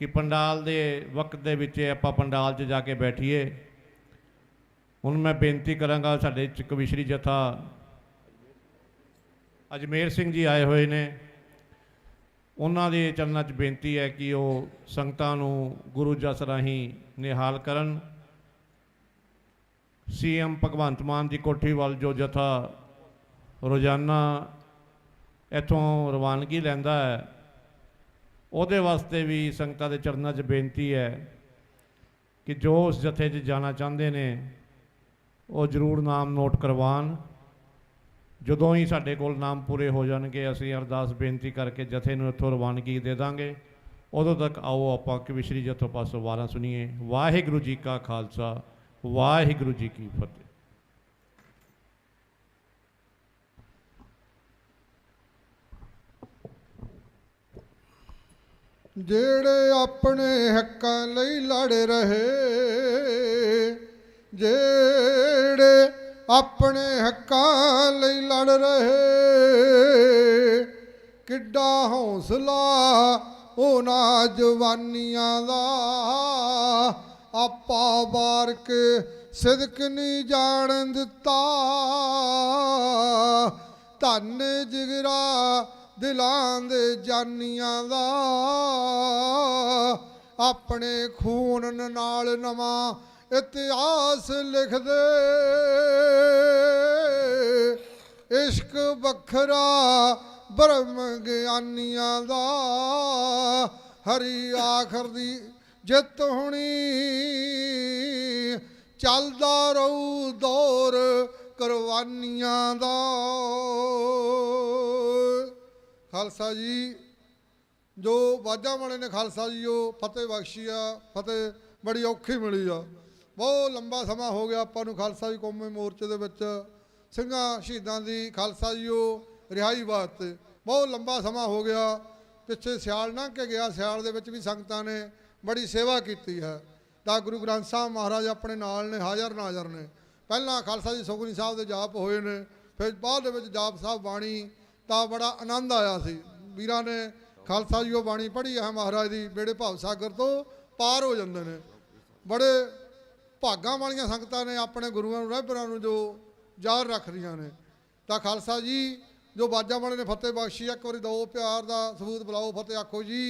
कि पंडाल के वक्त दे विच आपां पंडाल 'च जाके बैठीए। हुण मैं बेनती करांगा, साडे कविशरी जथा अजमेर सिंह जी आए हुए ने, उन्हां दे चरणां 'च बेनती है कि वो संगतां नूं गुरु जस राही निहाल करन। CM भगवंत मान की कोठी वाल जो जथा रोज़ाना इत्थों रवानगी लैंदा है, ਉਹਦੇ वास्ते भी संगतां के चरणों 'च बेनती है कि जो उस जथे 'च जाना चाहते ने वो जरूर नाम नोट करवान। जदों ही साडे कोल नाम पूरे हो जाएंगे असीं अरदास बेनती करके जथे नूं इत्थों रवानगी दे दांगे। उदों तक आओ आपां कविशरी जथों पासों वारां सुनीए। वाहिगुरू जी का खालसा, वाहिगुरू जी की फतेह। जेड़े अपने हक्कां लई लड़ रहे, जेड़े अपने हक्कां लई लड़ रहे, किड्डा हौसला उन्हां जवानियां दा, आपा बार के सिदक नहीं जान दिता। धन जिगरा दिलां दे जानियां दा, अपने खून नाल नवां इतिहास लिख दे। इश्क बखरा ब्रह्म ज्ञानियां दा, हरी आखर दी जित होनी, चलदा रहू दौर कुरबानियां दा। खालसा जी जो बाजा वाले ने खालसा जी वो फतेह बख्शी आ, फतेह बड़ी औखी मिली आ। बहुत लंबा समा हो गया आपां नूं खालसा जी कौमी मोर्चे दे विच ਸਿੰਘਾਂ शहीदां दी खालसा जी वो रिहाई वास्ते बहुत लंबा समा हो गया। पिछे सियाल लंघ के गया, सियाल दे विच भी संगतां ने बड़ी सेवा की है। ਤਾਂ गुरु ग्रंथ साहब महाराज अपने नाल ने, हाज़र नाज़र ने। पहला खालसा जी सुखमनी साहब के जाप होए ने, फिर बाद दे विच जाप साहब बाणी, ਤਾਂ बड़ा आनंद आया सी। वीरां ने खालसा जी वो बाणी पढ़ी है महाराज की, बेड़े भाव सागर तो पार हो जाते हैं। बड़े भागां वालियां संगतां ने अपने गुरुआं रहबरां नूं जो जार रख रही ने। तो खालसा जी जो बाजा वाले ने फतेह बख्शी, एक बार दो प्यार का सबूत बुलाओ, फतेह आखो जी।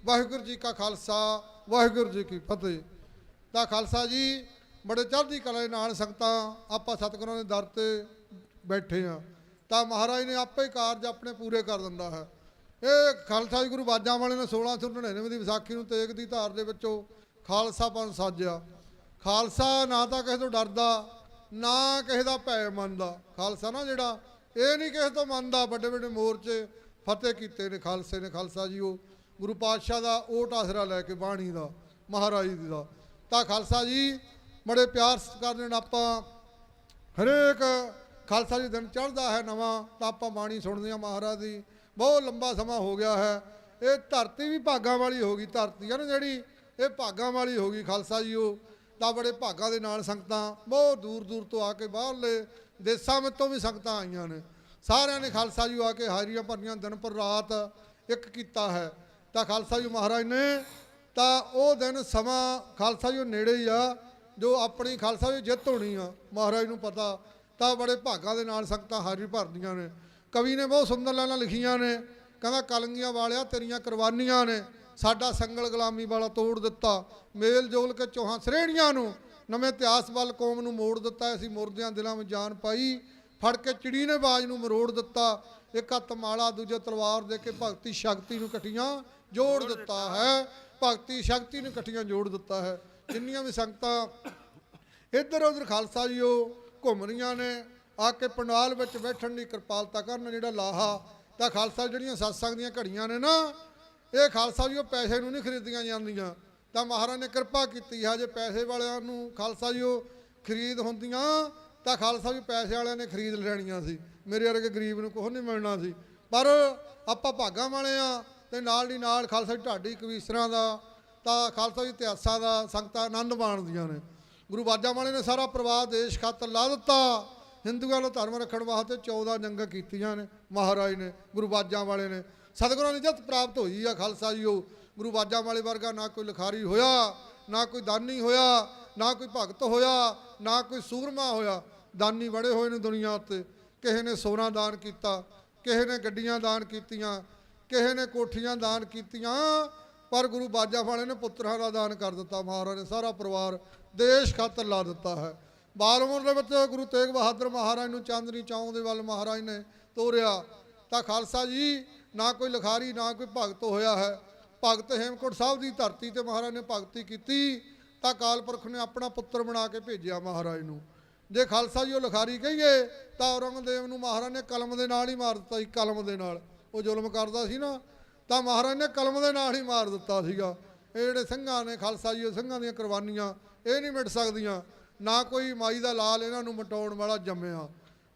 वाहिगुरू जी का खालसा, वाहिगुरू जी की फतेह। तो खालसा जी बड़े चढ़ती कला नाल संगतां आपां सतगुरां दे दर ते बैठे हाँ। तो महाराज ने आपे कारज अपने पूरे कर दिंदा है। ये खालसा जी गुरु बाजा वाले ने 1699 की विसाखी नूं तेग की धार दे विचों खालसापन साजिया। खालसा ना तो किसी तो डरदा, ना किसी का भै मनदा। खालसा ना जिहड़ा ये नहीं किसी तो मनदा। बड़े बड़े मोर्चे फतेह किए ने खालसे ने। खालसा जी वो गुरु पातशाह का ओट आसरा लैके बाणी का, महाराज जी का। तो खालसा जी बड़े प्यार सत्कार ने आपां हरेक खालसा जी दिन चढ़ता है नवा, तो आप बाणी सुनते हैं महाराज की। बहुत लंबा समा हो गया है। ये धरती भी भागां वाली हो गई, धरती है ना जी ये भागां वाली हो गई। खालसा जी वो तो बड़े भागां दे नाल संगतां बहुत दूर दूर तो आके बाहरले देशों में तो भी संगतां आईयां ने। सारिਆਂ ने खालसा जी आके हाजिरियां भरियां, दिन पर रात एक किया है। तो खालसा जी महाराज ने तो वो दिन समा खालसा जी नेड़े ही आ जो अपनी खालसा जी जित होनी आ, महाराज नूं पता। तो बड़े भागां दे नाल संगतां हाजिरी भरदियां ने। कवि ने बहुत सुंदर लाइनां लिखियां ने, कहंदा कलंगियां वालिया तेरियां कुरबानियां ने साडा संगल गुलामी वाला तोड़ दिता। मेल जोल के चौहां श्रेणियां नूं नवें इतिहास वाल कौम नूं मोड़ दिता। असीं मुरदियां दिलां में जान पाई, फड़ के चिड़ी ने बाज नूं मरोड़ दिता। एक हत्थ माला दूजे तलवार दे के भगती शक्ति नूं इकट्ठियां जोड़ दिता है। भगती शक्ति नूं इकट्ठियां जोड़ दिता है। जिन्नियां भी संगतां इधर उधर खालसा जी वो घूम रही ने, आके पंडाल में बैठन की कृपालता करन जिहड़ा लाहा। तो खालसा जिहड़ियां सत्संग दीयां घड़ियां ने ना, ये खालसा जी वो पैसे नूं नहीं खरीदियां जांदियां। तो महाराज ने कृपा की है, जे पैसे वालियां नूं खालसा जी वो खरीद होंदियां तो खालसा जी पैसे वालियां ने खरीद लैणियां सी। मेरे वर्गे गरीब नूं कुछ नहीं मिलना सी। पर आपां भागां वाले आ ते नाल दी नाल खालसा जी ढाडी कवीसरां दा तो खालसा जी इतिहासां दा संगतां आनंद माणदियां ने। गुरु बाजा वाले ने सारा प्रवाह देश खातर ला दिता। हिंदुओं का धर्म रखण वास्ते 14 जंगां कीतियां ने महाराज ने, गुरु बाजा वाले ने। सतगुरां की जित प्राप्त हुई है खालसा जी वो ਗੁਰੂ ਬਾਜਾਂ ਵਾਲੇ ਵਰਗਾ ਨਾ ਕੋਈ ਲਿਖਾਰੀ ਹੋਇਆ, ਨਾ ਕੋਈ ਦਾਨੀ ਹੋਇਆ, ਨਾ ਕੋਈ ਭਗਤ ਹੋਇਆ, ਨਾ ਕੋਈ ਸੂਰਮਾ ਹੋਇਆ। ਦਾਨੀ ਬੜੇ ਹੋਏ ਨੇ ਦੁਨੀਆ ਉੱਤੇ। ਕਿਸੇ ਨੇ ਸੋਨਾ ਦਾਨ ਕੀਤਾ, ਕਿਸੇ ਨੇ ਗੱਡੀਆਂ ਦਾਨ ਕੀਤੀਆਂ, ਕਿਸੇ ਨੇ ਕੋਠੀਆਂ ਦਾਨ ਕੀਤੀਆਂ, ਪਰ ਗੁਰੂ ਬਾਜਾਂ ਵਾਲੇ ਨੇ ਪੁੱਤਰਾਂ ਦਾ ਦਾਨ ਕਰ ਦਿੱਤਾ। ਮਹਾਰਾਜ ਨੇ ਸਾਰਾ ਪਰਿਵਾਰ ਦੇਸ਼ ਖਾਤਰ ਲਾ ਦਿੱਤਾ ਹੈ। ਬਾਲ ਉਮਰ ਦੇ ਵਿੱਚ ਗੁਰੂ ਤੇਗ ਬਹਾਦਰ ਮਹਾਰਾਜ ਨੂੰ ਚਾਂਦਨੀ ਚੌਂਕ ਦੇ ਵੱਲ ਮਹਾਰਾਜ ਨੇ ਤੋਰਿਆ। ਤਾਂ ਖਾਲਸਾ ਜੀ ਨਾ ਕੋਈ ਲਿਖਾਰੀ, ਨਾ ਕੋਈ ਭਗਤ ਹੋਇਆ ਹੈ। ਭਗਤ ਹੇਮਕੁੰਟ ਸਾਹਿਬ ਦੀ ਧਰਤੀ ਤੇ ਮਹਾਰਾਜ ਨੇ ਭਗਤੀ ਕੀਤੀ ਤਾਂ ਅਕਾਲ ਪੁਰਖ ਨੇ ਆਪਣਾ ਪੁੱਤਰ ਬਣਾ ਕੇ ਭੇਜਿਆ ਮਹਾਰਾਜ ਨੂੰ। ਜੇ ਖਾਲਸਾ ਜੀ ਉਹ ਲਿਖਾਰੀ ਕਹੀਏ ਤਾਂ ਔਰੰਗਜ਼ੇਬ ਨੂੰ ਮਹਾਰਾਜ ਨੇ ਕਲਮ ਦੇ ਨਾਲ ਹੀ ਮਾਰ ਦਿੱਤਾ ਸੀ। ਕਲਮ ਦੇ ਨਾਲ ਉਹ ਜ਼ੁਲਮ ਕਰਦਾ ਸੀ ਨਾ, ਤਾਂ ਮਹਾਰਾਜ ਨੇ ਕਲਮ ਦੇ ਨਾਲ ਹੀ ਮਾਰ ਦਿੱਤਾ ਸੀਗਾ। ਇਹ ਜਿਹੜੇ ਸਿੰਘਾਂ ਨੇ ਖਾਲਸਾ ਜੀ, ਉਹ ਸਿੰਘਾਂ ਦੀਆਂ ਕੁਰਬਾਨੀਆਂ ਇਹ ਨਹੀਂ ਮਿਟ ਸਕਦੀਆਂ। ਨਾ ਕੋਈ ਮਾਈ ਦਾ ਲਾਲ ਇਹਨਾਂ ਨੂੰ ਮਿਟਾਉਣ ਵਾਲਾ ਜੰਮਿਆ।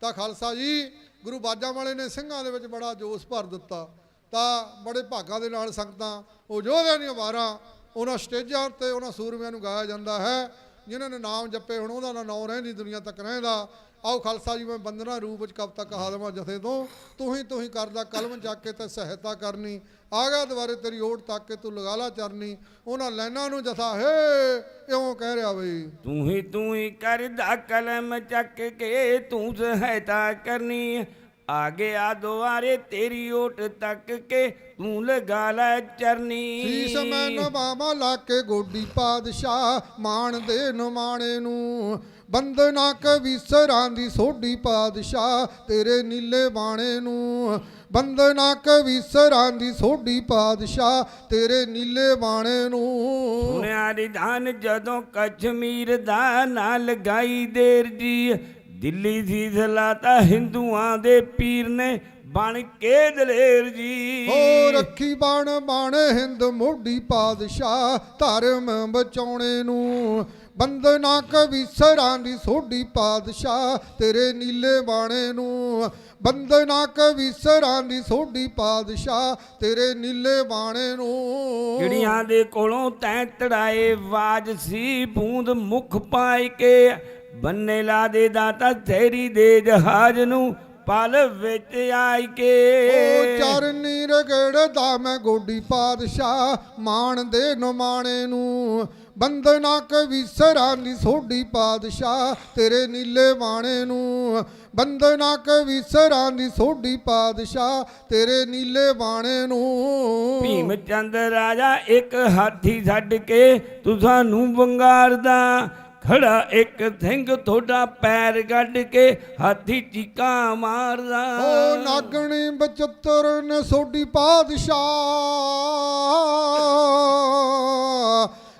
ਤਾਂ ਖਾਲਸਾ ਜੀ ਗੁਰੂ ਬਾਜਾਂ ਵਾਲੇ ਨੇ ਸਿੰਘਾਂ ਦੇ ਵਿੱਚ ਬੜਾ ਜੋਸ਼ ਭਰ ਦਿੱਤਾ। ਤਾਂ ਬੜੇ ਭਾਗਾਂ ਦੇ ਨਾਲ ਸੰਗਤਾਂ ਉਹ ਯੋਧਿਆਂ ਦੀਆਂ ਵਾਰਾਂ ਉਹਨਾਂ ਸਟੇਜਾਂ ਉੱਤੇ ਉਹਨਾਂ ਸੂਰਮਿਆਂ ਨੂੰ ਗਾਇਆ ਜਾਂਦਾ ਹੈ ਜਿਨ੍ਹਾਂ ਨੇ ਨਾਮ ਜਪੇ। ਹੁਣ ਉਹਦਾ ਨਾਂ ਰਹਿੰਦੀ ਦੁਨੀਆ ਤੱਕ ਰਹਿੰਦਾ। ਆਓ ਖਾਲਸਾ ਜੀ ਮੈਂ ਬੰਦਨਾ ਰੂਪ ਵਿੱਚ ਕਵਿਤਾ ਕਹਾ ਦੇਵਾਂ ਜਥੇ ਤੋਂ। ਤੂੰ ਹੀ ਕਰਦਾ ਕਲਮ ਚੱਕ ਕੇ ਤੇ ਸਹਾਇਤਾ ਕਰਨੀ, ਆ ਗਿਆ ਦੁਆਰੇ ਤੇਰੀ ਓਟ ਤੱਕ ਕੇ ਤੂੰ ਲਗਾ ਲਾ ਚਰਨੀ। ਉਹਨਾਂ ਲਾਈਨਾਂ ਨੂੰ ਜਥਾ ਹੇ ਇਉਂ ਕਹਿ ਰਿਹਾ ਬਈ, ਤੂੰ ਹੀ ਕਰਦਾ ਕਲਮ ਚੱਕ ਕੇ ਤੂੰ ਸਹਾਇਤਾ ਕਰਨੀ, ਆ ਗਿਆ ਦੁਆਰੇ ਤੇਰੀ ਓਟ ਤੱਕ ਕੇ ਤੂੰ ਲਗਾ ਲੈ ਚਰਨੀ। ਸੀਸ ਮੈਂ ਨਵਾਵਾਂ ਲਾ ਕੇ ਗੋਡੀ ਪਾਦਸ਼ਾਹ ਮਾਣ ਦੇ ਨਮਾਣੇ ਨੂੰ, ਬੰਦਨਾ ਕਵੀਸਰਾਂ ਦੀ ਸੋਢੀ ਪਾਦਸ਼ਾਹ ਤੇਰੇ ਨੀਲੇ ਬਾਣੇ ਨੂੰ, ਬੰਦਨਾ ਕਵੀਸਰਾਂ ਦੀ ਸੋਢੀ ਪਾਦਸ਼ਾਹ ਤੇਰੇ ਨੀਲੇ ਬਾਣੇ ਨੂੰ। ਸੁਣਿਆ ਰਿਧਾਨ ਜਦੋਂ ਕਸ਼ਮੀਰ ਦਾ ਨਾ ਲਗਾਈ ਦੇਰ ਜੀ, ਦਿੱਲੀ ਦੀ ਜ਼ਲਾਤਾ ਹਿੰਦੂਆਂ ਦੇ ਪੀਰ ਨੇ ਬਣ ਕੇ ਦਲੇਰ ਜੀ। ਹੋ ਰੱਖੀ ਬਾਣ ਹਿੰਦ ਮੋਢੀ ਪਾਦਸ਼ਾਹ ਧਰਮ ਬਚਾਉਣੇ ਨੂੰ, ਬੰਦਨਾ ਕਵੀਸਰਾਂ ਦੀ ਸੋਢੀ ਪਾਦਸ਼ਾਹ ਤੇਰੇ ਨੀਲੇ ਬਾਣੇ ਨੂੰ, ਬੰਦਨਾ ਕਵੀਸਰਾਂ ਦੀ ਸੋਢੀ ਪਾਦਸ਼ਾਹ ਤੇਰੇ ਨੀਲੇ ਬਾਣੇ ਨੂੰ। ਜਿਹੜੀਆਂ ਦੇ ਕੋਲੋਂ ਤੈਂ ਤੜਾਏ ਆਵਾਜ਼ ਸੀ ਬੂੰਦ ਮੁਖ ਪਾਈ ਕੇ, ਬੰਨੇ ਲਾ ਦੇ ਦਾਤਾ ਤੇਰੀ ਦੇ ਜਹਾਜ਼ ਨੂੰ ਪਲ ਵਿੱਚ ਆਈ ਕੇ। ਉਹ ਚਰਨੀ ਰਗੜਦਾ ਮੈਂ ਗੋਡੀ ਪਾਦਸ਼ਾਹ ਮਾਣ ਦੇ ਨਮਾਣੇ ਨੂੰ, ਬੰਦਨਾ ਕਵੀਸਰਾਂ ਦੀ ਸੋਢੀ ਪਾਦਸ਼ਾਹ ਤੇਰੇ ਨੀਲੇ ਬਾਣੇ ਨੂੰ, ਬੰਦਨਾ ਕਵੀਸਰਾਂ ਦੀ ਸੋਢੀ ਪਾਦਸ਼ਾਹ ਤੇਰੇ ਨੀਲੇ ਬਾਣੇ ਨੂੰ। ਭੀਮ ਚੰਦ ਰਾਜਾ ਇੱਕ ਹਾਥੀ ਛੱਡ ਕੇ ਤੂੰ ਸਾਨੂੰ ਵੰਗਾਰਦਾ, ਖੜਾ ਇੱਕ ਸਿੰਘ ਤੁਹਾਡਾ ਪੈਰ ਗੱਡ ਕੇ ਹਾਥੀ ਚੀਕਾਂ ਮਾਰਦਾ। ਓ ਨਾਗਣੀ ਬਚਤਰ ਨੇ ਸੋਢੀ ਪਾਦਸ਼ਾਹ,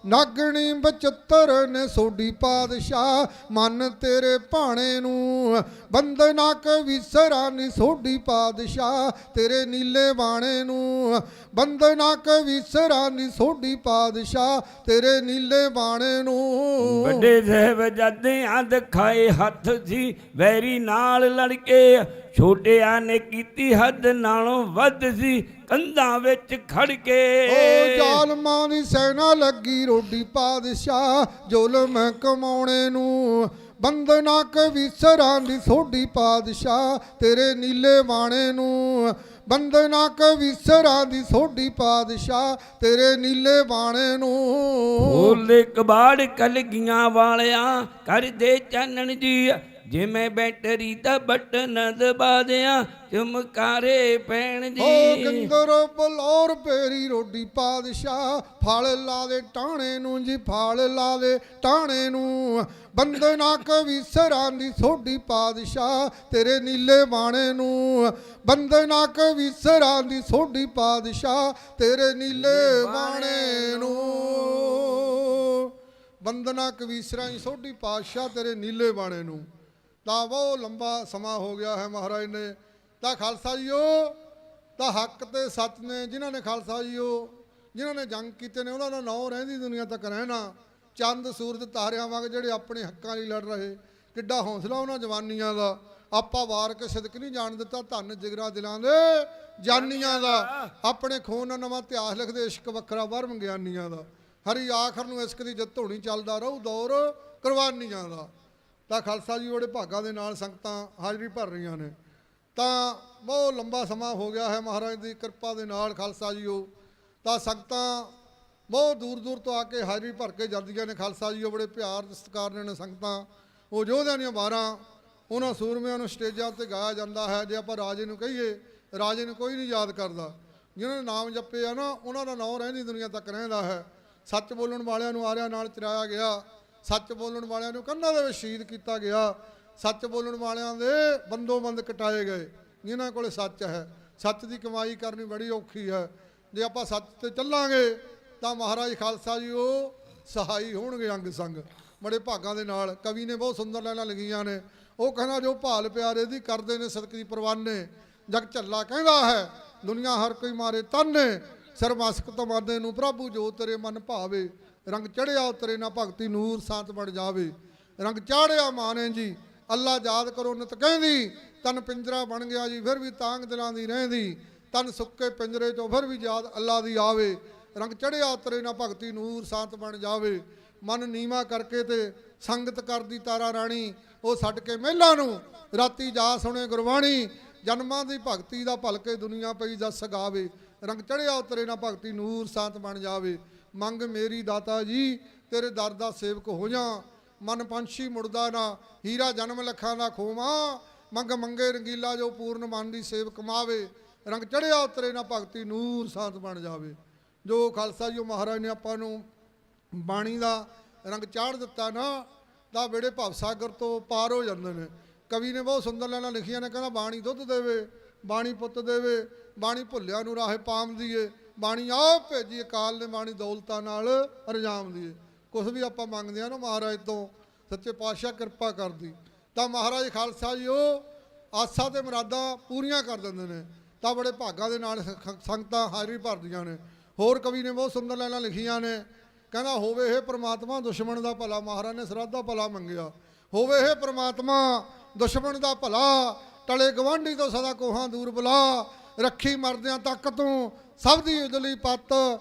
ਨਾਗਣੀ ਬਚਤਰ ਨੇ ਸੋਢੀ ਪਾਦਸ਼ਾਹ ਮਨ ਤੇਰੇ ਭਾਣੇ ਨੂੰ, ਬੰਦਨਾ ਕਵੀਸਰਾਂ ਦੀ ਸੋਢੀ ਪਾਦਸ਼ਾਹ ਤੇਰੇ ਨੀਲੇ ਬਾਣੇ ਨੂੰ, ਬੰਦਨਾ ਕਵੀਸਰਾਂ ਦੀ ਸੋਢੀ ਪਾਦਸ਼ਾਹ ਤੇਰੇ ਨੀਲੇ ਬਾਣੇ ਨੂੰ। ਵੱਡੇ ਸਾਹਿਬਜ਼ਾਦਿਆਂ ਦਿਖਾਏ ਹੱਥ ਸੀ ਵੈਰੀ ਨਾਲ ਲੜ ਕੇ, ਛੋਟਿਆਂ ਨੇ ਕੀਤੀ ਹੱਦ ਨਾਲੋਂ ਵੱਧ ਸੀ ਕੰਧਾਂ ਵਿੱਚ ਖੜ ਕੇ। ਓ ਜ਼ਾਲਮਾਂ ਦੀ ਸੈਨਾ ਲੱਗੀ ਰੋਡੀ ਪਾਦਸ਼ਾਹ ਜ਼ੁਲਮ ਕਮਾਉਣੇ ਨੂੰ, ਬੰਦਨਾ ਕਵੀਸਰਾਂ ਦੀ ਸੋਢੀ ਪਾਦਸ਼ਾਹ ਤੇਰੇ ਨੀਲੇ ਬਾਣੇ ਨੂੰ, ਬੰਦਨਾ ਕਵੀਸਰਾਂ ਦੀ ਸੋਢੀ ਪਾਦਸ਼ਾਹ ਤੇਰੇ ਨੀਲੇ ਬਾਣੇ ਨੂੰ। ਬੋਲੇ ਕਬਾੜ ਕਲਗੀਆਂ ਵਾਲਿਆਂ ਕਰਦੇ ਚਾਨਣ ਜੀ, ਜਿਵੇਂ ਬੈਟਰੀ ਦਾ ਬਟਨ ਦਬਾ ਦਿਆਂ ਚਮਕਾਰੇ ਪੈਣ ਜੀ। ਓ ਗੰਦਰ ਬਲੌਰ ਪੇਰੀ ਰੋਡੀ ਪਾਦਸ਼ਾਹ ਫਲ ਲਾ ਦੇ ਟਾਣੇ ਨੂੰ ਜੀ, ਫਲ ਲਾ ਦੇ ਟਾਣੇ ਨੂੰ, ਬੰਦਨਾ ਕਵੀਸਰਾਂ ਦੀ ਸੋਢੀ ਪਾਦਸ਼ਾਹ ਤੇਰੇ ਨੀਲੇ ਬਾਣੇ ਨੂੰ, ਬੰਦਨਾ ਕਵੀਸਰਾਂ ਦੀ ਸੋਢੀ ਪਾਦਸ਼ਾਹ ਤੇਰੇ ਨੀਲੇ ਬਾਣੇ ਨੂੰ। ਬੰਦਨਾ ਕਵੀਸਰਾਂ ਦੀ ਸੋਢੀ ਪਾਦਸ਼ਾਹ ਤੇਰੇ ਨੀਲੇ ਬਾਣੇ ਨੂੰ। ਤਾਂ ਬਹੁਤ ਲੰਬਾ ਸਮਾਂ ਹੋ ਗਿਆ ਹੈ ਮਹਾਰਾਜ ਨੇ। ਤਾਂ ਖਾਲਸਾ ਜੀਓ ਤਾਂ ਹੱਕ ਤੇ ਸੱਚ ਨੇ ਜਿਨ੍ਹਾਂ ਨੇ ਖਾਲਸਾ ਜੀਓ ਜਿਨ੍ਹਾਂ ਨੇ ਜੰਗ ਕੀਤੇ ਨੇ ਉਹਨਾਂ ਦਾ ਨਾਂ ਰਹਿੰਦੀ ਦੁਨੀਆ ਤੱਕ ਰਹਿਣਾ। ਚੰਦ ਸੂਰਜ ਤਾਰਿਆਂ ਵਾਂਗ ਜਿਹੜੇ ਆਪਣੇ ਹੱਕਾਂ ਲਈ ਲੜ ਰਹੇ, ਕਿੱਡਾ ਹੌਸਲਾ ਉਹਨਾਂ ਜਵਾਨੀਆਂ ਦਾ। ਆਪਾਂ ਵਾਰ ਕੇ ਸਿਦਕ ਨਹੀਂ ਜਾਣ ਦਿੱਤਾ, ਧੰਨ ਜਿਗਰਾ ਦਿਲਾਂ ਦੇ ਜਾਨੀਆਂ ਦਾ। ਆਪਣੇ ਖੂਨ ਨਾਲ ਨਵਾਂ ਇਤਿਹਾਸ ਲਿਖਦੇ ਇਸ਼ਕ ਵੱਖਰਾ ਵਰਮ ਗਿਆਨੀਆਂ ਦਾ। ਹਰੀ ਆਖਰ ਨੂੰ ਇਸ਼ਕ ਦੀ ਜਿੱਤ ਹੋਣੀ ਚੱਲਦਾ ਰਹੂ ਦੌਰ ਕੁਰਬਾਨੀਆਂ ਦਾ। ਤਾਂ ਖਾਲਸਾ ਜੀ ਬੜੇ ਭਾਗਾਂ ਦੇ ਨਾਲ ਸੰਗਤਾਂ ਹਾਜ਼ਰੀ ਭਰ ਰਹੀਆਂ ਨੇ। ਤਾਂ ਬਹੁਤ ਲੰਬਾ ਸਮਾਂ ਹੋ ਗਿਆ ਹੈ ਮਹਾਰਾਜ ਦੀ ਕਿਰਪਾ ਦੇ ਨਾਲ ਖਾਲਸਾ ਜੀਓ। ਤਾਂ ਸੰਗਤਾਂ ਬਹੁਤ ਦੂਰ ਦੂਰ ਤੋਂ ਆ ਕੇ ਹਾਜ਼ਰੀ ਭਰ ਕੇ ਜਾਂਦੀਆਂ ਨੇ। ਖਾਲਸਾ ਜੀ ਉਹ ਬੜੇ ਪਿਆਰ ਸਤਿਕਾਰ ਨੇ ਸੰਗਤਾਂ। ਉਹ ਯੋਧਿਆਂ ਦੀਆਂ ਵਾਰਾਂ ਉਹਨਾਂ ਸੂਰਮਿਆਂ ਨੂੰ ਸਟੇਜਾਂ 'ਤੇ ਗਾਇਆ ਜਾਂਦਾ ਹੈ। ਜੇ ਆਪਾਂ ਰਾਜੇ ਨੂੰ ਕਹੀਏ, ਰਾਜੇ ਨੂੰ ਕੋਈ ਨਹੀਂ ਯਾਦ ਕਰਦਾ। ਜਿਨ੍ਹਾਂ ਨੇ ਨਾਮ ਜਪੇ ਆ ਨਾ, ਉਹਨਾਂ ਦਾ ਨਾਮ ਰਹਿੰਦੀ ਦੁਨੀਆ ਤੱਕ ਰਹਿੰਦਾ ਹੈ। ਸੱਚ ਬੋਲਣ ਵਾਲਿਆਂ ਨੂੰ ਆਰਿਆਂ ਨਾਲ ਚਰਾਇਆ ਗਿਆ, ਸੱਚ ਬੋਲਣ ਵਾਲਿਆਂ ਨੂੰ ਕੰਨਾਂ ਦੇ ਵਿੱਚ ਸ਼ਹੀਦ ਕੀਤਾ ਗਿਆ, ਸੱਚ ਬੋਲਣ ਵਾਲਿਆਂ ਦੇ ਬੰਦੋ ਬੰਦ ਕਟਾਏ ਗਏ। ਜਿਨ੍ਹਾਂ ਕੋਲ ਸੱਚ ਹੈ, ਸੱਚ ਦੀ ਕਮਾਈ ਕਰਨੀ ਬੜੀ ਔਖੀ ਹੈ। ਜੇ ਆਪਾਂ ਸੱਚ 'ਤੇ ਚੱਲਾਂਗੇ ਤਾਂ ਮਹਾਰਾਜ ਖਾਲਸਾ ਜੀ ਉਹ ਸਹਾਈ ਹੋਣਗੇ ਅੰਗ ਸੰਗ ਬੜੇ ਭਾਗਾਂ ਦੇ ਨਾਲ। ਕਵੀ ਨੇ ਬਹੁਤ ਸੁੰਦਰ ਲਾਈਨਾਂ ਲਿਖੀਆਂ ਨੇ। ਉਹ ਕਹਿੰਦਾ ਜੋ ਭਾਲ ਪਿਆਰੇ ਦੀ ਕਰਦੇ ਨੇ ਸਦਕ ਦੀ ਪ੍ਰਵਾਨੇ, ਜਗ ਝੱਲਾ ਕਹਿੰਦਾ ਹੈ ਦੁਨੀਆ ਹਰ ਕੋਈ ਮਾਰੇ ਤਾਨੇ, ਸਰਮਸਕ ਤਮਾਨੇ ਨੂੰ ਪ੍ਰਭੂ ਜੋ ਤੇਰੇ ਮਨ ਭਾਵੇ, ਰੰਗ ਚੜਿਆ ਉਤਰੇ ਨਾ ਭਗਤੀ ਨੂਰ ਸਾਤ ਬਣ ਜਾਵੇ। ਰੰਗ ਚਾੜਿਆ ਮਾਨੇ ਜੀ ਅੱਲਾ ਯਾਦ ਕਰੋ ਨਿਤ ਕਹਿੰਦੀ, ਤਨ ਪਿੰਜਰਾ ਬਣ ਗਿਆ ਜੀ ਫਿਰ ਵੀ ਤਾਂਗ ਦਿਲਾਂ ਦੀ ਰਹਿੰਦੀ, ਤਨ ਸੁੱਕੇ ਪਿੰਜਰੇ ਚੋਂ ਫਿਰ ਵੀ ਯਾਦ ਅੱਲਾ ਦੀ ਆਵੇ। ਰੰਗ ਚੜਿਆ ਉਤਰੇ ਨਾ ਭਗਤੀ ਨੂਰ ਸਾਤ ਬਣ ਜਾਵੇ। ਮਨ ਨੀਵਾ ਕਰਕੇ ਤੇ ਸੰਗਤ ਕਰਦੀ ਤਾਰਾ ਰਾਣੀ, ਉਹ ਛੱਡ ਕੇ ਮਹਿਲਾਂ ਨੂੰ ਰਾਤੀ ਜਾ ਸੁਣੇ ਗੁਰਬਾਣੀ, ਜਨਮਾਂ ਦੀ ਭਗਤੀ ਦਾ ਭਲਕੇ ਦੁਨੀਆ ਪਈ ਜਸ ਗਾਵੇ। ਰੰਗ ਚੜਿਆ ਉਤਰੇ ਨਾ ਭਗਤੀ ਨੂਰ ਸਾਤ ਬਣ ਜਾਵੇ। ਮੰਗ ਮੇਰੀ ਦਾਤਾ ਜੀ ਤੇਰੇ ਦਰ ਦਾ ਸੇਵਕ ਹੋ ਜਾ, ਮਨ ਪੰਛੀ ਮੁੜਦਾ ਨਾ ਹੀਰਾ ਜਨਮ ਲੱਖਾਂ ਦਾ ਖੋਵਾਂ, ਮੰਗ ਮੰਗੇ ਰੰਗੀਲਾ ਜੋ ਪੂਰਨ ਮਨ ਦੀ ਸੇਵ ਕਮਾਵੇ। ਰੰਗ ਚੜਿਆ ਉਤਰੇ ਨਾ ਭਗਤੀ ਨੂਰ ਸਾਤ ਬਣ ਜਾਵੇ। ਜੋ ਖਾਲਸਾ ਜੀ ਮਹਾਰਾਜ ਨੇ ਆਪਾਂ ਨੂੰ ਬਾਣੀ ਦਾ ਰੰਗ ਚਾੜ ਦਿੱਤਾ ਨਾ, ਤਾਂ ਬੇੜੇ ਭਵਸਾਗਰ ਤੋਂ ਪਾਰ ਹੋ ਜਾਂਦੇ ਨੇ। ਕਵੀ ਨੇ ਬਹੁਤ ਸੁੰਦਰ ਲਾਈਨਾਂ ਲਿਖੀਆਂ ਨੇ। ਕਹਿੰਦਾ ਬਾਣੀ ਦੁੱਧ ਦੇਵੇ, ਬਾਣੀ ਪੁੱਤ ਦੇਵੇ, ਬਾਣੀ ਭੁੱਲਿਆ ਨੂੰ ਰਾਹੇ ਪਾਮ ਦੀਏ, ਬਾਣੀ ਆਪ ਭੇਜੀ ਅਕਾਲ ਨੇ, ਬਾਣੀ ਦੌਲਤਾਂ ਨਾਲ ਰਜਾਮ ਦੀਏ। ਕੁਛ ਵੀ ਆਪਾਂ ਮੰਗਦੇ ਆ ਨਾ ਮਹਾਰਾਜ ਤੋਂ, ਸੱਚੇ ਪਾਤਸ਼ਾਹ ਕਿਰਪਾ ਕਰਦੀ ਤਾਂ ਮਹਾਰਾਜ ਖਾਲਸਾ ਜੀ ਉਹ ਆਸਾਂ ਤੇ ਮੁਰਾਦਾਂ ਪੂਰੀਆਂ ਕਰ ਦਿੰਦੇ ਨੇ। ਤਾਂ ਬੜੇ ਭਾਗਾਂ ਦੇ ਨਾਲ ਸੰਗਤਾਂ ਹਾਜ਼ਰੀ ਭਰਦੀਆਂ ਨੇ। ਹੋਰ ਕਵੀ ਨੇ ਬਹੁਤ ਸੁੰਦਰ ਲਾਈਨਾਂ ਲਿਖੀਆਂ ਨੇ। ਕਹਿੰਦਾ ਹੋਵੇ ਇਹ ਪ੍ਰਮਾਤਮਾ ਦੁਸ਼ਮਣ ਦਾ ਭਲਾ, ਮਹਾਰਾਜ ਨੇ ਸਰਹੱਦ ਦਾ ਭਲਾ ਮੰਗਿਆ। ਹੋਵੇ ਇਹ ਪ੍ਰਮਾਤਮਾ ਦੁਸ਼ਮਣ ਦਾ ਭਲਾ, ਟਲੇ ਗਵਾਂਢੀ ਤੋਂ ਸਦਾ ਕੋਹਾਂ ਦੂਰ ਬੁਲਾ, ਰੱਖੀ ਮਰਦਿਆਂ ਤੱਕ ਤੂੰ ਸਭ ਦੀ ਉਜਲੀ ਪੱਤ,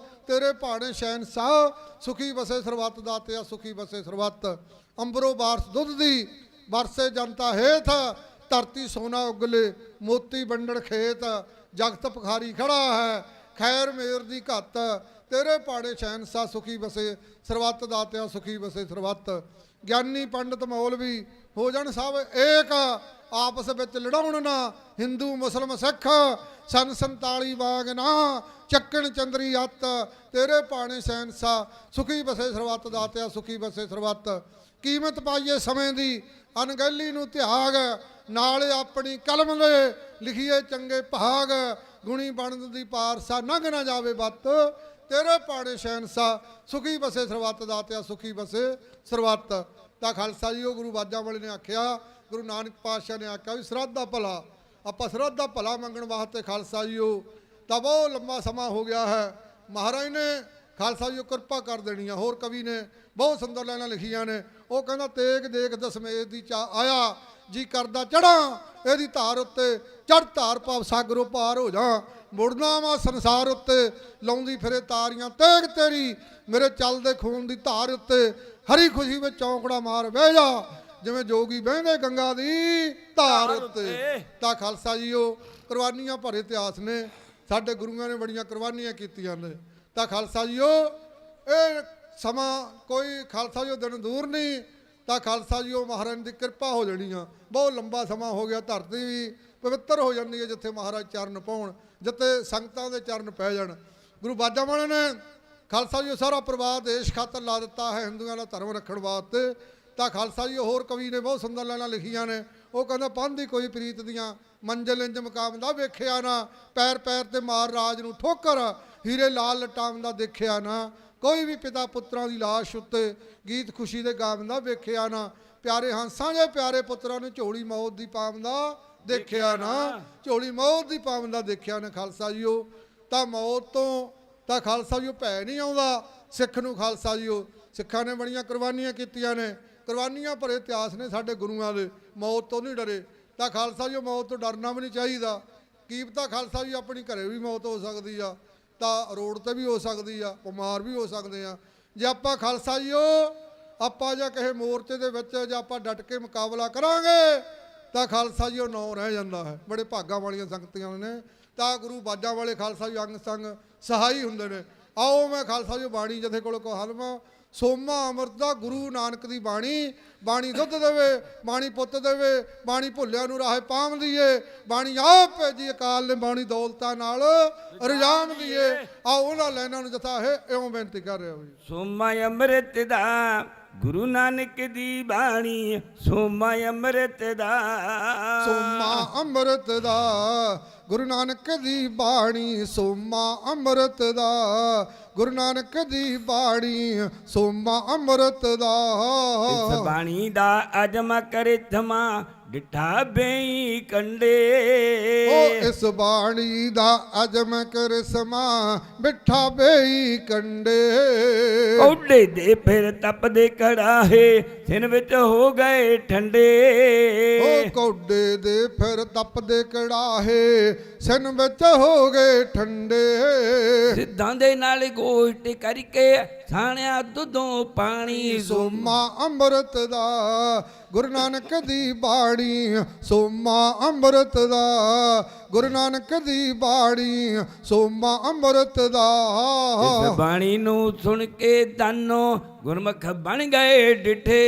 ਤੇਰੇ ਭਾਣੇ ਸ਼ਹਿਨशाह ਸੁਖੀ ਵਸੇ ਸਰਬੱਤ ਦਾਤਿਆ ਸੁਖੀ ਵਸੇ ਸਰਬੱਤ। ਅੰਬਰੋਂ ਬਾਰਸ ਦੁੱਧ ਦੀ ਵਰਸੇ ਜਨਤਾ ਹੇਠ, ਧਰਤੀ ਸੋਨਾ ਉਗਲੇ ਮੋਤੀ ਵੰਡਣ ਖੇਤ, ਜਗਤ ਭਖਾਰੀ ਖੜਾ ਹੈ ਖੈਰ ਮੇਰ ਦੀ ਘੱਤ, ਤੇਰੇ ਭਾਣੇ ਸ਼ਹਿਨशाह ਸੁਖੀ ਵਸੇ ਸਰਬੱਤ ਦਾਤਿਆ ਸੁਖੀ ਵਸੇ ਸਰਬੱਤ। ਗਿਆਨੀ ਪੰਡਤ ਮੌਲਵੀ ਹੋ ਜਾਣ ਸਭ ਏਕ, ਆਪਸ ਵਿੱਚ ਲੜਾਉਣ ਨਾ ਹਿੰਦੂ ਮੁਸਲਮ ਸਿੱਖ, ਸਨ 47 ਵਾਂਗ ਨਾ ਚੱਕਣ ਚੰਦਰੀ ਅੱਤ, ਤੇਰੇ ਭਾਣੇ ਸ਼ਹਿਨशाह ਸੁਖੀ ਵਸੇ ਸਰਬੱਤ ਦਾਤਿਆ ਸੁਖੀ ਵਸੇ ਸਰਬੱਤ। ਕੀਮਤ ਪਾਈਏ ਸਮੇਂ ਦੀ ਅਣਗਹਿਲੀ ਨੂੰ ਤਿਆਗ, ਨਾਲ ਆਪਣੀ ਕਲਮ ਦੇ ਲਿਖੀਏ ਚੰਗੇ ਭਾਗ, ਗੁਣੀ ਬਣਨ ਦੀ ਪਾਰਸਾ ਲੰਘ ਨਾ ਜਾਵੇ ਬੱਤ, ਤੇਰੇ ਭਾਣੇ ਸ਼ਹਿਨशाह ਸੁਖੀ ਵਸੇ ਸਰਬੱਤ ਦਾਤਿਆ ਸੁਖੀ ਵਸੇ ਸਰਬੱਤ। ਤਾਂ ਖਾਲਸਾ ਜੀ ਉਹ ਗੁਰੂ ਬਾਜਾਂ ਵਾਲੇ ਨੇ ਆਖਿਆ, ਗੁਰੂ ਨਾਨਕ ਪਾਤਸ਼ਾਹ ਨੇ ਆਖਿਆ ਵੀ ਸਰਹੱਦ ਦਾ ਭਲਾ, ਆਪਾਂ ਸਰਹੱਦ ਦਾ ਭਲਾ ਮੰਗਣ ਵਾਸਤੇ ਖਾਲਸਾ ਜੀ ਉਹ ਤਾਂ ਬਹੁਤ ਲੰਬਾ ਸਮਾਂ ਹੋ ਗਿਆ ਹੈ। ਮਹਾਰਾਜ ਨੇ ਖਾਲਸਾ ਜੀ ਉਹ ਕਿਰਪਾ ਕਰ ਦੇਣੀ ਆ। ਹੋਰ ਕਵੀ ਨੇ ਬਹੁਤ ਸੁੰਦਰ ਲਾਈਨਾਂ ਲਿਖੀਆਂ ਨੇ। ਉਹ ਕਹਿੰਦਾ ਤੇਗ ਦੇਖ ਦਸਮੇਤ ਦੀ ਚਾ ਆਇਆ, ਜੀ ਕਰਦਾ ਚੜਾਂ ਇਹਦੀ ਧਾਰ ਉੱਤੇ, ਚੜ੍ਹ ਧਾਰ ਪਾਵ ਸਾਗਰੋਂ ਪਾਰ ਹੋ ਜਾ, ਮੁੜਨਾ ਵਾ ਸੰਸਾਰ ਉੱਤੇ, ਲਾਉਂਦੀ ਫਿਰੇ ਤਾਰੀਆਂ ਤੇਗ ਤੇਰੀ, ਮੇਰੇ ਚੱਲਦੇ ਖੂਨ ਦੀ ਧਾਰ ਉੱਤੇ, ਹਰੀ ਖੁਸ਼ੀ ਵਿੱਚ ਚੌਂਕੜਾ ਮਾਰ ਬਹਿ ਜਾ, ਜਿਵੇਂ ਜੋਗੀ ਬਹਿੰਦੇ ਗੰਗਾ ਦੀ ਧਾਰ ਉੱਤੇ। ਤਾਂ ਖਾਲਸਾ ਜੀ ਉਹ ਕੁਰਬਾਨੀਆਂ ਭਰੇ ਇਤਿਹਾਸ ਨੇ। ਸਾਡੇ ਗੁਰੂਆਂ ਨੇ ਬੜੀਆਂ ਕੁਰਬਾਨੀਆਂ ਕੀਤੀਆਂ ਨੇ। ਤਾਂ ਖਾਲਸਾ ਜੀ ਉਹ ਇਹ ਸਮਾਂ ਕੋਈ ਖਾਲਸਾ ਜੀ ਉਹ ਦਿਨ ਦੂਰ ਨਹੀਂ। ਤਾਂ ਖਾਲਸਾ ਜੀ ਉਹ ਮਹਾਰਾਜ ਦੀ ਕਿਰਪਾ ਹੋ ਜਾਣੀ ਆ। ਬਹੁਤ ਲੰਬਾ ਸਮਾਂ ਹੋ ਗਿਆ, ਧਰਤੀ ਵੀ ਪਵਿੱਤਰ ਹੋ ਜਾਂਦੀ ਹੈ ਜਿੱਥੇ ਮਹਾਰਾਜ ਚਰਨ ਪਾਉਣ, ਜਿੱਥੇ ਸੰਗਤਾਂ ਦੇ ਚਰਨ ਪੈ ਜਾਣ। ਗੁਰੂ ਬਾਜਾਂ ਵਾਲੇ ਨੇ ਖਾਲਸਾ ਜੀ ਸਾਰਾ ਪਰਿਵਾਰ ਦੇਸ਼ ਖਾਤਰ ਲਾ ਦਿੱਤਾ ਹੈ, ਹਿੰਦੂਆਂ ਦਾ ਧਰਮ ਰੱਖਣ ਵਾਸਤੇ। ਤਾਂ ਖਾਲਸਾ ਜੀ ਹੋਰ ਕਵੀ ਨੇ ਬਹੁਤ ਸੁੰਦਰ ਲਾਈਨਾਂ ਲਿਖੀਆਂ ਨੇ। ਉਹ ਕਹਿੰਦਾ ਪੰਧ ਦੀ ਕੋਈ ਪ੍ਰੀਤ ਦੀਆਂ ਮੰਜ਼ਿਲ ਇੰਜ ਮੁਕਾਮਦਾ ਵੇਖਿਆ ਨਾ, ਪੈਰ ਪੈਰ ਤੇ ਮਾਰ ਰਾਜ ਨੂੰ ਠੋਕਰ, ਹੀਰੇ ਲਾਲ ਲਟਾਉਂਦਾ ਦੇਖਿਆ ਨਾ, ਕੋਈ ਵੀ ਪਿਤਾ ਪੁੱਤਰਾਂ ਦੀ ਲਾਸ਼ ਉੱਤੇ ਗੀਤ ਖੁਸ਼ੀ ਦੇ ਗਾਉਂਦਾ ਵੇਖਿਆ ਨਾ, ਪਿਆਰੇ ਹੰਸਾਂ ਜੇ ਪਿਆਰੇ ਪੁੱਤਰਾਂ ਨੂੰ ਝੋਲੀ ਮੌਤ ਦੀ ਪਾਉਂਦਾ ਦੇਖਿਆ ਨਾ, ਝੋਲੀ ਮੌਤ ਦੀ ਪਾਉਂਦਾ ਦੇਖਿਆ ਨਾ। ਖਾਲਸਾ ਜੀ ਉਹ ਤਾਂ ਮੌਤ ਤੋਂ ਤਾਂ ਖਾਲਸਾ ਜੀ ਉਹ ਭੈ ਨਹੀਂ ਆਉਂਦਾ ਸਿੱਖ ਨੂੰ। ਖਾਲਸਾ ਜੀ ਉਹ ਸਿੱਖਾਂ ਨੇ ਬੜੀਆਂ ਕੁਰਬਾਨੀਆਂ ਕੀਤੀਆਂ ਨੇ, ਕੁਰਬਾਨੀਆਂ ਭਰੇ ਇਤਿਹਾਸ ਨੇ ਸਾਡੇ ਗੁਰੂਆਂ ਦੇ। ਮੌਤ ਤੋਂ ਨਹੀਂ ਡਰੇ। ਤਾਂ ਖਾਲਸਾ ਜੀ ਉਹ ਮੌਤ ਤੋਂ ਡਰਨਾ ਵੀ ਨਹੀਂ ਚਾਹੀਦਾ। ਕੀ ਪਤਾ ਖਾਲਸਾ ਜੀ ਆਪਣੀ ਘਰੇ ਵੀ ਮੌਤ ਹੋ ਸਕਦੀ ਆ, ਤਾਂ ਰੋਡ ਤੇ ਵੀ ਹੋ ਸਕਦੀ ਆ, ਬਿਮਾਰ ਵੀ ਹੋ ਸਕਦੇ ਆ। ਜੇ ਆਪਾਂ ਖਾਲਸਾ ਜੀ ਉਹ ਆਪਾਂ ਜਾਂ ਕਿਸੇ ਮੋਰਚੇ ਦੇ ਵਿੱਚ ਜੇ ਆਪਾਂ ਡਟ ਕੇ ਮੁਕਾਬਲਾ ਕਰਾਂਗੇ ਤਾਂ ਖਾਲਸਾ ਜੀ ਉਹ ਨਾਂ ਰਹਿ ਜਾਂਦਾ ਹੈ। ਬੜੇ ਭਾਗਾਂ ਵਾਲੀਆਂ ਸੰਗਤੀਆਂ ਨੇ। ਤਾਂ ਗੁਰੂ ਬਾਜਾਂ ਵਾਲੇ ਖਾਲਸਾ ਜੀ ਅੰਗ ਸੰਗ ਸਹਾਈ ਹੁੰਦੇ ਨੇ। ਆਓ ਮੈਂ ਖਾਲਸਾ ਜੀ ਬਾਣੀ ਜਥੇ ਕੋਲ ਕਹਾਲਮਾ ਸੋਮਾ ਅੰਮ੍ਰਿਤ ਦਾ ਗੁਰੂ ਨਾਨਕ ਦੀ ਬਾਣੀ, ਬਾਣੀ ਦੁੱਧ ਦੇਵੇ, ਬਾਣੀ ਪੁੱਤ ਦੇਵੇ, ਬਾਣੀ ਭੁੱਲਿਆਂ ਨੂੰ ਰਾਹੇ ਪਾਮ ਦੀਏ, ਬਾਣੀ ਆਪ ਭੇਜੀ ਅਕਾਲ ਨੇ, ਬਾਣੀ ਦੌਲਤਾਂ ਨਾਲ ਰਜਾਮ ਦੀਏ। ਆਓ ਉਹਨਾਂ ਲੈਣਾ ਨੂੰ ਜਥਾ ਹੈ ਇਉਂ ਬੇਨਤੀ ਕਰ ਰਿਹਾ ਜੀ। ਸੋਮਾ ਅੰਮ੍ਰਿਤ ਦਾ ਗੁਰੂ ਨਾਨਕ ਦੀ ਬਾਣੀ, ਸੋਮਾ ਅੰਮ੍ਰਿਤ ਦਾ, ਸੋਮਾ ਅੰਮ੍ਰਿਤ ਦਾ ਗੁਰੂ ਨਾਨਕ ਦੀ ਬਾਣੀ, ਸੋਮਾ ਅੰਮ੍ਰਿਤ ਦਾ ਗੁਰੂ ਨਾਨਕ ਦੀ ਬਾਣੀ, ਸੋਮਾ ਅੰਮ੍ਰਿਤ ਦਾ। ਇਸ ਬਾਣੀ ਦਾ ਅਜਮ ਕਰੇ ਥਮਾ ਡਿਠਾ ਬਈ ਕੰਡੇ, ਓ ਇਸ ਬਾਣੀ ਦਾ ਅਜਮ ਕਰਿਸਮਾ ਬਿਠਾ ਬਈ ਕੰਡੇ। ਕੌਡੇ ਦੇ ਫਿਰ ਤਪਦੇ ਕੜਾਹੇ ਸਿਨ ਵਿੱਚ ਹੋ ਗਏ ਠੰਡੇ, ਓ ਕੌਡੇ ਦੇ ਫਿਰ ਤਪਦੇ ਕੜਾਹੇ ਸਿਨ ਵਿੱਚ ਹੋ ਗਏ ਠੰਡੇ। ਸਿੱਧਾਂ ਦੇ ਨਾਲ ਗੋਸ਼ਟ ਕਰਕੇ ਛਾਣਿਆ ਦੁੱਧੋਂ ਪਾਣੀ, ਸੋਮਾ ਅੰਮ੍ਰਿਤ ਦਾ ਗੁਰੂ ਨਾਨਕ ਦੀ ਬਾਣੀ, ਸੋਮਾ ਅੰਮ੍ਰਿਤ ਦਾ ਗੁਰੂ ਨਾਨਕ ਦੀ ਬਾਣੀ, ਸੋਮਾ ਅੰਮ੍ਰਿਤ ਦਾ। ਇਸ ਬਾਣੀ ਨੂੰ ਸੁਣ ਕੇ ਦਾਨੋ ਗੁਰਮੁਖ ਬਣ ਗਏ ਡਿਠੇ,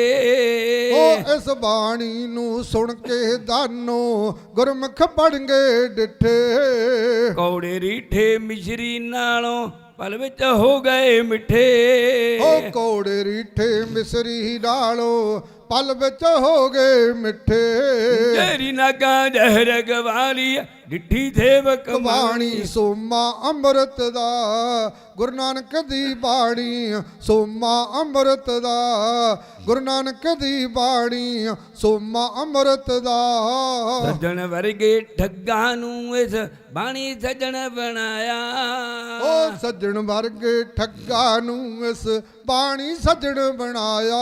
ਓ ਇਸ ਬਾਣੀ ਨੂੰ ਸੁਣ ਕੇ ਦਾਨੋ ਗੁਰਮੁਖ ਬਣ ਗਏ ਡਿਠੇ। ਕੌੜੇ ਰੀਠੇ ਮਿਸ਼ਰੀ ਨਾਲੋਂ ਪਲ ਵਿੱਚ ਹੋ ਗਏ ਮਿੱਠੇ, ਓ ਕੌੜੇ ਰੀਠੇ ਮਿਸਰੀ ਨਾਲੋਂ ਪਲ ਵਿੱਚ ਹੋ ਗਏ ਮਿੱਠੇ। ਤੇਰੀ ਨਾਗਾ ਜ਼ਹਿਰ ਗਵਾਲੀ ਡਿੱਠੀ ਸੇਵਕ ਬਾਣੀ, ਸੋਮਾ ਅੰਮ੍ਰਿਤ ਦਾ ਗੁਰੂ ਨਾਨਕ ਦੀ ਬਾਣੀ, ਸੋਮਾ ਅੰਮ੍ਰਿਤ ਦਾ ਗੁਰੂ ਨਾਨਕ ਦੀ ਬਾਣੀ, ਸੋਮਾ ਅੰਮ੍ਰਿਤ ਦਾ। ਸੱਜਣ ਵਰਗੇ ਠੱਗਾਂ ਨੂੰ ਇਸ ਬਾਣੀ ਸੱਜਣ ਬਣਾਇਆ, ਓ ਸੱਜਣ ਵਰਗੇ ਠੱਗਾਂ ਨੂੰ ਇਸ ਬਾਣੀ ਸੱਜਣ ਬਣਾਇਆ।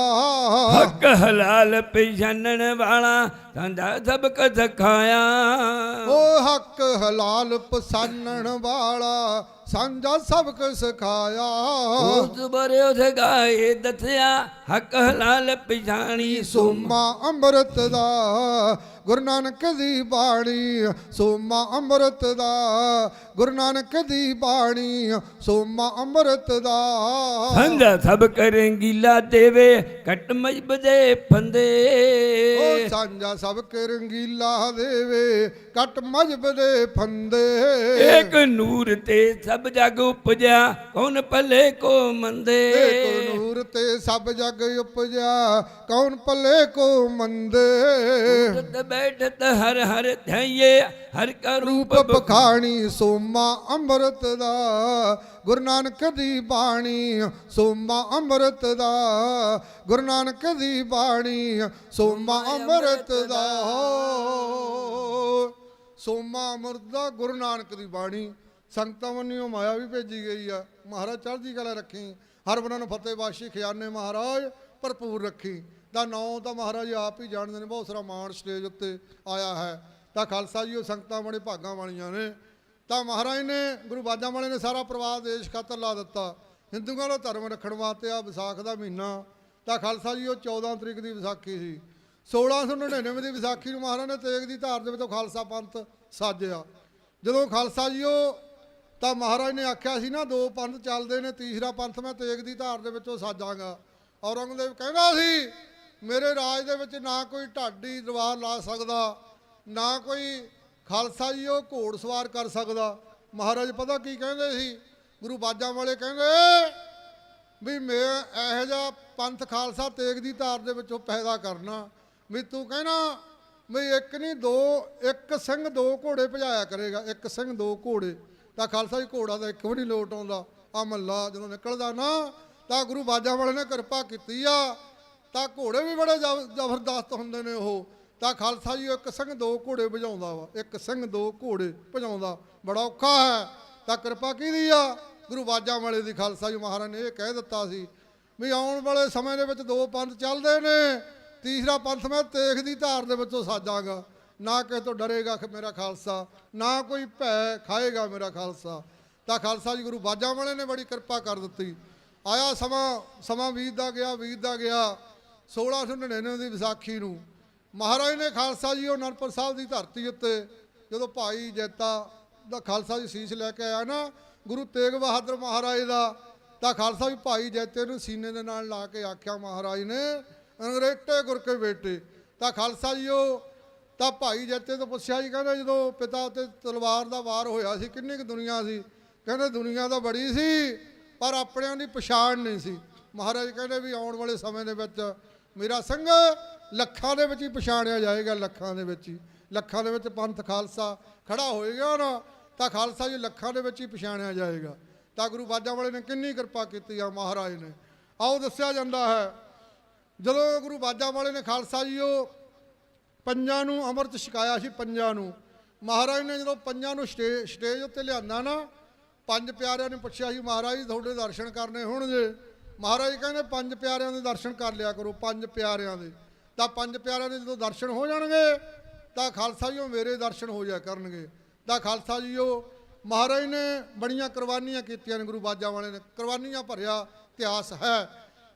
ਹੱਕ ਹਲਾਲ ਪਛਾਨਣ ਵਾਲਾ ਸਾਂਝਾ ਸਬਕ ਸਿਖਾਇਆ, ਓ ਹੱਕ ਹਲਾਲ ਪਛਾਨਣ ਵਾਲਾ ਸਾਂਝਾ ਸਬਕ ਸਿਖਾਇਆ। ਉਸ ਬਰਿਓ ਸਗਾਏ ਦੱਸਿਆ ਹੱਕ ਹਲਾਲ ਪਛਾਣੀ, ਸੋਮਾ ਅੰਮ੍ਰਿਤ ਦਾ ਗੁਰੂ ਨਾਨਕ ਦੀ ਬਾਣੀ, ਸੋਮਾ ਅੰਮ੍ਰਿਤ ਦਾ ਗੁਰੂ ਨਾਨਕ ਦੀ ਬਾਣੀ, ਸੋਮਾ ਅੰਮ੍ਰਿਤ ਦਾ। ਸਾਂਝਾ ਸਬਕ ਰੰਗੀਲਾ ਦੇਵੇ ਕਟ ਮਜਬ ਦੇ ਫੰਦੇ, ਓ ਸਾਂਝਾ ਸਬਕ ਰੰਗੀਲਾ ਦੇਵੇ ਕਟ ਮਜਬ ਦੇ ਫੰਦੇ। ਏਕ ਨੂਰ ਤੇ ਸਭ ਜਗ ਉਪਜਿਆ ਕੌਣ ਭਲੇ ਕੋ ਮੰਦੇ, ਏਕ ਨੂਰ ਤੇ ਸਭ ਜਗ ਉਪਜਿਆ ਕੌਣ ਭਲੇ ਕੋ ਮੰਦੇ। ਉੱਠਤ ਬੈਠਤ ਹਰ ਹਰ ਧਿਆਈਏ ਹਰ ਕਾ ਰੂਪ ਰੂਪ ਬਖਾਣੀ, ਸੋਮਾ ਅੰਮ੍ਰਿਤ ਦਾ ਗੁਰੂ ਨਾਨਕ ਦੀ ਬਾਣੀ, ਸੋਮਾ ਅੰਮ੍ਰਿਤ ਦਾ ਗੁਰੂ ਨਾਨਕ ਦੀ ਬਾਣੀ, ਸੋਮਾ ਅੰਮ੍ਰਿਤ ਦਾ। ਸੋਮਾ ਅੰਮ੍ਰਿਤ ਦਾ ਗੁਰੂ ਨਾਨਕ ਦੀ ਬਾਣੀ ਸੰਗਤਾਂ ਵੱਲੋਂ ਮਾਇਆ ਵੀ ਭੇਜੀ ਗਈ ਆ। ਮਹਾਰਾਜ ਚੜ੍ਹਦੀ ਕਲਾ ਰੱਖੀ, ਹਰ ਬਨਾਂ ਨੂੰ ਫਤਿਹ ਬਖਸ਼ੀ, ਖਜ਼ਾਨੇ ਮਹਾਰਾਜ ਭਰਪੂਰ ਰੱਖੀ। ਦਾ ਨਾਂ ਤਾਂ ਮਹਾਰਾਜ ਆਪ ਹੀ ਜਾਣਦੇ ਨੇ, ਬਹੁਤ ਸਾਰਾ ਮਾਣ ਸਟੇਜ ਉੱਤੇ ਆਇਆ ਹੈ। ਤਾਂ ਖਾਲਸਾ ਜੀ ਉਹ ਸੰਗਤਾਂ ਬੜੇ ਭਾਗਾਂ ਵਾਲੀਆਂ ਨੇ। ਤਾਂ ਮਹਾਰਾਜ ਨੇ ਗੁਰੂ ਬਾਜਾਂ ਵਾਲੇ ਨੇ ਸਾਰਾ ਪ੍ਰਵਾਹ ਦੇਸ਼ ਖਾਤਰ ਲਾ ਦਿੱਤਾ, ਹਿੰਦੂਆਂ ਦਾ ਧਰਮ ਰੱਖਣ ਵਾਸਤੇ। ਆ ਵਿਸਾਖ ਦਾ ਮਹੀਨਾ ਤਾਂ ਖਾਲਸਾ ਜੀ ਉਹ 14 ਤਰੀਕ ਦੀ ਵਿਸਾਖੀ ਸੀ। 1699 ਦੀ ਵਿਸਾਖੀ ਨੂੰ ਮਹਾਰਾਜ ਨੇ ਤੇਗ ਦੀ ਧਾਰ ਦੇ ਵਿੱਚੋਂ ਖਾਲਸਾ ਪੰਥ ਸਾਜਿਆ। ਜਦੋਂ ਖਾਲਸਾ ਜੀ ਉਹ ਤਾਂ ਮਹਾਰਾਜ ਨੇ ਆਖਿਆ ਸੀ ਨਾ, ਦੋ ਪੰਥ ਚੱਲਦੇ ਨੇ, ਤੀਸਰਾ ਪੰਥ ਮੈਂ ਤੇਗ ਦੀ ਧਾਰ ਦੇ ਵਿੱਚੋਂ ਸਾਜਾਂਗਾ। ਔਰੰਗਜ਼ੇਬ ਕਹਿੰਦਾ ਸੀ ਮੇਰੇ ਰਾਜ ਦੇ ਵਿੱਚ ਨਾ ਕੋਈ ਢਾਡੀ ਦੀਵਾਰ ਲਾ ਸਕਦਾ, ਨਾ ਕੋਈ ਖਾਲਸਾ ਜੀ ਉਹ ਘੋੜ ਸਵਾਰ ਕਰ ਸਕਦਾ। ਮਹਾਰਾਜ ਪਤਾ ਕੀ ਕਹਿੰਦੇ ਸੀ? ਗੁਰੂ ਬਾਜਾਂ ਵਾਲੇ ਕਹਿੰਦੇ ਵੀ ਮੈਂ ਇਹੋ ਜਿਹਾ ਪੰਥ ਖਾਲਸਾ ਤੇਗ ਦੀ ਧਾਰ ਦੇ ਵਿੱਚੋਂ ਪੈਦਾ ਕਰਨਾ ਵੀ ਤੂੰ ਕਹਿਣਾ ਵੀ ਇੱਕ ਨਹੀਂ ਦੋ, ਇੱਕ ਸਿੰਘ ਦੋ ਘੋੜੇ ਭਜਾਇਆ ਕਰੇਗਾ, ਇੱਕ ਸਿੰਘ ਦੋ ਘੋੜੇ। ਤਾਂ ਖਾਲਸਾ ਜੀ ਘੋੜਾ ਦਾ ਇੱਕ ਵੀ ਨਹੀਂ ਲੋਟ ਆਉਂਦਾ। ਆ ਮੱਲਾ ਜਦੋਂ ਨਿਕਲਦਾ ਨਾ ਤਾਂ ਗੁਰੂ ਬਾਜਾਂ ਵਾਲੇ ਨੇ ਕਿਰਪਾ ਕੀਤੀ ਆ, ਤਾਂ ਘੋੜੇ ਵੀ ਬੜੇ ਜ਼ਬਰਦਸਤ ਹੁੰਦੇ ਨੇ ਉਹ। ਤਾਂ ਖਾਲਸਾ ਜੀ ਇੱਕ ਸਿੰਘ ਦੋ ਘੋੜੇ ਭਜਾਉਂਦਾ ਵਾ, ਇੱਕ ਸਿੰਘ ਦੋ ਘੋੜੇ ਭਜਾਉਂਦਾ ਬੜਾ ਔਖਾ ਹੈ। ਤਾਂ ਕਿਰਪਾ ਕਿਹਦੀ ਆ? ਗੁਰੂ ਬਾਜਾਂ ਵਾਲੇ ਦੀ। ਖਾਲਸਾ ਜੀ ਮਹਾਰਾਜ ਨੇ ਇਹ ਕਹਿ ਦਿੱਤਾ ਸੀ ਵੀ ਆਉਣ ਵਾਲੇ ਸਮੇਂ ਦੇ ਵਿੱਚ ਦੋ ਪੰਥ ਚੱਲਦੇ ਨੇ, ਤੀਸਰਾ ਪੰਥ ਮੈਂ ਤੇਗ ਦੀ ਧਾਰ ਦੇ ਵਿੱਚੋਂ ਸਾਜਾਂਗਾ। ਨਾ ਕਿਸੇ ਤੋਂ ਡਰੇਗਾ ਮੇਰਾ ਖਾਲਸਾ, ਨਾ ਕੋਈ ਭੈ ਖਾਏਗਾ ਮੇਰਾ ਖਾਲਸਾ। ਤਾਂ ਖਾਲਸਾ ਜੀ ਗੁਰੂ ਬਾਜਾਂ ਵਾਲੇ ਨੇ ਬੜੀ ਕਿਰਪਾ ਕਰ ਦਿੱਤੀ। ਆਇਆ ਸਮਾਂ ਬੀਤਦਾ ਗਿਆ 1699 ਦੀ ਵਿਸਾਖੀ ਨੂੰ ਮਹਾਰਾਜ ਨੇ ਖਾਲਸਾ ਜੀ ਉਹ ਅਨੰਦਪੁਰ ਸਾਹਿਬ ਦੀ ਧਰਤੀ ਉੱਤੇ ਜਦੋਂ ਭਾਈ ਜੈਤਾ ਦਾ ਖਾਲਸਾ ਜੀ ਸੀਸ ਲੈ ਕੇ ਆਇਆ ਨਾ, ਗੁਰੂ ਤੇਗ ਬਹਾਦਰ ਮਹਾਰਾਜ ਦਾ। ਤਾਂ ਖਾਲਸਾ ਵੀ ਭਾਈ ਜੈਤੇ ਨੂੰ ਸੀਨੇ ਦੇ ਨਾਲ ਲਾ ਕੇ ਆਖਿਆ ਮਹਾਰਾਜ ਨੇ, ਅੰਗਰੇਟੇ ਗੁਰ ਕੇ ਬੇਟੇ। ਤਾਂ ਖਾਲਸਾ ਜੀ ਉਹ ਤਾਂ ਭਾਈ ਜੈਤੇ ਤੋਂ ਪੁੱਛਿਆ ਜੀ, ਕਹਿੰਦੇ ਜਦੋਂ ਪਿਤਾ ਉੱਤੇ ਤਲਵਾਰ ਦਾ ਵਾਰ ਹੋਇਆ ਸੀ ਕਿੰਨੀ ਕੁ ਦੁਨੀਆ ਸੀ? ਕਹਿੰਦੇ ਦੁਨੀਆ ਤਾਂ ਬੜੀ ਸੀ ਪਰ ਆਪਣਿਆਂ ਦੀ ਪਛਾਣ ਨਹੀਂ ਸੀ। ਮਹਾਰਾਜ ਕਹਿੰਦੇ ਵੀ ਆਉਣ ਵਾਲੇ ਸਮੇਂ ਦੇ ਵਿੱਚ ਮੇਰਾ ਸਿੰਘ ਲੱਖਾਂ ਦੇ ਵਿੱਚ ਹੀ ਪਛਾਣਿਆ ਜਾਏਗਾ, ਲੱਖਾਂ ਦੇ ਵਿੱਚ ਹੀ, ਲੱਖਾਂ ਦੇ ਵਿੱਚ ਪੰਥ ਖਾਲਸਾ ਖੜਾ ਹੋਏਗਾ ਨਾ, ਤਾਂ ਖਾਲਸਾ ਜੀ ਲੱਖਾਂ ਦੇ ਵਿੱਚ ਹੀ ਪਛਾਣਿਆ ਜਾਏਗਾ। ਤਾਂ ਗੁਰੂ ਬਾਜਾਂ ਵਾਲੇ ਨੇ ਕਿੰਨੀ ਕਿਰਪਾ ਕੀਤੀ ਆ ਮਹਾਰਾਜ ਨੇ। ਆਓ ਦੱਸਿਆ ਜਾਂਦਾ ਹੈ ਜਦੋਂ ਗੁਰੂ ਬਾਜਾਂ ਵਾਲੇ ਨੇ ਖਾਲਸਾ ਜੀ ਉਹ ਪੰਜਾਂ ਨੂੰ ਅੰਮ੍ਰਿਤ ਛਕਾਇਆ ਸੀ, ਪੰਜਾਂ ਨੂੰ ਮਹਾਰਾਜ ਨੇ ਜਦੋਂ ਪੰਜਾਂ ਨੂੰ ਸਟੇਜ ਉੱਤੇ ਲਿਆਂਦਾ ਨਾ, ਪੰਜ ਪਿਆਰਿਆਂ ਨੇ ਪੁੱਛਿਆ ਸੀ ਮਹਾਰਾਜ ਜੀ ਤੁਹਾਡੇ ਦਰਸ਼ਨ ਕਰਨੇ ਹੋਣਗੇ। ਮਹਾਰਾਜ ਕਹਿੰਦੇ ਪੰਜ ਪਿਆਰਿਆਂ ਦੇ ਦਰਸ਼ਨ ਕਰ ਲਿਆ ਕਰੋ, ਪੰਜ ਪਿਆਰਿਆਂ ਦੇ। ਤਾਂ ਪੰਜ ਪਿਆਰਿਆਂ ਦੇ ਜਦੋਂ ਦਰਸ਼ਨ ਹੋ ਜਾਣਗੇ ਤਾਂ ਖਾਲਸਾ ਜੀ ਉਹ ਮੇਰੇ ਦਰਸ਼ਨ ਹੋ ਜਾਇਆ ਕਰਨਗੇ। ਤਾਂ ਖਾਲਸਾ ਜੀ ਉਹ ਮਹਾਰਾਜ ਨੇ ਬੜੀਆਂ ਕੁਰਬਾਨੀਆਂ ਕੀਤੀਆਂ ਨੇ, ਗੁਰੂ ਬਾਜਾਂ ਵਾਲੇ ਨੇ ਕੁਰਬਾਨੀਆਂ ਭਰਿਆ ਇਤਿਹਾਸ ਹੈ।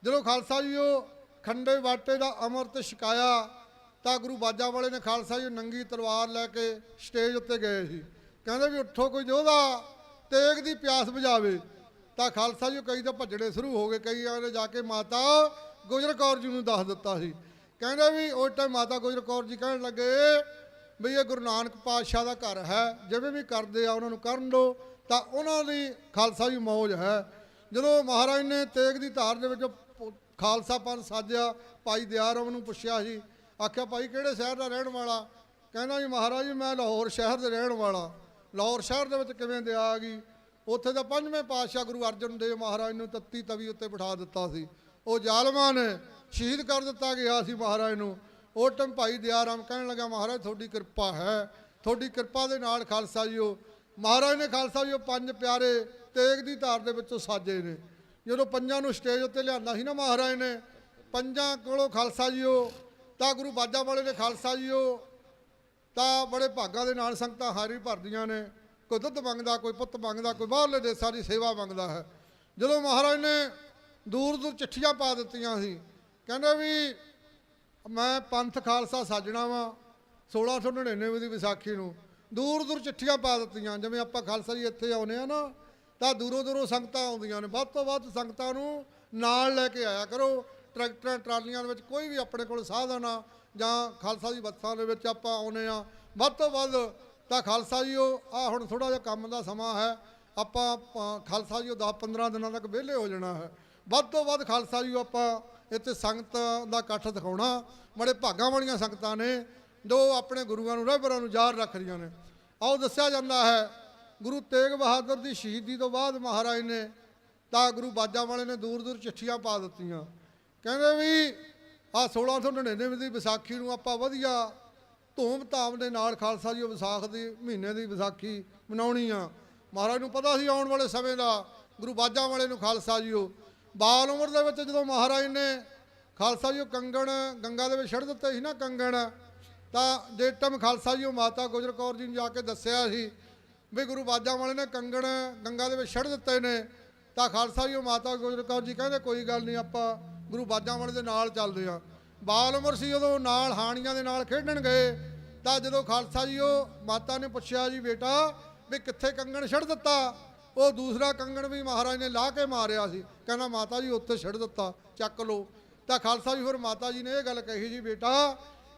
ਜਦੋਂ ਖਾਲਸਾ ਜੀ ਉਹ ਖੰਡੇ ਬਾਟੇ ਦਾ ਅੰਮ੍ਰਿਤ ਛਕਾਇਆ ਤਾਂ ਗੁਰੂ ਬਾਜਾਂ ਵਾਲੇ ਨੇ ਖਾਲਸਾ ਜੀ ਨੰਗੀ ਤਲਵਾਰ ਲੈ ਕੇ ਸਟੇਜ ਉੱਤੇ ਗਏ ਸੀ। ਕਹਿੰਦੇ ਵੀ ਉੱਠੋ ਕੋਈ ਯੋਧਾ ਤੇਗ ਦੀ ਪਿਆਸ ਬੁਝਾਵੇ। ਤਾਂ ਖਾਲਸਾ ਜੀ ਕਈ ਤਾਂ ਭੱਜਣੇ ਸ਼ੁਰੂ ਹੋ ਗਏ, ਕਈਆਂ ਨੇ ਜਾ ਕੇ ਮਾਤਾ ਗੁਜਰ ਕੌਰ ਜੀ ਨੂੰ ਦੱਸ ਦਿੱਤਾ ਸੀ। ਕਹਿੰਦੇ ਵੀ ਉਸ ਟਾਈਮ ਮਾਤਾ ਗੁਜਰ ਕੌਰ ਜੀ ਕਹਿਣ ਲੱਗੇ ਵੀ ਇਹ ਗੁਰੂ ਨਾਨਕ ਪਾਤਸ਼ਾਹ ਦਾ ਘਰ ਹੈ, ਜਿਵੇਂ ਵੀ ਕਰਦੇ ਆ ਉਹਨਾਂ ਨੂੰ ਕਰਨ ਦਿਓ। ਤਾਂ ਉਹਨਾਂ ਦੀ ਖਾਲਸਾ ਜੀ ਮੌਜ ਹੈ। ਜਦੋਂ ਮਹਾਰਾਜ ਨੇ ਤੇਗ ਦੀ ਧਾਰ ਦੇ ਵਿੱਚ ਖਾਲਸਾ ਪੰਥ ਸਾਜਿਆ, ਭਾਈ ਦਿਆਰ ਰਾਮ ਨੂੰ ਪੁੱਛਿਆ ਸੀ, ਆਖਿਆ ਭਾਈ ਕਿਹੜੇ ਸ਼ਹਿਰ ਦਾ ਰਹਿਣ ਵਾਲਾ? ਕਹਿੰਦਾ ਜੀ ਮਹਾਰਾਜ ਜੀ ਮੈਂ ਲਾਹੌਰ ਸ਼ਹਿਰ ਦੇ ਰਹਿਣ ਵਾਲਾ। ਲਾਹੌਰ ਸ਼ਹਿਰ ਦੇ ਵਿੱਚ ਕਿਵੇਂ ਦਿਆ ਆ ਗਈ? ਉੱਥੇ ਤਾਂ ਪੰਜਵੇਂ ਪਾਤਸ਼ਾਹ ਗੁਰੂ ਅਰਜਨ ਦੇਵ ਮਹਾਰਾਜ ਨੂੰ ਤੱਤੀ ਤਵੀ ਉੱਤੇ ਬਿਠਾ ਦਿੱਤਾ ਸੀ, ਉਹ ਜ਼ਾਲਮਾਂ ਨੇ ਸ਼ਹੀਦ ਕਰ ਦਿੱਤਾ ਗਿਆ ਸੀ ਮਹਾਰਾਜ ਨੂੰ। ਉਹ ਟਾਈਮ ਭਾਈ ਦਿਆਰ ਰਾਮ ਕਹਿਣ ਲੱਗਾ ਮਹਾਰਾਜ ਤੁਹਾਡੀ ਕਿਰਪਾ ਹੈ, ਤੁਹਾਡੀ ਕਿਰਪਾ ਦੇ ਨਾਲ ਖਾਲਸਾ ਜੀ ਉਹ ਮਹਾਰਾਜ ਨੇ ਖਾਲਸਾ ਜੀ ਉਹ ਪੰਜ ਪਿਆਰੇ ਤੇਗ ਦੀ ਧਾਰ ਦੇ ਵਿੱਚੋਂ ਸਾਜੇ ਨੇ। ਜਦੋਂ ਪੰਜਾਂ ਨੂੰ ਸਟੇਜ ਉੱਤੇ ਲਿਆਂਦਾ ਸੀ ਨਾ ਮਹਾਰਾਜ ਨੇ, ਪੰਜਾਂ ਕੋਲੋਂ ਖਾਲਸਾ ਜੀ ਉਹ ਤਾਂ ਗੁਰੂ ਬਾਜਾਂ ਵਾਲੇ ਨੇ ਖਾਲਸਾ ਜੀ ਉਹ ਤਾਂ ਬੜੇ ਭਾਗਾਂ ਦੇ ਨਾਲ ਸੰਗਤਾਂ ਹਾਰੀ ਭਰਦੀਆਂ ਨੇ। ਕੋਈ ਦੁੱਧ ਮੰਗਦਾ, ਕੋਈ ਪੁੱਤ ਮੰਗਦਾ, ਕੋਈ ਬਾਹਰਲੇ ਦੇਸ਼ਾਂ ਦੀ ਸੇਵਾ ਮੰਗਦਾ ਹੈ। ਜਦੋਂ ਮਹਾਰਾਜ ਨੇ ਦੂਰ ਦੂਰ ਚਿੱਠੀਆਂ ਪਾ ਦਿੱਤੀਆਂ ਸੀ, ਕਹਿੰਦੇ ਵੀ ਮੈਂ ਪੰਥ ਖਾਲਸਾ ਸਾਜਣਾ ਵਾ 1699 ਦੀ ਵਿਸਾਖੀ ਨੂੰ, ਦੂਰ ਦੂਰ ਚਿੱਠੀਆਂ ਪਾ ਦਿੱਤੀਆਂ। ਜਿਵੇਂ ਆਪਾਂ ਖਾਲਸਾ ਜੀ ਇੱਥੇ ਆਉਂਦੇ ਆ ਨਾ ਤਾਂ ਦੂਰੋਂ ਦੂਰੋਂ ਸੰਗਤਾਂ ਆਉਂਦੀਆਂ ਨੇ, ਵੱਧ ਤੋਂ ਵੱਧ ਸੰਗਤਾਂ ਨੂੰ ਨਾਲ ਲੈ ਕੇ ਆਇਆ ਕਰੋ। ਟਰੈਕਟਰਾਂ ਟਰਾਲੀਆਂ ਦੇ ਵਿੱਚ ਕੋਈ ਵੀ ਆਪਣੇ ਕੋਲ ਸਾਧਨ ਆ ਜਾਂ ਖਾਲਸਾ ਜੀ ਬੱਸਾਂ ਦੇ ਵਿੱਚ ਆਪਾਂ ਆਉਂਦੇ ਆ ਵੱਧ ਤੋਂ ਵੱਧ। ਤਾਂ ਖਾਲਸਾ ਜੀ ਉਹ ਆ ਹੁਣ ਥੋੜ੍ਹਾ ਜਿਹਾ ਕੰਮ ਦਾ ਸਮਾਂ ਹੈ, ਆਪਾਂ ਖਾਲਸਾ ਜੀ ਉਹ 10-15 ਦਿਨਾਂ ਤੱਕ ਵਿਹਲੇ ਹੋ ਜਾਣਾ ਹੈ। ਵੱਧ ਤੋਂ ਵੱਧ ਖਾਲਸਾ ਜੀ ਆਪਾਂ ਇੱਥੇ ਸੰਗਤ ਦਾ ਇਕੱਠ ਦਿਖਾਉਣਾ। ਬੜੇ ਭਾਗਾਂ ਵਾਲੀਆਂ ਸੰਗਤਾਂ ਨੇ ਜੋ ਆਪਣੇ ਗੁਰੂਆਂ ਨੂੰ ਰਹਿਬਰਾਂ ਨੂੰ ਯਾਦ ਰੱਖ ਰਹੀਆਂ ਨੇ। ਆਓ ਦੱਸਿਆ ਜਾਂਦਾ ਹੈ ਗੁਰੂ ਤੇਗ ਬਹਾਦਰ ਦੀ ਸ਼ਹੀਦੀ ਤੋਂ ਬਾਅਦ ਮਹਾਰਾਜ ਨੇ ਤਾਂ ਗੁਰੂ ਬਾਜਾਂ ਵਾਲੇ ਨੇ ਦੂਰ ਦੂਰ ਚਿੱਠੀਆਂ ਪਾ ਦਿੱਤੀਆਂ। ਕਹਿੰਦੇ ਵੀ ਆ 1699 ਦੀ ਵਿਸਾਖੀ ਨੂੰ ਆਪਾਂ ਵਧੀਆ ਧੂਮ ਧਾਮ ਦੇ ਨਾਲ ਖਾਲਸਾ ਜੀ ਉਹ ਵਿਸਾਖ ਦੀ ਮਹੀਨੇ ਦੀ ਵਿਸਾਖੀ ਮਨਾਉਣੀ ਆ। ਮਹਾਰਾਜ ਨੂੰ ਪਤਾ ਸੀ ਆਉਣ ਵਾਲੇ ਸਮੇਂ ਦਾ। ਗੁਰੂ ਬਾਜਾਂ ਵਾਲੇ ਨੂੰ ਖਾਲਸਾ ਜੀ ਉਹ ਬਾਲ ਉਮਰ ਦੇ ਵਿੱਚ ਜਦੋਂ ਮਹਾਰਾਜ ਨੇ ਖਾਲਸਾ ਜੀ ਉਹ ਕੰਗਣ ਗੰਗਾ ਦੇ ਵਿੱਚ ਛੱਡ ਦਿੱਤੇ ਸੀ ਨਾ ਕੰਗਣ, ਤਾਂ ਜੇ ਟਾਈਮ ਖਾਲਸਾ ਜੀ ਉਹ ਮਾਤਾ ਗੁਜਰ ਕੌਰ ਜੀ ਨੂੰ ਜਾ ਕੇ ਦੱਸਿਆ ਸੀ ਵੀ ਗੁਰੂ ਬਾਜਾਂ ਵਾਲੇ ਨੇ ਕੰਗਣ ਗੰਗਾ ਦੇ ਵਿੱਚ ਛੱਡ ਦਿੱਤੇ ਨੇ, ਤਾਂ ਖਾਲਸਾ ਜੀ ਉਹ ਮਾਤਾ ਗੁਜਰ ਕੌਰ ਜੀ ਕਹਿੰਦੇ ਕੋਈ ਗੱਲ ਨਹੀਂ ਆਪਾਂ ਗੁਰੂ ਬਾਜਾਂ ਵਾਲੇ ਦੇ ਨਾਲ ਚੱਲਦੇ ਆ। ਬਾਲ ਉਮਰ ਸੀ ਉਦੋਂ ਨਾਲ ਹਾਣੀਆਂ ਦੇ ਨਾਲ ਖੇਡਣ ਗਏ ਤਾਂ ਜਦੋਂ ਖਾਲਸਾ ਜੀ ਉਹ ਮਾਤਾ ਨੇ ਪੁੱਛਿਆ ਜੀ ਬੇਟਾ ਵੀ ਕਿੱਥੇ ਕੰਗਣ ਛੱਡ ਦਿੱਤਾ? ਉਹ ਦੂਸਰਾ ਕੰਗਣ ਵੀ ਮਹਾਰਾਜ ਨੇ ਲਾ ਕੇ ਮਾਰਿਆ ਸੀ। ਕਹਿੰਦਾ ਮਾਤਾ ਜੀ ਉੱਥੇ ਛੱਡ ਦਿੱਤਾ, ਚੱਕ ਲਓ। ਤਾਂ ਖਾਲਸਾ ਜੀ ਫਿਰ ਮਾਤਾ ਜੀ ਨੇ ਇਹ ਗੱਲ ਕਹੀ ਜੀ ਬੇਟਾ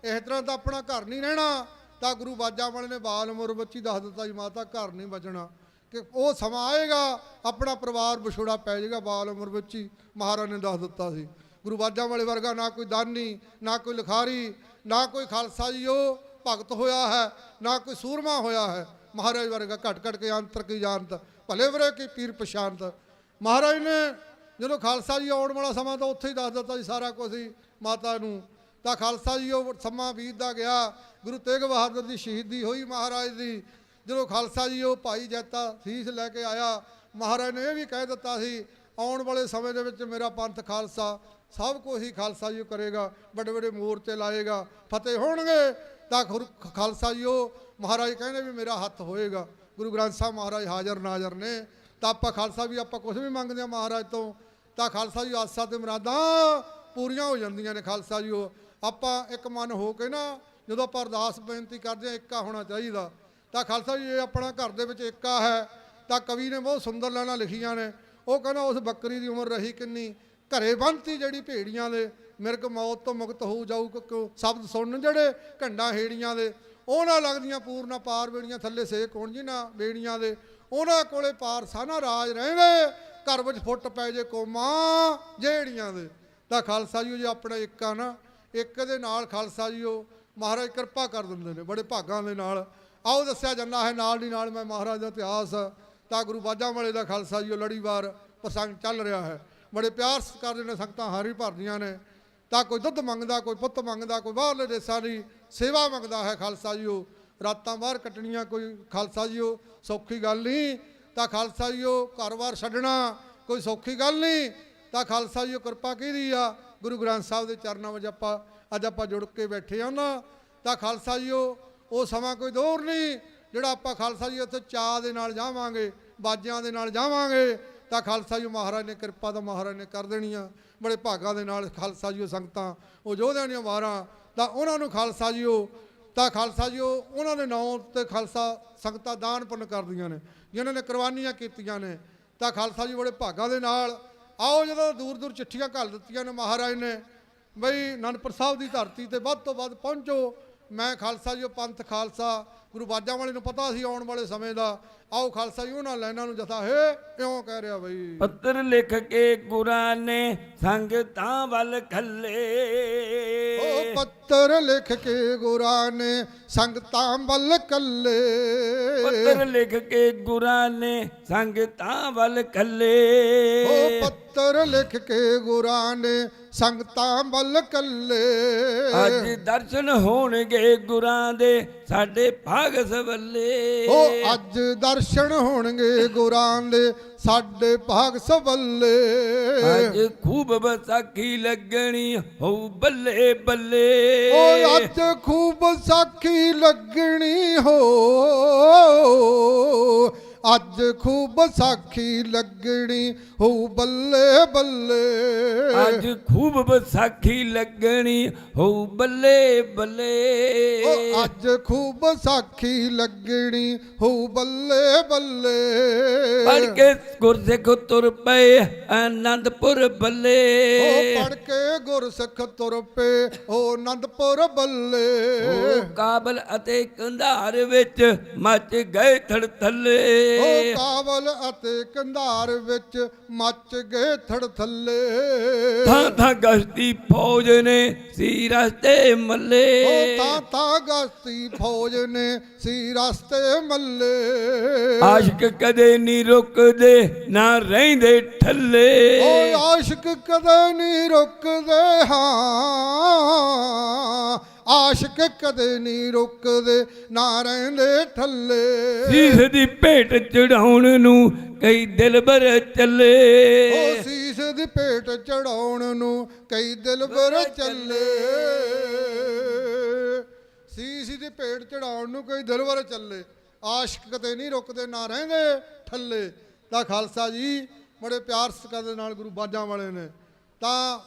ਇਸ ਤਰ੍ਹਾਂ ਤਾਂ ਆਪਣਾ ਘਰ ਨਹੀਂ ਰਹਿਣਾ। ਤਾਂ ਗੁਰੂ ਬਾਜਾਂ ਵਾਲੇ ਨੇ ਬਾਲ ਉਮਰ ਵਿੱਚ ਹੀ ਦੱਸ ਦਿੱਤਾ ਜੀ ਮਾਤਾ ਘਰ ਨਹੀਂ ਬਚਣਾ, ਕਿ ਉਹ ਸਮਾਂ ਆਏਗਾ ਆਪਣਾ ਪਰਿਵਾਰ ਵਿਛੋੜਾ ਪੈ ਜਾਏਗਾ। ਬਾਲ ਉਮਰ ਵਿੱਚ ਹੀ ਮਹਾਰਾਜ ਨੇ ਦੱਸ ਦਿੱਤਾ ਸੀ। ਗੁਰੂ ਬਾਜਾਂ ਵਾਲੇ ਵਰਗਾ ਨਾ ਕੋਈ ਦਾਨੀ, ਨਾ ਕੋਈ ਲਿਖਾਰੀ, ਨਾ ਕੋਈ ਖਾਲਸਾ ਜੀ ਉਹ ਭਗਤ ਹੋਇਆ ਹੈ, ਨਾ ਕੋਈ ਸੂਰਮਾ ਹੋਇਆ ਹੈ। ਮਹਾਰਾਜ ਵਰਗਾ ਘਟ ਘਟ ਕੇ ਅੰਤਰ ਕੀ ਜਾਣਤ, ਭਲੇ ਵਰੇ ਕੀ ਪੀਰ ਪਛਾਨਤ। ਮਹਾਰਾਜ ਨੇ ਜਦੋਂ ਖਾਲਸਾ ਜੀ ਆਉਣ ਵਾਲਾ ਸਮਾਂ ਤਾਂ ਉੱਥੇ ਹੀ ਦੱਸ ਦਿੱਤਾ ਜੀ ਸਾਰਾ ਕੁਝ ਹੀ ਮਾਤਾ ਨੂੰ। ਤਾਂ ਖਾਲਸਾ ਜੀ ਉਹ ਸਮਾਂ ਬੀਤਦਾ ਗਿਆ। ਗੁਰੂ ਤੇਗ ਬਹਾਦਰ ਦੀ ਸ਼ਹੀਦੀ ਹੋਈ ਮਹਾਰਾਜ ਦੀ। ਜਦੋਂ ਖਾਲਸਾ ਜੀ ਉਹ ਭਾਈ ਜੈਤਾ ਸੀਸ ਲੈ ਕੇ ਆਇਆ, ਮਹਾਰਾਜ ਨੇ ਇਹ ਵੀ ਕਹਿ ਦਿੱਤਾ ਸੀ ਆਉਣ ਵਾਲੇ ਸਮੇਂ ਦੇ ਵਿੱਚ ਮੇਰਾ ਪੰਥ ਖਾਲਸਾ ਸਭ ਕੁਝ ਹੀ ਖਾਲਸਾ ਜੀ ਕਰੇਗਾ, ਵੱਡੇ ਵੱਡੇ ਮੋਰਚੇ ਲਾਏਗਾ, ਫਤਿਹ ਹੋਣਗੇ। ਤਾਂ ਖਾਲਸਾ ਜੀ ਉਹ ਮਹਾਰਾਜ ਕਹਿੰਦੇ ਵੀ ਮੇਰਾ ਹੱਥ ਹੋਏਗਾ। ਗੁਰੂ ਗ੍ਰੰਥ ਸਾਹਿਬ ਮਹਾਰਾਜ ਹਾਜ਼ਰ ਨਾਜ਼ਰ ਨੇ। ਤਾਂ ਆਪਾਂ ਖਾਲਸਾ ਵੀ ਆਪਾਂ ਕੁਝ ਵੀ ਮੰਗਦੇ ਹਾਂ ਮਹਾਰਾਜ ਤੋਂ ਤਾਂ ਖਾਲਸਾ ਜੀ ਆਸਾਂ ਤੇ ਮੁਰਾਦਾਂ ਪੂਰੀਆਂ ਹੋ ਜਾਂਦੀਆਂ ਨੇ। ਖਾਲਸਾ ਜੀ ਉਹ ਆਪਾਂ ਇੱਕ ਮਨ ਹੋ ਕੇ ਨਾ ਜਦੋਂ ਆਪਾਂ ਅਰਦਾਸ ਬੇਨਤੀ ਕਰਦੇ ਹਾਂ ਏਕਾ ਹੋਣਾ ਚਾਹੀਦਾ। ਤਾਂ ਖਾਲਸਾ ਜੀ ਇਹ ਆਪਣਾ ਘਰ ਦੇ ਵਿੱਚ ਏਕਾ ਹੈ ਤਾਂ ਕਵੀ ਨੇ ਬਹੁਤ ਸੁੰਦਰ ਲਾਈਨਾਂ ਲਿਖੀਆਂ ਨੇ। ਉਹ ਕਹਿੰਦਾ ਉਸ ਬੱਕਰੀ ਦੀ ਉਮਰ ਰਹੀ ਕਿੰਨੀ, ਘਰੇ ਬੰਨਤੀ ਜਿਹੜੀ ਭੇੜੀਆਂ ਦੇ, ਮਿਰਗ ਮੌਤ ਤੋਂ ਮੁਕਤ ਹੋ ਜਾਊ ਸ਼ਬਦ ਸੁਣਨ ਜਿਹੜੇ ਘੰਡਾਂ ਹੇੜੀਆਂ ਦੇ। ਉਹਨਾਂ ਲੱਗਦੀਆਂ ਪੂਰਨਾ ਪਾਰ ਬੇੜੀਆਂ ਥੱਲੇ ਸੇਕ ਹੋਣ ਜੀ ਨਾ ਬੇੜੀਆਂ ਦੇ। ਉਹਨਾਂ ਕੋਲੇ ਪਾਰ ਸਾਨਾ ਰਾਜ ਰਹਿੰਦੇ, ਘਰ ਵਿੱਚ ਫੁੱਟ ਪੈ ਜੇ ਕੋਮਾਂ ਜਿਹੜੀਆਂ ਦੇ। ਤਾਂ ਖਾਲਸਾ ਜੀ ਜੇ ਆਪਣਾ ਇੱਕ ਆ ਨਾ, ਇੱਕ ਦੇ ਨਾਲ ਖਾਲਸਾ ਜੀ ਉਹ ਮਹਾਰਾਜ ਕਿਰਪਾ ਕਰ ਦਿੰਦੇ ਨੇ ਬੜੇ ਭਾਗਾਂ ਦੇ ਨਾਲ। ਆਓ ਦੱਸਿਆ ਜਾਂਦਾ ਹੈ ਨਾਲ ਦੀ ਨਾਲ ਮੈਂ ਮਹਾਰਾਜ ਦਾ ਇਤਿਹਾਸ। ਤਾਂ ਗੁਰੂ ਬਾਜਾਂਵਾਲੇ ਦਾ ਖਾਲਸਾ ਜੀ ਉਹ ਲੜੀਵਾਰ ਪ੍ਰਸੰਗ ਚੱਲ ਰਿਹਾ ਹੈ। ਬੜੇ ਪਿਆਰ ਕਰਦੇ ਨੇ, ਸੰਗਤਾਂ ਹਾਰੀ ਭਰਦੀਆਂ ਨੇ। ਤਾਂ ਕੋਈ ਦੁੱਧ ਮੰਗਦਾ, ਕੋਈ ਪੁੱਤ ਮੰਗਦਾ, ਕੋਈ ਬਾਹਰਲੇ ਦੇਸ਼ਾਂ ਦੀ ਸੇਵਾ ਮੰਗਦਾ ਹੈ ਖਾਲਸਾ ਜੀ ਉਹ। ਰਾਤਾਂ ਬਾਹਰ ਕੱਟਣੀਆਂ ਕੋਈ ਖਾਲਸਾ ਜੀ ਉਹ ਸੌਖੀ ਗੱਲ ਨਹੀਂ। ਤਾਂ ਖਾਲਸਾ ਜੀ ਉਹ ਘਰ-ਬਾਰ ਛੱਡਣਾ ਕੋਈ ਸੌਖੀ ਗੱਲ ਨਹੀਂ। ਤਾਂ ਖਾਲਸਾ ਜੀ ਉਹ ਕਿਰਪਾ ਕਿਹਦੀ ਆ? ਗੁਰੂ ਗ੍ਰੰਥ ਸਾਹਿਬ ਦੇ ਚਰਨਾਂ ਵਿੱਚ ਅੱਜ ਆਪਾਂ ਜੁੜ ਕੇ ਬੈਠੇ ਹਾਂ ਨਾ। ਤਾਂ ਖਾਲਸਾ ਜੀ ਉਹ ਸਮਾਂ ਕੋਈ ਦੂਰ ਨਹੀਂ ਜਿਹੜਾ ਆਪਾਂ ਖਾਲਸਾ ਜੀ ਉੱਥੇ ਚਾਅ ਦੇ ਨਾਲ ਜਾਵਾਂਗੇ, ਬਾਜਿਆਂ ਦੇ ਨਾਲ ਜਾਵਾਂਗੇ। ਤਾਂ ਖਾਲਸਾ ਜੀ ਮਹਾਰਾਜ ਨੇ ਕਿਰਪਾ ਤਾਂ ਮਹਾਰਾਜ ਨੇ ਕਰ ਦੇਣੀ ਆ ਬੜੇ ਭਾਗਾਂ ਦੇ ਨਾਲ। ਖਾਲਸਾ ਜੀ ਉਹ ਸੰਗਤਾਂ ਉਹ ਯੋਧਿਆਂ ਦੀਆਂ ਵਾਰਾਂ, ਤਾਂ ਉਹਨਾਂ ਨੂੰ ਖਾਲਸਾ ਜੀ ਉਹ ਉਹਨਾਂ ਦੇ ਨਾਂ ਤੇ ਖਾਲਸਾ ਸੰਗਤਾਂ ਦਾਨ ਪੁੰਨ ਕਰਦੀਆਂ ਨੇ, ਜਿਨ੍ਹਾਂ ਨੇ ਕੁਰਬਾਨੀਆਂ ਕੀਤੀਆਂ ਨੇ। ਤਾਂ ਖਾਲਸਾ ਜੀ ਬੜੇ ਭਾਗਾਂ ਦੇ ਨਾਲ। ਆਓ ਜਦੋਂ ਦੂਰ ਦੂਰ ਚਿੱਠੀਆਂ ਘੱਲ ਦਿੱਤੀਆਂ ਨੇ ਮਹਾਰਾਜ ਨੇ ਬਈ ਅਨੰਦਪੁਰ ਸਾਹਿਬ ਦੀ ਧਰਤੀ ਤੇ ਵੱਧ ਤੋਂ ਵੱਧ ਪਹੁੰਚੋ। ਮੈਂ ਖਾਲਸਾ ਜੀ ਉਹ ਪੰਥ ਖਾਲਸਾ ਗੁਰੂ ਬਾਜਾਂਵਾਲੇ ਨੂੰ ਪਤਾ ਸੀ ਆਉਣ ਵਾਲੇ ਸਮੇਂ ਦਾ। ਆਓ ਖਾਲਸਾ ਜੀ ਉਹਨਾਂ ਲਾਈਨਾਂ ਨੂੰ ਜਥਾ ਹੈ ਕਿਉਂ ਕਹਿ ਰਿਹਾ ਬਈ। ਪੱਤਰ ਲਿਖ ਕੇ ਗੁਰਾਂ ਨੇ ਸੰਗਤਾਂ ਵੱਲ ਖੱਲੇ। ਉਹ ਪੱਤਰ ਲਿਖ ਕੇ ਗੁਰਾਂ ਨੇ ਸੰਗਤਾਂ ਵੱਲ ਕੱਲੇ। ਪੱਤਰ ਲਿਖ ਕੇ ਗੁਰਾਂ ਨੇ ਸੰਗਤਾਂ ਵੱਲ ਖੱਲੇ। ਉਹ ਪੱਤਰ ਲਿਖ ਕੇ ਗੁਰਾਂ ਨੇ ਸੰਗਤਾਂ ਵੱਲ ਕੱਲੇ। ਅੱਜ ਦਰਸ਼ਨ ਹੋਣਗੇ ਗੁਰਾਂ ਦੇ ਸਾਡੇ ਭਾਗ ਸਵੱਲੇ। ਉਹ ਅੱਜ ਦਰਸ਼ਨ ਹੋਣਗੇ ਗੁਰਾਂ ਦੇ ਸਾਡੇ ਭਾਗ ਸਵੱਲੇ। ਅੱਜ ਖੂਬ ਵਿਸਾਖੀ ਲੱਗਣੀ ਹੋਊ ਬੱਲੇ ਬੱਲੇ। ਓ ਅੱਜ ਖੂਬ ਸਾਖੀ ਲੱਗਣੀ ਹੋ, ਅੱਜ ਖੂਬ ਸਾਖੀ ਲੱਗਣੀ ਹੋ ਬੱਲੇ ਬੱਲੇ। ਅੱਜ ਖੂਬ ਵਿਸਾਖੀ ਲੱਗਣੀ ਹੋਊ ਬੱਲੇ ਬੱਲੇ। ਓ ਅੱਜ ਖੂਬ ਸਾਖੀ ਲੱਗਣੀ ਹੋ ਬੱਲੇ ਬੱਲੇ। ਪੜ ਕੇ ਗੁਰਸਿੱਖ ਤੁਰ ਪਏ ਆਨੰਦਪੁਰ ਬੱਲੇ। ਓ ਪੜ ਕੇ ਗੁਰਸਿੱਖ ਤੁਰ ਪਏ ਓ ਆਨੰਦਪੁਰ ਬੱਲੇ। ਓ ਕਾਬਲ ਅਤੇ ਕੰਧਾਰ ਵਿੱਚ ਮੱਚ ਗਏ ਥੜ ਥੱਲੇ। ਓ ਕਾਬਲ ਅਤੇ ਕੰਧਾਰ ਵਿੱਚ ਮੱਚ ਗਏ ਥੜ ਥੱਲੇ। ਥਾਂ ਥਾਂ ਗਸ਼ਤੀ ਫੌਜ ਨੇ ਸੀ ਰਸਤੇ ਮੱਲੇ। ਓ ਥਾਂ ਥਾਂ ਗਸ਼ਤੀ ਫੌਜ ਨੇ ਸੀ ਰਸਤੇ ਮੱਲੇ। ਆਸ਼ਿਕ ਕਦੇ ਨਹੀਂ ਰੁਕਦੇ ਨਾ ਰਹਿੰਦੇ ਠੱਲੇ। ਓ ਆਸ਼ਿਕ ਕਦੇ ਨਹੀਂ ਰੁਕਦੇ ਹਾਂ, ਆਸ਼ਿਕ ਕਦੇ ਨਹੀਂ ਰੁਕਦੇ ਨਾ ਰਹਿੰਦੇ ਠੱਲੇ। ਸੀਸ ਦੀ ਭੇਟ ਚੜਾਉਣ ਨੂੰ ਕਈ ਦਿਲਬਰ ਚੱਲੇ। ਓ ਸੀਸ ਦੀ ਭੇਟ ਚੜਾਉਣ ਨੂੰ ਕਈ ਦਿਲਬਰ ਚੱਲੇ। ਸੀਸ ਦੀ ਭੇਟ ਚੜਾਉਣ ਨੂੰ ਕਈ ਦਿਲਬਰ ਚੱਲੇ। ਆਸ਼ਿਕ ਕਦੇ ਨਹੀਂ ਰੁਕਦੇ ਨਾ ਰਹਿੰਦੇ ਠੱਲੇ। ਤਾਂ ਖਾਲਸਾ ਜੀ ਬੜੇ ਪਿਆਰ ਸਤਿਕਾਰ ਦੇ ਨਾਲ ਗੁਰੂ ਬਾਜਾਂਵਾਲੇ ਨੇ ਤਾਂ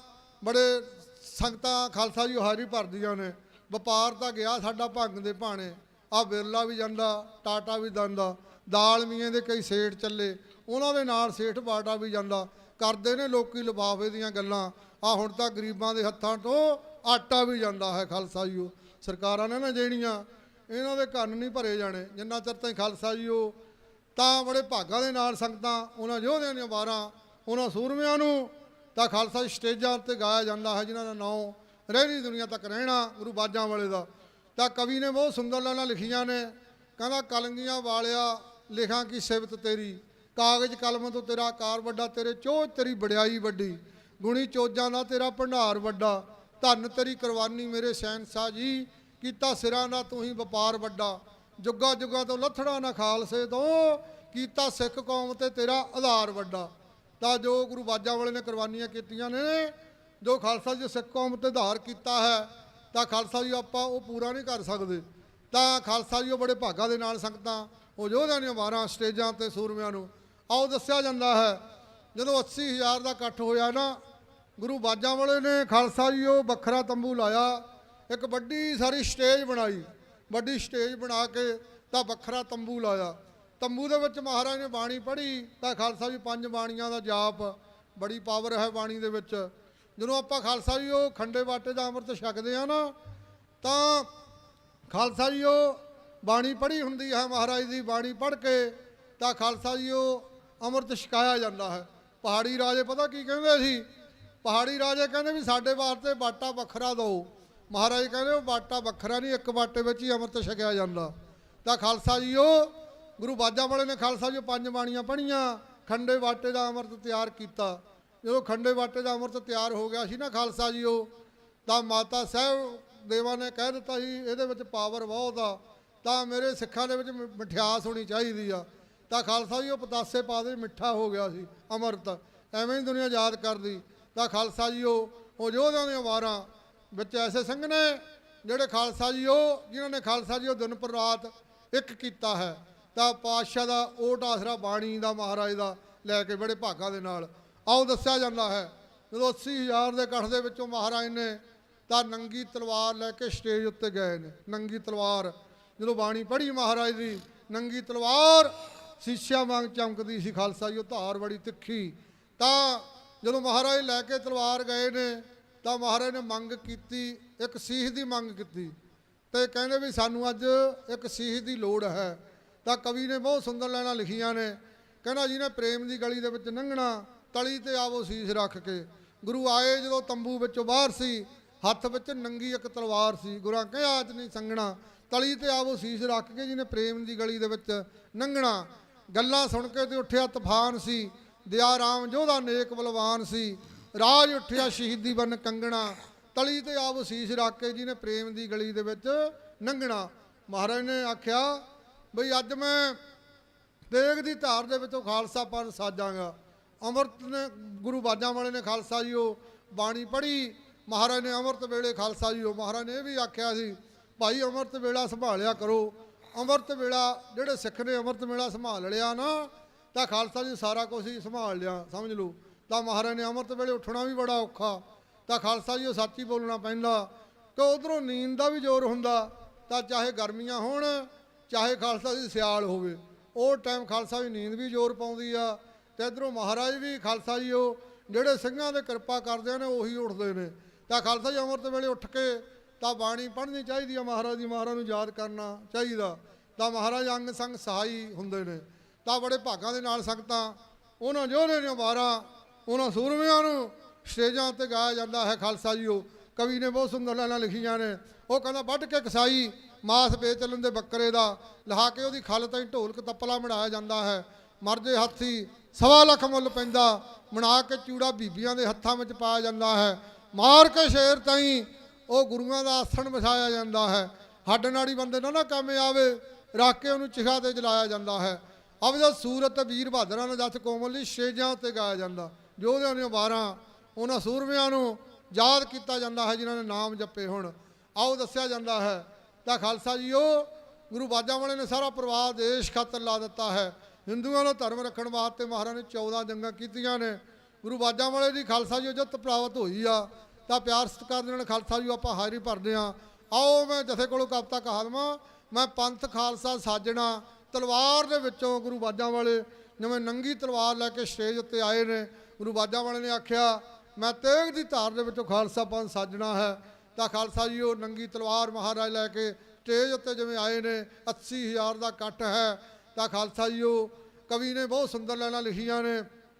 ਬੜੇ ਸੰਗਤਾਂ ਖਾਲਸਾ ਜੀ ਹਾਜ਼ਰੀ ਭਰਦੀਆਂ ਨੇ। ਵਪਾਰ ਤਾਂ ਗਿਆ ਸਾਡਾ ਭੰਗ ਦੇ ਭਾਣੇ, ਆ ਬਿਰਲਾ ਵੀ ਜਾਂਦਾ, ਟਾਟਾ ਵੀ ਜਾਂਦਾ, ਦਾਲਮੀਆਂ ਦੇ ਕਈ ਸੇਠ ਚੱਲੇ, ਉਹਨਾਂ ਦੇ ਨਾਲ ਸੇਠ ਬਾਟਾ ਵੀ ਜਾਂਦਾ। ਕਰਦੇ ਨੇ ਲੋਕੀ ਲਿਫਾਫੇ ਦੀਆਂ ਗੱਲਾਂ। ਆ ਹੁਣ ਤਾਂ ਗਰੀਬਾਂ ਦੇ ਹੱਥਾਂ ਤੋਂ ਆਟਾ ਵੀ ਜਾਂਦਾ ਹੈ ਖਾਲਸਾ ਜੀ ਉਹ। ਸਰਕਾਰਾਂ ਨੇ ਨਾ ਜਿਹੜੀਆਂ ਇਹਨਾਂ ਦੇ ਕੰਨ ਨਹੀਂ ਭਰੇ ਜਾਣੇ ਜਿੰਨਾ ਚਿਰ ਤਾਈਂ ਖਾਲਸਾ ਜੀ ਉਹ। ਤਾਂ ਬੜੇ ਭਾਗਾਂ ਦੇ ਨਾਲ ਸੰਗਤਾਂ ਉਹਨਾਂ ਯੋਧਿਆਂ ਦੀਆਂ ਵਾਰਾਂ, ਉਹਨਾਂ ਸੂਰਮਿਆਂ ਨੂੰ ਤਾਂ ਖਾਲਸਾ ਜੀ ਸਟੇਜਾਂ ਉੱਤੇ ਗਾਇਆ ਜਾਂਦਾ ਹੈ ਜਿਨ੍ਹਾਂ ਦਾ ਨਾਂ ਰਹਿਣੀ ਦੁਨੀਆ ਤੱਕ ਰਹਿਣਾ ਗੁਰੂ ਬਾਜਾਂਵਾਲੇ ਦਾ। ਤਾਂ ਕਵੀ ਨੇ ਬਹੁਤ ਸੁੰਦਰ ਲਾਈਨਾਂ ਲਿਖੀਆਂ ਨੇ। ਕਹਿੰਦਾ ਕਲੰਗੀਆਂ ਵਾਲਿਆ ਲਿਖਾਂ ਕੀ ਸਿਫਤ ਤੇਰੀ, ਕਾਗਜ਼ ਕਲਮ ਤੋਂ ਤੇਰਾ ਆਕਾਰ ਵੱਡਾ, ਤੇਰੇ ਚੋਜ ਤੇਰੀ ਵਡਿਆਈ ਵੱਡੀ, ਗੁਣੀ ਚੋਜਾਂ ਦਾ ਤੇਰਾ ਭੰਡਾਰ ਵੱਡਾ, ਧੰਨ ਤੇਰੀ ਕੁਰਬਾਨੀ ਮੇਰੇ ਸ਼ਹਿਨਸ਼ਾਹ ਜੀ, ਕੀਤਾ ਸਿਰਾਂ ਦਾ ਤੂੰ ਹੀ ਵਪਾਰ ਵੱਡਾ, ਜੁੱਗਾ ਜੁੱਗਾ ਤੋਂ ਲੱਥੜਾ ਨਾ ਖਾਲਸੇ ਤੋਂ, ਕੀਤਾ ਸਿੱਖ ਕੌਮ ਤੇ ਤੇਰਾ ਆਧਾਰ ਵੱਡਾ। ਤਾਂ ਜੋ ਗੁਰੂ ਬਾਜਾਂਵਾਲੇ ਨੇ ਕੁਰਬਾਨੀਆਂ ਕੀਤੀਆਂ ਨੇ, ਜੋ ਖਾਲਸਾ ਜੀ ਸਿੱਖ ਕੌਮ ਤੇ ਆਧਾਰ ਕੀਤਾ ਹੈ, ਤਾਂ ਖਾਲਸਾ ਜੀ ਆਪਾਂ ਉਹ ਪੂਰਾ ਨਹੀਂ ਕਰ ਸਕਦੇ। ਤਾਂ ਖਾਲਸਾ ਜੀ ਉਹ ਬੜੇ ਭਾਗਾਂ ਦੇ ਨਾਲ ਸੰਗਤਾਂ ਉਹ ਯੋਧਿਆਂ ਦੀਆਂ ਵਾਰਾਂ ਸਟੇਜਾਂ ਤੇ ਸੂਰਮਿਆਂ ਨੂੰ। ਆਓ ਦੱਸਿਆ ਜਾਂਦਾ ਹੈ ਜਦੋਂ 80,000 ਦਾ ਇਕੱਠ ਹੋਇਆ ਨਾ, ਗੁਰੂ ਬਾਜਾਂਵਾਲੇ ਨੇ ਖਾਲਸਾ ਜੀ ਉਹ ਵੱਖਰਾ ਤੰਬੂ ਲਾਇਆ, ਇੱਕ ਵੱਡੀ ਸਾਰੀ ਸਟੇਜ ਬਣਾਈ, ਵੱਡੀ ਸਟੇਜ ਬਣਾ ਕੇ ਤਾਂ ਵੱਖਰਾ ਤੰਬੂ ਲਾਇਆ। ਤੰਬੂ ਦੇ ਵਿੱਚ ਮਹਾਰਾਜ ਨੇ ਬਾਣੀ ਪੜ੍ਹੀ ਤਾਂ ਖਾਲਸਾ ਜੀ 5 ਬਾਣੀਆਂ ਦਾ ਜਾਪ, ਬੜੀ ਪਾਵਰ ਹੈ ਬਾਣੀ ਦੇ ਵਿੱਚ। ਜਦੋਂ ਆਪਾਂ ਖਾਲਸਾ ਜੀ ਉਹ ਖੰਡੇ ਬਾਟੇ ਦਾ ਅੰਮ੍ਰਿਤ ਛਕਦੇ ਆ ਨਾ, ਤਾਂ ਖਾਲਸਾ ਜੀ ਉਹ ਬਾਣੀ ਪੜ੍ਹੀ ਹੁੰਦੀ ਹੈ, ਮਹਾਰਾਜ ਦੀ ਬਾਣੀ ਪੜ੍ਹ ਕੇ ਤਾਂ ਖਾਲਸਾ ਜੀ ਉਹ ਅੰਮ੍ਰਿਤ ਛਕਾਇਆ ਜਾਂਦਾ ਹੈ। ਪਹਾੜੀ ਰਾਜੇ ਪਤਾ ਕੀ ਕਹਿੰਦੇ ਸੀ? ਪਹਾੜੀ ਰਾਜੇ ਕਹਿੰਦੇ ਵੀ ਸਾਡੇ ਵਾਸਤੇ ਬਾਟਾ ਵੱਖਰਾ ਦਿਓ। ਮਹਾਰਾਜ ਕਹਿੰਦੇ ਉਹ ਬਾਟਾ ਵੱਖਰਾ ਨਹੀਂ, ਇੱਕ ਬਾਟੇ ਵਿੱਚ ਹੀ ਅੰਮ੍ਰਿਤ ਛਕਿਆ ਜਾਂਦਾ। ਤਾਂ ਖਾਲਸਾ ਜੀ ਉਹ ਗੁਰੂ ਬਾਜਾਂ ਵਾਲੇ ਨੇ ਖਾਲਸਾ ਜੀ 5 ਬਾਣੀਆਂ ਪੜ੍ਹੀਆਂ, ਖੰਡੇ ਬਾਟੇ ਦਾ ਅੰਮ੍ਰਿਤ ਤਿਆਰ ਕੀਤਾ। ਜਦੋਂ ਖੰਡੇ ਬਾਟੇ ਦਾ ਅੰਮ੍ਰਿਤ ਤਿਆਰ ਹੋ ਗਿਆ ਸੀ ਨਾ ਖਾਲਸਾ ਜੀ ਉਹ, ਤਾਂ ਮਾਤਾ ਸਾਹਿਬ ਦੇਵਾਂ ਨੇ ਕਹਿ ਦਿੱਤਾ ਸੀ ਇਹਦੇ ਵਿੱਚ ਪਾਵਰ ਬਹੁਤ ਆ, ਤਾਂ ਮੇਰੇ ਸਿੱਖਾਂ ਦੇ ਵਿੱਚ ਮਠਿਆਸ ਹੋਣੀ ਚਾਹੀਦੀ ਆ। ਤਾਂ ਖਾਲਸਾ ਜੀ ਉਹ ਪਤਾਸੇ ਪਾ ਦੇ, ਮਿੱਠਾ ਹੋ ਗਿਆ ਸੀ ਅੰਮ੍ਰਿਤ, ਐਵੇਂ ਹੀ ਦੁਨੀਆ ਯਾਦ ਕਰਦੀ। ਤਾਂ ਖਾਲਸਾ ਜੀ ਉਹ ਯੋਧਿਆਂ ਦੀਆਂ ਵਾਰਾਂ ਵਿੱਚ ਐਸੇ ਸਿੰਘ ਨੇ ਜਿਹੜੇ ਖਾਲਸਾ ਜੀ ਉਹ ਜਿਨ੍ਹਾਂ ਨੇ ਖਾਲਸਾ ਜੀ ਉਹ ਦਿਨ ਪਰ ਰਾਤ ਇੱਕ ਕੀਤਾ ਹੈ। ਤਾਂ ਪਾਤਸ਼ਾਹ ਦਾ ਓਟ ਆਸਰਾ ਬਾਣੀ ਦਾ ਮਹਾਰਾਜ ਦਾ ਲੈ ਕੇ ਬੜੇ ਭਾਗਾਂ ਦੇ ਨਾਲ ਆਓ ਦੱਸਿਆ ਜਾਂਦਾ ਹੈ। ਜਦੋਂ 80,000 ਦੇ ਇਕੱਠ ਦੇ ਵਿੱਚੋਂ ਮਹਾਰਾਜ ਨੇ ਤਾਂ ਨੰਗੀ ਤਲਵਾਰ ਲੈ ਕੇ ਸਟੇਜ ਉੱਤੇ ਗਏ ਨੇ। ਨੰਗੀ ਤਲਵਾਰ ਜਦੋਂ ਬਾਣੀ ਪੜ੍ਹੀ ਮਹਾਰਾਜ ਦੀ, ਨੰਗੀ ਤਲਵਾਰ ਸ਼ੀਸ਼ਿਆਂ ਵਾਂਗ ਚਮਕਦੀ ਸੀ ਖਾਲਸਾ ਜੀ ਉਹ, ਧਾਰ ਬੜੀ ਤਿੱਖੀ। ਤਾਂ ਜਦੋਂ ਮਹਾਰਾਜ ਲੈ ਕੇ ਤਲਵਾਰ ਗਏ ਨੇ ਤਾਂ ਮਹਾਰਾਜ ਨੇ ਮੰਗ ਕੀਤੀ, ਇੱਕ ਸੀਸ ਦੀ ਮੰਗ ਕੀਤੀ ਤੇ ਕਹਿੰਦੇ ਵੀ ਸਾਨੂੰ ਅੱਜ ਇੱਕ ਸੀਸ ਦੀ ਲੋੜ ਹੈ। ਤਾਂ ਕਵੀ ਨੇ ਬਹੁਤ ਸੁੰਦਰ ਲਾਈਨਾਂ ਲਿਖੀਆਂ ਨੇ, ਕਹਿੰਦਾ ਜਿਹਨੇ ਪ੍ਰੇਮ ਦੀ ਗਲੀ ਦੇ ਵਿੱਚ ਲੰਘਣਾ ਤਲੀ ਤੇ ਆਵੋ ਸੀਸ ਰੱਖ ਕੇ। ਗੁਰੂ ਆਏ ਜਦੋਂ ਤੰਬੂ ਵਿੱਚੋਂ ਬਾਹਰ ਸੀ, ਹੱਥ ਵਿੱਚ ਨੰਗੀ ਇੱਕ ਤਲਵਾਰ ਸੀ। ਗੁਰਾਂ ਕਿਹਾ ਅੱਜ ਨਹੀਂ ਸੰਗਣਾ, ਤਲੀ ਤੇ ਆਵੋ ਸੀਸ ਰੱਖ ਕੇ ਜਿਹਨੇ ਪ੍ਰੇਮ ਦੀ ਗਲੀ ਦੇ ਵਿੱਚ ਲੰਘਣਾ। ਗੱਲਾਂ ਸੁਣ ਕੇ ਤੇ ਉੱਠਿਆ ਤੂਫਾਨ ਸੀ, ਦਿਆ ਰਾਮ ਜੋਧਾ ਨੇਕ ਬਲਵਾਨ ਸੀ। ਰਾਜ ਉੱਠਿਆ ਸ਼ਹੀਦੀ ਬਨ ਕੰਗਣਾ, ਤਲੀ ਤੇ ਆਵੋ ਸੀਸ ਰੱਖ ਕੇ ਜਿਹਨੇ ਪ੍ਰੇਮ ਦੀ ਗਲੀ ਦੇ ਵਿੱਚ ਲੰਘਣਾ। ਮਹਾਰਾਜ ਨੇ ਆਖਿਆ ਬਈ ਅੱਜ ਮੈਂ ਤੇਗ ਦੀ ਧਾਰ ਦੇ ਵਿੱਚੋਂ ਖਾਲਸਾ ਪੰਥ ਸਾਜਾਂਗਾ। ਅੰਮ੍ਰਿਤ ਨੇ ਗੁਰੂ ਬਾਜਾਂ ਵਾਲੇ ਨੇ ਖਾਲਸਾ ਜੀ ਉਹ ਬਾਣੀ ਪੜ੍ਹੀ। ਮਹਾਰਾਜ ਨੇ ਅੰਮ੍ਰਿਤ ਵੇਲੇ ਖਾਲਸਾ ਜੀ ਉਹ ਮਹਾਰਾਜ ਨੇ ਇਹ ਵੀ ਆਖਿਆ ਸੀ ਭਾਈ ਅੰਮ੍ਰਿਤ ਵੇਲਾ ਸੰਭਾਲਿਆ ਕਰੋ। ਅੰਮ੍ਰਿਤ ਵੇਲਾ ਜਿਹੜੇ ਸਿੱਖ ਨੇ ਅੰਮ੍ਰਿਤ ਵੇਲਾ ਸੰਭਾਲ ਲਿਆ ਨਾ ਤਾਂ ਖਾਲਸਾ ਜੀ ਸਾਰਾ ਕੁਝ ਹੀ ਸੰਭਾਲ ਲਿਆ ਸਮਝ ਲਓ। ਤਾਂ ਮਹਾਰਾਜ ਨੇ ਅੰਮ੍ਰਿਤ ਵੇਲੇ ਉੱਠਣਾ ਵੀ ਬੜਾ ਔਖਾ, ਤਾਂ ਖਾਲਸਾ ਜੀ ਉਹ ਸੱਚ ਹੀ ਬੋਲਣਾ ਪੈਂਦਾ ਕਿ ਉਧਰੋਂ ਨੀਂਦ ਦਾ ਵੀ ਜ਼ੋਰ ਹੁੰਦਾ। ਤਾਂ ਚਾਹੇ ਗਰਮੀਆਂ ਹੋਣ ਚਾਹੇ ਖਾਲਸਾ ਜੀ ਸਿਆਲ ਹੋਵੇ, ਉਹ ਟਾਈਮ ਖਾਲਸਾ ਜੀ ਨੀਂਦ ਵੀ ਜ਼ੋਰ ਪਾਉਂਦੀ ਆ। ਤੇ ਇੱਧਰੋਂ ਮਹਾਰਾਜ ਵੀ ਖਾਲਸਾ ਜੀ ਉਹ ਜਿਹੜੇ ਸਿੰਘਾਂ ਦੇ ਕਿਰਪਾ ਕਰਦੇ ਨੇ ਉਹੀ ਉੱਠਦੇ ਨੇ। ਤਾਂ ਖਾਲਸਾ ਜੀ ਅੰਮ੍ਰਿਤ ਵੇਲੇ ਉੱਠ ਕੇ ਤਾਂ ਬਾਣੀ ਪੜ੍ਹਨੀ ਚਾਹੀਦੀ ਆ ਮਹਾਰਾਜ ਦੀ, ਮਹਾਰਾਜ ਨੂੰ ਯਾਦ ਕਰਨਾ ਚਾਹੀਦਾ। ਤਾਂ ਮਹਾਰਾਜ ਅੰਗ ਸੰਗ ਸਹਾਈ ਹੁੰਦੇ ਨੇ। ਤਾਂ ਬੜੇ ਭਾਗਾਂ ਦੇ ਨਾਲ ਸੰਗਤਾਂ ਉਹਨਾਂ ਯੋਧਿਆਂ ਦੀਆਂ ਵਾਰਾਂ, ਉਹਨਾਂ ਸੂਰਮਿਆਂ ਨੂੰ ਸਟੇਜਾਂ 'ਤੇ ਗਾਇਆ ਜਾਂਦਾ ਹੈ। ਖਾਲਸਾ ਜੀ ਉਹ ਕਵੀ ਨੇ ਬਹੁਤ ਸੁੰਦਰ ਲਾਈਨਾਂ ਲਿਖੀਆਂ ਨੇ। ਉਹ ਕਹਿੰਦਾ ਵੱਢ ਕੇ ਕਸਾਈ ਮਾਸ ਵੇਚ ਲੈਂਦੇ ਬੱਕਰੇ ਦਾ, ਲਹਾ ਕੇ ਉਹਦੀ ਖੱਲ ਤਾਈਂ ਢੋਲਕ ਤਪਲਾ ਬਣਾਇਆ ਜਾਂਦਾ ਹੈ। ਮਰਦੇ ਹਾਥੀ 1.25 ਲੱਖ ਮੁੱਲ ਪੈਂਦਾ, ਬਣਾ ਕੇ ਚੂੜਾ ਬੀਬੀਆਂ ਦੇ ਹੱਥਾਂ ਵਿੱਚ ਪਾਇਆ ਜਾਂਦਾ ਹੈ। ਮਾਰ ਕੇ ਸ਼ੇਰ ਤਾਈਂ ਉਹ ਗੁਰੂਆਂ ਦਾ ਆਸਣ ਵਿਛਾਇਆ ਜਾਂਦਾ ਹੈ। ਹੱਡ ਨਾੜੀ ਬੰਦੇ ਨਾ ਕੰਮ ਆਵੇ, ਰੱਖ ਕੇ ਉਹਨੂੰ ਚਿਖਾ ਤੇ ਜਲਾਇਆ ਜਾਂਦਾ ਹੈ। ਅਵਜਦ ਸੂਰਤ ਵੀਰ ਬਹਾਦਰਾਂ ਨੇ ਜੱਥ ਕੋਮਲ ਲਈ ਸਟੇਜਾਂ ਉੱਤੇ ਗਾਇਆ ਜਾਂਦਾ। ਯੋਧਿਆਂ ਦੀਆਂ ਵਾਰਾਂ ਉਹਨਾਂ ਸੂਰਮਿਆਂ ਨੂੰ ਯਾਦ ਕੀਤਾ ਜਾਂਦਾ ਹੈ ਜਿਨ੍ਹਾਂ ਨੇ ਨਾਮ ਜਪੇ ਹੋਣ। ਆਓ ਦੱਸਿਆ ਜਾਂਦਾ ਹੈ ਤਾਂ ਖਾਲਸਾ ਜੀ ਉਹ ਗੁਰੂ ਬਾਜਾਂ ਵਾਲੇ ਨੇ ਸਾਰਾ ਪਰਿਵਾਰ ਦੇਸ਼ ਖਾਤਰ ਲਾ ਦਿੱਤਾ ਹੈ। ਹਿੰਦੂਆਂ ਦਾ ਧਰਮ ਰੱਖਣ ਵਾਸਤੇ ਮਹਾਰਾਜ ਨੇ 14 ਜੰਗਾਂ ਕੀਤੀਆਂ ਨੇ। ਗੁਰੂ ਬਾਜਾਂ ਵਾਲੇ ਦੀ ਖਾਲਸਾ ਜੀ ਜਿੱਤ ਪ੍ਰਾਪਤ ਹੋਈ ਆ ਤਾਂ ਪਿਆਰ ਸਤਿਕਾਰ ਦੇ ਨਾਲ ਖਾਲਸਾ ਜੀ ਆਪਾਂ ਹਾਜ਼ਰੀ ਭਰਦੇ ਹਾਂ। ਆਓ ਮੈਂ ਜਥੇ ਕੋਲੋਂ ਕਵਿਤਾ ਕਹਾ ਦੇਵਾਂ, ਮੈਂ ਪੰਥ ਖਾਲਸਾ ਸਾਜਣਾ। ਤਲਵਾਰ ਦੇ ਵਿੱਚੋਂ ਗੁਰੂ ਬਾਜਾਂ ਵਾਲੇ ਜਿਵੇਂ ਨੰਗੀ ਤਲਵਾਰ ਲੈ ਕੇ ਸਟੇਜ ਉੱਤੇ ਆਏ ਨੇ, ਗੁਰੂ ਬਾਜਾਂ ਵਾਲੇ ਨੇ ਆਖਿਆ ਮੈਂ ਤੇਗ ਦੀ ਧਾਰ ਦੇ ਵਿੱਚੋਂ ਖਾਲਸਾ ਪੰਥ ਸਾਜਣਾ ਹੈ। ਤਾਂ ਖਾਲਸਾ ਜੀ ਉਹ ਨੰਗੀ ਤਲਵਾਰ ਮਹਾਰਾਜ ਲੈ ਕੇ ਸਟੇਜ ਉੱਤੇ ਜਿਵੇਂ ਆਏ ਨੇ, 80,000 ਦਾ ਇਕੱਠ ਹੈ। ਤਾਂ ਖਾਲਸਾ ਜੀ ਉਹ ਕਵੀ ਨੇ ਬਹੁਤ ਸੁੰਦਰ ਲਾਈਨਾਂ ਲਿਖੀਆਂ ਨੇ।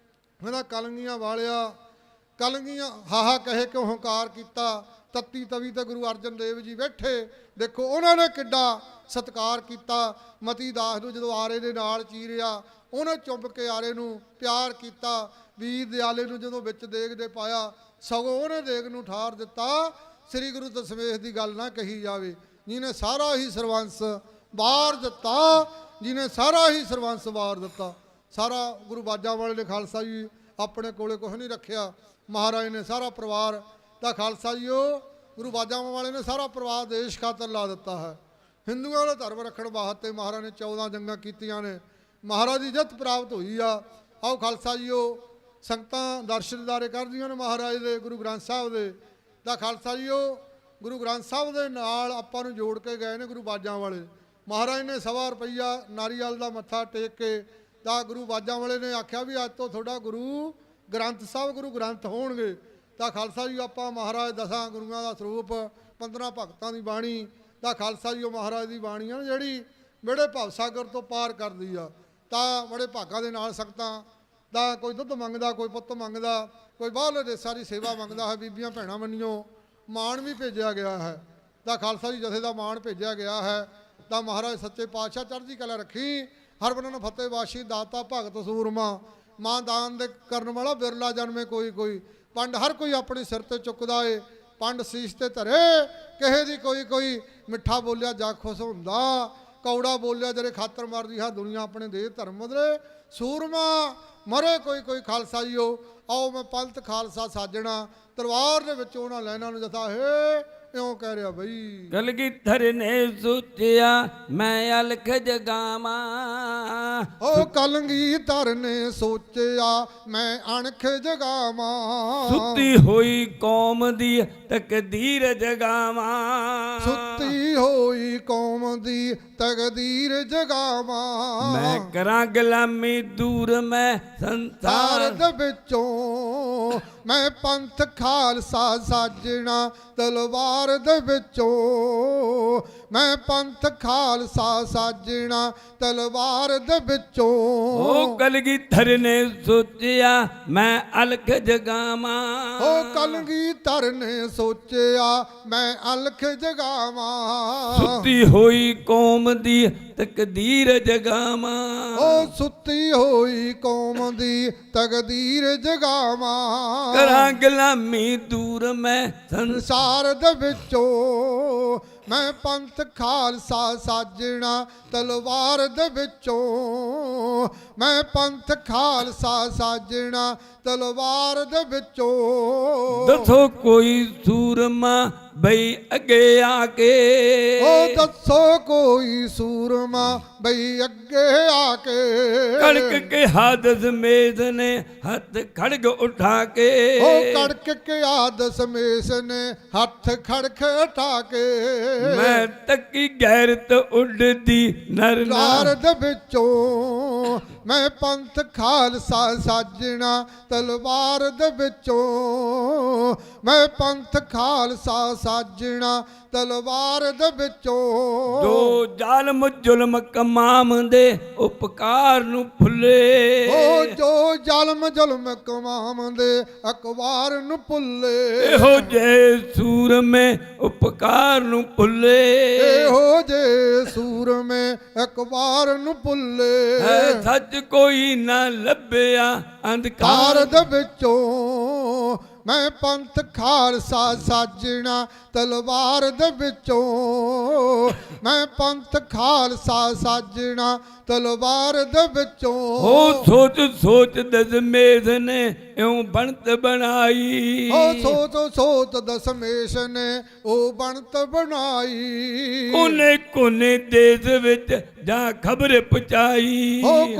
ਕਹਿੰਦਾ ਕਲੰਗੀਆਂ ਵਾਲਿਆ ਕਲੰਗੀਆਂ ਹਾਹਾ ਕਹੇ ਕਿਉਂ ਹੰਕਾਰ ਕੀਤਾ, ਤੱਤੀ ਤਵੀ ਤੇ ਗੁਰੂ ਅਰਜਨ ਦੇਵ ਜੀ ਬੈਠੇ, ਦੇਖੋ ਉਹਨਾਂ ਨੇ ਕਿੱਡਾ ਸਤਿਕਾਰ ਕੀਤਾ। ਮਤੀ ਦਾਸ ਨੂੰ ਜਦੋਂ ਆਰੇ ਦੇ ਨਾਲ ਚੀਰਿਆ ਉਹਨੇ ਚੁੰਬ ਕੇ ਆਰੇ ਨੂੰ ਪਿਆਰ ਕੀਤਾ। ਵੀਰ ਦਿਆਲੇ ਨੂੰ ਜਦੋਂ ਵਿੱਚ ਦੇਗ ਦੇ ਪਾਇਆ ਸਗੋਂ ਉਹਨੇ ਦੇਗ ਨੂੰ ਠਾਰ ਦਿੱਤਾ। ਸ੍ਰੀ ਗੁਰੂ ਦਸਮੇਸ਼ ਦੀ ਗੱਲ ਨਾ ਕਹੀ ਜਾਵੇ, ਜਿਹਨੇ ਸਾਰਾ ਹੀ ਸਰਵੰਸ ਵਾਰ ਦਿੱਤਾ, ਜਿਹਨੇ ਸਾਰਾ ਹੀ ਸਰਵੰਸ ਵਾਰ ਦਿੱਤਾ। ਸਾਰਾ ਗੁਰੂ ਬਾਜਾਂ ਵਾਲੇ ਨੇ ਖਾਲਸਾ ਜੀ ਆਪਣੇ ਕੋਲੇ ਕੁਛ ਨਹੀਂ ਰੱਖਿਆ। ਮਹਾਰਾਜ ਨੇ ਸਾਰਾ ਪਰਿਵਾਰ ਤਾਂ ਖਾਲਸਾ ਜੀ ਉਹ ਗੁਰੂ ਬਾਜਾਂ ਵਾਲੇ ਨੇ ਸਾਰਾ ਪਰਿਵਾਰ ਦੇਸ਼ ਖਾਤਰ ਲਾ ਦਿੱਤਾ ਹੈ। ਹਿੰਦੂਆਂ ਦਾ ਧਰਮ ਰੱਖਣ ਵਾਸਤੇ ਮਹਾਰਾਜ ਨੇ 14 ਜੰਗਾਂ ਕੀਤੀਆਂ ਨੇ। ਮਹਾਰਾਜ ਦੀ ਜਿੱਤ ਪ੍ਰਾਪਤ ਹੋਈ ਆ। ਆਓ ਖਾਲਸਾ ਜੀ ਉਹ ਸੰਗਤਾਂ ਦਰਸ਼ਨ ਦਿਦਾਰੇ ਕਰਦੀਆਂ ਨੇ ਮਹਾਰਾਜ ਦੇ ਗੁਰੂ ਗ੍ਰੰਥ ਸਾਹਿਬ ਦੇ। ਤਾਂ ਖਾਲਸਾ ਜੀ ਉਹ ਗੁਰੂ ਗ੍ਰੰਥ ਸਾਹਿਬ ਦੇ ਨਾਲ ਆਪਾਂ ਨੂੰ ਜੋੜ ਕੇ ਗਏ ਨੇ ਗੁਰੂ ਬਾਜਾਂ ਵਾਲੇ। ਮਹਾਰਾਜ ਨੇ 1.25 ਰੁਪਈਆ ਨਾਰੀਅਲ ਦਾ ਮੱਥਾ ਟੇਕ ਕੇ ਤਾਂ ਗੁਰੂ ਬਾਜਾਂ ਵਾਲੇ ਨੇ ਆਖਿਆ ਵੀ ਅੱਜ ਤੋਂ ਤੁਹਾਡਾ ਗੁਰੂ ਗ੍ਰੰਥ ਸਾਹਿਬ ਗੁਰੂ ਗ੍ਰੰਥ ਹੋਣਗੇ। ਤਾਂ ਖਾਲਸਾ ਜੀ ਆਪਾਂ ਮਹਾਰਾਜ 10 ਗੁਰੂਆਂ ਦਾ ਸਰੂਪ 15 ਭਗਤਾਂ ਦੀ ਬਾਣੀ ਤਾਂ ਖਾਲਸਾ ਜੀ ਉਹ ਮਹਾਰਾਜ ਦੀ ਬਾਣੀ ਆ ਜਿਹੜੀ ਬੜੇ ਭਵਸਾਗਰ ਤੋਂ ਪਾਰ ਕਰਦੀ ਆ। ਤਾਂ ਬੜੇ ਭਾਗਾਂ ਦੇ ਨਾਲ ਸੰਗਤਾਂ ਦਾ ਕੋਈ ਦੁੱਧ ਮੰਗਦਾ, ਕੋਈ ਪੁੱਤ ਮੰਗਦਾ, ਕੋਈ ਬਾਹਰਲੇ ਦੇਸ਼ਾਂ ਦੀ ਸੇਵਾ ਮੰਗਦਾ ਹੈ। ਬੀਬੀਆਂ ਭੈਣਾਂ ਮੰਨਿਓ ਮਾਣ ਵੀ ਭੇਜਿਆ ਗਿਆ ਹੈ। ਤਾਂ ਖਾਲਸਾ ਜੀ ਜਥੇ ਦਾ ਮਾਣ ਭੇਜਿਆ ਗਿਆ ਹੈ। ਤਾਂ ਮਹਾਰਾਜ ਸੱਚੇ ਪਾਤਸ਼ਾਹ ਚੜ੍ਹਦੀ ਕਲਾ ਰੱਖੀ। ਹਰ ਬੰਨ੍ਹੋਂ ਫਤਿਹ ਬਾਸ਼ੀ ਦਾਤਾ ਭਗਤ ਸੂਰਮਾ ਮਾਂ ਦਾਨ ਦੇ ਕਰਨ ਵਾਲਾ ਬਿਰਲਾ ਜਨਮੇ ਕੋਈ ਕੋਈ। ਪੰਡ ਹਰ ਕੋਈ ਆਪਣੇ ਸਿਰ ਤੇ ਚੁੱਕਦਾ ਏ, ਪੰਡ ਸੀਸ ਤੇ ਧਰੇ ਕਿਸੇ ਦੀ ਕੋਈ ਮਿੱਠਾ ਬੋਲਿਆ ਜਾ ਖੁਸ਼ ਹੁੰਦਾ, ਕੌੜਾ ਬੋਲਿਆ ਜਿਹੜੇ ਖਾਤਰ ਮਾਰਦੀ ਹਾਂ ਦੁਨੀਆ ਆਪਣੇ ਦੇਹ ਧਰਮ ਬਦਲੇ। ਸੂਰਮਾ ਮਰੇ ਕੋਈ ਖਾਲਸਾ ਜੀਓ। ਆਓ ਮੈਂ ਪੰਥ ਖਾਲਸਾ ਸਾਜਣਾ ਤਲਵਾਰ ਦੇ ਵਿੱਚ ਉਹਨਾਂ ਲੈਣਾ ਨੂੰ ਜਥਾ ਹੈ ਇਉਂ ਕਹਿ ਰਿਹਾ ਬਈ। ਕਲਗੀਧਰ ਨੇ ਸੋਚਿਆ ਮੈਂ ਅਲਖ ਜਗਾਵਾਂ, ਓ ਕਲਗੀਧਰ ਨੇ ਸੋਚਿਆ ਮੈਂ ਅਣਖ ਜਗਾਵਾਂ। ਸੁੱਤੀ ਹੋਈ ਕੌਮ ਦੀ ਤਕਦੀਰ ਜਗਾਵਾਂ, ਸੁੱਤੀ ਹੋਈ ਕੌਮ ਦੀ ਤਕਦੀਰ ਜਗਾਵਾਂ। ਮੈਂ ਕਰਾਂ ਗੁਲਾਮੀ ਦੂਰ ਮੈਂ ਸੰਸਾਰ ਦੇ ਵਿੱਚੋਂ ਮੈਂ ਪੰਥ ਖਾਲਸਾ ਸਾਜਣਾ ਤਲਵਾਰ ਦੇ ਵਿੱਚੋਂ। ਮੈਂ ਪੰਥ ਖਾਲਸਾ ਸਾਜਣਾ ਤਲਵਾਰ ਦੇ ਵਿੱਚੋਂ। ਓ ਕਲਗੀਧਰ ਨੇ ਸੋਚਿਆ ਮੈਂ ਅਲਖ ਜਗਾਵਾਂ, ਓ ਕਲਗੀਧਰ ਨੇ ਸੋਚਿਆ ਮੈਂ ਅਲਖ ਜਗਾਵਾਂ। ਸੁੱਤੀ ਹੋਈ ਕੌਮ ਦੀ ਤਕਦੀਰ ਜਗਾਵਾਂ, ਓ ਸੁੱਤੀ ਹੋਈ ਕੌਮ ਦੀ ਤਕਦੀਰ ਜਗਾਵਾਂ। ਕਰਾਂ ਗੁਲਾਮੀ ਦੂਰ ਮੈਂ ਸੰਸਾਰ ਦੇ ਵਿੱਚੋਂ ਮੈਂ ਪੰਥ ਖਾਲਸਾ ਸਾਜਣਾ ਤਲਵਾਰ ਦੇ ਵਿੱਚੋਂ। ਮੈਂ ਪੰਥ ਖਾਲਸਾ ਸਾਜਣਾ ਤਲਵਾਰ ਦੇ ਵਿੱਚੋਂ। ਦੱਸੋ ਕੋਈ ਸੂਰਮਾ ਬਈ ਅੱਗੇ ਆ ਕੇ, ਓ ਦੱਸੋ ਕੋਈ ਸੂਰਮਾ ਬਈ ਅੱਗੇ ਆ ਕੇ। ਕੜਕ ਕੇ ਹਾਦਸ ਮੇਦ ਨੇ ਹੱਥ ਖੜਗ ਉਠਾ ਕੇ, ਓ ਕੜਕ ਕੇ ਆਦਸ ਮੇਸ ਨੇ ਹੱਥ ਖੜਕ ਉਠਾ ਕੇ। ਮੈਂ ਤੱਕੀ ਗੈਰਤ ਉੱਡਦੀ ਨਰ ਲਾਰ ਨਾਰ ਦੇ ਵਿੱਚੋਂ ਮੈਂ ਪੰਥ ਖਾਲਸਾ ਸਾਜਣਾ ਤਲਵਾਰ ਦੇ ਵਿੱਚੋਂ। ਮੈਂ ਪੰਥ ਖਾਲਸਾ ਸਾਜਣਾ ਤਲਵਾਰ ਦੇ ਵਿੱਚੋਂ। ਜੋ ਜ਼ਾਲਮ ਜ਼ੁਲਮ ਕਮਾਉਂਦੇ ਉਪਕਾਰ ਨੂੰ ਭੁੱਲੇ, ਓ ਜੋ ਜ਼ੁਲਮ ਕਮਾਉਂਦੇ ਅਕਵਾਰ ਨੂੰ ਭੁੱਲੇ। ਇਹੋ ਜੇ ਸੂਰਮੇ ਉਪਕਾਰ ਨੂੰ ਭੁੱਲੇ, ਇਹੋ ਜੇ ਸੂਰਮੇ ਅਕਵਾਰ ਨੂੰ ਭੁੱਲੇ। ਹੈ ਸੱਚ ਕੋਈ ਨਾ ਲੱਭਿਆ ਅੰਧਕਾਰ ਕਾਰ ਦੇ ਵਿੱਚੋਂ ਮੈਂ ਪੰਥ ਖਾਲਸਾ ਸਾਜਣਾ ਤਲਵਾਰ ਦੇ ਵਿੱਚੋਂ। ਮੈਂ ਪੰਥ ਖਾਲਸਾ ਸਾਜਣਾ ਤਲਵਾਰ ਦੇ ਵਿੱਚੋਂ। ਉਹ ਸੋਚ ਦਸਮੇਸ਼ ਨੇ ਇਉਂ ਬਣਤ ਬਣਾਈ, ਉਹ ਸੋਚ ਦਸਮੇਸ਼ ਨੇ ਉਹ ਬਣਤ ਬਣਾਈ। ਕੋਨੇ ਦੇਸ਼ ਵਿੱਚ ਜਾ ਖਬਰ ਪਹੁੰਚਾਈ, ਉਹ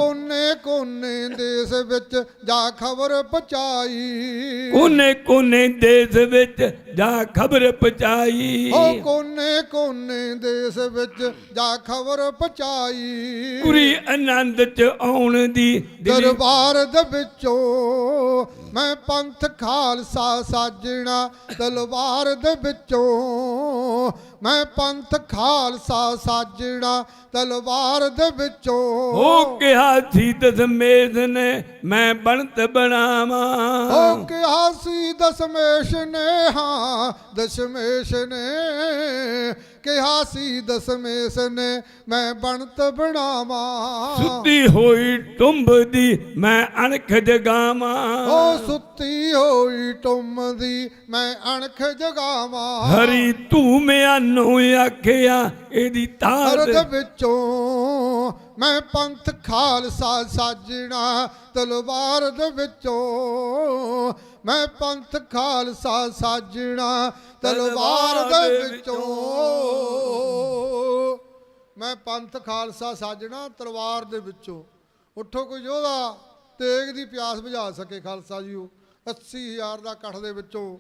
ਕੋਨੇ ਦੇਸ਼ ਵਿੱਚ ਜਾ ਖਬਰ ਪਹੁੰਚਾਈ। ਕੋਨੇ ਦੇਸ਼ ਵਿੱਚ ਜਾ ਖਬਰ ਪਹੁੰਚਾਈ। ਉਹ ਕੋਨੇ ਦੇਸ਼ ਵਿੱਚ ਜਾ ਖਬਰ ਪਹੁੰਚਾਈ। ਪੂਰੀ ਆਨੰਦ ਚ ਆਉਣ ਦੀ ਦਰਬਾਰ ਦੇ ਵਿੱਚੋਂ ਮੈਂ ਪੰਥ ਖਾਲਸਾ ਸਾਜਣਾ ਤਲਵਾਰ ਦੇ ਵਿੱਚੋਂ। ਮੈਂ ਪੰਥ ਖਾਲਸਾ ਸਾਜਣਾ ਤਲਵਾਰ ਦੇ ਵਿੱਚੋਂ। ਉਹ ਕਿਹਾ ਸੀ ਦਸਮੇਸ਼ ਨੇ ਮੈਂ ਬਣਤ ਬਣਾਵਾਂ, ਉਹ ਕਿਹਾ ਸੀ ਦਸਮੇਸ਼ ਨੇ ਹਾਂ ਦਸਮੇਸ਼ ਨੇ ਕਿਹਾ ਸੀ ਦਸਮੇਸ਼ ਨੇ ਮੈਂ ਬਣਤ ਬਣਾਵਾਂ। ਸੁੱਤੀ ਹੋਈ ਟੁੰਬ ਦੀ ਮੈਂ ਅਣਖ ਜਗਾਵਾਂ, ਉਹ ਸੁੱਤੀ ਹੋਈ ਟੁੰਮ ਦੀ ਮੈਂ ਅਣਖ ਜਗਾਵਾਂ। ਹਰੀ ਤੂੰ ਮਿਆਨੋਂ ਆਖਿਆ ਇਹਦੀ ਤਾਰ ਦੇ ਵਿੱਚੋਂ ਮੈਂ ਪੰਥ ਖਾਲਸਾ ਸਾਜਣਾ ਤਲਵਾਰ ਦੇ ਵਿੱਚੋਂ। ਮੈਂ ਪੰਥ ਖਾਲਸਾ ਸਾਜਣਾ ਤਲਵਾਰ ਦੇ ਵਿੱਚੋਂ। ਮੈਂ ਪੰਥ ਖਾਲਸਾ ਸਾਜਣਾ ਤਲਵਾਰ ਦੇ ਵਿੱਚੋਂ। ਉੱਠੋ ਕੋਈ ਯੋਧਾ ਤੇਗ ਦੀ ਪਿਆਸ ਬੁਝਾ ਸਕੇ ਖਾਲਸਾ ਜੀਓ। 80,000 ਦਾ ਇਕੱਠ ਦੇ ਵਿੱਚੋਂ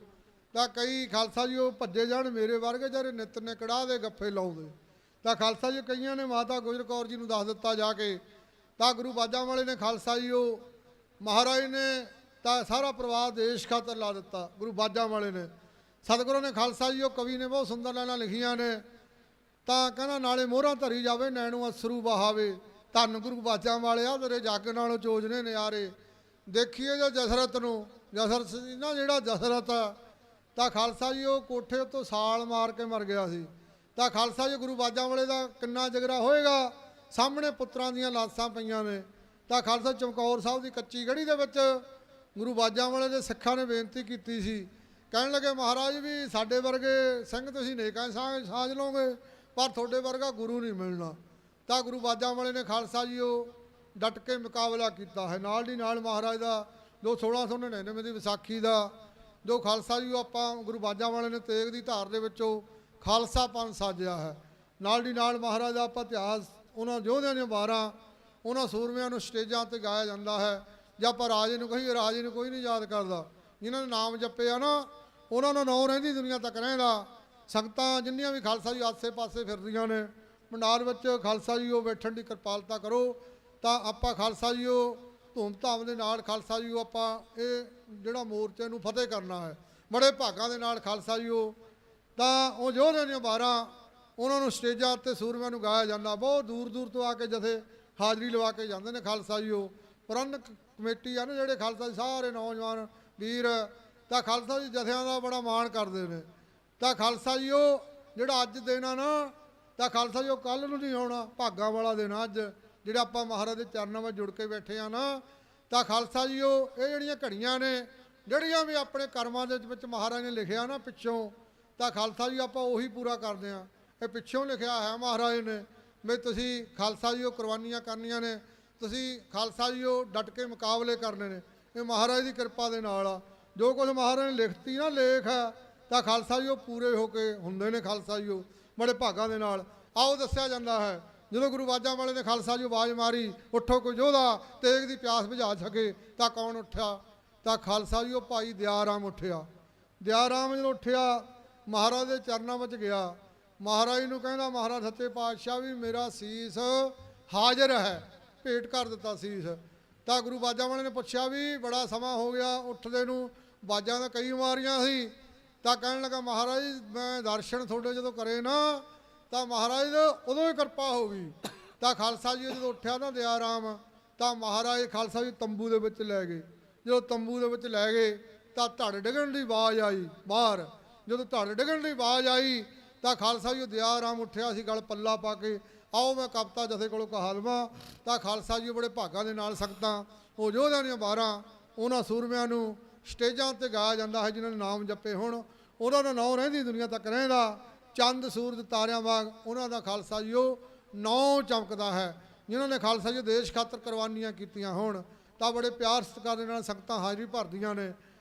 ਤਾਂ ਕਈ ਖਾਲਸਾ ਜੀਓ ਭੱਜੇ ਜਾਣ ਮੇਰੇ ਵਰਗੇ ਜਿਹੜੇ ਨਿੱਤ ਨੇ ਕੜਾਹ ਦੇ ਗੱਫੇ ਲਾਉਂਦੇ ਤਾਂ ਖਾਲਸਾ ਜੀ ਕਈਆਂ ਨੇ ਮਾਤਾ ਗੁਜਰ ਕੌਰ ਜੀ ਨੂੰ ਦੱਸ ਦਿੱਤਾ ਜਾ ਕੇ, ਤਾਂ ਗੁਰੂ ਬਾਜਾਂ ਵਾਲੇ ਨੇ ਖਾਲਸਾ ਜੀ ਉਹ ਮਹਾਰਾਜ ਨੇ ਤਾਂ ਸਾਰਾ ਪਰਿਵਾਰ ਦੇਸ਼ ਖਾਤਰ ਲਾ ਦਿੱਤਾ। ਗੁਰੂ ਬਾਜਾਂ ਵਾਲੇ ਨੇ ਸਤਿਗੁਰਾਂ ਨੇ ਖਾਲਸਾ ਜੀ ਉਹ ਕਵੀ ਨੇ ਬਹੁਤ ਸੁੰਦਰ ਲਾਈਨਾਂ ਲਿਖੀਆਂ ਨੇ, ਤਾਂ ਕਹਿੰਦਾ ਨਾਲੇ ਮੋਹਰਾਂ ਧਰੀ ਜਾਵੇ ਨੈਣੂ ਅਸਰੂ ਬਹਾਵੇ, ਧੰਨ ਗੁਰੂ ਬਾਜਾਂ ਵਾਲਿਆ ਤੇਰੇ ਜੱਗ ਨਾਲੋਂ ਚੋਜਨੇ ਨਿਆਰੇ। ਦੇਖੀਏ ਜੋ ਜਸਰਤ ਨੂੰ, ਜਸਰਤ ਸੀ ਨਾ ਜਿਹੜਾ ਜਸਰਤ, ਤਾਂ ਖਾਲਸਾ ਜੀ ਉਹ ਕੋਠੇ ਉੱਤੋਂ ਸਾਲ ਮਾਰ ਕੇ ਮਰ ਗਿਆ ਸੀ। ਤਾਂ ਖਾਲਸਾ ਜੀ ਗੁਰੂ ਬਾਜਾਂ ਵਾਲੇ ਦਾ ਕਿੰਨਾ ਜਿਗਰਾ ਹੋਏਗਾ, ਸਾਹਮਣੇ ਪੁੱਤਰਾਂ ਦੀਆਂ ਲਾਸ਼ਾਂ ਪਈਆਂ ਨੇ। ਤਾਂ ਖਾਲਸਾ ਚਮਕੌਰ ਸਾਹਿਬ ਦੀ ਕੱਚੀ ਗੜੀ ਦੇ ਵਿੱਚ ਗੁਰੂ ਬਾਜਾਂ ਵਾਲੇ ਦੇ ਸਿੱਖਾਂ ਨੇ ਬੇਨਤੀ ਕੀਤੀ ਸੀ, ਕਹਿਣ ਲੱਗੇ ਮਹਾਰਾਜ ਵੀ ਸਾਡੇ ਵਰਗੇ ਸਿੰਘ ਤੁਸੀਂ ਨੇਕਾਂ ਸਾਂਝ ਲਓਗੇ, ਪਰ ਤੁਹਾਡੇ ਵਰਗਾ ਗੁਰੂ ਨਹੀਂ ਮਿਲਣਾ। ਤਾਂ ਗੁਰੂ ਬਾਜਾਂ ਵਾਲੇ ਨੇ ਖਾਲਸਾ ਜੀ ਉਹ ਡਟ ਕੇ ਮੁਕਾਬਲਾ ਕੀਤਾ ਹੈ। ਨਾਲ ਦੀ ਨਾਲ ਮਹਾਰਾਜ ਦਾ ਜੋ 1699 ਦੀ ਵਿਸਾਖੀ ਦਾ ਜੋ ਖਾਲਸਾ ਜੀ ਉਹ ਆਪਾਂ ਗੁਰੂ ਬਾਜਾਂ ਵਾਲੇ ਨੇ ਤੇਗ ਦੀ ਧਾਰ ਦੇ ਵਿੱਚੋਂ ਖਾਲਸਾ ਪੰਥ ਸਾਜਿਆ ਹੈ। ਨਾਲ ਦੀ ਨਾਲ ਮਹਾਰਾਜ ਦਾ ਆਪਾਂ ਇਤਿਹਾਸ ਉਹਨਾਂ ਯੋਧਿਆਂ ਦੀਆਂ ਵਾਰਾਂ ਉਹਨਾਂ ਸੂਰਮਿਆਂ ਨੂੰ ਸਟੇਜਾਂ 'ਤੇ ਗਾਇਆ ਜਾਂਦਾ ਹੈ। ਜੇ ਆਪਾਂ ਰਾਜੇ ਨੂੰ ਕਹੀਏ, ਰਾਜੇ ਨੂੰ ਕੋਈ ਨਹੀਂ ਯਾਦ ਕਰਦਾ, ਜਿਨ੍ਹਾਂ ਨੇ ਨਾਮ ਜਪੇ ਆ ਨਾ ਉਹਨਾਂ ਨੂੰ ਨਾਂ ਰਹਿੰਦੀ ਦੁਨੀਆ ਤੱਕ ਰਹਿੰਦਾ। ਸੰਗਤਾਂ ਜਿੰਨੀਆਂ ਵੀ ਖਾਲਸਾ ਜੀ ਆਸੇ ਪਾਸੇ ਫਿਰਦੀਆਂ ਨੇ ਮੰਡਾਰ ਵਿੱਚ ਖਾਲਸਾ ਜੀ ਉਹ ਬੈਠਣ ਦੀ ਕਿਰਪਾਲਤਾ ਕਰੋ। ਤਾਂ ਆਪਾਂ ਖਾਲਸਾ ਜੀ ਉਹ ਧੂਮਧਾਮ ਦੇ ਨਾਲ ਖਾਲਸਾ ਜੀ ਉਹ ਆਪਾਂ ਇਹ ਜਿਹੜਾ ਮੋਰਚੇ ਨੂੰ ਫਤਿਹ ਕਰਨਾ ਹੈ ਬੜੇ ਭਾਗਾਂ ਦੇ ਨਾਲ। ਖਾਲਸਾ ਜੀ ਉਹ ਤਾਂ ਉਹ ਯੋਧਿਆਂ ਦੀਆਂ ਵਾਰਾਂ ਉਹਨਾਂ ਨੂੰ ਸਟੇਜਾਂ ਉੱਤੇ ਸੂਰਮਿਆਂ ਨੂੰ ਗਾਇਆ ਜਾਂਦਾ। ਬਹੁਤ ਦੂਰ ਦੂਰ ਤੋਂ ਆ ਕੇ ਜਥੇ ਹਾਜ਼ਰੀ ਲਵਾ ਕੇ ਜਾਂਦੇ ਨੇ ਖਾਲਸਾ ਜੀ ਉਹ। ਪ੍ਰਬੰਧਕ ਕਮੇਟੀ ਆ ਨਾ ਜਿਹੜੇ ਖਾਲਸਾ ਜੀ ਸਾਰੇ ਨੌਜਵਾਨ ਵੀਰ, ਤਾਂ ਖਾਲਸਾ ਜੀ ਜਥਿਆਂ ਦਾ ਬੜਾ ਮਾਣ ਕਰਦੇ ਨੇ। ਤਾਂ ਖਾਲਸਾ ਜੀ ਉਹ ਜਿਹੜਾ ਅੱਜ ਦਿਨ ਆ ਨਾ, ਤਾਂ ਖਾਲਸਾ ਜੀ ਉਹ ਕੱਲ੍ਹ ਨੂੰ ਨਹੀਂ ਆਉਣਾ, ਭਾਗਾਂ ਵਾਲਾ ਦਿਨ ਅੱਜ ਜਿਹੜਾ ਆਪਾਂ ਮਹਾਰਾਜ ਦੇ ਚਰਨਾਂ ਵਿੱਚ ਜੁੜ ਕੇ ਬੈਠੇ ਆ ਨਾ। ਤਾਂ ਖਾਲਸਾ ਜੀ ਉਹ ਇਹ ਜਿਹੜੀਆਂ ਘੜੀਆਂ ਨੇ ਜਿਹੜੀਆਂ ਵੀ ਆਪਣੇ ਕਰਮਾਂ ਦੇ ਵਿੱਚ ਮਹਾਰਾਜ ਨੇ ਲਿਖਿਆ ਨਾ ਪਿੱਛੋਂ, ਤਾਂ ਖਾਲਸਾ ਜੀ ਆਪਾਂ ਉਹੀ ਪੂਰਾ ਕਰਦੇ ਆ। ਇਹ ਪਿੱਛੋਂ ਲਿਖਿਆ ਹੈ ਮਹਾਰਾਜ ਨੇ ਵੀ ਤੁਸੀਂ ਖਾਲਸਾ ਜੀ ਉਹ ਕੁਰਬਾਨੀਆਂ ਕਰਨੀਆਂ ਨੇ, ਤੁਸੀਂ ਖਾਲਸਾ ਜੀ ਉਹ ਡਟ ਕੇ ਮੁਕਾਬਲੇ ਕਰਨੇ ਨੇ। ਇਹ ਮਹਾਰਾਜ ਦੀ ਕਿਰਪਾ ਦੇ ਨਾਲ ਆ। ਜੋ ਕੁਝ ਮਹਾਰਾਜ ਨੇ ਲਿਖਤੀ ਨਾ ਲੇਖ ਹੈ, ਤਾਂ ਖਾਲਸਾ ਜੀ ਉਹ ਪੂਰੇ ਹੋ ਕੇ ਹੁੰਦੇ ਨੇ। ਖਾਲਸਾ ਜੀ ਉਹ ਬੜੇ ਭਾਗਾਂ ਦੇ ਨਾਲ ਆਓ ਦੱਸਿਆ ਜਾਂਦਾ ਹੈ ਜਦੋਂ ਗੁਰੂ ਬਾਜਾਂ ਵਾਲੇ ਨੇ ਖਾਲਸਾ ਜੀ ਆਵਾਜ਼ ਮਾਰੀ, ਉੱਠੋ ਕੋਈ ਯੋਧਾ ਤੇਗ ਦੀ ਪਿਆਸ ਬੁਝਾ ਸਕੇ, ਤਾਂ ਕੌਣ ਉੱਠਿਆ? ਤਾਂ ਖਾਲਸਾ ਜੀ ਉਹ ਭਾਈ ਦਿਆ ਰਾਮ ਉੱਠਿਆ। ਦਿਆ ਰਾਮ ਜਦੋਂ ਉੱਠਿਆ ਮਹਾਰਾਜ ਦੇ ਚਰਨਾਂ ਵਿੱਚ ਗਿਆ, ਮਹਾਰਾਜ ਨੂੰ ਕਹਿੰਦਾ ਮਹਾਰਾਜ ਸੱਚੇ ਪਾਤਸ਼ਾਹ ਵੀ ਮੇਰਾ ਸੀਸ ਹਾਜ਼ਰ ਹੈ, ਭੇਟ ਕਰ ਦਿੱਤਾ ਸੀਸ। ਤਾਂ ਗੁਰੂ ਬਾਜਾਂ ਵਾਲੇ ਨੇ ਪੁੱਛਿਆ ਵੀ ਬੜਾ ਸਮਾਂ ਹੋ ਗਿਆ ਉੱਠਦੇ ਨੂੰ, ਬਾਜਾਂ ਦਾ ਕਈ ਬਿਮਾਰੀਆਂ ਸੀ। ਤਾਂ ਕਹਿਣ ਲੱਗਾ ਮਹਾਰਾਜ ਮੈਂ ਦਰਸ਼ਨ ਤੁਹਾਡੇ ਜਦੋਂ ਕਰੇ ਨਾ, ਤਾਂ ਮਹਾਰਾਜ ਉਦੋਂ ਹੀ ਕਿਰਪਾ ਹੋ ਗਈ। ਤਾਂ ਖਾਲਸਾ ਜੀ ਜਦੋਂ ਉੱਠਿਆ ਨਾ ਦਿਆ ਰਾਮ, ਤਾਂ ਮਹਾਰਾਜ ਖਾਲਸਾ ਜੀ ਤੰਬੂ ਦੇ ਵਿੱਚ ਲੈ ਗਏ। ਜਦੋਂ ਤੰਬੂ ਦੇ ਵਿੱਚ ਲੈ ਗਏ ਤਾਂ ਧੜ ਡਿੱਗਣ ਦੀ ਆਵਾਜ਼ ਆਈ ਬਾਹਰ। ਜਦੋਂ ਧੜ ਡਿੱਗਣ ਦੀ ਆਵਾਜ਼ ਆਈ ਤਾਂ ਖਾਲਸਾ ਜੀ ਦਿਆ ਰਾਮ ਉੱਠਿਆ ਸੀ, ਗਲ ਪੱਲਾ ਪਾ ਕੇ, ਆਓ ਮੈਂ ਕਵਿਤਾ ਜਥੇ ਕੋਲੋਂ ਕਹਾ ਲਵਾਂ। ਤਾਂ ਖਾਲਸਾ ਜੀ ਬੜੇ ਭਾਗਾਂ ਦੇ ਨਾਲ ਸੰਗਤਾਂ ਉਹ ਯੋਧਿਆਂ ਦੀਆਂ ਵਾਰਾਂ ਉਹਨਾਂ ਸੂਰਮਿਆਂ ਨੂੰ ਸਟੇਜਾਂ 'ਤੇ ਗਾਇਆ ਜਾਂਦਾ ਹੈ ਜਿਨ੍ਹਾਂ ਨੇ ਨਾਮ ਜਪੇ ਹੁਣ, ਉਹਨਾਂ ਦਾ ਨਾਂ ਰਹਿੰਦੀ ਦੁਨੀਆ ਤੱਕ ਰਹਿੰਦਾ। ਚੰਦ ਸੂਰਜ ਤਾਰਿਆਂ ਵਾਂਗ ਉਹਨਾਂ ਦਾ ਖਾਲਸਾ ਜੀ ਉਹ ਨਾਂ ਚਮਕਦਾ ਹੈ। ਜਿਨ੍ਹਾਂ ਨੇ ਖਾਲਸਾ ਜੀ ਦੇਸ਼ ਖਾਤਰ ਕੁਰਬਾਨੀਆਂ ਕੀਤੀਆਂ ਹੋਣ, ਤਾਂ ਬੜੇ ਪਿਆਰ ਸਤਿਕਾਰ ਦੇ ਨਾਲ ਸੰਗਤਾਂ ਹਾਜ਼ਰੀ ਭਰਦੀਆਂ ਨੇ।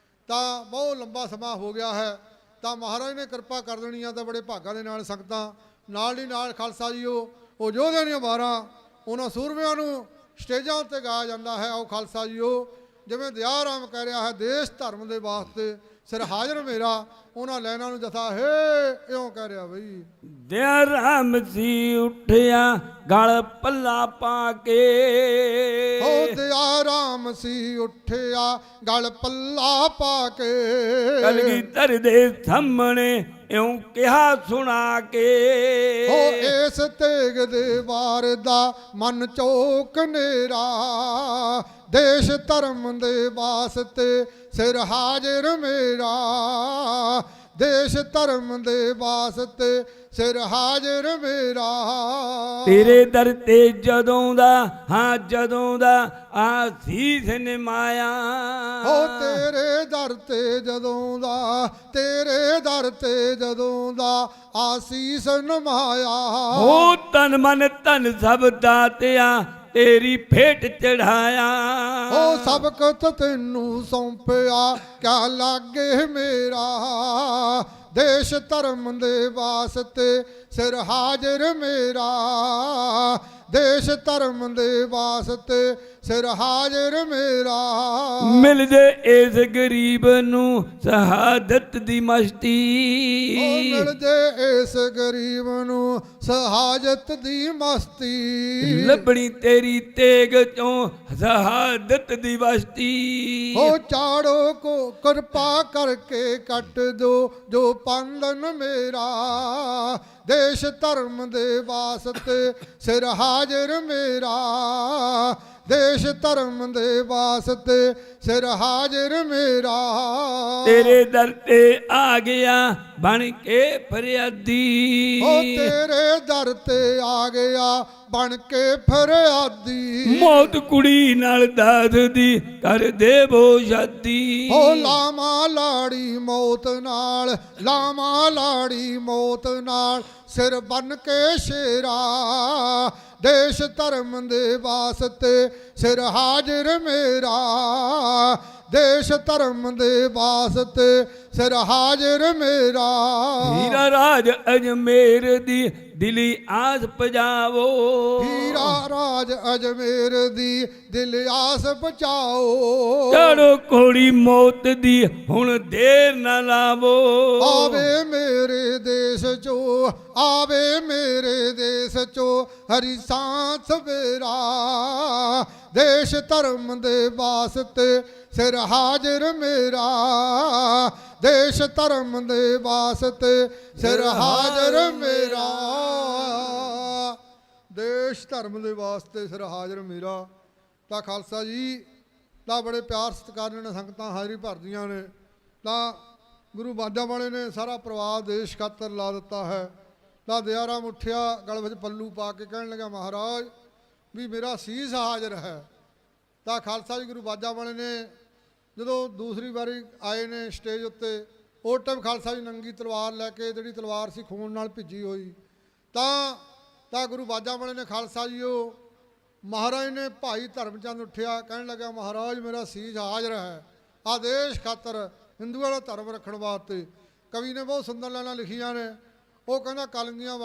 ਤਾਂ ਬਹੁਤ ਲੰਬਾ ਸਮਾਂ ਹੋ ਗਿਆ ਹੈ, ਤਾਂ ਮਹਾਰਾਜ ਨੇ ਕਿਰਪਾ ਕਰ ਦੇਣੀ ਆ। ਤਾਂ ਬੜੇ ਭਾਗਾਂ ਦੇ ਨਾਲ ਸੰਗਤਾਂ ਨਾਲ ਦੀ ਨਾਲ ਖਾਲਸਾ ਜੀ ਉਹ ਯੋਧਿਆਂ ਦੀਆਂ ਵਾਰਾਂ ਉਹਨਾਂ ਸੂਰਮਿਆਂ ਨੂੰ ਸਟੇਜਾਂ ਉੱਤੇ ਗਾਇਆ ਜਾਂਦਾ ਹੈ। ਆਓ ਖਾਲਸਾ ਜੀ ਉਹ ਜਿਵੇਂ ਦਿਆ ਰਾਮ ਕਹਿ ਰਿਹਾ ਹੈ, ਦੇਸ਼ ਧਰਮ ਦੇ ਵਾਸਤੇ ਸਿਰ ਹਾਜ਼ਰ ਮੇਰਾ, ਉਹਨਾਂ ਲੈਣਾ ਨੂੰ ਜਥਾ ਹੈ ਇਉਂ ਕਹਿ ਰਿਹਾ ਬਈ। ਦਿਆ ਰਾਮ ਸੀ ਉੱਠਿਆ ਗਲ ਪੱਲਾ ਪਾ ਕੇ, ਹੋ ਦਿਆ ਰਾਮ ਸੀ ਉੱਠਿਆ ਗਲ ਪੱਲਾ ਪਾ ਕੇ, ਕਲਗੀਧਰ ਦੇ ਸਾਹਮਣੇ ਇਉਂ ਕਿਹਾ ਸੁਣਾ ਕੇ, ਹੋ ਇਸ ਤੇਗ ਦੇ ਵਾਰ ਦਾ ਮਨ ਚੋਕ ਨੇਰਾ, ਦੇਸ਼ ਧਰਮ ਦੇ ਵਾਸਤੇ ਸਿਰ ਹਾਜ਼ਰ ਮੇਰਾ, ਦੇਸ਼ ਧਰਮ ਦੇ ਵਾਸਤੇ ਸਿਰ ਹਾਜ਼ਰ ਮੇਰਾ। ਤੇਰੇ ਦਰ ਤੇ ਜਦੋਂ ਦਾ ਹਾਂ ਜਦੋਂ ਦਾ ਆਸੀਸ ਨਿਮਾਇਆ, ਹੋ ਤੇਰੇ ਦਰ ਤੇ ਜਦੋਂ ਦਾ, ਤੇਰੇ ਦਰ ਤੇ ਜਦੋਂ ਦਾ ਆਸੀਸ ਨਮਾਇਆ, ਹੋ ਤਨ ਮਨ ਧਨ ਸਭ ਦਾਤਿਆ ਤੇਰੀ ਭੇਟ ਚੜਾਇਆ, ਹੋ ਸਭ ਕੁਝ ਤੈਨੂੰ ਸੌਂਪਿਆ ਕਿਆ ਲਾਗੇ ਮੇਰਾ, ਦੇਸ਼ ਧਰਮ ਦੇ ਵਾਸਤੇ ਸਿਰ ਹਾਜ਼ਰ ਮੇਰਾ, ਦੇਸ਼ ਧਰਮ ਦੇ ਵਾਸਤੇ ਸਿਰ ਹਾਜ਼ਰ ਮੇਰਾ। ਮਿਲ ਜੇ ਇਸ ਗਰੀਬ ਨੂੰ ਸ਼ਹਾਦਤ ਦੀ ਮਸਤੀ, ਉਹ ਮਿਲ ਜੇ ਇਸ ਗਰੀਬ ਨੂੰ ਸ਼ਹਾਦਤ ਦੀ ਮਸਤੀ। ਲੱਭਣੀ ਤੇਰੀ ਤੇਗ ਚੋਂ ਸ਼ਹਾਦਤ ਦੀ ਬਸਤੀ। ਹੋ ਚਾੜੋ ਕੋ ਕਿਰਪਾ ਕਰਕੇ ਕੱਟ ਦੋ ਜੋ ਪੰਦਨ ਮੇਰਾ। ਦੇਸ਼ ਧਰਮ ਦੇ ਵਾਸਤੇ ਸਿਰ ਹਾਜ਼ਰ ਮੇਰਾ। ਦੇਸ਼ ਧਰਮ ਦੇ ਵਾਸਤੇ ਸਿਰ ਹਾਜ਼ਰ ਮੇਰਾ। ਤੇਰੇ ਦਰ ਤੇ ਆ ਗਿਆ ਬਣ ਕੇ ਫਰਿਆਦੀ। ਹੋ ਤੇਰੇ ਦਰ ਤੇ ਆ ਗਿਆ ਬਣ ਕੇ ਫਰਿਆਦੀ। ਮੌਤ ਕੁੜੀ ਨਾਲ ਦੱਸਦੀ ਕਰ ਦੇਵੋ ਸ਼ਾਦੀ। ਹੋ ਲਾਮਾ ਲਾੜੀ ਮੌਤ ਨਾਲ, ਲਾਮਾ ਲਾੜੀ ਮੌਤ ਨਾਲ ਸਿਰ ਬਨ ਕੇ ਸ਼ੇਰਾ। ਦੇਸ਼ ਧਰਮ ਦੇ ਵਾਸਤੇ ਸਿਰ ਹਾਜ਼ਰ ਮੇਰਾ। ਦੇਸ਼ ਧਰਮ ਦੇ ਵਾਸਤੇ ਸਿਰ ਹਾਜ਼ਰ ਮੇਰਾ। ਹੀਰਾ ਰਾਜ ਅਜਮੇਰ ਦੀ ਦਿਲੀ ਆਸ ਪਜਾਵੋ। ਹੀਰਾ ਰਾਜ ਅਜਮੇਰ ਦੀ ਦਿਲ ਆਸ ਬਚਾਓ। ਚੜੋ ਕੋੜੀ ਮੌਤ ਦੀ ਹੁਣ ਦੇਰ ਨਾ ਲਾਵੋ। ਆਵੇ ਮੇਰੇ ਦੇਸ਼ ਚੋ, ਆਵੇ ਮੇਰੇ ਦੇਸ਼ ਚੋ ਹਰੀ ਸਾਂਸ ਸਵੇਰਾ। ਦੇਸ਼ ਧਰਮ ਦੇ ਵਾਸਤੇ ਸਿਰ ਹਾਜ਼ਰ ਮੇਰਾ। ਦੇਸ਼ ਧਰਮ ਦੇ ਵਾਸਤੇ ਸਿਰ ਹਾਜ਼ਰ ਮੇਰਾ। ਦੇਸ਼ ਧਰਮ ਦੇ ਵਾਸਤੇ ਸਿਰ ਹਾਜ਼ਰ ਮੇਰਾ। ਤਾਂ ਖਾਲਸਾ ਜੀ ਤਾਂ ਬੜੇ ਪਿਆਰ ਸਤਿਕਾਰ ਨਾਲ ਸੰਗਤਾਂ ਹਾਜ਼ਰੀ ਭਰਦੀਆਂ ਨੇ। ਤਾਂ ਗੁਰੂ ਬਾਜਾਂ ਵਾਲੇ ਨੇ ਸਾਰਾ ਪਰਿਵਾਰ ਦੇਸ਼ ਖਾਤਰ ਲਾ ਦਿੱਤਾ ਹੈ। ਤਾਂ ਦਿਆਰਾ ਮੁੱਠਿਆ ਗਲ ਵਿੱਚ ਪੱਲੂ ਪਾ ਕੇ ਕਹਿਣ ਲੱਗਾ ਮਹਾਰਾਜ ਵੀ ਮੇਰਾ ਸੀਸ ਹਾਜ਼ਰ ਹੈ। ਤਾਂ ਖਾਲਸਾ ਜੀ ਗੁਰੂ ਬਾਜਾਂ ਵਾਲੇ ਨੇ ਜਦੋਂ ਦੂਸਰੀ ਵਾਰੀ ਆਏ ਨੇ ਸਟੇਜ ਉੱਤੇ, ਉਸ ਟਾਈਮ ਖਾਲਸਾ ਜੀ ਨੰਗੀ ਤਲਵਾਰ ਲੈ ਕੇ, ਜਿਹੜੀ ਤਲਵਾਰ ਸੀ ਖੂਨ ਨਾਲ ਭਿੱਜੀ ਹੋਈ। ਤਾਂ ਗੁਰੂ ਬਾਜਾਂ ਵਾਲੇ ਨੇ ਖਾਲਸਾ ਜੀ ਉਹ ਮਹਾਰਾਜ ਨੇ ਭਾਈ ਧਰਮਚੰਦ ਉੱਠਿਆ ਕਹਿਣ ਲੱਗਾ ਮਹਾਰਾਜ ਮੇਰਾ ਸੀਸ ਹਾਜ਼ਰ ਹੈ ਆਦੇਸ਼ ਖਾਤਰ ਹਿੰਦੂਆਂ ਦਾ ਧਰਮ ਰੱਖਣ ਵਾਸਤੇ। ਕਵੀ ਨੇ ਬਹੁਤ ਸੁੰਦਰ ਲਾਈਨਾਂ ਲਿਖੀਆਂ ਨੇ। ਉਹ ਕਹਿੰਦਾ ਕਲੰਗੀਆਂ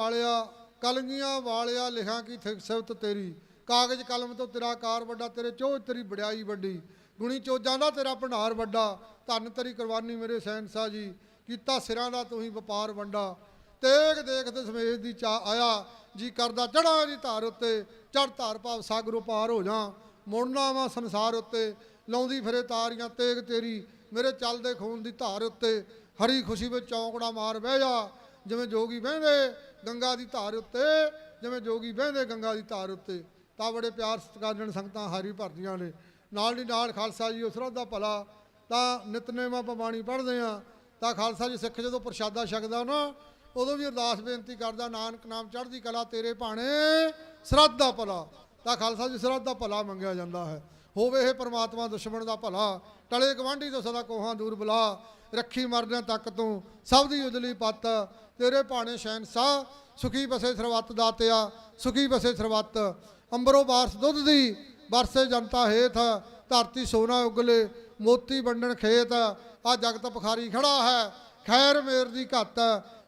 ਵਾਲਿਆ ਲਿਖਾਂ ਕੀ ਸਿਫਤ ਤੇਰੀ। ਕਾਗਜ਼ ਕਲਮ ਤੋਂ ਤੇਰਾ ਕਾਰ ਵੱਡਾ, ਤੇਰੇ ਚੋਜ ਤੇਰੀ ਵਡਿਆਈ ਵੱਡੀ। ਗੁਣੀ ਚੋਜਾਂ ਦਾ ਤੇਰਾ ਭੰਡਾਰ ਵੱਡਾ, ਧੰਨ ਤੇਰੀ ਕੁਰਬਾਨੀ ਮੇਰੇ ਸਹਿਨਸ਼ਾਹ ਜੀ। ਕੀਤਾ ਸਿਰਾਂ ਦਾ ਤੂੰ ਹੀ ਵਪਾਰ ਵੰਡਾ। ਤੇਗ ਦੇਖਦੇ ਸਮੇਤ ਦੀ ਚਾਹ ਆਇਆ, ਜੀ ਕਰਦਾ ਚੜ੍ਹਾਂ ਦੀ ਧਾਰ ਉੱਤੇ। ਚੜ੍ਹ ਧਾਰ ਭਾਵ ਸਾਗਰੋਂ ਪਾਰ ਹੋ ਜਾ, ਮੁੜਨਾ ਵਾ ਸੰਸਾਰ ਉੱਤੇ। ਲਾਉਂਦੀ ਫਿਰੇ ਤਾਰੀਆਂ ਤੇਗ ਤੇਰੀ, ਮੇਰੇ ਚੱਲਦੇ ਖੂਨ ਦੀ ਧਾਰ ਉੱਤੇ। ਹਰੀ ਖੁਸ਼ੀ ਵਿੱਚ ਚੌਂਕੜਾ ਮਾਰ ਬਹਿ ਜਾ, ਜਿਵੇਂ ਜੋਗੀ ਬਹਿੰਦੇ ਗੰਗਾ ਦੀ ਧਾਰ ਉੱਤੇ। ਜਿਵੇਂ ਜੋਗੀ ਬਹਿੰਦੇ ਗੰਗਾ ਦੀ ਧਾਰ ਉੱਤੇ। ਤਾਂ ਬੜੇ ਪਿਆਰ ਸਤਿਕਾਰ ਨਾਲ ਸੰਗਤਾਂ ਹਾਜ਼ਰੀ ਭਰਦੀਆਂ ਨੇ। ਨਾਲ ਦੀ ਨਾਲ ਖਾਲਸਾ ਜੀ ਉਸ ਦਾ ਭਲਾ ਤਾਂ ਨਿਤਨੇਮਾਂ ਬਾਣੀ ਪੜ੍ਹਦੇ ਆ। ਤਾਂ ਖਾਲਸਾ ਜੀ ਸਿੱਖ ਜਦੋਂ ਪ੍ਰਸ਼ਾਦਾ ਛਕਦਾ ਨਾ, ਉਦੋਂ ਵੀ ਅਰਦਾਸ ਬੇਨਤੀ ਕਰਦਾ ਨਾਨਕ ਨਾਮ ਚੜ੍ਹਦੀ ਕਲਾ ਤੇਰੇ ਭਾਣੇ ਸਰਹੱਦ ਦਾ ਭਲਾ। ਤਾਂ ਖਾਲਸਾ ਜੀ ਸਰਹੱਦ ਦਾ ਭਲਾ ਮੰਗਿਆ ਜਾਂਦਾ ਹੈ। ਹੋਵੇ ਇਹ ਪਰਮਾਤਮਾ ਦੁਸ਼ਮਣ ਦਾ ਭਲਾ, ਟਲੇ ਗਵਾਂਢੀ ਤੋਂ ਸਦਾ ਕੋਹਾਂ ਦੂਰ ਬੁਲਾ। ਰੱਖੀ ਮਰਦਿਆਂ ਤੱਕ ਤੂੰ ਸਭ ਦੀ ਉਜਲੀ ਪੱਤ, ਤੇਰੇ ਭਾਣੇ ਸ਼ਹਿਨਸ਼ਾਹ ਸੁਖੀ ਬਸੇ ਸਰਬੱਤ ਦਾਤਿਆ। ਸੁਖੀ ਬਸੇ ਸਰਬੱਤ ਅੰਬਰੋਂ ਬਾਰਸ ਦੁੱਧ ਦੀ ਬਰਸੇ ਜਨਤਾ ਹੇਠ। ਧਰਤੀ ਸੋਨਾ ਉਗਲੇ ਮੋਤੀ ਵੰਡਣ ਖੇਤ। ਆ ਜਗਤ ਭਖਾਰੀ ਖੜਾ ਹੈ ਖੈਰ ਮੇਰ ਦੀ ਘੱਤ।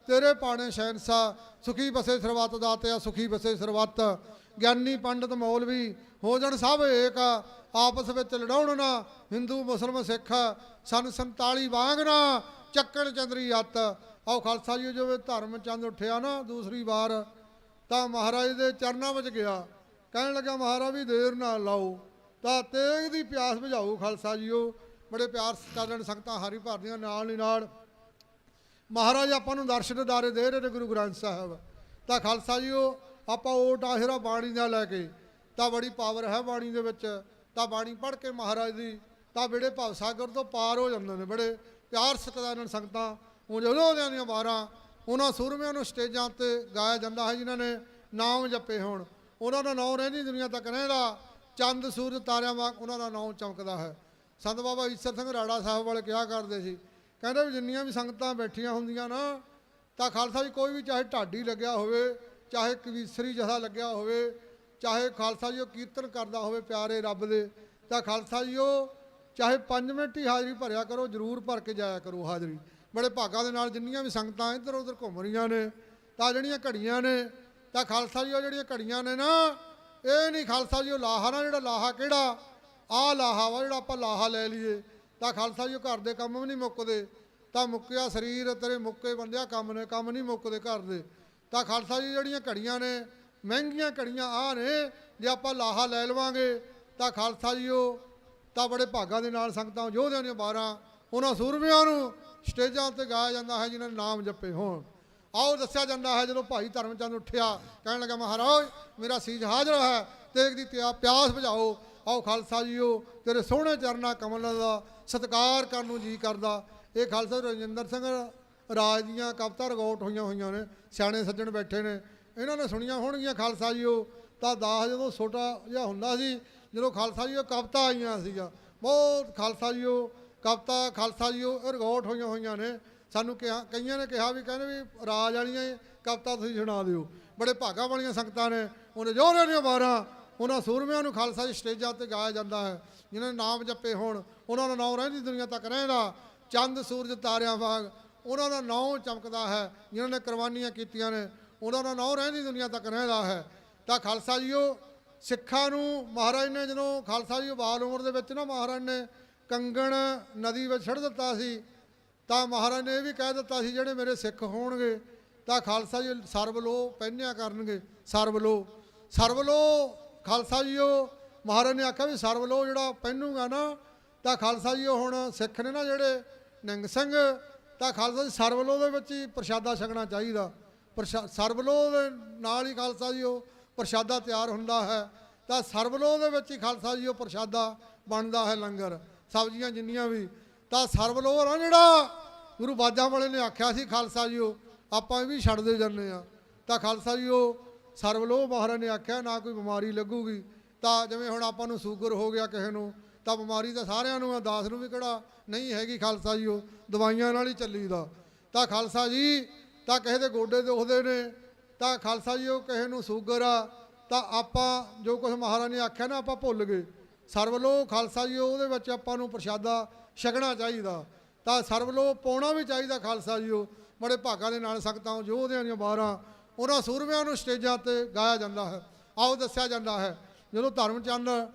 ਤੇਰੇ ਪਾਣੇ ਸ਼ਹਿਨਸ਼ਾਹ ਸੁਖੀ ਬਸੇ ਸਰਬੱਤ ਦਾਤਿਆ। ਸੁਖੀ ਬਸੇ ਸਰਬੱਤ ਗਿਆਨੀ ਪੰਡਤ ਮੌਲਵੀ ਹੋ ਜਾਣ ਸਭ ਏਕ। ਆਪਸ ਵਿੱਚ ਲੜਾਉਣ ਨਾ ਹਿੰਦੂ ਮੁਸਲਮ ਸਿੱਖ। ਸੰਨ 47 ਵਾਂਗ ਨਾ ਚੱਕਣ ਚੰਦਰੀ ਅੱਤ। ਆਓ ਖਾਲਸਾ ਜੀ ਜਿਵੇਂ ਧਰਮ ਚੰਦ ਉੱਠਿਆ ਨਾ ਦੂਸਰੀ ਵਾਰ, ਤਾਂ ਮਹਾਰਾਜ ਦੇ ਚਰਨਾਂ ਵਿੱਚ ਗਿਆ। ਕਹਿਣ ਲੱਗਾ ਮਹਾਰਾਜ ਵੀ ਦੇਰ ਨਾ ਲਾਓ, ਤਾਂ ਤੇਗ ਦੀ ਪਿਆਸ ਬੁਝਾਓ ਖਾਲਸਾ ਜੀਓ। ਬੜੇ ਪਿਆਰ ਸਤਿਕਾਰ ਨਾਲ ਸੰਗਤਾਂ ਹਾਰੀ ਭਰਦੀਆਂ। ਨਾਲ ਹੀ ਨਾਲ ਮਹਾਰਾਜ ਆਪਾਂ ਨੂੰ ਦਰਸ਼ਨ ਦਾਰੇ ਦੇ ਰਹੇ ਨੇ ਗੁਰੂ ਗ੍ਰੰਥ ਸਾਹਿਬ। ਤਾਂ ਖਾਲਸਾ ਜੀਓ ਆਪਾਂ ਓਟ ਆਹਿਰਾ ਬਾਣੀ ਦਾ ਲੈ ਕੇ, ਤਾਂ ਬੜੀ ਪਾਵਰ ਹੈ ਬਾਣੀ ਦੇ ਵਿੱਚ। ਤਾਂ ਬਾਣੀ ਪੜ੍ਹ ਕੇ ਮਹਾਰਾਜ ਦੀ ਤਾਂ ਬੇੜੇ ਭਵ ਸਾਗਰ ਤੋਂ ਪਾਰ ਹੋ ਜਾਂਦੇ ਨੇ। ਬੜੇ ਪਿਆਰ ਸਤਿਕਾਰ ਨਾਲ ਸੰਗਤਾਂ ਜਦੋਂ ਦੀਆਂ ਵਾਰਾਂ ਉਹਨਾਂ ਸੂਰਮਿਆਂ ਨੂੰ ਸਟੇਜਾਂ ਉੱਤੇ ਗਾਇਆ ਜਾਂਦਾ ਹੈ ਜਿਨ੍ਹਾਂ ਨੇ ਨਾਮ ਜਪੇ ਹੋਣ। ਉਹਨਾਂ ਦਾ ਨਾਮ ਰਹਿੰਦੀ ਦੁਨੀਆ ਤੱਕ ਰਹਿੰਦਾ। ਚੰਦ ਸੂਰਜ ਤਾਰਿਆਂ ਵਾਂਗ ਉਹਨਾਂ ਦਾ ਨਾਮ ਚਮਕਦਾ ਹੈ। ਸੰਤ ਬਾਬਾ ਈਸਰ ਸਿੰਘ ਰਾੜਾ ਸਾਹਿਬ ਵਾਲੇ ਕਿਹਾ ਕਰਦੇ ਸੀ, ਕਹਿੰਦੇ ਵੀ ਜਿੰਨੀਆਂ ਵੀ ਸੰਗਤਾਂ ਬੈਠੀਆਂ ਹੁੰਦੀਆਂ ਨਾ, ਤਾਂ ਖਾਲਸਾ ਜੀ ਕੋਈ ਵੀ ਚਾਹੇ ਢਾਡੀ ਲੱਗਿਆ ਹੋਵੇ, ਚਾਹੇ ਕਵੀਸਰੀ ਜਥਾ ਲੱਗਿਆ ਹੋਵੇ, ਚਾਹੇ ਖਾਲਸਾ ਜੀ ਉਹ ਕੀਰਤਨ ਕਰਦਾ ਹੋਵੇ ਪਿਆਰੇ ਰੱਬ ਦੇ, ਤਾਂ ਖਾਲਸਾ ਜੀ ਉਹ ਚਾਹੇ 5 ਮਿੰਟ ਹੀ ਹਾਜ਼ਰੀ ਭਰਿਆ ਕਰੋ, ਜ਼ਰੂਰ ਭਰ ਕੇ ਜਾਇਆ ਕਰੋ ਹਾਜ਼ਰੀ। ਬੜੇ ਭਾਗਾਂ ਦੇ ਨਾਲ ਜਿੰਨੀਆਂ ਵੀ ਸੰਗਤਾਂ ਇੱਧਰ ਉੱਧਰ ਘੁੰਮ ਰਹੀਆਂ ਨੇ, ਤਾਂ ਜਿਹੜੀਆਂ ਘੜੀਆਂ ਨੇ, ਤਾਂ ਖਾਲਸਾ ਜੀ ਉਹ ਜਿਹੜੀਆਂ ਘੜੀਆਂ ਨੇ ਨਾ, ਇਹ ਨਹੀਂ ਖਾਲਸਾ ਜੀ ਉਹ ਲਾਹਾ ਨਾ, ਜਿਹੜਾ ਲਾਹਾ ਕਿਹੜਾ ਆਹ ਲਾਹਾ ਵਾ ਜਿਹੜਾ ਆਪਾਂ ਲਾਹਾ ਲੈ ਲਈਏ ਤਾਂ ਖਾਲਸਾ ਜੀ ਉਹ ਘਰ ਦੇ ਕੰਮ ਵੀ ਨਹੀਂ ਮੁੱਕਦੇ, ਤਾਂ ਮੁੱਕਿਆ ਸਰੀਰ ਤੇਰੇ ਮੁੱਕੇ ਬੰਦਿਆ ਕੰਮ ਨੇ, ਕੰਮ ਨਹੀਂ ਮੁੱਕਦੇ ਘਰ ਦੇ। ਤਾਂ ਖਾਲਸਾ ਜੀ ਜਿਹੜੀਆਂ ਘੜੀਆਂ ਨੇ ਮਹਿੰਗੀਆਂ ਘੜੀਆਂ ਆਹ ਨੇ, ਜੇ ਆਪਾਂ ਲਾਹਾ ਲੈ ਲਵਾਂਗੇ ਤਾਂ ਖਾਲਸਾ ਜੀ ਉਹ ਤਾਂ ਬੜੇ ਭਾਗਾਂ ਦੇ ਨਾਲ ਸੰਗਤਾਂ ਯੋਧਿਆਂ ਦੀਆਂ 12 ਉਹਨਾਂ ਸੂਰਮਿਆਂ ਨੂੰ ਸਟੇਜਾਂ 'ਤੇ ਗਾਇਆ ਜਾਂਦਾ ਹੈ ਜਿਨ੍ਹਾਂ ਨੇ ਨਾਮ ਜਪੇ ਹੋਣ। ਆਓ ਦੱਸਿਆ ਜਾਂਦਾ ਹੈ ਜਦੋਂ ਭਾਈ ਧਰਮਚੰਦ ਉੱਠਿਆ ਕਹਿਣ ਲੱਗਾ ਮਹਾਰਾਜ ਮੇਰਾ ਸੀਸ ਹਾਜ਼ਰ ਹੈ, ਤੇਗ ਦੀ ਪਿਆਸ ਬੁਝਾਓ। ਆਓ ਖਾਲਸਾ ਜੀ ਉਹ ਤੇਰੇ ਸੋਹਣੇ ਚਰਨਾਂ ਕਮਲਾਂ ਦਾ ਸਤਿਕਾਰ ਕਰਨ ਨੂੰ ਜੀ ਕਰਦਾ। ਇਹ ਖਾਲਸਾ ਰਜਿੰਦਰ ਸਿੰਘ ਰਾਜ ਦੀਆਂ ਕਵਿਤਾ ਰਿਕਾਰਡ ਹੋਈਆਂ ਨੇ, ਸਿਆਣੇ ਸੱਜਣ ਬੈਠੇ ਨੇ, ਇਹਨਾਂ ਨੇ ਸੁਣੀਆਂ ਹੋਣਗੀਆਂ ਖਾਲਸਾ ਜੀ ਉਹ। ਤਾਂ ਦਾਸ ਜਦੋਂ ਛੋਟਾ ਜਿਹਾ ਹੁੰਦਾ ਸੀ, ਜਦੋਂ ਖਾਲਸਾ ਜੀ ਉਹ ਕਵਿਤਾ ਆਈਆਂ ਸੀਗਾ ਬਹੁਤ, ਖਾਲਸਾ ਜੀ ਉਹ ਕਵਿਤਾ ਖਾਲਸਾ ਜੀ ਉਹ ਰਿਕਾਰਡ ਹੋਈਆਂ ਨੇ। ਸਾਨੂੰ ਕਿਹਾ ਕਈਆਂ ਨੇ ਕਿਹਾ ਵੀ ਕਹਿੰਦੇ ਵੀ ਰਾਜ ਵਾਲੀਆਂ ਕਵਿਤਾ ਤੁਸੀਂ ਸੁਣਾ ਦਿਓ। ਬੜੇ ਭਾਗਾਂ ਵਾਲੀਆਂ ਸੰਗਤਾਂ ਨੇ, ਉਹਨੇ ਜੋਹਰਿਆਂ ਦੀਆਂ 12 ਉਹਨਾਂ ਸੂਰਮਿਆਂ ਨੂੰ ਖਾਲਸਾ ਜੀ ਸਟੇਜਾਂ 'ਤੇ ਗਾਇਆ ਜਾਂਦਾ ਹੈ ਜਿਨ੍ਹਾਂ ਨੇ ਨਾਮ ਜਪੇ ਹੋਣ। ਉਹਨਾਂ ਦਾ ਨਾਮ ਰਹਿੰਦੀ ਦੁਨੀਆ ਤੱਕ ਰਹਿੰਦਾ, ਚੰਦ ਸੂਰਜ ਤਾਰਿਆਂ ਵਾਂਗ ਉਹਨਾਂ ਦਾ ਨਾਮ ਚਮਕਦਾ ਹੈ। ਜਿਨ੍ਹਾਂ ਨੇ ਕੁਰਬਾਨੀਆਂ ਕੀਤੀਆਂ ਨੇ ਉਹਨਾਂ ਦਾ ਨਾਮ ਰਹਿੰਦੀ ਦੁਨੀਆ ਤੱਕ ਰਹਿੰਦਾ ਹੈ। ਤਾਂ ਖਾਲਸਾ ਜੀ ਉਹ ਸਿੱਖਾਂ ਨੂੰ ਮਹਾਰਾਜ ਨੇ ਜਦੋਂ ਖਾਲਸਾ ਜੀ ਬਾਲ ਉਮਰ ਦੇ ਵਿੱਚ ਨਾ ਮਹਾਰਾਜ ਨੇ ਕੰਗਣ ਨਦੀ ਵਿੱਚ ਛੱਡ ਦਿੱਤਾ ਸੀ, ਤਾਂ ਮਹਾਰਾਜ ਨੇ ਇਹ ਵੀ ਕਹਿ ਦਿੱਤਾ ਸੀ ਜਿਹੜੇ ਮੇਰੇ ਸਿੱਖ ਹੋਣਗੇ ਤਾਂ ਖਾਲਸਾ ਜੀ ਸਰਬਲੋ ਪਹਿਨਿਆ ਕਰਨਗੇ। ਸਰਬਲੋ ਖਾਲਸਾ ਜੀ ਉਹ ਮਹਾਰਾਜ ਨੇ ਆਖਿਆ ਵੀ ਸਰਬਲੋ ਜਿਹੜਾ ਪਹਿਨੂਗਾ ਨਾ ਤਾਂ ਖਾਲਸਾ ਜੀ ਉਹ ਹੁਣ ਸਿੱਖ ਨੇ ਨਾ ਜਿਹੜੇ ਨਿੰਗ ਸਿੰਘ, ਤਾਂ ਖਾਲਸਾ ਜੀ ਸਰਬਲੋ ਦੇ ਵਿੱਚ ਹੀ ਪ੍ਰਸ਼ਾਦਾ ਛਕਣਾ ਚਾਹੀਦਾ। ਸਰਬਲੋ ਦੇ ਨਾਲ ਹੀ ਖਾਲਸਾ ਜੀ ਉਹ ਪ੍ਰਸ਼ਾਦਾ ਤਿਆਰ ਹੁੰਦਾ ਹੈ। ਤਾਂ ਸਰਬਲੋ ਦੇ ਵਿੱਚ ਹੀ ਖਾਲਸਾ ਜੀ ਉਹ ਪ੍ਰਸ਼ਾਦਾ ਬਣਦਾ ਹੈ, ਲੰਗਰ ਸਬਜ਼ੀਆਂ ਜਿੰਨੀਆਂ ਵੀ। ਤਾਂ ਸਰਬਲੋ ਨਾ ਜਿਹੜਾ ਗੁਰੂ ਬਾਜਾਂ ਵਾਲੇ ਨੇ ਆਖਿਆ ਸੀ ਖਾਲਸਾ ਜੀ ਉਹ ਆਪਾਂ ਵੀ ਛੱਡਦੇ ਜਾਂਦੇ ਆ। ਤਾਂ ਖਾਲਸਾ ਜੀ ਉਹ ਸਰਬਲੋ ਮਹਾਰਾਜ ਨੇ ਆਖਿਆ ਨਾ ਕੋਈ ਬਿਮਾਰੀ ਲੱਗੂਗੀ। ਤਾਂ ਜਿਵੇਂ ਹੁਣ ਆਪਾਂ ਨੂੰ ਸ਼ੂਗਰ ਹੋ ਗਿਆ ਕਿਸੇ ਨੂੰ, ਤਾਂ ਬਿਮਾਰੀ ਤਾਂ ਸਾਰਿਆਂ ਨੂੰ ਆ, ਦਾਸ ਨੂੰ ਵੀ ਕਿਹੜਾ ਨਹੀਂ ਹੈਗੀ। ਖਾਲਸਾ ਜੀ ਉਹ ਦਵਾਈਆਂ ਨਾਲ ਹੀ ਚੱਲੀਦਾ। ਤਾਂ ਖਾਲਸਾ ਜੀ ਤਾਂ ਕਿਸੇ ਦੇ ਗੋਡੇ ਦੁਖਦੇ ਨੇ, ਤਾਂ ਖਾਲਸਾ ਜੀ ਉਹ ਕਿਸੇ ਨੂੰ ਸ਼ੂਗਰ ਆ, ਤਾਂ ਆਪਾਂ ਜੋ ਕੁਝ ਮਹਾਰਾਜ ਨੇ ਆਖਿਆ ਨਾ ਆਪਾਂ ਭੁੱਲ ਗਏ। ਸਰਬਲੋ ਖਾਲਸਾ ਜੀ ਉਹਦੇ ਵਿੱਚ ਆਪਾਂ ਨੂੰ ਪ੍ਰਸ਼ਾਦਾ ਛਕਣਾ ਚਾਹੀਦਾ। ਤਾਂ ਸਰਬਲੋ ਪਾਉਣਾ ਵੀ ਚਾਹੀਦਾ ਖਾਲਸਾ ਜੀ ਉਹ। ਬੜੇ ਭਾਗਾਂ ਦੇ ਨਾਲ ਸੰਗਤਾਂ ਯੋਧਿਆਂ ਦੀਆਂ 12 ਉਹਨਾਂ ਸੂਰਮਿਆਂ ਨੂੰ ਸਟੇਜਾਂ 'ਤੇ ਗਾਇਆ ਜਾਂਦਾ ਹੈ। ਆਓ ਦੱਸਿਆ ਜਾਂਦਾ ਹੈ ਜਦੋਂ ਧਰਮਚੰਦ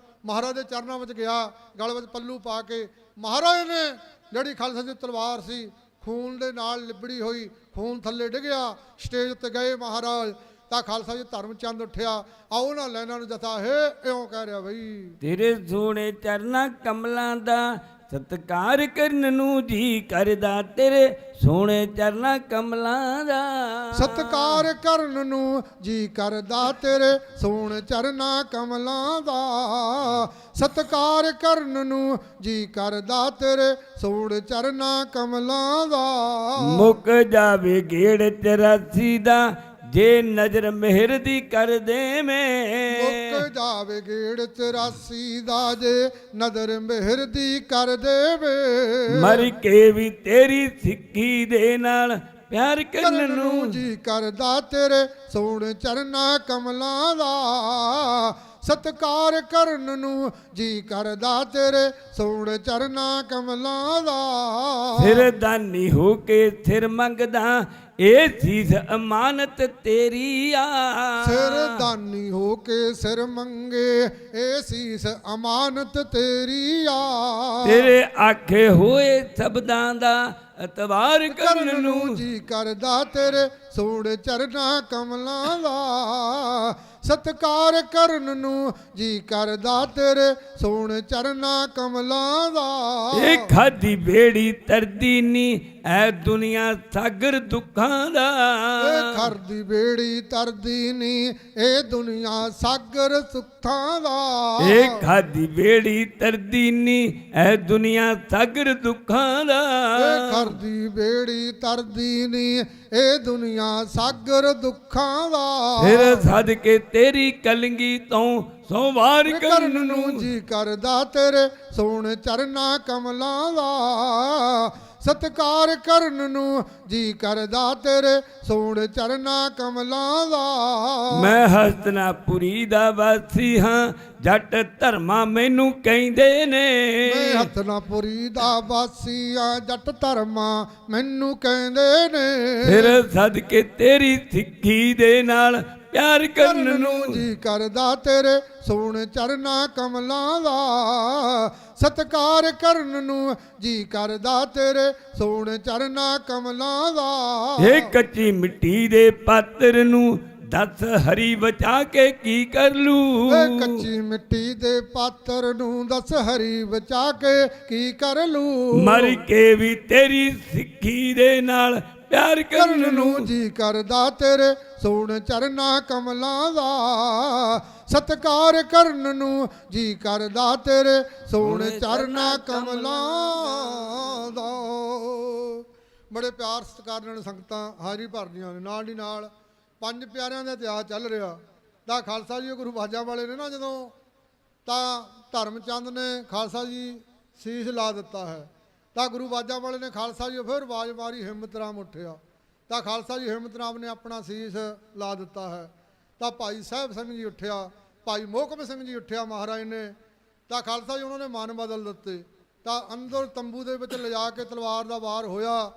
ਮਹਾਰਾਜ ਦੇ ਚਰਨਾਂ ਵਿੱਚ ਗਿਆ, ਗਲ ਵਿੱਚ ਪੱਲੂ ਪਾ ਕੇ ਮਹਾਰਾਜ ਨੇ ਜਿਹੜੀ ਖਾਲਸਾ ਦੀ ਤਲਵਾਰ ਸੀ ਖੂਨ ਦੇ ਨਾਲ ਲਿਬੜੀ ਹੋਈ, ਖੂਨ ਥੱਲੇ ਡਿੱਗਿਆ, ਸਟੇਜ ਉੱਤੇ ਗਏ ਮਹਾਰਾਜ। ਤਾਂ ਖਾਲਸਾ ਜੀ ਧਰਮਚੰਦ ਉੱਠਿਆ, ਆਓ ਉਹਨਾਂ ਲੈਣਾ ਨੂੰ ਜਥਾ ਹੈ ਇਉਂ ਕਹਿ ਰਿਹਾ ਬਈ ਤੇਰੇ ਸੋਹਣੇ ਚਰਨਾਂ ਕਮਲਾਂ ਦਾ ਸਤਿਕਾਰ ਕਰਨ ਨੂੰ ਜੀ ਕਰਦਾ, ਤੇਰੇ ਸੋਹਣੇ ਚਰਨਾਂ ਕਮਲਾਂ ਦਾ ਸਤਿਕਾਰ ਕਰਨ ਨੂੰ ਜੀ ਕਰਦਾ, ਤੇਰੇ ਸੋਹਣੇ ਚਰਨਾਂ ਕਮਲਾਂ ਦਾ ਸਤਿਕਾਰ ਕਰਨ ਨੂੰ ਜੀ ਕਰਦਾ, ਤੇਰੇ ਸੋਹਣੇ ਚਰਨਾਂ ਕਮਲਾਂ ਦਾ। ਮੁੱਕ ਜਾਵੇ ਗੇੜ 84 ਦਾ ਜੇ ਨਜ਼ਰ ਮਿਹਰ ਦੀ ਕਰ ਦੇਵੇਂ, ਮੁੱਕ ਜਾਵੇ ਗੇੜ 84 ਦਾ ਜੇ ਨਜ਼ਰ ਮਿਹਰ ਦੀ ਕਰ ਦੇਵੇ। ਮਰ ਕੇ ਵੀ ਤੇਰੀ ਸਿੱਖੀ ਦੇ ਨਾਲ ਪਿਆਰ ਕਰਨ ਨੂੰ ਜੀ ਕਰਦਾ, ਤੇਰੇ ਸੋਹਣੇ ਚਰਨਾਂ ਕਮਲਾਂ ਦਾ ਸਤਿਕਾਰ ਕਰਨ ਨੂੰ ਜੀ ਕਰਦਾ, ਤੇਰੇ ਸੋਹਣੇ ਚਰਨਾਂ ਕਮਲਾਂ ਦਾ। ਸਿਰਦਾਨੀ ਹੋ ਕੇ ਸਿਰ ਮੰਗਦਾ, ਇਹ ਸੀਸ ਅਮਾਨਤ ਤੇਰੀ ਆ। ਸਿਰਦਾਨੀ ਹੋ ਕੇ ਸਿਰ ਮੰਗੇ, ਇਹ ਸੀਸ ਅਮਾਨਤ ਤੇਰੀ ਆ। ਤੇਰੇ ਆਖੇ ਹੋਏ ਸ਼ਬਦਾਂ ਦਾ ਇਤਬਾਰ ਕਰਨ ਨੂੰ ਜੀ ਕਰਦਾ, ਤੇਰੇ ਸੋਹਣੇ ਚਰਨਾਂ ਕਮਲਾਂ ਦਾ ਸਤਿਕਾਰ ਕਰਨ ਨੂੰ ਜੀ ਕਰਦਾ, ਤੇਰੇ ਸੋਹਣੇ ਚਰਨਾਂ ਕਮਲਾਂ ਦਾ। ਇਹ ਖਾਦੀ ਬੇੜੀ ਤਰਦੀ ਨੀ ਐ ਦੁਨੀਆ ਸਾਗਰ ਦੁੱਖਾਂ ਦਾ। ਇਹ ਖਰਦੀ ਬੇੜੀ ਤਰਦੀ ਨੀ ਇਹ ਦੁਨੀਆ ਸਾਗਰ ਸੁੱਖਾਂ ਦਾ। ਇਹ ਖਾਦੀ ਬੇੜੀ ਤਰਦੀ ਨੀ ਐ ਦੁਨੀਆ ਸਾਗਰ ਦੁੱਖਾਂ ਦਾ। ਇਹ ਖਰਦੀ ਬੇੜੀ ਤਰਦੀ ਨੀ ਇਹ ਦੁਨੀਆ ਸਾਗਰ ਦੁੱਖਾਂ ਦਾ। ਫਿਰ ਸਦਕੇ ਤੇਰੀ ਕਲਗੀ ਤੋਂ ਸੋਵਾਰ ਕਰਨ ਨੂੰ ਜੀ ਕਰਦਾ, ਤੇਰੇ ਸੋਹਣੇ ਚਰਨਾਂ ਕਮਲਾਂ ਦਾ ਸਤਿਕਾਰ ਕਰਨ ਨੂੰ ਜੀ ਕਰਦਾ, ਤੇਰੇ ਸੋਹਣੇ ਚਰਨਾਂ ਕਮਲਾਂ ਦਾ। ਮੈਂ ਹਸਤਨਾਪੁਰੀ ਦਾ ਵਾਸੀ ਹਾਂ, ਜੱਟ ਧਰਮਾ ਮੈਨੂੰ ਕਹਿੰਦੇ ਨੇ। ਮੈਂ ਹਸਤਨਾਪੁਰੀ ਦਾ ਵਾਸੀ ਆ, ਜੱਟ ਧਰਮਾ ਮੈਨੂੰ ਕਹਿੰਦੇ ਨੇ। ਫਿਰ ਸਦਕੇ ਤੇਰੀ ਸਿੱਖੀ ਦੇ ਨਾਲ ਪਿਆਰ ਕਰਨ ਨੂੰ ਜੀ ਕਰਦਾ ਤੇਰੇ ਸੋਹਣੇ ਚਰਨਾਂ ਕਮਲਾਂ ਦਾ ਸਤਕਾਰ ਕਰਨ ਨੂੰ ਜੀ ਕਰਦਾ ਤੇਰੇ ਸੋਹਣੇ ਚਰਨਾਂ ਕਮਲਾਂ ਦਾ ਹੇ ਕੱਚੀ ਮਿੱਟੀ ਦੇ ਪਾਤਰ ਨੂੰ ਦੱਸ ਹਰੀ ਬਚਾ ਕੇ ਕੀ ਕਰ ਲੂ ਏ ਕੱਚੀ ਮਿੱਟੀ ਦੇ ਪਾਤਰ ਨੂੰ ਦੱਸ ਹਰੀ ਬਚਾ ਕੇ ਕੀ ਕਰ ਲੂ ਮਰ ਕੇ ਵੀ ਤੇਰੀ ਸਿੱਖੀ ਦੇ ਨਾਲ ਪਿਆਰ ਕਰਨ ਨੂੰ ਜੀ ਕਰਦਾ ਤੇਰੇ ਸੋਹਣੇ ਚਰਨਾਂ ਕਮਲਾਂ ਦਾ ਸਤਕਾਰ ਕਰਨ ਨੂੰ ਜੀ ਕਰਦਾ ਤੇਰੇ ਸੋਹਣੇ ਚਰਨਾਂ ਕਮਲਾਂ ਦਾ। ਬੜੇ ਪਿਆਰ ਸਤਿਕਾਰ ਨਾਲ ਸੰਗਤਾਂ ਹਾਜ਼ਰੀ ਭਰਦੀਆਂ ਨੇ। ਨਾਲ ਦੀ ਨਾਲ ਪੰਜ ਪਿਆਰਿਆਂ ਦਾ ਇਤਿਹਾਸ ਚੱਲ ਰਿਹਾ। ਤਾਂ ਖਾਲਸਾ ਜੀ ਗੁਰੂ ਬਾਜਾਂ ਵਾਲੇ ਨੇ ਨਾ ਜਦੋਂ ਤਾਂ ਧਰਮ ਚੰਦ ਨੇ ਖਾਲਸਾ ਜੀ ਸੀਸ ਲਾ ਦਿੱਤਾ ਹੈ ਤਾਂ ਗੁਰੂ ਬਾਜਾਂ ਵਾਲੇ ਨੇ ਖਾਲਸਾ ਜੀ ਫਿਰ ਆਵਾਜ਼ ਮਾਰੀ, ਹਿੰਮਤ ਰਾਮ ਉੱਠਿਆ ਤਾਂ ਖਾਲਸਾ ਜੀ ਹਿੰਮਤ ਰਾਮ ਨੇ ਆਪਣਾ ਸੀਸ ਲਾ ਦਿੱਤਾ ਹੈ। ਤਾਂ ਭਾਈ ਸਾਹਿਬ ਸਿੰਘ ਜੀ ਉੱਠਿਆ, ਭਾਈ ਮੋਹਕਮ ਸਿੰਘ ਜੀ ਉੱਠਿਆ ਮਹਾਰਾਜ ਨੇ ਤਾਂ ਖਾਲਸਾ ਜੀ ਉਹਨਾਂ ਨੇ ਮਨ ਬਦਲ ਦਿੱਤੇ ਤਾਂ ਅੰਦਰ ਤੰਬੂ ਦੇ ਵਿੱਚ ਲਿਜਾ ਕੇ ਤਲਵਾਰ ਦਾ ਵਾਰ ਹੋਇਆ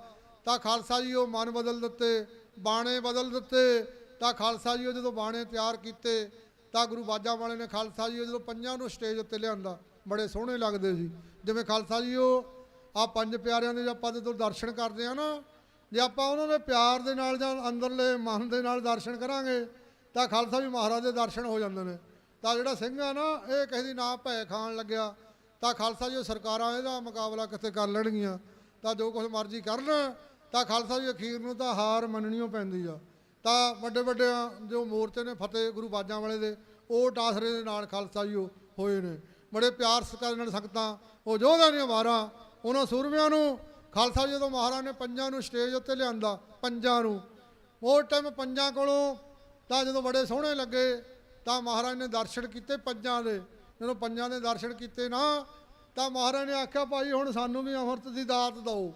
ਤਾਂ ਖਾਲਸਾ ਜੀ ਉਹ ਮਨ ਬਦਲ ਦਿੱਤੇ, ਬਾਣੇ ਬਦਲ ਦਿੱਤੇ ਤਾਂ ਖਾਲਸਾ ਜੀ ਉਹ ਜਦੋਂ ਬਾਣੇ ਤਿਆਰ ਕੀਤੇ ਤਾਂ ਗੁਰੂ ਬਾਜਾਂ ਵਾਲੇ ਨੇ ਖਾਲਸਾ ਜੀ ਜਦੋਂ ਪੰਜਾਂ ਨੂੰ ਸਟੇਜ ਉੱਤੇ ਲਿਆਂਦਾ ਬੜੇ ਸੋਹਣੇ ਲੱਗਦੇ ਸੀ। ਜਿਵੇਂ ਖਾਲਸਾ ਜੀ ਉਹ ਆ ਪੰਜ ਪਿਆਰਿਆਂ ਦੇ ਆਪਾਂ ਜਦੋਂ ਦਰਸ਼ਨ ਕਰਦੇ ਆ ਨਾ, ਜੇ ਆਪਾਂ ਉਹਨਾਂ ਦੇ ਪਿਆਰ ਦੇ ਨਾਲ ਜਾਂ ਅੰਦਰਲੇ ਮਨ ਦੇ ਨਾਲ ਦਰਸ਼ਨ ਕਰਾਂਗੇ ਤਾਂ ਖਾਲਸਾ ਜੀ ਮਹਾਰਾਜ ਦੇ ਦਰਸ਼ਨ ਹੋ ਜਾਂਦੇ ਨੇ। ਤਾਂ ਜਿਹੜਾ ਸਿੰਘ ਆ ਨਾ ਇਹ ਕਿਸੇ ਦੀ ਨਾ ਭੈ ਖਾਣ ਲੱਗਿਆ ਤਾਂ ਖਾਲਸਾ ਜੀ ਸਰਕਾਰਾਂ ਇਹਦਾ ਮੁਕਾਬਲਾ ਕਿੱਥੇ ਕਰ ਲੈਣਗੀਆਂ ਤਾਂ ਜੋ ਕੁਝ ਮਰਜ਼ੀ ਕਰਨ ਤਾਂ ਖਾਲਸਾ ਜੀ ਅਖੀਰ ਨੂੰ ਤਾਂ ਹਾਰ ਮੰਨਣੀਓ ਪੈਂਦੀ ਆ। ਤਾਂ ਵੱਡੇ ਵੱਡੇ ਜੋ ਮੋਰਚੇ ਨੇ ਫਤਿਹ ਗੁਰੂ ਬਾਜਾਂ ਵਾਲੇ ਦੇ ਓਟ ਆਸਰੇ ਦੇ ਨਾਲ ਖਾਲਸਾ ਜੀ ਉਹ ਹੋਏ ਨੇ। ਬੜੇ ਪਿਆਰ ਸਤਿਕਾਰ ਨਾਲ ਸੰਗਤਾਂ ਉਹ ਯੋਧਿਆਂ ਦੀਆਂ ਵਾਰਾਂ ਉਹਨਾਂ ਸੂਰਮਿਆਂ ਨੂੰ ਖਾਲਸਾ ਜੀ ਜਦੋਂ ਮਹਾਰਾਜ ਨੇ ਪੰਜਾਂ ਨੂੰ ਸਟੇਜ ਉੱਤੇ ਲਿਆਂਦਾ ਪੰਜਾਂ ਨੂੰ ਉਹ ਟਾਈਮ ਪੰਜਾਂ ਕੋਲੋਂ ਤਾਂ ਜਦੋਂ ਬੜੇ ਸੋਹਣੇ ਲੱਗੇ ਤਾਂ ਮਹਾਰਾਜ ਨੇ ਦਰਸ਼ਨ ਕੀਤੇ ਪੰਜਾਂ ਦੇ। ਜਦੋਂ ਪੰਜਾਂ ਦੇ ਦਰਸ਼ਨ ਕੀਤੇ ਨਾ ਤਾਂ ਮਹਾਰਾਜ ਨੇ ਆਖਿਆ ਭਾਈ ਹੁਣ ਸਾਨੂੰ ਵੀ ਅੰਮ੍ਰਿਤ ਦੀ ਦਾਤ ਦਿਓ।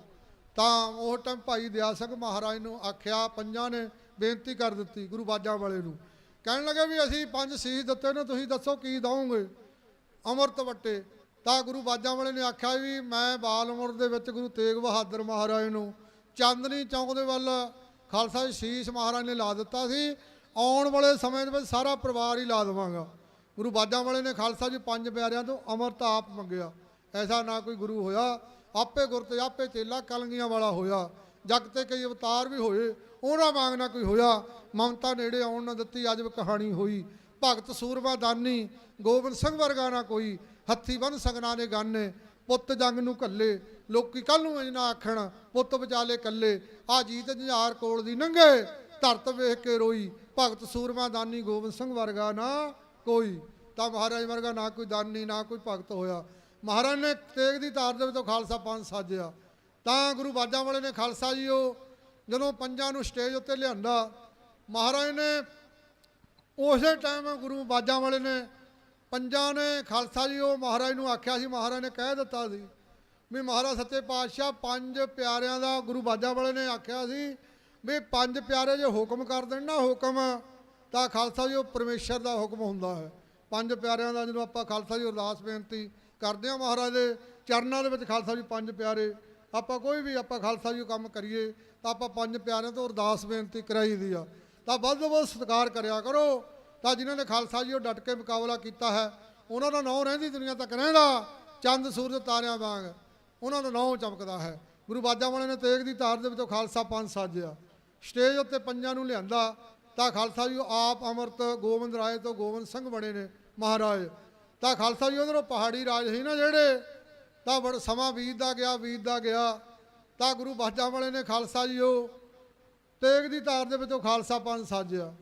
ਤਾਂ ਉਹ ਟਾਈਮ ਭਾਈ ਦਇਆ ਸਿੰਘ ਮਹਾਰਾਜ ਨੂੰ ਆਖਿਆ, ਪੰਜਾਂ ਨੇ ਬੇਨਤੀ ਕਰ ਦਿੱਤੀ ਗੁਰੂ ਬਾਜਾਂ ਵਾਲੇ ਨੂੰ, ਕਹਿਣ ਲੱਗੇ ਵੀ ਅਸੀਂ ਪੰਜ ਸੀਸ ਦਿੱਤੇ ਨੇ ਤੁਸੀਂ ਦੱਸੋ ਕੀ ਦਓਗੇ ਅੰਮ੍ਰਿਤ ਵੱਟੇ। ਤਾਂ ਗੁਰੂ ਬਾਜਾਂ ਵਾਲੇ ਨੇ ਆਖਿਆ ਵੀ ਮੈਂ ਬਾਲ ਉਮਰ ਦੇ ਵਿੱਚ ਗੁਰੂ ਤੇਗ ਬਹਾਦਰ ਮਹਾਰਾਜ ਨੂੰ ਚਾਂਦਨੀ ਚੌਂਕ ਦੇ ਵੱਲ ਖਾਲਸਾ ਜੀ ਸੀਸ ਮਹਾਰਾਜ ਨੇ ਲਾ ਦਿੱਤਾ ਸੀ, ਆਉਣ ਵਾਲੇ ਸਮੇਂ ਦੇ ਵਿੱਚ ਸਾਰਾ ਪਰਿਵਾਰ ਹੀ ਲਾ ਦੇਵਾਂਗਾ। ਗੁਰੂ ਬਾਜਾਂ ਵਾਲੇ ਨੇ ਖਾਲਸਾ ਜੀ ਪੰਜ ਪਿਆਰਿਆਂ ਤੋਂ ਅੰਮ੍ਰਿਤ ਆਪ ਮੰਗਿਆ। ਐਸਾ ਨਾ ਕੋਈ ਗੁਰੂ ਹੋਇਆ, ਆਪੇ ਗੁਰ ਤੇ ਆਪੇ ਚੇਲਾ ਕਲਗੀਆਂ ਵਾਲਾ ਹੋਇਆ। ਜਗ ਤੇ ਕਈ ਅਵਤਾਰ ਵੀ ਹੋਏ ਉਹਨਾਂ ਵਾਂਗ ਨਾ ਕੋਈ ਹੋਇਆ। ਮਮਤਾ ਨੇੜੇ ਆਉਣ ਨਾ ਦਿੱਤੀ ਅਜਬ ਕਹਾਣੀ ਹੋਈ। ਭਗਤ ਸੂਰਮਾ ਦਾਨੀ ਗੋਬਿੰਦ ਸਿੰਘ ਵਰਗਾ ਨਾ ਕੋਈ। ਹੱਥੀ ਬੰਨ ਸਗਨਾ ਨੇ ਗਾਨੇ ਪੁੱਤ ਜੰਗ ਨੂੰ ਘੱਲੇ। ਲੋਕੀ ਕੱਲ ਨੂੰ ਇੰਜ ਨਾ ਆਖਣ ਪੁੱਤ ਵਿਚਾਲੇ ਕੱਲੇ। ਆ ਜੀਤ ਜੁਝਾਰ ਕੋਲ ਦੀ ਨੰਗੇ ਧਰਤ ਵੇਖ ਕੇ ਰੋਈ। ਭਗਤ ਸੂਰਮਾ ਦਾਨੀ ਗੋਬਿੰਦ ਸਿੰਘ ਵਰਗਾ ਨਾ ਕੋਈ। ਤਾਂ ਮਹਾਰਾਜ ਵਰਗਾ ਨਾ ਕੋਈ ਦਾਨੀ ਨਾ ਕੋਈ ਭਗਤ ਹੋਇਆ। ਮਹਾਰਾਜ ਨੇ ਤੇਗ ਦੀ ਧਾਰ ਦੇ ਵਿੱਚੋਂ ਖਾਲਸਾ ਪੰਥ ਸਾਜਿਆ। ਤਾਂ ਗੁਰੂ ਬਾਜਾਂ ਵਾਲੇ ਨੇ ਖਾਲਸਾ ਜੀ ਉਹ ਜਦੋਂ ਪੰਜਾਂ ਨੂੰ ਸਟੇਜ ਉੱਤੇ ਲਿਆਂਦਾ ਮਹਾਰਾਜ ਨੇ ਉਸੇ ਟਾਈਮ ਗੁਰੂ ਬਾਜਾਂ ਵਾਲੇ ਨੇ ਪੰਜਾਂ ਨੇ ਖਾਲਸਾ ਜੀ ਉਹ ਮਹਾਰਾਜ ਨੂੰ ਆਖਿਆ ਸੀ। ਮਹਾਰਾਜ ਨੇ ਕਹਿ ਦਿੱਤਾ ਸੀ ਵੀ ਮਹਾਰਾਜ ਸੱਚੇ ਪਾਤਸ਼ਾਹ ਪੰਜ ਪਿਆਰਿਆਂ ਦਾ ਗੁਰੂ ਬਾਜਾਂ ਵਾਲੇ ਨੇ ਆਖਿਆ ਸੀ ਵੀ ਪੰਜ ਪਿਆਰੇ ਜੇ ਹੁਕਮ ਕਰ ਦੇਣ ਨਾ ਹੁਕਮ ਤਾਂ ਖਾਲਸਾ ਜੀ ਉਹ ਪਰਮੇਸ਼ਰ ਦਾ ਹੁਕਮ ਹੁੰਦਾ ਹੈ। ਪੰਜ ਪਿਆਰਿਆਂ ਦਾ ਜਦੋਂ ਆਪਾਂ ਖਾਲਸਾ ਜੀ ਅਰਦਾਸ ਬੇਨਤੀ ਕਰਦੇ ਹਾਂ ਮਹਾਰਾਜ ਦੇ ਚਰਨਾਂ ਦੇ ਵਿੱਚ ਖਾਲਸਾ ਜੀ ਪੰਜ ਪਿਆਰੇ ਆਪਾਂ ਕੋਈ ਵੀ ਆਪਾਂ ਖਾਲਸਾ ਜੀ ਕੰਮ ਕਰੀਏ ਤਾਂ ਆਪਾਂ ਪੰਜ ਪਿਆਰਿਆਂ ਤੋਂ ਅਰਦਾਸ ਬੇਨਤੀ ਕਰਾਈ ਦੀ ਆ। ਤਾਂ ਵੱਧ ਤੋਂ ਵੱਧ ਸਤਿਕਾਰ ਕਰਿਆ ਕਰੋ। ਤਾਂ ਜਿਨ੍ਹਾਂ ਨੇ ਖਾਲਸਾ ਜੀ ਉਹ ਡਟ ਕੇ ਮੁਕਾਬਲਾ ਕੀਤਾ ਹੈ ਉਹਨਾਂ ਦਾ ਨਾਂ ਰਹਿੰਦੀ ਦੁਨੀਆ ਤੱਕ ਰਹਿੰਦਾ ਚੰਦ ਸੂਰਜ ਤਾਰਿਆਂ ਵਾਂਗ ਉਹਨਾਂ ਦਾ ਨਾਂ ਚਮਕਦਾ ਹੈ। ਗੁਰੂ ਬਾਜਾਂ ਵਾਲੇ ਨੇ ਤੇਗ ਦੀ ਧਾਰ ਦੇ ਵਿੱਚੋਂ ਖਾਲਸਾ ਪੰਥ ਸਾਜਿਆ। ਸਟੇਜ ਉੱਤੇ ਪੰਜਾਂ ਨੂੰ ਲਿਆਂਦਾ ਤਾਂ ਖਾਲਸਾ ਜੀ ਆਪ ਅੰਮ੍ਰਿਤ ਗੋਬਿੰਦ ਰਾਏ ਤੋਂ ਗੋਬਿੰਦ ਸਿੰਘ ਬਣੇ ਨੇ ਮਹਾਰਾਜ। ਤਾਂ ਖਾਲਸਾ ਜੀ ਉਧਰੋਂ ਪਹਾੜੀ ਰਾਜ ਸੀ ਨਾ ਜਿਹੜੇ ਤਾਂ ਬੜਾ ਸਮਾਂ ਬੀਤਦਾ ਗਿਆ ਤਾਂ ਗੁਰੂ ਬਾਜਾਂ ਵਾਲੇ ਨੇ ਖਾਲਸਾ ਜੀ ਉਹ ਤੇਗ ਦੀ ਧਾਰ ਦੇ ਵਿੱਚੋਂ ਖਾਲਸਾ ਪੰਥ ਸਾਜਿਆ।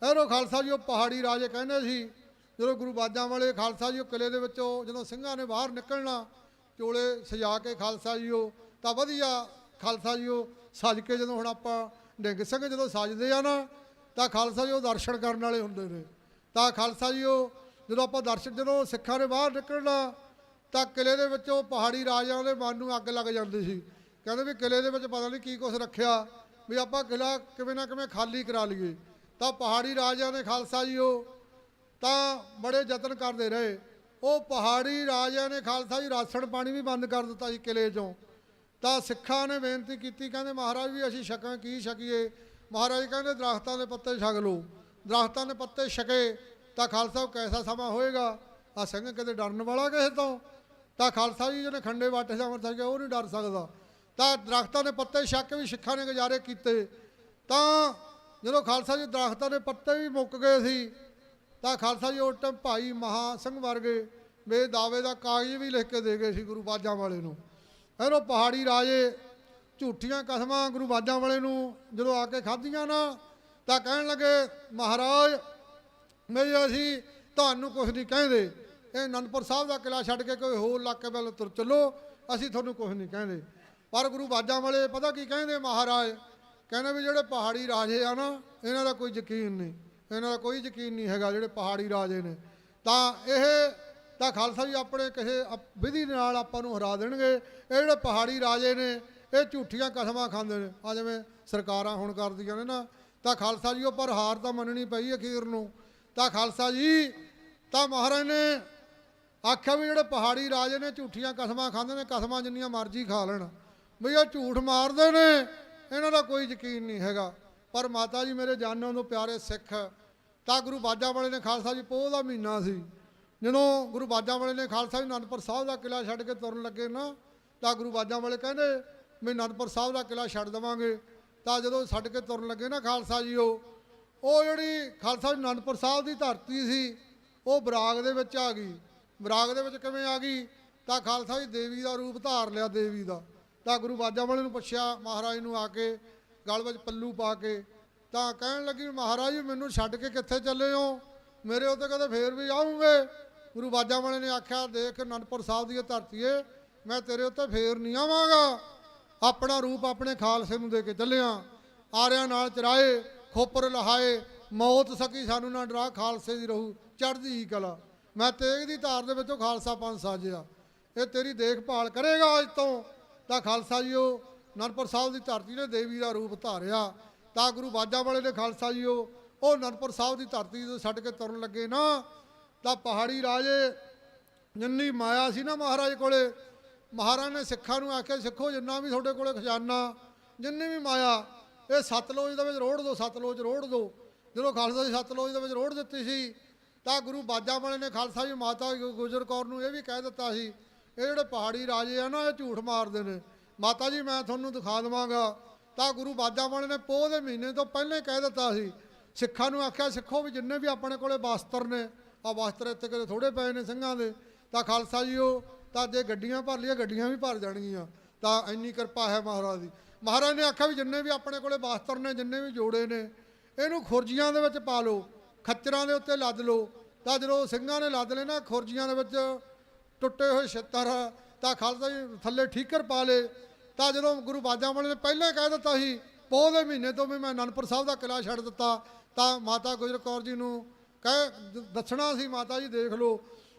ਇਹੋ ਖਾਲਸਾ ਜੀ ਉਹ ਪਹਾੜੀ ਰਾਜੇ ਕਹਿੰਦੇ ਸੀ। ਜਦੋਂ ਗੁਰੂ ਬਾਜਾਂ ਵਾਲੇ ਖਾਲਸਾ ਜੀ ਉਹ ਕਿਲੇ ਦੇ ਵਿੱਚੋਂ ਜਦੋਂ ਸਿੰਘਾਂ ਨੇ ਬਾਹਰ ਨਿਕਲਣਾ ਚੋਲੇ ਸਜਾ ਕੇ ਖਾਲਸਾ ਜੀ ਉਹ ਤਾਂ ਵਧੀਆ ਖਾਲਸਾ ਜੀ ਉਹ ਸਜ ਕੇ ਜਦੋਂ ਹੁਣ ਆਪਾਂ ਨਿਹੰਗ ਸਿੰਘ ਜਦੋਂ ਸਜਦੇ ਆ ਨਾ ਤਾਂ ਖਾਲਸਾ ਜੀ ਉਹ ਦਰਸ਼ਨ ਕਰਨ ਵਾਲੇ ਹੁੰਦੇ ਨੇ। ਤਾਂ ਖਾਲਸਾ ਜੀ ਉਹ ਜਦੋਂ ਆਪਾਂ ਦਰਸ਼ਨ ਜਦੋਂ ਸਿੱਖਾਂ ਨੇ ਬਾਹਰ ਨਿਕਲਣਾ ਤਾਂ ਕਿਲੇ ਦੇ ਵਿੱਚ ਉਹ ਪਹਾੜੀ ਰਾਜਿਆਂ ਦੇ ਮਨ ਨੂੰ ਅੱਗ ਲੱਗ ਜਾਂਦੀ ਸੀ। ਕਹਿੰਦੇ ਵੀ ਕਿਲੇ ਦੇ ਵਿੱਚ ਪਤਾ ਨਹੀਂ ਕੀ ਕੁਛ ਰੱਖਿਆ ਵੀ ਆਪਾਂ ਕਿਲਾ ਕਿਵੇਂ ਨਾ ਕਿਵੇਂ ਖਾਲੀ ਕਰਾ ਲਈਏ। ਤਾਂ ਪਹਾੜੀ ਰਾਜਿਆਂ ਨੇ ਖਾਲਸਾ ਜੀ ਉਹ ਤਾਂ ਬੜੇ ਯਤਨ ਕਰਦੇ ਰਹੇ। ਉਹ ਪਹਾੜੀ ਰਾਜਿਆਂ ਨੇ ਖਾਲਸਾ ਜੀ ਰਾਸ਼ਨ ਪਾਣੀ ਵੀ ਬੰਦ ਕਰ ਦਿੱਤਾ ਸੀ ਕਿਲੇ 'ਚੋਂ। ਤਾਂ ਸਿੱਖਾਂ ਨੇ ਬੇਨਤੀ ਕੀਤੀ ਕਹਿੰਦੇ ਮਹਾਰਾਜ ਵੀ ਅਸੀਂ ਛਕਾਂ ਕੀ ਛਕੀਏ। ਮਹਾਰਾਜ ਕਹਿੰਦੇ ਦਰਖਤਾਂ ਦੇ ਪੱਤੇ ਛਕ ਲਓ। ਦਰਖਤਾਂ ਦੇ ਪੱਤੇ ਛਕੇ ਤਾਂ ਖਾਲਸਾ ਸਾਹਿਬ ਕੈਸਾ ਸਮਾਂ ਹੋਏਗਾ। ਆ ਸਿੰਘ ਕਿਤੇ ਡਰਨ ਵਾਲਾ ਕਿਸੇ ਤੋਂ, ਤਾਂ ਖਾਲਸਾ ਜੀ ਜਿਹਨੇ ਖੰਡੇ ਵਾਟੇ ਸਾਹਮਣੇ ਸਕੇ ਉਹ ਨਹੀਂ ਡਰ ਸਕਦਾ। ਤਾਂ ਦਰਖਤਾਂ ਦੇ ਪੱਤੇ ਛਕ ਕੇ ਵੀ ਸਿੱਖਾਂ ਨੇ ਗੁਜ਼ਾਰੇ ਕੀਤੇ। ਤਾਂ ਜਦੋਂ ਖਾਲਸਾ ਜੀ ਦਰਖਤਾਂ ਦੇ ਪੱਤੇ ਵੀ ਮੁੱਕ ਗਏ ਸੀ ਤਾਂ ਖਾਲਸਾ ਜੀ ਉਸ ਟਾਈਮ ਭਾਈ ਮਹਾ ਸਿੰਘ ਵਰਗੇ ਵੇ ਦਾਅਵੇ ਦਾ ਕਾਗਜ਼ ਵੀ ਲਿਖ ਕੇ ਦੇ ਗਏ ਸੀ ਗੁਰੂ ਬਾਜਾਂ ਵਾਲੇ ਨੂੰ। ਇਹਨੂੰ ਪਹਾੜੀ ਰਾਜੇ ਝੂਠੀਆਂ ਕਸਮਾਂ ਗੁਰੂ ਬਾਜਾਂ ਵਾਲੇ ਨੂੰ ਜਦੋਂ ਆ ਕੇ ਖਾਧੀਆਂ ਨਾ ਤਾਂ ਕਹਿਣ ਲੱਗੇ ਮਹਾਰਾਜ ਮੇਰੇ ਅਸੀਂ ਤੁਹਾਨੂੰ ਕੁਛ ਨਹੀਂ ਕਹਿੰਦੇ, ਇਹ ਅਨੰਦਪੁਰ ਸਾਹਿਬ ਦਾ ਕਿਲ੍ਹਾ ਛੱਡ ਕੇ ਕੋਈ ਹੋਰ ਇਲਾਕੇ ਵੱਲ ਤੁਰ ਚੱਲੋ, ਅਸੀਂ ਤੁਹਾਨੂੰ ਕੁਛ ਨਹੀਂ ਕਹਿੰਦੇ। ਪਰ ਗੁਰੂ ਬਾਜਾਂ ਵਾਲੇ ਪਤਾ ਕੀ ਕਹਿੰਦੇ ਮਹਾਰਾਜ, ਕਹਿੰਦੇ ਵੀ ਜਿਹੜੇ ਪਹਾੜੀ ਰਾਜੇ ਆ ਨਾ ਇਹਨਾਂ ਦਾ ਕੋਈ ਯਕੀਨ ਨਹੀਂ, ਇਹਨਾਂ ਦਾ ਕੋਈ ਯਕੀਨ ਨਹੀਂ ਹੈਗਾ ਜਿਹੜੇ ਪਹਾੜੀ ਰਾਜੇ ਨੇ। ਤਾਂ ਇਹ ਤਾਂ ਖਾਲਸਾ ਜੀ ਆਪਣੇ ਕਿਸੇ ਵਿਧੀ ਨਾਲ ਆਪਾਂ ਨੂੰ ਹਰਾ ਦੇਣਗੇ। ਇਹ ਜਿਹੜੇ ਪਹਾੜੀ ਰਾਜੇ ਨੇ ਇਹ ਝੂਠੀਆਂ ਕਸਮਾਂ ਖਾਂਦੇ ਨੇ, ਆ ਜਿਵੇਂ ਸਰਕਾਰਾਂ ਹੁਣ ਕਰਦੀਆਂ ਨੇ ਨਾ। ਤਾਂ ਖਾਲਸਾ ਜੀ ਉਹ ਪਰ ਹਾਰ ਤਾਂ ਮੰਨਣੀ ਪਈ ਅਖੀਰ ਨੂੰ। ਤਾਂ ਖਾਲਸਾ ਜੀ ਤਾਂ ਮਹਾਰਾਜ ਨੇ ਆਖਿਆ ਵੀ ਜਿਹੜੇ ਪਹਾੜੀ ਰਾਜੇ ਨੇ ਝੂਠੀਆਂ ਕਸਮਾਂ ਖਾਂਦੇ ਨੇ, ਕਸਮਾਂ ਜਿੰਨੀਆਂ ਮਰਜ਼ੀ ਖਾ ਲੈਣ, ਵੀ ਇਹ ਝੂਠ ਮਾਰਦੇ ਨੇ, ਇਹਨਾਂ ਦਾ ਕੋਈ ਯਕੀਨ ਨਹੀਂ ਹੈਗਾ। ਪਰ ਮਾਤਾ ਜੀ ਮੇਰੇ ਜਾਨਾਂ ਤੋਂ ਪਿਆਰੇ ਸਿੱਖ, ਤਾਂ ਗੁਰੂ ਬਾਜਾਂ ਵਾਲੇ ਨੇ ਖਾਲਸਾ ਜੀ ਪੋਹ ਦਾ ਮਹੀਨਾ ਸੀ ਜਦੋਂ ਗੁਰੂ ਬਾਜਾਂ ਵਾਲੇ ਨੇ ਖਾਲਸਾ ਜੀ ਅਨੰਦਪੁਰ ਸਾਹਿਬ ਦਾ ਕਿਲ੍ਹਾ ਛੱਡ ਕੇ ਤੁਰਨ ਲੱਗੇ ਨਾ, ਤਾਂ ਗੁਰੂ ਬਾਜਾਂ ਵਾਲੇ ਕਹਿੰਦੇ ਵੀ ਅਨੰਦਪੁਰ ਸਾਹਿਬ ਦਾ ਕਿਲ੍ਹਾ ਛੱਡ ਦੇਵਾਂਗੇ। ਤਾਂ ਜਦੋਂ ਛੱਡ ਕੇ ਤੁਰਨ ਲੱਗੇ ਨਾ ਖਾਲਸਾ ਜੀ ਉਹ ਜਿਹੜੀ ਖਾਲਸਾ ਜੀ ਅਨੰਦਪੁਰ ਸਾਹਿਬ ਦੀ ਧਰਤੀ ਸੀ ਉਹ ਬਰਾਗ ਦੇ ਵਿੱਚ ਆ ਗਈ। ਬਰਾਗ ਦੇ ਵਿੱਚ ਕਿਵੇਂ ਆ ਗਈ, ਤਾਂ ਖਾਲਸਾ ਜੀ ਦੇਵੀ ਦਾ ਰੂਪ ਧਾਰ ਲਿਆ, ਦੇਵੀ ਦਾ। ਤਾਂ ਗੁਰੂ ਬਾਜਾਂ ਵਾਲੇ ਨੂੰ ਪੁੱਛਿਆ ਮਹਾਰਾਜ ਨੂੰ ਆ ਕੇ ਗਲ ਵਿੱਚ ਪੱਲੂ ਪਾ ਕੇ, ਤਾਂ ਕਹਿਣ ਲੱਗੀ ਮਹਾਰਾਜ ਮੈਨੂੰ ਛੱਡ ਕੇ ਕਿੱਥੇ ਚੱਲੇ ਹੋ, ਮੇਰੇ ਉੱਤੇ ਕਦੇ ਫੇਰ ਵੀ ਆਉਂਗੇ। ਗੁਰੂ ਬਾਜਾਂ ਵਾਲੇ ਨੇ ਆਖਿਆ ਦੇਖ ਅਨੰਦਪੁਰ ਸਾਹਿਬ ਦੀ ਧਰਤੀ ਏ, ਮੈਂ ਤੇਰੇ ਉੱਤੇ ਫੇਰ ਨਹੀਂ ਆਵਾਂਗਾ, ਆਪਣਾ ਰੂਪ ਆਪਣੇ ਖਾਲਸੇ ਨੂੰ ਦੇ ਕੇ ਚੱਲਿਆ। ਆਰਿਆਂ ਨਾਲ ਚਰਾਏ ਖੋਪਰ ਲਹਾਏ, ਮੌਤ ਸਕੀ ਸਾਨੂੰ ਨਾ ਡਰਾ, ਖਾਲਸੇ ਦੀ ਰਹੂ ਚੜ੍ਹਦੀ ਕਲਾ। ਮੈਂ ਤੇਗ ਦੀ ਧਾਰ ਦੇ ਵਿੱਚੋਂ ਖਾਲਸਾ ਪੰਥ ਸਾਜਿਆ, ਇਹ ਤੇਰੀ ਦੇਖਭਾਲ ਕਰੇਗਾ ਅੱਜ ਤੋਂ। ਤਾਂ ਖਾਲਸਾ ਜੀ ਉਹ ਅਨੰਦਪੁਰ ਸਾਹਿਬ ਦੀ ਧਰਤੀ ਨੇ ਦੇਵੀ ਦਾ ਰੂਪ ਧਾਰਿਆ। ਤਾਂ ਗੁਰੂ ਬਾਜਾਂ ਵਾਲੇ ਨੇ ਖਾਲਸਾ ਜੀ ਉਹ ਅਨੰਦਪੁਰ ਸਾਹਿਬ ਦੀ ਧਰਤੀ ਤੋਂ ਛੱਡ ਕੇ ਤੁਰਨ ਲੱਗੇ ਨਾ, ਤਾਂ ਪਹਾੜੀ ਰਾਜੇ ਜਿੰਨੀ ਮਾਇਆ ਸੀ ਨਾ ਮਹਾਰਾਜ ਕੋਲੇ, ਮਹਾਰਾਜ ਨੇ ਸਿੱਖਾਂ ਨੂੰ ਆਖਿਆ ਸਿੱਖੋ ਜਿੰਨਾ ਵੀ ਤੁਹਾਡੇ ਕੋਲੇ ਖਜ਼ਾਨਾ, ਜਿੰਨੀ ਵੀ ਮਾਇਆ ਇਹ ਸਤਲੁਜ ਦੇ ਵਿੱਚ ਰੋੜ ਦਿਓ, ਸਤਲੁਜ ਰੋੜ ਦਿਓ। ਜਦੋਂ ਖਾਲਸਾ ਜੀ ਸਤਲੁਜ ਦੇ ਵਿੱਚ ਰੋੜ ਦਿੱਤੀ ਸੀ ਤਾਂ ਗੁਰੂ ਬਾਜਾਂ ਵਾਲੇ ਨੇ ਖਾਲਸਾ ਜੀ ਮਾਤਾ ਗੁਜਰ ਕੌਰ ਨੂੰ ਇਹ ਵੀ ਕਹਿ ਦਿੱਤਾ ਸੀ ਇਹ ਜਿਹੜੇ ਪਹਾੜੀ ਰਾਜੇ ਆ ਨਾ ਇਹ ਝੂਠ ਮਾਰਦੇ ਨੇ, ਮਾਤਾ ਜੀ ਮੈਂ ਤੁਹਾਨੂੰ ਦਿਖਾ ਦੇਵਾਂਗਾ। ਤਾਂ ਗੁਰੂ ਬਾਜਾਂ ਵਾਲੇ ਨੇ ਪੋਹ ਦੇ ਮਹੀਨੇ ਤੋਂ ਪਹਿਲਾਂ ਹੀ ਕਹਿ ਦਿੱਤਾ ਸੀ, ਸਿੱਖਾਂ ਨੂੰ ਆਖਿਆ ਸਿੱਖੋ ਵੀ ਜਿੰਨੇ ਵੀ ਆਪਣੇ ਕੋਲੇ ਵਸਤਰ ਨੇ, ਆ ਵਸਤਰ ਇੱਥੇ ਕਿਤੇ ਥੋੜੇ ਪਏ ਨੇ ਸਿੰਘਾਂ ਦੇ, ਤਾਂ ਖਾਲਸਾ ਜੀ ਤਾਂ ਜੇ ਗੱਡੀਆਂ ਭਰ ਲਈਆਂ ਗੱਡੀਆਂ ਵੀ ਭਰ ਜਾਣਗੀਆਂ। ਤਾਂ ਇੰਨੀ ਕਿਰਪਾ ਹੈ ਮਹਾਰਾਜ ਦੀ। ਮਹਾਰਾਜ ਨੇ ਆਖਿਆ ਵੀ ਜਿੰਨੇ ਵੀ ਆਪਣੇ ਕੋਲੇ ਵਸਤਰ ਨੇ, ਜਿੰਨੇ ਵੀ ਜੋੜੇ ਨੇ, ਇਹਨੂੰ ਖੁਰਜੀਆਂ ਦੇ ਵਿੱਚ ਪਾ ਲਓ, ਖੱਚਰਾਂ ਦੇ ਉੱਤੇ ਲੱਦ ਲਓ। ਤਾਂ ਜਦੋਂ ਸਿੰਘਾਂ ਨੇ ਲੱਦ ਲਏ ਨਾ ਖੁਰਜੀਆਂ ਦੇ ਵਿੱਚ ਟੁੱਟੇ ਹੋਏ ਛਿੱਤਰ, ਤਾਂ ਖਾਲਸਾ ਜੀ ਥੱਲੇ ਠੀਕਰ ਪਾ ਲਏ। ਤਾਂ ਜਦੋਂ ਗੁਰੂ ਬਾਜਾਂ ਵਾਲੇ ਨੇ ਪਹਿਲਾਂ ਹੀ ਕਹਿ ਦਿੱਤਾ ਸੀ ਪੋਹ ਦੇ ਮਹੀਨੇ ਤੋਂ ਵੀ ਮੈਂ ਅਨੰਦਪੁਰ ਸਾਹਿਬ ਦਾ ਕਿਲ੍ਹਾ ਛੱਡ ਦਿੱਤਾ, ਤਾਂ ਮਾਤਾ ਗੁਜਰ ਕੌਰ ਜੀ ਨੂੰ ਦੱਸਣਾ ਸੀ ਮਾਤਾ ਜੀ ਦੇਖ ਲਓ।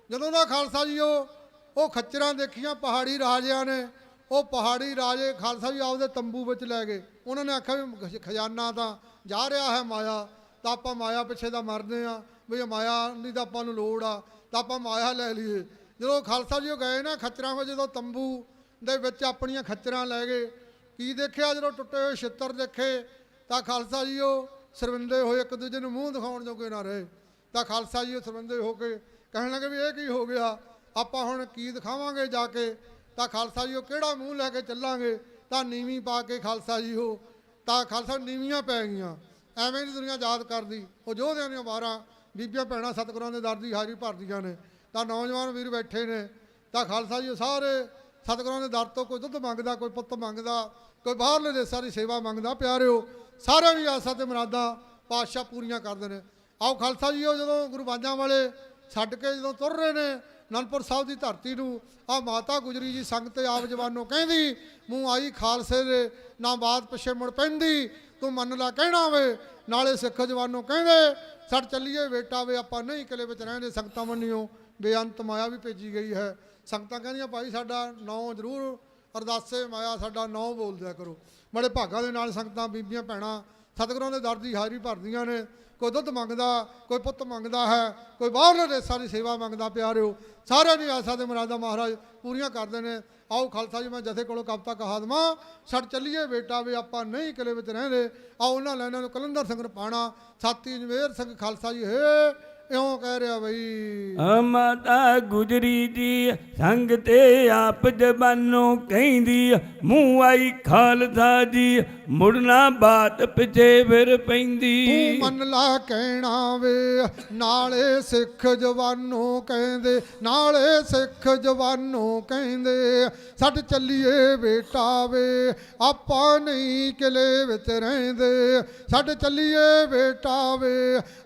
ਜਦੋਂ ਦਾ ਖਾਲਸਾ ਜੀ ਉਹ ਖੱਚਰਾਂ ਦੇਖੀਆਂ ਪਹਾੜੀ ਰਾਜਿਆਂ ਨੇ, ਉਹ ਪਹਾੜੀ ਰਾਜੇ ਖਾਲਸਾ ਜੀ ਆਪਦੇ ਤੰਬੂ ਵਿੱਚ ਲੈ ਗਏ। ਉਹਨਾਂ ਨੇ ਆਖਿਆ ਵੀ ਖਜ਼ਾਨਾ ਤਾਂ ਜਾ ਰਿਹਾ ਹੈ ਮਾਇਆ, ਤਾਂ ਆਪਾਂ ਮਾਇਆ ਪਿੱਛੇ ਦਾ ਮਰਦੇ ਆ, ਵੀ ਇਹ ਮਾਇਆ ਨਹੀਂ ਤਾਂ ਆਪਾਂ ਨੂੰ ਲੋੜ ਆ, ਤਾਂ ਆਪਾਂ ਮਾਇਆ ਲੈ ਲਈਏ। ਜਦੋਂ ਖਾਲਸਾ ਜੀ ਉਹ ਗਏ ਨਾ ਖੱਚਰਾਂ ਵਿੱਚ, ਜਦੋਂ ਤੰਬੂ ਦੇ ਵਿੱਚ ਆਪਣੀਆਂ ਖੱਚਰਾਂ ਲੈ ਗਏ, ਕੀ ਦੇਖਿਆ ਜਦੋਂ ਟੁੱਟੇ ਹੋਏ ਛਿੱਤਰ ਦੇਖੇ, ਤਾਂ ਖਾਲਸਾ ਜੀ ਉਹ ਸ਼ਰਮਿੰਦੇ ਹੋਏ ਇੱਕ ਦੂਜੇ ਨੂੰ ਮੂੰਹ ਦਿਖਾਉਣ ਜੋਗੇ ਨਾ ਰਹੇ। ਤਾਂ ਖਾਲਸਾ ਜੀ ਉਹ ਸ਼ਰਮਿੰਦੇ ਹੋ ਕੇ ਕਹਿਣ ਲੱਗੇ ਵੀ ਇਹ ਕੀ ਹੋ ਗਿਆ, ਆਪਾਂ ਹੁਣ ਕੀ ਦਿਖਾਵਾਂਗੇ ਜਾ ਕੇ। ਤਾਂ ਖਾਲਸਾ ਜੀ ਉਹ ਕਿਹੜਾ ਮੂੰਹ ਲੈ ਕੇ ਚੱਲਾਂਗੇ, ਤਾਂ ਨੀਵੀਂ ਪਾ ਕੇ ਖਾਲਸਾ ਜੀ ਤਾਂ ਖਾਲਸਾ ਨੀਵੀਆਂ ਪੈ ਗਈਆਂ। ਐਵੇਂ ਦੀ ਦੁਨੀਆ ਯਾਦ ਕਰਦੀ, ਉਹ ਯੋਧਿਆਂ ਦੀਆਂ ਵਾਰਾਂ ਬੀਬੀਆਂ ਭੈਣਾਂ ਸਤਿਗੁਰਾਂ ਦੇ ਦਰ ਦੀ ਹਾਜ਼ਰੀ ਭਰਦੀਆਂ ਨੇ। ਤਾਂ ਨੌਜਵਾਨ ਵੀਰ ਬੈਠੇ ਨੇ, ਤਾਂ ਖਾਲਸਾ ਜੀ ਸਾਰੇ ਸਤਿਗੁਰਾਂ ਦੇ ਦਰ ਤੋਂ ਕੋਈ ਦੁੱਧ ਮੰਗਦਾ, ਕੋਈ ਪੁੱਤ ਮੰਗਦਾ, ਕੋਈ ਬਾਹਰਲੇ ਦੇਸ਼ਾਂ ਦੀ ਸੇਵਾ ਮੰਗਦਾ। ਪਿਆਰਿਓ ਸਾਰਿਆਂ ਦੀ ਆਸਾਂ ਤੇ ਮੁਰਾਦਾਂ ਪਾਤਸ਼ਾਹ ਪੂਰੀਆਂ ਕਰਦੇ ਨੇ। ਆਓ ਖਾਲਸਾ ਜੀ ਉਹ ਜਦੋਂ ਗੁਰੂ ਬਾਜਾਂ ਵਾਲੇ ਛੱਡ ਕੇ ਜਦੋਂ ਤੁਰ ਰਹੇ ਨੇ ਅਨੰਦਪੁਰ ਸਾਹਿਬ ਦੀ ਧਰਤੀ ਨੂੰ, ਆ ਮਾਤਾ ਗੁਜਰੀ ਜੀ ਸੰਗਤ ਆਪ ਜਵਾਨੋਂ ਕਹਿੰਦੀ ਮੂੰਹ ਆਈ ਖਾਲਸੇ ਦੇ ਨਾ ਬਾਤ ਪਿੱਛੇ ਮੁੜ ਪੈਂਦੀ, ਤੂੰ ਮੰਨ ਲਾ ਕਹਿਣਾ ਵੇ। ਨਾਲੇ ਸਿੱਖ ਜਵਾਨੋਂ ਕਹਿੰਦੇ ਛੱਡ ਚੱਲੀਏ ਬੇਟਾ ਵੇ, ਆਪਾਂ ਨਹੀਂ ਕਿਲੇ ਵਿੱਚ ਰਹਿੰਦੇ, ਸੰਗਤਾਂ ਮੰਨਿਓ ਬੇਅੰਤ ਮਾਇਆ ਵੀ ਭੇਜੀ ਗਈ ਹੈ। ਸੰਗਤਾਂ ਕਹਿੰਦੀਆਂ ਭਾਈ ਸਾਡਾ ਨਾਂ ਜ਼ਰੂਰ ਅਰਦਾਸੇ ਮਾਇਆ ਸਾਡਾ ਨਾਂ ਬੋਲ ਦਿਆ ਕਰੋ। ਬੜੇ ਭਾਗਾਂ ਦੇ ਨਾਲ ਸੰਗਤਾਂ ਬੀਬੀਆਂ ਭੈਣਾਂ ਸਤਿਗੁਰਾਂ ਦੇ ਦਰ ਦੀ ਹਾਜ਼ਰੀ ਭਰਦੀਆਂ ਨੇ। ਕੋਈ ਦੁੱਧ ਮੰਗਦਾ, ਕੋਈ ਪੁੱਤ ਮੰਗਦਾ ਹੈ, ਕੋਈ ਬਾਹਰਲੇ ਦੇਸ਼ਾਂ ਦੀ ਸੇਵਾ ਮੰਗਦਾ। ਪਿਆਰਿਓ, ਸਾਰਿਆਂ ਦੀ ਆਸਾਂ ਤੇ ਮੁਰਾਦਾਂ ਮਹਾਰਾਜ ਪੂਰੀਆਂ ਕਰਦੇ ਨੇ। ਆਓ ਖਾਲਸਾ ਜੀ, ਮੈਂ ਜਥੇ ਕੋਲੋਂ ਕਵਿਤਾ ਕਹਾ ਦੇਵਾਂ। ਛੱਡ ਚੱਲੀਏ ਬੇਟਾ ਵੇ ਆਪਾਂ ਨਹੀਂ ਕਿਲੇ ਵਿੱਚ ਰਹਿੰਦੇ। ਆਓ ਉਹਨਾਂ ਲਾਈਨਾਂ ਨੂੰ ਕਲੰਦਰ ਸਿੰਘ ਰਪਾਣਾ, ਸਾਥੀ ਅਜਮੇਰ ਸਿੰਘ ਖਾਲਸਾ ਜੀ ਹੇ ਇਉਂ ਕਹਿ ਰਿਹਾ ਬਈ। ਮਾਤਾ ਗੁਜਰੀ ਦੀ ਸੰਗ ਤੇ ਆਪ ਜ਼ਬਾਨੋਂ ਕਹਿੰਦੀ, ਮੂੰਹ ਆਈ ਖਾਲਸਾ ਜੀ ਮੁੜਨਾ ਬਾਤ ਪਿਛੇ ਫਿਰ ਪੈਂਦੀ। ਤੂੰ ਮੰਨ ਲਾ ਕਹਿਣਾ ਵੇ, ਨਾਲੇ ਸਿੱਖ ਜਵਾਨੋਂ ਕਹਿੰਦੇ, ਨਾਲੇ ਸਿੱਖ ਜਵਾਨੋਂ ਕਹਿੰਦੇ। ਛੱਡ ਚੱਲੀਏ ਬੇਟਾ ਵੇ ਆਪਾਂ ਨਹੀਂ ਕਿਲੇ ਵਿੱਚ ਰਹਿੰਦੇ। ਛੱਡ ਚੱਲੀਏ ਬੇਟਾ ਵੇ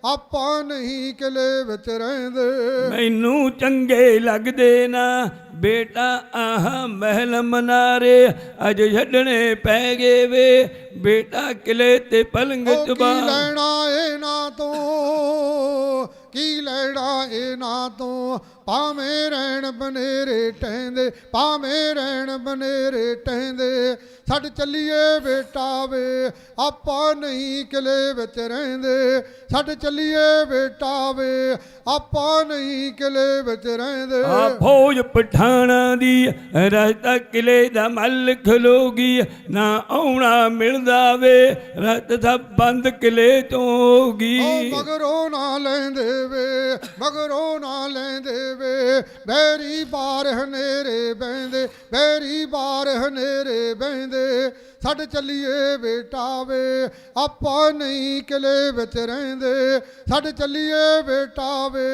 ਆਪਾਂ ਨਹੀਂ ਕਿਲੇ ਵਿੱਚ ਰਹਿੰਦੇ। ਮੈਨੂੰ ਚੰਗੇ ਲੱਗਦੇ ਨਾ ਬੇਟਾ ਆਹ ਮਹਿਲ ਮਨਾਰੇ, ਅੱਜ ਛੱਡਣੇ ਪੈ ਗਏ ਵੇ ਬੇਟਾ ਕਿਲੇ ਤੇ ਪਲੰਗ ਕੀ ਚੁਬਾ। ਲੈਣਾ ਇਹਨਾਂ ਤੋਂ, ਕੀ ਲੈਣਾ ਇਹਨਾਂ ਤੋਂ, ਭਾਵੇਂ ਰਹਿਣ ਬਨੇਰੇ ਟਹਿੰਦੇ, ਭਾਵੇਂ ਰਹਿਣ ਬਨੇਰੇ ਟਹਿੰਦੇ। ਛੱਡ ਚੱਲੀਏ ਬੇਟਾ ਵੇ ਆਪਾਂ ਨਹੀਂ ਕਿਲੇ ਵਿੱਚ ਰਹਿੰਦੇ। ਛੱਡ ਚੱਲੀਏ ਬੇਟਾ ਵੇ ਆਪਾਂ ਨਹੀਂ ਕਿਲੇ ਵਿੱਚ ਰਹਿੰਦੇ। ਆ ਫੌਜ ਪਠਾਣਾ ਦੀ ਰਸਤਾ ਕਿਲੇ ਦਾ ਮੱਲ ਖਲੋਗੀ, ਨਾ ਆਉਣਾ ਮਿਲਦਾ ਵੇ ਰਸਤ ਸਭ ਬੰਦ ਕਿਲੇ ਤੋਂ ਹੋਗੀ। ਮਗਰੋਂ ਨਾ ਲੈਂਦੇ ਵੇ, ਮਗਰੋਂ ਨਾ ਲੈਂਦੇ ਵੇ, ਬੈਰੀ ਬਾਰ ਹਨੇਰੇ ਬਹਿੰਦੇ, ਬੈਰੀ ਬਾਰ ਹਨੇਰੇ ਬਹਿੰਦੇ। ਛੱਡ ਚੱਲੀਏ ਬੇਟਾ ਵੇ ਆਪਾਂ ਨਹੀਂ ਕਿਲੇ ਵਿੱਚ ਰਹਿੰਦੇ। ਛੱਡ ਚੱਲੀਏ ਬੇਟਾ ਵੇ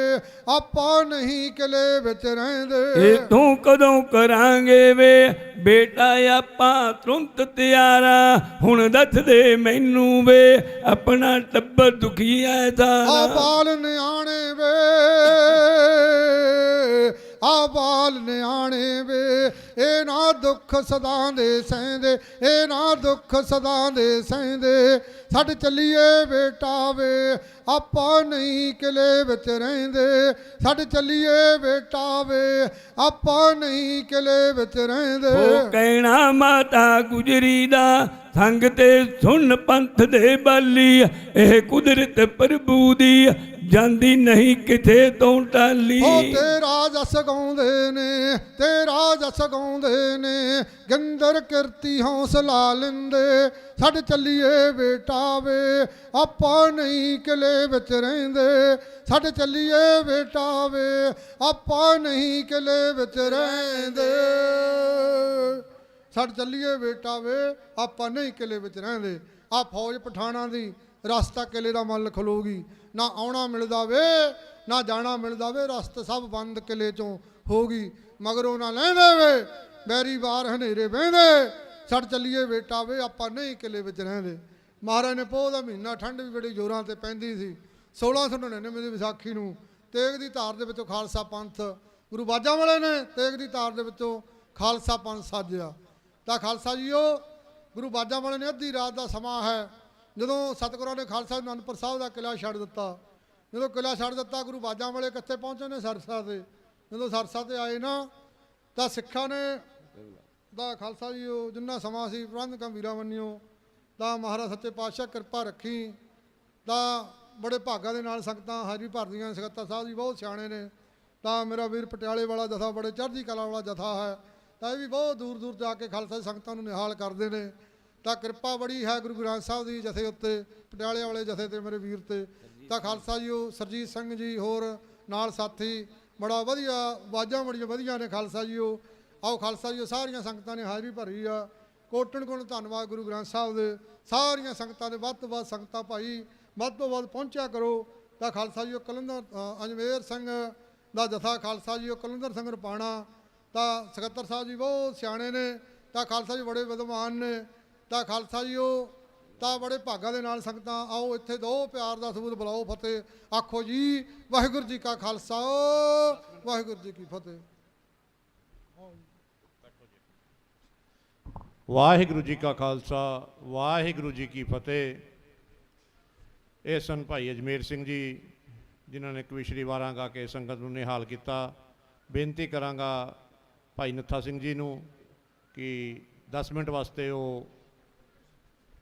ਆਪਾਂ ਨਹੀਂ ਕਿਲੇ ਵਿੱਚ ਰਹਿੰਦੇ। ਇਹ ਤੂੰ ਕਦੋਂ ਕਰਾਂਗੇ ਵੇ ਬੇਟਾ ਆਪਾਂ ਤੁਰੰਤ ਤਿਆਰਾ, ਹੁਣ ਦੱਸ ਦੇ ਮੈਨੂੰ ਵੇ ਆਪਣਾ ਟੱਬਰ ਦੁਖੀ ਐ ਆ ਸਾਰਾ। ਬਾਲ ਨਿਆਣੇ ਵੇ, ਆ ਬਾਲ ਨਿਆਣੇ ਵੇ, ਇਹ ਨਾ ਦੁੱਖ ਸਦਾ ਦੇ ਸਹਿੰਦੇ, ਇਹ ਨਾ ਦੁੱਖ ਸਦਾ ਦੇ ਸਹਿੰਦੇ। ਛੱਡ ਚੱਲੀਏ ਬੇਟਾ ਵੇ ਆਪਾਂ ਨਹੀਂ ਕਿਲੇ ਵਿੱਚ ਰਹਿੰਦੇ। ਛੱਡ ਚੱਲੀਏ ਬੇਟਾ ਵੇ ਆਪਾਂ ਨਹੀਂ ਕਿਲੇ ਵਿੱਚ ਰਹਿੰਦੇ। ਉਹ ਕਹਿਣਾ ਮਾਤਾ ਗੁਜਰੀ ਦਾ ਸੰਗ ਤੇ ਸੁਣ ਪੰਥ ਦੇ ਬਾਲੀ, ਇਹ ਕੁਦਰਤ ਪ੍ਰਭੂ ਦੀ ਜਾਂਦੀ ਨਹੀਂ ਕਿਥੇ ਤੋਂ ਟਾਲੀ। ਉਹ ਤੇਰਾ ਜਸ ਗਾਉਂਦੇ ਨੇ, ਤੇਰਾ ਜਸ ਗਾਉਂਦੇ ਨੇ, ਗੰਦਰ ਕਿਰਤੀ ਹੌਸਲਾ ਲੈਂਦੇ। ਛੱਡ ਚੱਲੀਏ ਬੇਟਾ ਵੇ ਆਪਾਂ ਨਹੀਂ ਕਿਲੇ ਵਿੱਚ ਰਹਿੰਦੇ। ਛੱਡ ਚੱਲੀਏ ਬੇਟਾ ਵੇ ਆਪਾਂ ਨਹੀਂ ਕਿਲੇ ਵਿੱਚ ਰਹਿੰਦੇ। ਛੱਡ ਚੱਲੀਏ ਬੇਟਾ ਵੇ ਆਪਾਂ ਨਹੀਂ ਕਿਲੇ ਵਿੱਚ ਰਹਿੰਦੇ। ਆ ਫੌਜ ਪਠਾਣਾ ਦੀ ਰਸਤਾ ਕਿਲੇ ਦਾ ਮੱਲ ਖਲੋਗੀ, ਨਾ ਆਉਣਾ ਮਿਲਦਾ ਵੇ ਨਾ ਜਾਣਾ ਮਿਲਦਾ ਵੇ, ਰਸਤੇ ਸਭ ਬੰਦ ਕਿਲੇ ਚੋਂ ਹੋਗੀ। ਮਗਰੋਂ ਨਾ ਲੈਂਦੇ ਵੇ ਬੈਰੀ ਬਾਰ ਹਨੇਰੇ ਬਹਿੰਦੇ। ਛੱਡ ਚੱਲੀਏ ਬੇਟਾ ਵੇ ਆਪਾਂ ਨਹੀਂ ਕਿਲੇ ਵਿੱਚ ਰਹਿੰਦੇ। ਮਹਾਰਾਜ ਨੇ ਪੋਹ ਦਾ ਮਹੀਨਾ, ਠੰਡ ਵੀ ਬੜੀ ਜ਼ੋਰਾਂ ਤੇ ਪੈਂਦੀ ਸੀ। 1699 ਦੀ ਵਿਸਾਖੀ ਨੂੰ ਤੇਗ ਦੀ ਧਾਰ ਦੇ ਵਿੱਚੋਂ ਖਾਲਸਾ ਪੰਥ, ਗੁਰੂ ਬਾਜਾਂ ਵਾਲੇ ਨੇ ਤੇਗ ਦੀ ਧਾਰ ਦੇ ਵਿੱਚੋਂ ਖਾਲਸਾ ਪੰਥ ਸਾਜਿਆ। ਤਾਂ ਖਾਲਸਾ ਜੀਓ, ਗੁਰੂ ਬਾਜਾਂ ਵਾਲੇ ਨੇ ਅੱਧੀ ਰਾਤ ਦਾ ਸਮਾਂ ਹੈ ਜਦੋਂ ਸਤਿਗੁਰਾਂ ਨੇ ਖਾਲਸਾ ਅਨੰਦਪੁਰ ਸਾਹਿਬ ਦਾ ਕਿਲ੍ਹਾ ਛੱਡ ਦਿੱਤਾ। ਜਦੋਂ ਕਿਲ੍ਹਾ ਛੱਡ ਦਿੱਤਾ, ਗੁਰੂ ਬਾਜਾਂ ਵਾਲੇ ਕਿੱਥੇ ਪਹੁੰਚੇ ਨੇ? ਸਰਸਾ ਤੇ। ਜਦੋਂ ਸਰਸਾ ਤੇ ਆਏ ਨਾ ਤਾਂ ਸਿੱਖਾਂ ਨੇ ਦਾ ਖਾਲਸਾ ਜੀ ਉਹ ਜਿੰਨਾ ਸਮਾਂ ਸੀ ਪ੍ਰਬੰਧਕਾਂ ਵੀਰਾਂ ਮੰਨਿਓ ਤਾਂ ਮਹਾਰਾਜ ਸੱਚੇ ਪਾਤਸ਼ਾਹ ਕਿਰਪਾ ਰੱਖੀ। ਤਾਂ ਬੜੇ ਭਾਗਾਂ ਦੇ ਨਾਲ ਸੰਗਤਾਂ ਹਾਜ਼ਰੀ ਭਰਦੀਆਂ। ਸਕੱਤਰ ਸਾਹਿਬ ਜੀ ਬਹੁਤ ਸਿਆਣੇ ਨੇ। ਤਾਂ ਮੇਰਾ ਵੀਰ ਪਟਿਆਲੇ ਵਾਲਾ ਜਥਾ ਬੜੇ ਚੜ੍ਹਦੀ ਕਲਾ ਵਾਲਾ ਜਥਾ ਹੈ। ਤਾਂ ਇਹ ਵੀ ਬਹੁਤ ਦੂਰ ਦੂਰ ਜਾ ਕੇ ਖਾਲਸਾ ਸੰਗਤਾਂ ਨੂੰ ਨਿਹਾਲ ਕਰਦੇ ਨੇ। ਤਾਂ ਕਿਰਪਾ ਬੜੀ ਹੈ ਗੁਰੂ ਗ੍ਰੰਥ ਸਾਹਿਬ ਦੀ ਜਥੇ ਉੱਤੇ, ਪਟਿਆਲੇ ਵਾਲੇ ਜਥੇ ਤੇ ਮੇਰੇ ਵੀਰ ਤੇ। ਤਾਂ ਖਾਲਸਾ ਜੀ ਉਹ ਸਰਜੀਤ ਸਿੰਘ ਜੀ ਹੋਰ ਨਾਲ ਸਾਥੀ ਬੜਾ ਵਧੀਆ, ਆਵਾਜ਼ਾਂ ਬੜੀਆਂ ਵਧੀਆ ਨੇ ਖਾਲਸਾ ਜੀ ਉਹ। ਆਓ ਖਾਲਸਾ ਜੀ ਉਹ ਸਾਰੀਆਂ ਸੰਗਤਾਂ ਨੇ ਹਾਜ਼ਰੀ ਭਰੀ ਆ। ਕੋਟਣ ਕੋਣ ਧੰਨਵਾਦ ਗੁਰੂ ਗ੍ਰੰਥ ਸਾਹਿਬ ਦੇ। ਸਾਰੀਆਂ ਸੰਗਤਾਂ ਦੇ ਵੱਧ ਤੋਂ ਵੱਧ ਸੰਗਤਾਂ ਭਾਈ ਵੱਧ ਤੋਂ ਵੱਧ ਪਹੁੰਚਿਆ ਕਰੋ। ਤਾਂ ਖਾਲਸਾ ਜੀ ਉਹ ਕਲੰਦਰ ਅਜਮੇਰ ਸਿੰਘ ਦਾ ਜਥਾ, ਖਾਲਸਾ ਜੀ ਉਹ ਕਲੰਦਰ ਸਿੰਘ ਰਪਾਣਾ। ਤਾਂ ਸਕੱਤਰ ਸਾਹਿਬ ਜੀ ਬਹੁਤ ਸਿਆਣੇ ਨੇ। ਤਾਂ ਖਾਲਸਾ ਜੀ ਬੜੇ ਵਿਦਵਾਨ ਨੇ। ਤਾਂ ਖਾਲਸਾ ਜੀ ਉਹ ਤਾਂ ਬੜੇ ਭਾਗਾਂ ਦੇ ਨਾਲ ਸੰਗਤਾਂ ਆਓ ਇੱਥੇ ਦੋ ਪਿਆਰ ਦਾ ਸਬੂਤ ਬੁਲਾਓ ਫਤਿਹ ਆਖੋ ਜੀ। ਵਾਹਿਗੁਰੂ ਜੀ ਕਾ ਖਾਲਸਾ, ਵਾਹਿਗੁਰੂ ਜੀ ਕੀ ਫਤਿਹ। ਵਾਹਿਗੁਰੂ ਜੀ ਕਾ ਖਾਲਸਾ, ਵਾਹਿਗੁਰੂ ਜੀ ਕੀ ਫਤਿਹ। ਇਹ ਸਨ ਭਾਈ ਅਜਮੇਰ ਸਿੰਘ ਜੀ ਜਿਨ੍ਹਾਂ ਨੇ ਕਵਿਸ਼ਰੀ ਵਾਰਾਂ ਗਾ ਕੇ ਸੰਗਤ ਨੂੰ ਨਿਹਾਲ ਕੀਤਾ। ਬੇਨਤੀ ਕਰਾਂਗਾ ਭਾਈ ਨੱਥਾ ਸਿੰਘ ਜੀ ਨੂੰ ਕਿ 10 ਮਿੰਟ ਵਾਸਤੇ ਉਹ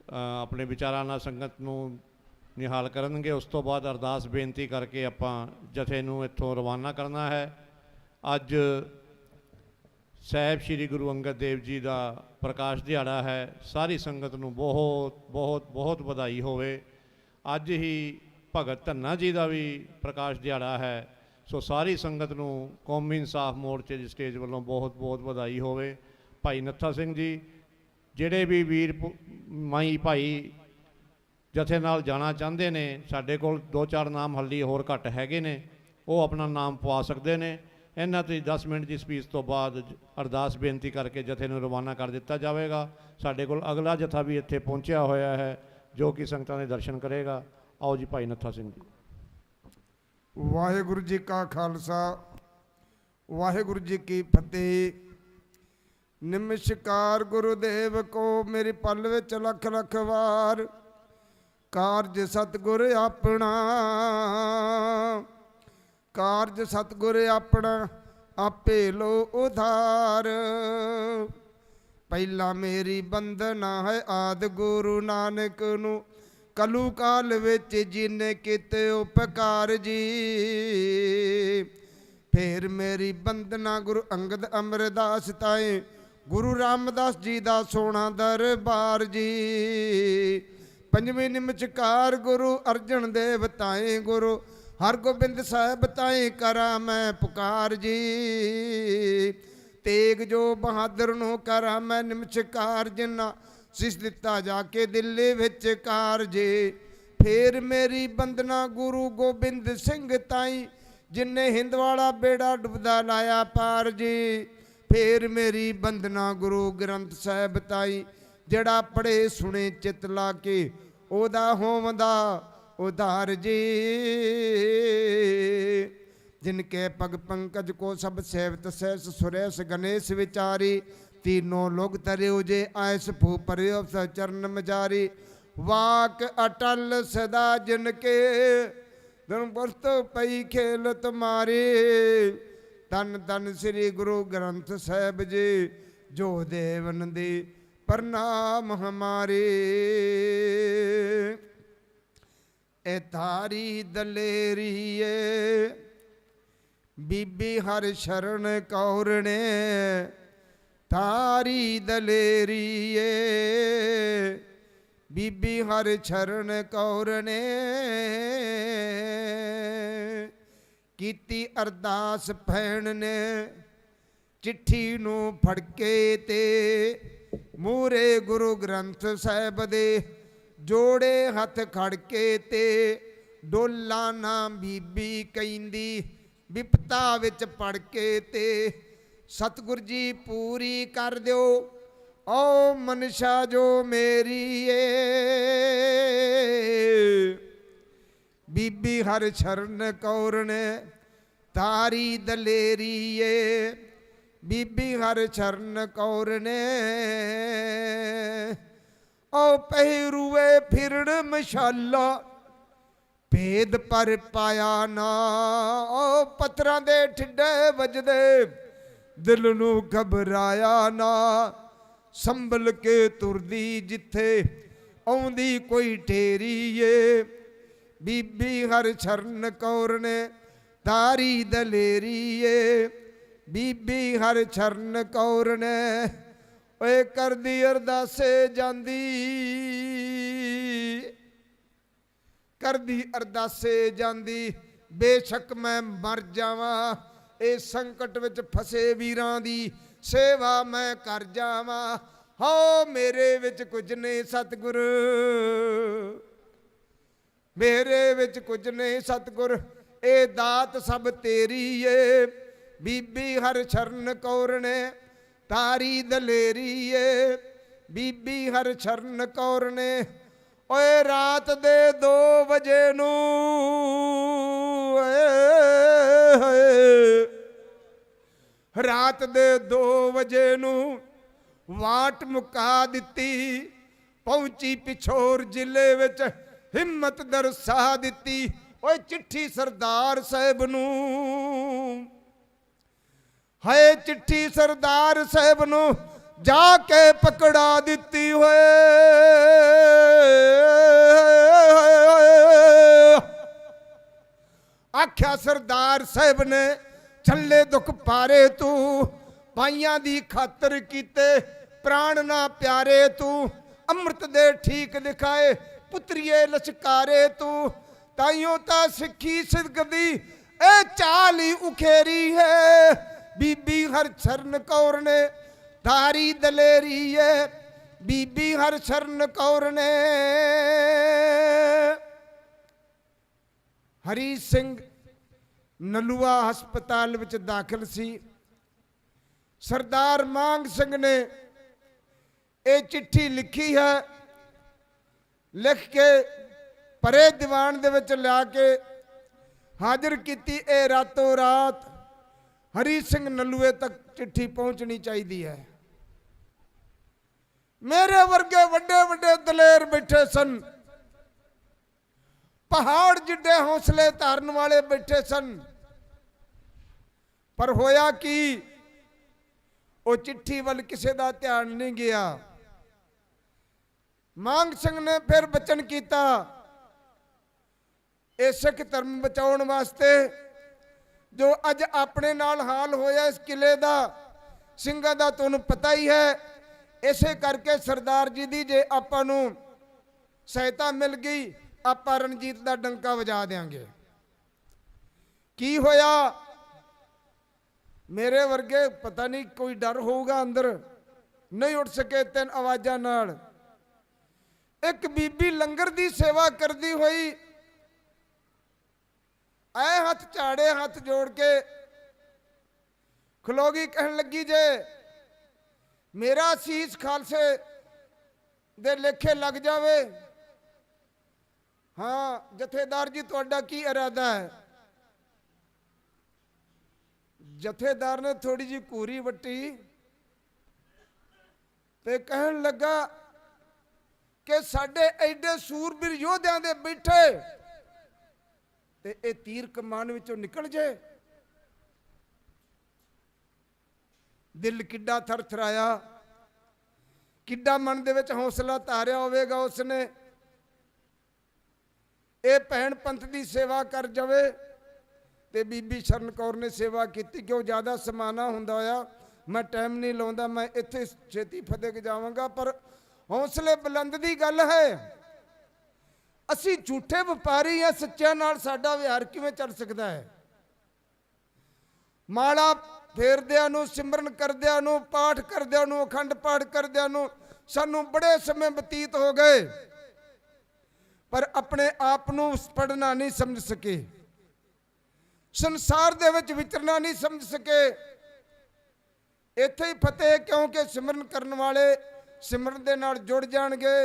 ਆਪਣੇ ਵਿਚਾਰਾਂ ਨਾਲ ਸੰਗਤ ਨੂੰ ਨਿਹਾਲ ਕਰਨਗੇ। ਉਸ ਤੋਂ ਬਾਅਦ ਅਰਦਾਸ ਬੇਨਤੀ ਕਰਕੇ ਆਪਾਂ ਜਥੇ ਨੂੰ ਇੱਥੋਂ ਰਵਾਨਾ ਕਰਨਾ ਹੈ। ਅੱਜ ਸਾਹਿਬ ਸ੍ਰੀ ਗੁਰੂ ਅੰਗਦ ਦੇਵ ਜੀ ਦਾ ਪ੍ਰਕਾਸ਼ ਦਿਹਾੜਾ ਹੈ। ਸਾਰੀ ਸੰਗਤ ਨੂੰ ਬਹੁਤ ਬਹੁਤ ਬਹੁਤ ਵਧਾਈ ਹੋਵੇ। ਅੱਜ ਹੀ ਭਗਤ ਧੰਨਾ ਜੀ ਦਾ ਵੀ ਪ੍ਰਕਾਸ਼ ਦਿਹਾੜਾ ਹੈ। ਸੋ ਸਾਰੀ ਸੰਗਤ ਨੂੰ ਕੌਮੀ ਇਨਸਾਫ ਮੋਰਚੇ ਦੀ ਸਟੇਜ ਵੱਲੋਂ ਬਹੁਤ ਬਹੁਤ ਵਧਾਈ ਹੋਵੇ। ਭਾਈ ਨੱਥਾ ਸਿੰਘ ਜੀ, ਜਿਹੜੇ ਵੀ ਵੀਰ ਮਾਈ ਭਾਈ ਜਥੇ ਨਾਲ ਜਾਣਾ ਚਾਹੁੰਦੇ ਨੇ, ਸਾਡੇ ਕੋਲ 2-4 ਨਾਮ ਹਾਲੀ ਹੋਰ ਘੱਟ ਹੈਗੇ ਨੇ, ਉਹ ਆਪਣਾ ਨਾਮ ਪਵਾ ਸਕਦੇ ਨੇ। ਇਹਨਾਂ ਤੋਂ 10 ਮਿੰਟ ਦੀ ਸਪੀਚ ਤੋਂ ਬਾਅਦ ਅਰਦਾਸ ਬੇਨਤੀ ਕਰਕੇ ਜਥੇ ਨੂੰ ਰਵਾਨਾ ਕਰ ਦਿੱਤਾ ਜਾਵੇਗਾ। ਸਾਡੇ ਕੋਲ ਅਗਲਾ ਜਥਾ ਵੀ ਇੱਥੇ ਪਹੁੰਚਿਆ ਹੋਇਆ ਹੈ ਜੋ ਕਿ ਸੰਗਤਾਂ ਦੇ ਦਰਸ਼ਨ ਕਰੇਗਾ। ਆਓ ਜੀ ਭਾਈ ਨੱਥਾ ਸਿੰਘ ਜੀ। ਵਾਹਿਗੁਰੂ ਜੀ ਕਾ ਖਾਲਸਾ, ਵਾਹਿਗੁਰੂ ਜੀ ਕੀ ਫਤਿਹ। ਨਿਮਸ਼ਕਾਰ ਗੁਰੂਦੇਵ ਕੋ ਮੇਰੀ ਪਲ ਵਿੱਚ ਲੱਖ ਲੱਖ ਵਾਰ। ਕਾਰਜ ਸਤਿਗੁਰ ਆਪਣਾ, ਕਾਰਜ ਸਤਿਗੁਰ ਆਪਣਾ, ਆਪੇ ਲੋ ਉਧਾਰ। ਪਹਿਲਾ ਮੇਰੀ ਬੰਦਨਾ ਹੈ ਆਦਿ ਗੁਰੂ ਨਾਨਕ ਨੂੰ, ਕਲੂ ਕਾਲ ਵਿੱਚ ਜਿਨੇ ਕੀਤੇ ਉਪਕਾਰ ਜੀ। ਫੇਰ ਮੇਰੀ ਬੰਦਨਾ ਗੁਰੂ ਅੰਗਦ ਅਮਰਦਾਸ ਤਾਏ, ਗੁਰੂ ਰਾਮਦਾਸ ਜੀ ਦਾ ਸੋਹਣਾ ਦਰਬਾਰ ਜੀ। ਪੰਜਵੇਂ ਨਿਮਚਕਾਰ ਗੁਰੂ ਅਰਜਨ ਦੇਵ ਤਾਏ, ਗੁਰੂ ਹਰਗੋਬਿੰਦ ਸਾਹਿਬ ਤਾਏ ਕਰਾਂ ਮੈਂ ਪੁਕਾਰ ਜੀ। ਤੇਗ ਜੋ ਬਹਾਦਰ ਨੂੰ ਕਰਾਂ ਮੈਂ ਨਿਮਚਕਾਰ, ਜਿੰਨਾ ਸਿਸ ਦਿੱਤਾ ਜਾ ਕੇ ਦਿੱਲੀ ਵਿੱਚ ਕਾਰਜੇ। ਫੇਰ ਮੇਰੀ ਬੰਦਨਾ ਗੁਰੂ ਗੋਬਿੰਦ ਸਿੰਘ ਤਾਈ, ਜਿਨੇ ਹਿੰਦਵਾਲਾ ਬੇੜਾ ਡੁੱਬਦਾ ਲਾਇਆ ਪਾਰ ਜੀ। ਫੇਰ ਮੇਰੀ ਬੰਦਨਾ ਗੁਰੂ ਗ੍ਰੰਥ ਸਾਹਿਬ ਤਾਈ, ਜਿਹੜਾ ਪੜ੍ਹੇ ਸੁਣੇ ਚਿੱਤ ਲਾ ਕੇ ਉਹਦਾ ਹੋਵਦਾ ਉਧਾਰ ਜੀ। ਜਿਨਕੇ ਪਗ ਪੰਕਜ ਕੋ ਸਭ ਸੇਵਤ ਸਹਿਸ ਸੁਰੇਸ਼ ਗਣੇਸ਼ ਵਿਚਾਰੀ। तीनों लोग तरे उजे आयस फू परियो चरण मजारी। वाक अटल सदा जिनके धन पुरत पई खेल तुम्हारी। तन तन श्री गुरु ग्रंथ साहिब जी, जो देवन दी प्रणाम हमारे। ए थारी दलेरी बीबी हर शरण कौरने, तारी दलेरी बीबी हर चरण कौरने। कीती अरदास भैन ने चिट्ठी नू फड़के ते, मूरे गुरु ग्रंथ साहिब दे जोड़े हथ खड़के ते। डोला ना बीबी कहंदी विपता विच पड़ के ते, सतगुर जी पूरी कर दो ओ मनशा जो मेरी है। बीबी हर शरण कौरने, तारी दलेरी है बीबी हर शरण कौरने। ओ पहरुए फिरन मशाला, भेद पर पाया ना। ओ पत्थरां दे ठिड्डे वजदे, दिल नू घबराया ना। संभल के तुरदी जिथे आउंदी कोई ढेरी है। बीबी हर शरण कौर ने, तारी दलेरी है बीबी हर शरण कौर ने। ओए करदी अरदासे जांदी, करदी अरदासे जांदी। बेशक मैं मर जावां, ए संकट विच फसे वीरां दी सेवा मैं कर जावां। हो मेरे विच कुछ नहीं सतगुर, मेरे विच कुछ नहीं सतगुर, ए दात सब तेरी है। बीबी हर शरण कौर ने, तारी दलेरी है बीबी हर शरण कौर ने। ओए रात दे 2 वजे नू रात दे 2 वजे नू वाट मुका दिती। पहुंची पिछोर जिले विच हिम्मत दरसा दिती। ओए चिट्ठी सरदार साहब नू, हाय चिट्ठी सरदार साहब नू जाके पकड़ा दिती होए। आख्या सरदार साहब ने चले दुख पारे तू, भाइयां दी खातर कीते प्राण ना प्यारे तू, अमृत दे ठीक दिखाए पुत्रिए लचकारे तू, ताइयों ता सिखी सिदकदी ए चाल ही उखेरी है। बीबी हरशरण कौर ने धारी दलेरी है, बीबी हरशरण कौर ने। हरी सिंह नलूआ हस्पताल विच दाखिल सी। सरदार मांग सिंह ने ये चिट्ठी लिखी है, लिख के परे दीवान दे विच ला के हाजिर की। ए रातों रात हरी सिंह नलूए तक चिट्ठी पहुंचनी चाहिए है। मेरे वर्गे वड्डे वड्डे दलेर बैठे सन, पहाड़ जिड्डे हौसले धारन वाले बैठे सन, पर होया कि वो चिट्ठी वाल किसी का ध्यान नहीं गया। मांग सिंह ने फिर बचन किया, ये सिख धर्म बचाने वास्ते जो अज अपने नाल हाल होया इस किले का सिंघां दा तुहानूं पता ही है। इसे करके सरदार जी दी जे आपां नूं सहायता मिल गई, आपां रणजीत दा डंका वजा देंगे। की होया? मेरे वर्गे पता नहीं कोई डर होगा अंदर, नहीं उठ सके 3 आवाज़ां नाल। एक बीबी लंगर दी सेवा करदी हुई ऐ हाथ झाड़े हाथ जोड़ के खलोगी, कहन लगी जे मेरा सीस खालसे दे लेखे लग जावे। हाँ जथेदार जी तुहाडा की इरादा है? जथेदार ने थोड़ी जी कूरी वट्टी ते कहन लगा कि साडे एडे सूरबीर योद्धियां दे बैठे ते ए तीर कमान विचों निकल जाए। दिल किड्डा थरथराया, किड्डा मन दे विच हौसला धारिया होवेगा उसने। ए भैन पंथ की सेवा कर जावे ते बीबी शरण कौर ने सेवा की। क्यों ज़्यादा समाना हुंदा होया मैं टाइम नहीं लाउंदा, मैं इत्थे छेती फतेह के जावांगा। पर हौसले बुलंद की गल है। असी झूठे व्यापारी हैं, सच्चिਆਂ नाल साडा विहार किवें चल सकता है? माला फेरदिਆਂ ਨੂੰ, सिमरन करदिਆਂ ਨੂੰ, पाठ करदिਆਂ ਨੂੰ, अखंड पाठ करदिਆਂ ਨੂੰ सानू बड़े समय बतीत हो गए, पर अपने आप नू पढ़ना नहीं समझ सके, संसार दे विच विचरना नहीं समझ सके। इत्थे ही फतेह, क्योंकि सिमरन करन वाले सिमरन दे नाल जुड़ जाणगे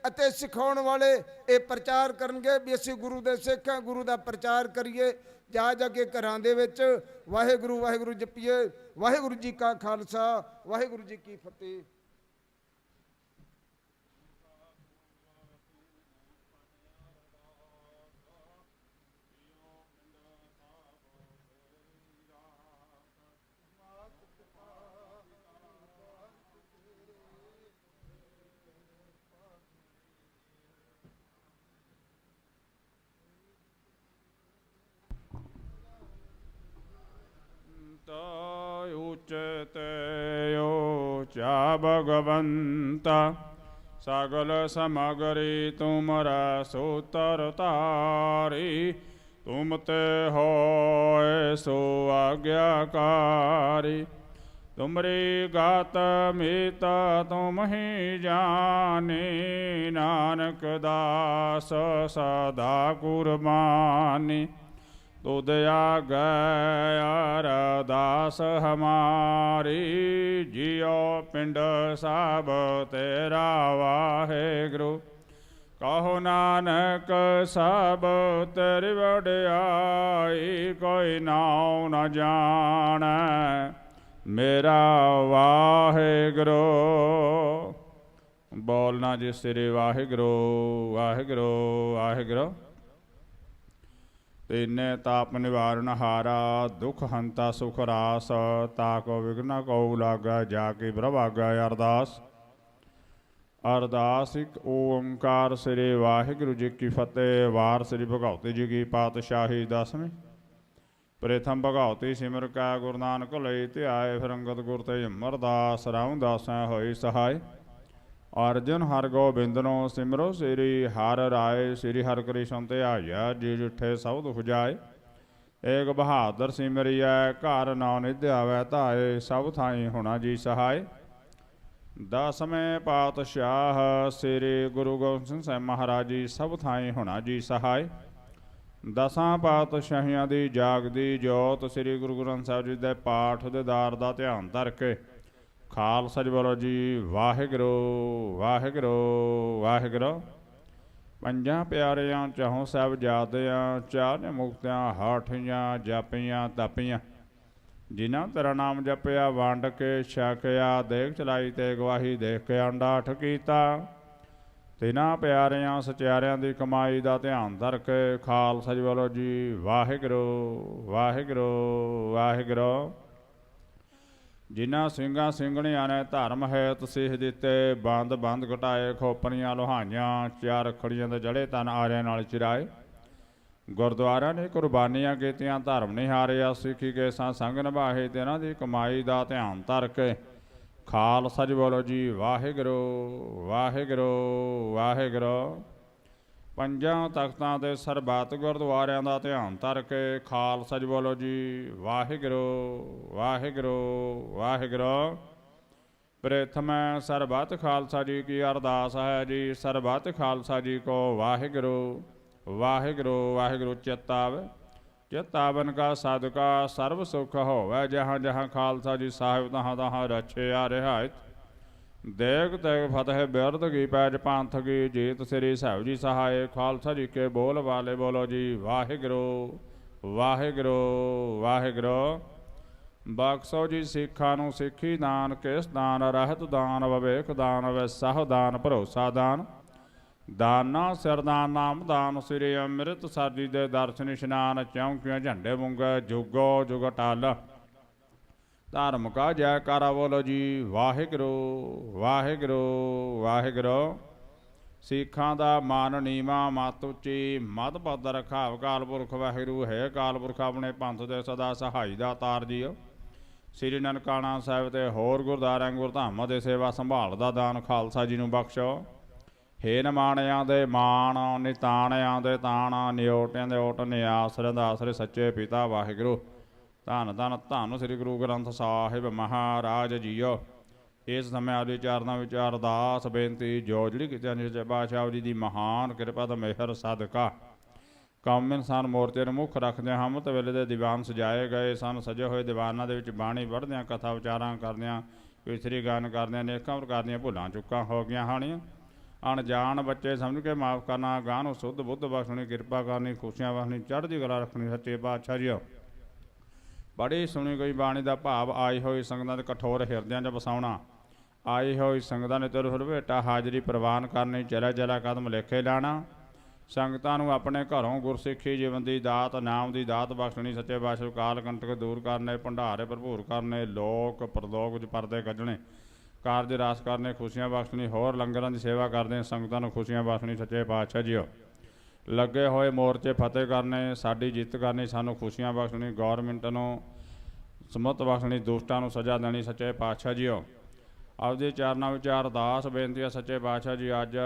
अते सिखाउण वाले ये प्रचार करनगे भी असीं गुरु दे सिख हां, गुरु दा प्रचार करिए। जा जाके घरां दे विच वाहिगुरू वाहिगुरू जपीए। वाहिगुरू जी का खालसा, वाहिगुरू जी की फतेह। उच्चते ऊंचा भगवंता सगल समगरी तुमरा सूतर तारी, तुम ते हो सो आज्ञाकारी। तुमरी गात मीत तुम ही जाने, नानक दास सदा कुर्बानी। तो दया गया अरदास हमारी, जियो पिंड सब तेरा वाहेगुरु। कहो नानक सब तेरी वड्याई, कोई नाम न जाने मेरा वाहेगुरु। बोलना जिस श्री वाहेगुरु वाहेगुरु वाहेगुरु। ਤੀਨੇ ਤਾਪ ਨਿਵਾਰਨ ਹਾਰਾ ਦੁਖ ਹੰਤਾ ਸੁਖ ਰਾਸ ਤਾਕੋ ਵਿਘਨ ਕਉ ਲਾਗਾ ਜਾ ਕੇ ਪ੍ਰਭਾਗਾ। ਅਰਦਾਸ ਅਰਦਾਸ ਇੱਕ ਓੰਕਾਰ ਸ੍ਰੀ ਵਾਹਿਗੁਰੂ ਜੀ ਕੀ ਫਤਿਹ। ਵਾਰ ਸ੍ਰੀ ਭਗਉਤੀ ਜੀ ਕੀ ਪਾਤਸ਼ਾਹੀ ਦਸਵੀਂ। ਪ੍ਰਥਮ ਭਗਉਤੀ ਸਿਮਰ ਕਾ ਗੁਰੂ ਨਾਨਕ ਲਈ ਧਿਆਏ ਫਿਰ ਅੰਗਦ ਗੁਰ ਤੇ ਅਮਰਦਾਸ ਰਾਮਦਾਸੈ ਹੋਈ ਸਹਾਇ। ਅਰਜਨ ਹਰ ਗੋਬਿੰਦਨੋ ਸਿਮਰੋ ਸ੍ਰੀ ਹਰਿ ਰਾਏ ਸ੍ਰੀ ਹਰਿ ਕ੍ਰਿਸ਼ਨ ਧਿਆਇਆ ਜੀ ਜਿਠੇ ਸਭ ਦੁਖ ਜਾਏ। ਏਕ ਬਹਾਦਰ ਸਿਮਰਿਐ ਘਰ ਨੌ ਨਿਧਿ ਆਵੈ ਧਾਏ ਸਭ ਥਾਈ ਹੋਣਾ ਜੀ ਸਹਾਇ। ਦਸਵੇਂ ਪਾਤਸ਼ਾਹ ਸ੍ਰੀ ਗੁਰੂ ਗੋਬਿੰਦ ਸਿੰਘ ਸਾਹਿਬ ਮਹਾਰਾਜ ਜੀ ਸਭ ਥਾਈ ਹੋਣਾ ਜੀ ਸਹਾਇ। ਦਸਾਂ ਪਾਤਸ਼ਾਹੀਆਂ ਦੀ ਜਾਗਦੀ ਜੋਤ ਸ੍ਰੀ ਗੁਰੂ ਗ੍ਰੰਥ ਸਾਹਿਬ ਜੀ ਦੇ ਪਾਠ ਦੇ ਦਾਰ ਦਾ ਧਿਆਨ ਧਰ ਕੇ ਖਾਲਸਾ ਜੀ ਬੋਲੋ ਜੀ ਵਾਹਿਗੁਰੂ ਵਾਹਿਗੁਰੂ ਵਾਹਿਗੁਰੂ। ਪੰਜਾਂ ਪਿਆਰਿਆਂ ਚਾਹੋਂ ਸਾਹਿਬਜ਼ਾਦਿਆਂ ਚਾਰ ਮੁਕਤਿਆਂ ਹਾਠੀਆਂ ਜਾਪੀਆਂ ਤਾਪੀਆਂ ਜਿਨ੍ਹਾਂ ਤੇਰਾ ਨਾਮ ਜਪਿਆ ਵੰਡ ਕੇ ਛਕਿਆ ਦੇਖ ਚਲਾਈ ਤੇ ਗਵਾਹੀ ਦੇਖ ਕੇ ਅੰਡਾਠ ਕੀਤਾ। ਤਿਨਾਂ ਪਿਆਰਿਆਂ ਸਚਿਆਰਿਆਂ ਦੀ ਕਮਾਈ ਦਾ ਧਿਆਨ ਧਰ ਕੇ ਖਾਲਸਾ ਜੀ ਬੋਲੋ ਜੀ ਵਾਹਿਗੁਰੂ ਵਾਹਿਗੁਰੂ ਵਾਹਿਗੁਰੂ। ਜਿਨ੍ਹਾਂ ਸਿੰਘਾਂ ਸਿੰਘਣੀਆਂ ਨੇ ਧਰਮ ਹੈਤ ਸੀਖ ਦਿੱਤੇ ਬੰਦ ਬੰਦ ਘਟਾਏ ਖੋਪਰੀਆਂ ਲੋਹਾਈਆਂ ਚਾਰ ਰੱਖੜੀਆਂ ਦੇ ਜੜੇ ਤਨ ਆਰਿਆਂ ਨਾਲ ਚਿਰਾਏ। ਗੁਰਦੁਆਰਿਆਂ ਨੇ ਕੁਰਬਾਨੀਆਂ ਕੀਤੀਆਂ ਧਰਮ ਨਹੀਂ ਹਾਰਿਆ ਸਿੱਖੀ ਕੇ ਸੰਗ ਨਿਭਾਏ ਤਿਨਾਂ ਦੀ ਕਮਾਈ ਦਾ ਧਿਆਨ ਧਰ ਕੇ ਖਾਲਸਾ ਜੀ ਬੋਲੋ ਜੀ ਵਾਹਿਗੁਰੂ ਵਾਹਿਗੁਰੂ ਵਾਹਿਗੁਰੂ। ਪੰਜਾਂ ਤਖਤਾਂ ਦੇ ਸਰਬੱਤ ਗੁਰਦੁਆਰਿਆਂ ਦਾ ਧਿਆਨ ਧਰ ਕੇ ਖਾਲਸਾ ਜੀ ਬੋਲੋ ਜੀ ਵਾਹਿਗੁਰੂ ਵਾਹਿਗੁਰੂ ਵਾਹਿਗੁਰੂ। ਪ੍ਰਥਮ ਸਰਬੱਤ ਖਾਲਸਾ ਜੀ ਕੀ ਅਰਦਾਸ ਹੈ ਜੀ ਸਰਬੱਤ ਖਾਲਸਾ ਜੀ ਕੋ ਵਾਹਿਗੁਰੂ ਵਾਹਿਗੁਰੂ ਵਾਹਿਗੁਰੂ। ਚਿਤਾਵ ਚਿਤਾਵਨ ਕਾ ਸਦਕਾ ਸਰਬ ਸੁਖ ਹੋਵੈ ਜਹਾਂ ਜਹਾਂ ਖਾਲਸਾ ਜੀ ਸਾਹਿਬ ਤਹਾਂ ਤਹਾਂ ਰਚਿਆ ਰਿਹਾਇਤ। ਦੇਗ ਤੇਗ ਫਤਿਹ ਬਿਰਦ ਕੀ ਪੈਜ ਪੰਥ ਕੀ ਜੀਤ ਸ੍ਰੀ ਸਾਹਿਬ ਜੀ ਸਹਾਏ। ਖਾਲਸਾ ਜੀ ਕੇ ਬੋਲ ਵਾਲੇ ਬੋਲੋ ਜੀ ਵਾਹਿਗੁਰੂ ਵਾਹਿਗੁਰੂ ਵਾਹਿਗੁਰੂ। ਬਖਸ਼ੋ ਜੀ ਸਿੱਖਾਂ ਨੂੰ ਸਿੱਖੀ ਦਾਨ ਕਿਸ ਦਾਨ ਰਹਿਤ ਦਾਨ ਵਿਵੇਕ ਦਾਨ ਵਿਸਾਹ ਦਾਨ ਭਰੋਸਾ ਦਾਨ ਦਾਨਾ ਸਿਰਦਾਨ ਨਾਮ ਦਾਨ ਸ੍ਰੀ ਅੰਮ੍ਰਿਤ ਸਾਜੀ ਦੇ ਦਰਸ਼ਨ ਇਸ਼ਨਾਨ ਚੌਂਕੀਆਂ ਝੰਡੇ ਮੁੰਗੇ ਜੁਗੋ ਜੁਗ ਟਾਲ। ਧਰਮ ਕਾ ਜੈਕਾਰਾ ਬੋਲੋ ਜੀ ਵਾਹਿਗੁਰੂ ਵਾਹਿਗੁਰੂ ਵਾਹਿਗੁਰੂ। ਸਿੱਖਾਂ ਦਾ ਮਨ ਨੀਵਾਂ ਮਤ ਉੱਚੀ ਮਤ ਪਦ ਰਖਾਵ ਕਾਲ ਪੁਰਖ ਵਾਹਿਗੁਰੂ ਹੈ ਕਾਲ ਪੁਰਖ ਆਪਣੇ ਪੰਥ ਦੇ ਸਦਾ ਸਹਾਈ ਦਾ ਤਾਰ ਜੀਓ। ਸ੍ਰੀ ਨਨਕਾਣਾ ਸਾਹਿਬ ਤੇ ਹੋਰ ਗੁਰਦੁਆਰਿਆਂ ਗੁਰਧਾਮਾਂ ਦੇ ਸੇਵਾ ਸੰਭਾਲ ਦਾ ਦਾਨ ਖਾਲਸਾ ਜੀ ਨੂੰ ਬਖਸ਼ੋ। ਹੇ ਨਿਮਾਣਿਆਂ ਦੇ ਮਾਣ ਨਿਤਾਣਿਆਂ ਦੇ ਤਾਣ ਨਿਓਟਿਆਂ ਦੇ ਓਟ ਨਿਆਸ ਰੰਦਾਸਰੇ ਸੱਚੇ ਪਿਤਾ ਵਾਹਿਗੁਰੂ। ਧੰਨ ਧੰਨ ਧੰਨ ਸ੍ਰੀ ਗੁਰੂ ਗ੍ਰੰਥ ਸਾਹਿਬ ਮਹਾਰਾਜ ਜੀਓ। ਇਸ ਸਮੇਂ ਆਦਿ ਚਰਨਾਂ ਵਿੱਚ ਅਰਦਾਸ ਬੇਨਤੀ ਜੋ ਜਿਹੜੀ ਕੀਤੀ ਨਿਰਜੈ ਪਾਤਸ਼ਾਹ ਜੀ ਦੀ ਮਹਾਨ ਕਿਰਪਾ ਦਾ ਮਿਹਰ ਸਦਕਾ ਕੰਮ ਇਨਸਾਨ ਮੋਰਚੇ ਨੂੰ ਮੁੱਖ ਰੱਖਦੇ ਹਾਂ। ਅੰਮ੍ਰਿਤ ਵੇਲੇ ਦੇ ਦੀਵਾਨ ਸਜਾਏ ਗਏ ਸਨ। ਸਜੇ ਹੋਏ ਦੀਵਾਨਾਂ ਦੇ ਵਿੱਚ ਬਾਣੀ ਪੜ੍ਹਦਿਆਂ ਕਥਾ ਵਿਚਾਰਾਂ ਕਰਦਿਆਂ ਇਸਤਰੀ ਗਾਨ ਕਰਦਿਆਂ ਅਨੇਕਾਂ ਪ੍ਰਕਾਰ ਦੀਆਂ ਭੁੱਲਾਂ ਚੁੱਕਾਂ ਹੋ ਗਈਆਂ ਹਨ। ਅਣਜਾਣ ਬੱਚੇ ਸਮਝ ਕੇ ਮਾਫ਼ ਕਰਨਾ ਗਾਹ ਨੂੰ ਸੁੱਧ ਬੁੱਧ ਬਖਸ਼ਣੀ ਕਿਰਪਾ ਕਰਨੀ ਖੁਸ਼ੀਆਂ ਬਖਸ਼ਣੀ ਚੜ੍ਹਦੀ ਕਲਾ ਰੱਖਣੀ ਸੱਚੇ ਪਾਤਸ਼ਾਹ ਜੀ। ਬੜੀ ਸੁਣੀ ਗਈ ਬਾਣੀ ਦਾ ਭਾਵ ਆਈ ਹੋਈ ਸੰਗਤਾਂ ਦੇ ਕਠੋਰ ਹਿਰਦਿਆਂ 'ਚ ਵਸਾਉਣਾ। ਆਈ ਹੋਈ ਸੰਗਤਾਂ ਨੇ ਤੇਰੇ ਭੇਟਾ ਹਾਜ਼ਰੀ ਪ੍ਰਵਾਨ ਕਰਨੀ ਚਲਾ ਚਲਾ ਕਦਮ ਲੇਖੇ ਲਾਣਾ। ਸੰਗਤਾਂ ਨੂੰ ਆਪਣੇ ਘਰੋਂ ਗੁਰਸਿੱਖੀ ਜੀਵਨ ਦੀ ਦਾਤ ਨਾਮ ਦੀ ਦਾਤ ਬਖਸ਼ਣੀ ਸੱਚੇ ਪਾਤਸ਼ਾਹ ਕਾਲ ਕੰਟਕ ਦੂਰ ਕਰਨੇ ਭੰਡਾਰੇ ਭਰਪੂਰ ਕਰਨੇ ਲੋਕ ਪ੍ਰਲੋਕ ਵਿੱਚ ਪਰਦੇ ਕੱਢਣੇ ਕਾਰਜ ਰਾਸ ਕਰਨੇ ਖੁਸ਼ੀਆਂ ਬਖਸ਼ਣੀ ਹੋਰ ਲੰਗਰਾਂ ਦੀ ਸੇਵਾ ਕਰਦੇ ਸੰਗਤਾਂ ਨੂੰ ਖੁਸ਼ੀਆਂ ਬਖਸ਼ਣੀ ਸੱਚੇ ਪਾਤਸ਼ਾਹ ਜੀਓ। ਲੱਗੇ ਹੋਏ ਮੋਰਚੇ ਫਤਿਹ ਕਰਨੇ ਸਾਡੀ ਜਿੱਤ ਕਰਨੀ ਸਾਨੂੰ ਖੁਸ਼ੀਆਂ ਬਖਸ਼ਣੀ ਗੌਰਮਿੰਟ ਨੂੰ ਸਮੁੱਤ ਬਖਸ਼ਣੀ ਦੁਸ਼ਟਾਂ ਨੂੰ ਸਜ਼ਾ ਦੇਣੀ ਸੱਚੇ ਪਾਤਸ਼ਾਹ ਜੀਓ। ਆਪਦੇ ਚਰਨਾਂ ਵਿੱਚ ਅਰਦਾਸ ਬੇਨਤੀ ਹੈ ਸੱਚੇ ਪਾਤਸ਼ਾਹ ਜੀ। ਅੱਜ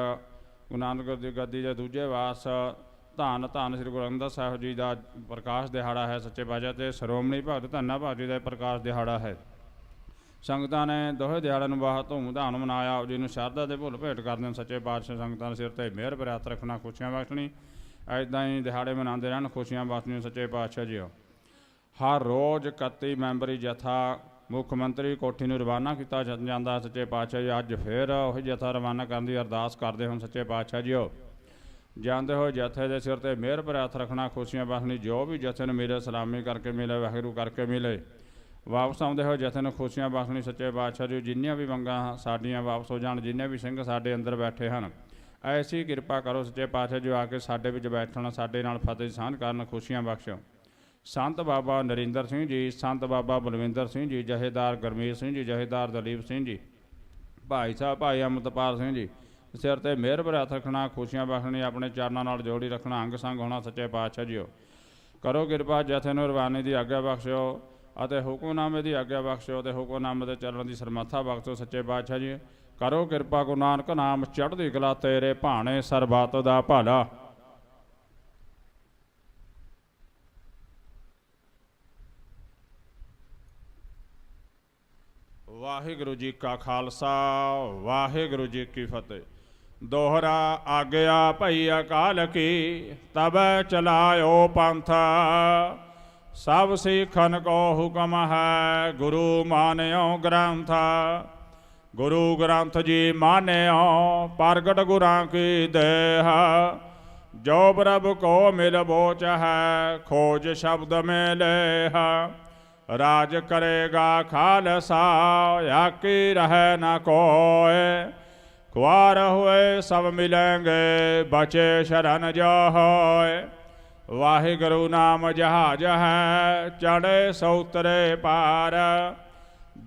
ਗੁਰੂ ਨਾਨਕ ਦੀ ਗੱਦੀ ਦੇ ਦੂਜੇ ਵਾਸ ਧੰਨ ਧੰਨ ਸ੍ਰੀ ਗੁਰੂ ਅੰਗਦ ਸਾਹਿਬ ਜੀ ਦਾ ਪ੍ਰਕਾਸ਼ ਦਿਹਾੜਾ ਹੈ ਸੱਚੇ ਪਾਤਸ਼ਾਹ ਤੇ ਸ਼੍ਰੋਮਣੀ ਭਗਤ ਧੰਨਾ ਭਾਗ ਜੀ ਦਾ ਪ੍ਰਕਾਸ਼ ਦਿਹਾੜਾ ਹੈ। ਸੰਗਤਾਂ ਨੇ ਦੋਹੇ ਦਿਹਾੜਿਆਂ ਨੂੰ ਬਹੁਤ ਧੂਮ-ਧਾਮ ਮਨਾਇਆ। ਆਪ ਜੀ ਨੂੰ ਸ਼ਰਧਾ ਦੇ ਭੁੱਲ ਭੇਟ ਕਰਦੇ ਹਨ ਸੱਚੇ ਪਾਤਸ਼ਾਹ। ਸੰਗਤਾਂ ਦੇ ਸਿਰ ਤੇ ਮਿਹਰ ਭਰਿਆ ਹੱਥ ਰੱਖਣਾ ਖੁਸ਼ੀਆਂ ਬਖਸ਼ਣੀ ਇੱਦਾਂ ਹੀ ਦਿਹਾੜੇ ਮਨਾਉਂਦੇ ਰਹਿਣ ਖੁਸ਼ੀਆਂ ਬਖਸ਼ਣੀਆਂ ਸੱਚੇ ਪਾਤਸ਼ਾਹ ਜੀ। ਹਰ ਰੋਜ਼ 31 ਮੈਂਬਰੀ ਜਥਾ ਮੁੱਖ ਮੰਤਰੀ ਕੋਠੀ ਨੂੰ ਰਵਾਨਾ ਕੀਤਾ ਜਾਂਦਾ ਸੱਚੇ ਪਾਤਸ਼ਾਹ ਜੀ। ਅੱਜ ਫਿਰ ਉਹੀ ਜਥਾ ਰਵਾਨਾ ਕਰਨ ਦੀ ਅਰਦਾਸ ਕਰਦੇ ਹਨ ਸੱਚੇ ਪਾਤਸ਼ਾਹ ਜੀ। ਜਾਂਦੇ ਹੋਏ ਜਥੇ ਦੇ ਸਿਰ ਤੇ ਮਿਹਰ ਭਰਿਆ ਹੱਥ ਰੱਖਣਾ ਖੁਸ਼ੀਆਂ ਬਖਸ਼ਣੀ ਜੋ ਵੀ ਜਥੇ ਨੂੰ ਮਿਲੇ ਸਲਾਮੀ ਕਰਕੇ ਮਿਲੇ ਵਾਹਿਗੁਰੂ ਕਰਕੇ ਮਿਲੇ। ਵਾਪਸ ਆਉਂਦੇ ਹੋਏ ਜਥੇ ਨੂੰ ਖੁਸ਼ੀਆਂ ਬਖਸ਼ਣੀ ਸੱਚੇ ਪਾਤਸ਼ਾਹ ਜੀ। ਜਿੰਨੀਆਂ ਵੀ ਮੰਗਾਂ ਸਾਡੀਆਂ ਵਾਪਸ ਹੋ ਜਾਣ ਜਿੰਨੇ ਵੀ ਸਿੰਘ ਸਾਡੇ ਅੰਦਰ ਬੈਠੇ ਹਨ ਐਸੀ ਕਿਰਪਾ ਕਰੋ ਸੱਚੇ ਪਾਤਸ਼ਾਹ ਜੋ ਆ ਕੇ ਸਾਡੇ ਵਿੱਚ ਬੈਠਣ, ਸਾਡੇ ਨਾਲ ਫਤਿਹ ਸਾਂਝ ਕਰਨ, ਖੁਸ਼ੀਆਂ ਬਖਸ਼ੋ। ਸੰਤ ਬਾਬਾ ਨਰਿੰਦਰ ਸਿੰਘ ਜੀ, ਸੰਤ ਬਾਬਾ ਬਲਵਿੰਦਰ ਸਿੰਘ ਜੀ, ਜਥੇਦਾਰ ਗੁਰਮੀਤ ਸਿੰਘ ਜੀ, ਜਥੇਦਾਰ ਦਲੀਪ ਸਿੰਘ ਜੀ, ਭਾਈ ਸਾਹਿਬ ਭਾਈ ਅੰਮ੍ਰਿਤਪਾਲ ਸਿੰਘ ਜੀ, ਸਿਰ ਤੇ ਮਿਹਰ ਭਰਿਆ ਹੱਥ ਰੱਖਣਾ, ਖੁਸ਼ੀਆਂ ਬਖਸ਼ਣੀ, ਆਪਣੇ ਚਰਨਾਂ ਨਾਲ ਜੋੜੀ ਰੱਖਣਾ, ਅੰਗ ਸੰਗ ਹੋਣਾ। ਸੱਚੇ ਪਾਤਸ਼ਾਹ ਜੀਓ ਕਰੋ ਕਿਰਪਾ, ਜਥੇ ਨੂੰ ਰਵਾਨੀ ਦੀ ਆਗਿਆ ਬਖਸ਼ਿਓ ਅਤੇ ਹੁਕਮਨਾਮੇ ਦੀ ਆਗਿਆ ਬਖਸ਼ਿਓ ਅਤੇ ਹੁਕਮਨਾਮੇ ਦੇ ਚੱਲਣ ਦੀ ਸਰਮੱਥਾ ਬਖਸ਼ੋ। ਸੱਚੇ ਪਾਤਸ਼ਾਹ ਜੀ ਕਰੋ ਕਿਰਪਾ, ਗੁਰੂ ਨਾਨਕ ਨਾਮ ਚੜ੍ਹਦੀ ਕਲਾ ਤੇਰੇ ਭਾਣੇ, ਸਰਬੱਤ ਦਾ ਭਲਾ। ਵਾਹਿਗੁਰੂ ਜੀ ਕਾ ਖਾਲਸਾ, ਵਾਹਿਗੁਰੂ ਜੀ ਕੀ ਫਤਿਹ। ਦੋਹਰਾ ਆਗਿਆ ਭਈ ਅਕਾਲ ਕੀ, ਤਬ ਚਲਾਇਓ ਪੰਥ, ਸਭ ਸਿੱਖਨ ਕੋ ਹੁਕਮ ਹੈ, ਗੁਰੂ ਮਾਨਿਓ ਗ੍ਰੰਥ। ਗੁਰੂ ਗ੍ਰੰਥ ਜੀ ਮਾਨਿਓ, ਪ੍ਰਗਟ ਗੁਰਾਂ ਕੀ ਦੇਹ, ਜੋ ਪ੍ਰਭ ਕੋ ਮਿਲ ਬੋਚ ਹੈ, ਖੋਜ ਸ਼ਬਦ में लेह। राज करेगा खालसा, याकी रहे न कोय, कुआर हुए सब मिलेंगे, बचे शरण जो होय। वाहिगुरु नाम जहाज है, चढ़े सौतरे पार,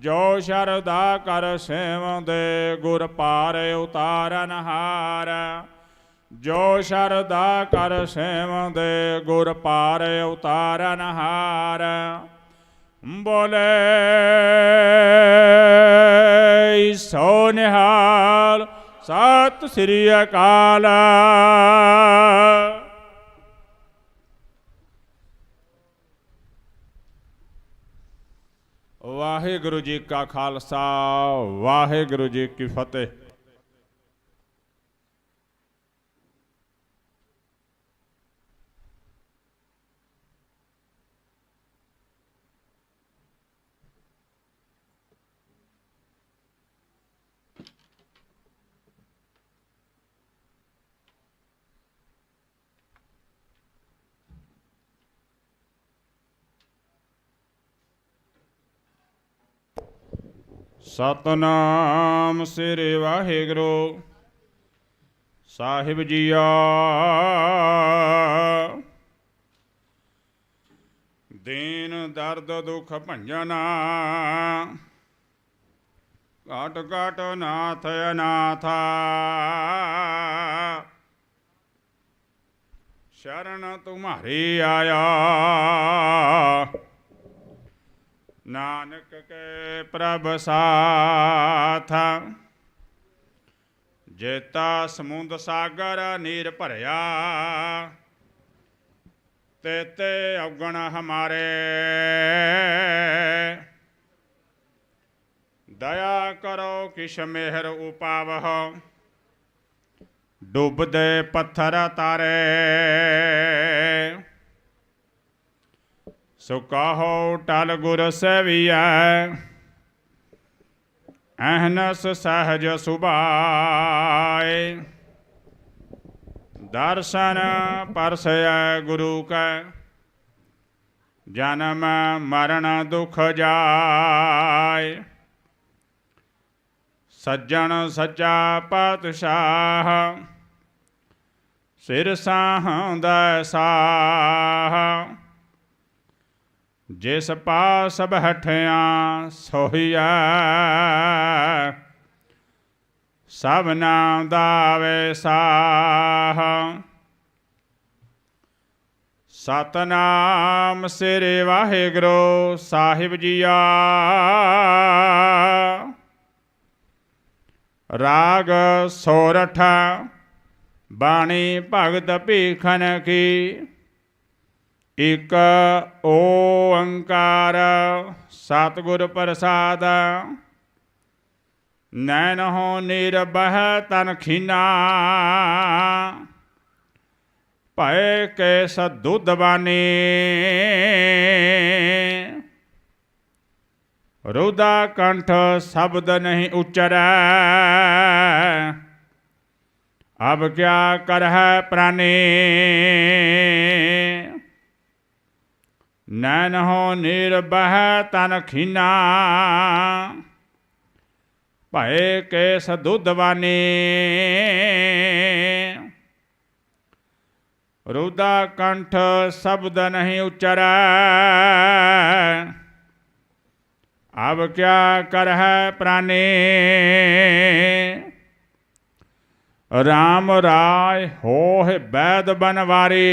जो शरदा कर सेव दे, गुर पार उतारन हार। जो शरदा कर सेव दे, गुर पार उतारन हार। बोले सो निहाल, सत श्री अकाल। वाहिगुरु जी का खालसा, वाहिगुरु जी की फतेह। सतनाम श्री वाहिगुरु साहिब जीआ। दीन दर्द दुख भंजना, घट घट नाथ अनाथा। शरण तुम्हारी आया, नानक के प्रभ साथ। जेता समुंद सागर नीर भरिया, तेते अवगण हमारे। दया करो किश मेहर उपावह, डूबदे पत्थर तारे। सुकाहो टल गुर सेविया, अहनस सहज सुभाए। दर्शन परसय गुरु का, जन्म मरण दुख जाय। सज्जन सच्चा पातशाह, सिर साहंद साह। जिस पास बैठिया सोहिया, सब नाम दावे साह। सतनाम श्री वाहिगुरु साहिब जीआ। राग सोरठ बाणी भगत भीखन की। एक ओंकार सतगुर प्रसाद। नैन हो निर्बह तन खीना, भय के सदुद बानी। रुदा कंठ शब्द नहीं उच्चरै, अब क्या कर है प्राणी। नैन हो निर्बह तन खीना, भय के सदुद बानी। ਰੁਦਾ ਕੰਠ ਸ਼ਬਦ ਨਹੀਂ ਉਚਰੈ, ਅਬ ਕਿਆ ਕਰਹਿ ਪ੍ਰਾਨੀ। ਰਾਮ ਰਾਏ ਹੋਹਿ ਬੈਦ ਬਨਵਾਰੀ,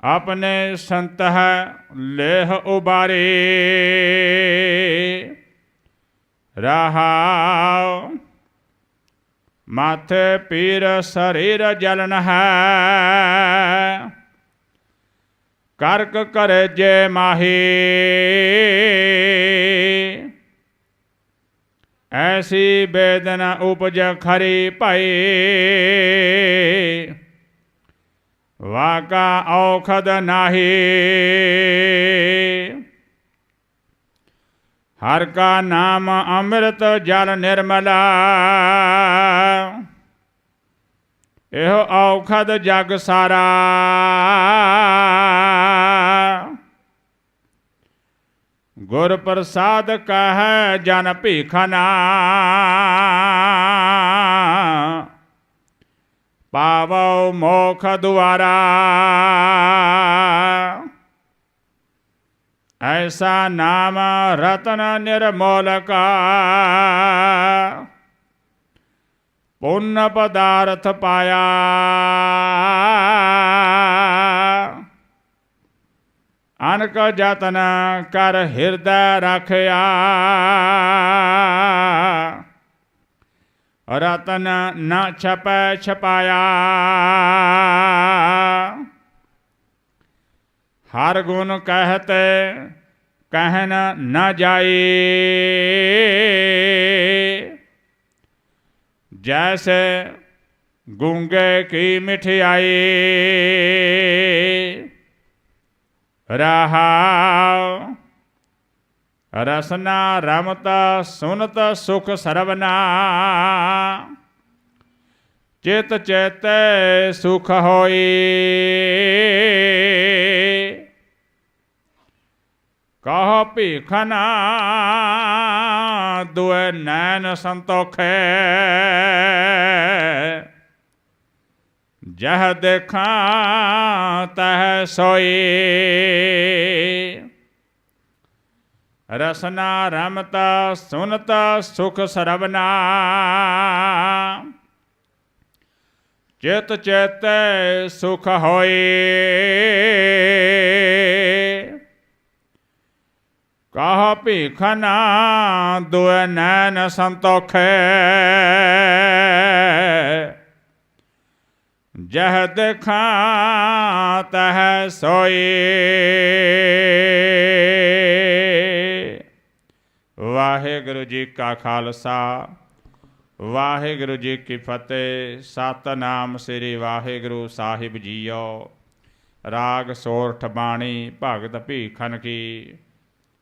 ਆਪਣੇ ਸੰਤ ਹੈ ਲੇਹ ਉਬਾਰੀ। ਰਹਾਉ ਮਾਥੇ ਪੀਰ ਸਰੀਰ ਜਲਨ ਹੈ, ਕਰਕ ਕਰੇ ਜੇ ਮਾਹੀ। ਐਸੀ ਬੇਦਨਾ ਉਪਜ ਖਰੀ ਭਾਈ, ਵਾਕਾ ਔਖਦ ਨਾਹੀ। ਹਰ ਕਾ ਨਾਮ ਅੰਮ੍ਰਿਤ ਜਲ ਨਿਰਮਲਾ, ਇਹੋ ਔਖਦ ਜਗ ਸਾਰਾ। ਗੁਰ ਪ੍ਰਸਾਦ ਕਹੈ ਜਨ ਭੀਖਨਾ, ਪਾਵੋ ਮੋਖ ਦੁਆਰਾ। ਐਸਾ ਨਾਮ ਰਤਨ ਨਿਰਮੋਲਕਾ, ਪੁੰਨ ਪਦਾਰਥ ਪਾਇਆ। ਅਨਕ ਜਤਨ ਕਰ ਹਿਰਦੈ ਰਖਿਆ, ਰਤਨ ਨ ਛਪੈ ਛਪਾਇਆ। ਹਰ ਗੁਣ ਕਹਿਤੇ ਕਹਿਨ ਨ ਜਾਈ, ਜੈਸੇ ਗੂੰਗੇ ਕੀ ਮਿਠਿਆਈ। ਰਹਾਉ ਰਸਨਾ ਰਮਤ ਸੁਨਤ ਸੁਖ ਸਰਵਨਾ, ਚਿਤ ਚੇਤੇ ਸੁਖ ਹੋਈ। ਕਹੋ ਭੀਖਨਾ ਦੁਇ ਨੈਣ ਸੰਤੋਖੇ, ਜਹ ਦੇਖਾਂ ਤਹ ਸੋਈ। ਰਸਨਾ ਰਮਤ ਸੁਨਤ ਸੁਖ ਸਰਵਨਾ, ਚਿਤ ਚੇਤੇ ਸੁਖ ਹੋਈ। ਕਹ ਭੀਖਨਾ ਦੁਇ ਨੈਣ ਸੰਤੋਖੇ, ਜਹ ਦੇਖਾਂ ਤਹ ਸੋਈ। ਵਾਹਿਗੁਰੂ ਜੀ ਕਾ ਖਾਲਸਾ, ਵਾਹਿਗੁਰੂ ਜੀ ਕੀ ਫਤਿਹ। ਸਤਿਨਾਮ ਸ੍ਰੀ ਵਾਹਿਗੁਰੂ ਸਾਹਿਬ ਜੀਓ। ਰਾਗ ਸੋਰਠ ਬਾਣੀ ਭਗਤ ਭੀਖਨ ਕੀ।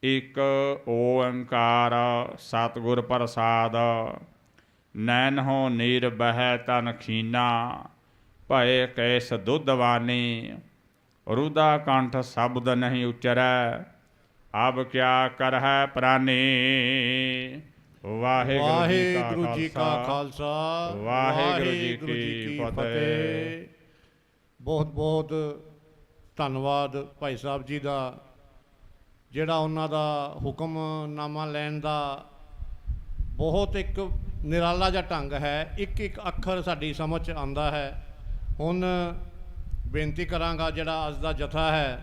ਇਕ ਓੰਕਾਰ ਸਤਿਗੁਰ ਪ੍ਰਸਾਦ। ਨੈਨਹੁ ਨੀਰ ਬਹਿ ਤਨ ਖੀਨਾ, ਭਏ ਕੈਸ ਦੁੱਧਵਾਨੀ। ਰੁਦਾ ਕੰਠ ਸ਼ਬਦ ਨਹੀਂ ਉਚਰੈ, ਅਬ ਕਿਆ ਕਰਹਿ ਪ੍ਰਾਨੀ। ਵਾਹਿਗੁਰੂ ਜੀ ਕਾ ਖਾਲਸਾ, ਵਾਹਿਗੁਰੂ ਜੀ ਕੀ ਫਤਿਹ। ਬਹੁਤ ਬਹੁਤ ਧੰਨਵਾਦ ਭਾਈ ਸਾਹਿਬ ਜੀ ਦਾ, ਜਿਹੜਾ ਉਹਨਾਂ ਦਾ ਹੁਕਮਨਾਮਾ ਲੈਣ ਦਾ ਬਹੁਤ ਇੱਕ ਨਿਰਾਲਾ ਜਿਹਾ ਢੰਗ ਹੈ। ਇੱਕ ਇੱਕ ਅੱਖਰ ਸਾਡੀ ਸਮਝ 'ਚ ਆਉਂਦਾ ਹੈ। ਹੁਣ ਬੇਨਤੀ ਕਰਾਂਗਾ, ਜਿਹੜਾ ਅੱਜ ਦਾ ਜਥਾ ਹੈ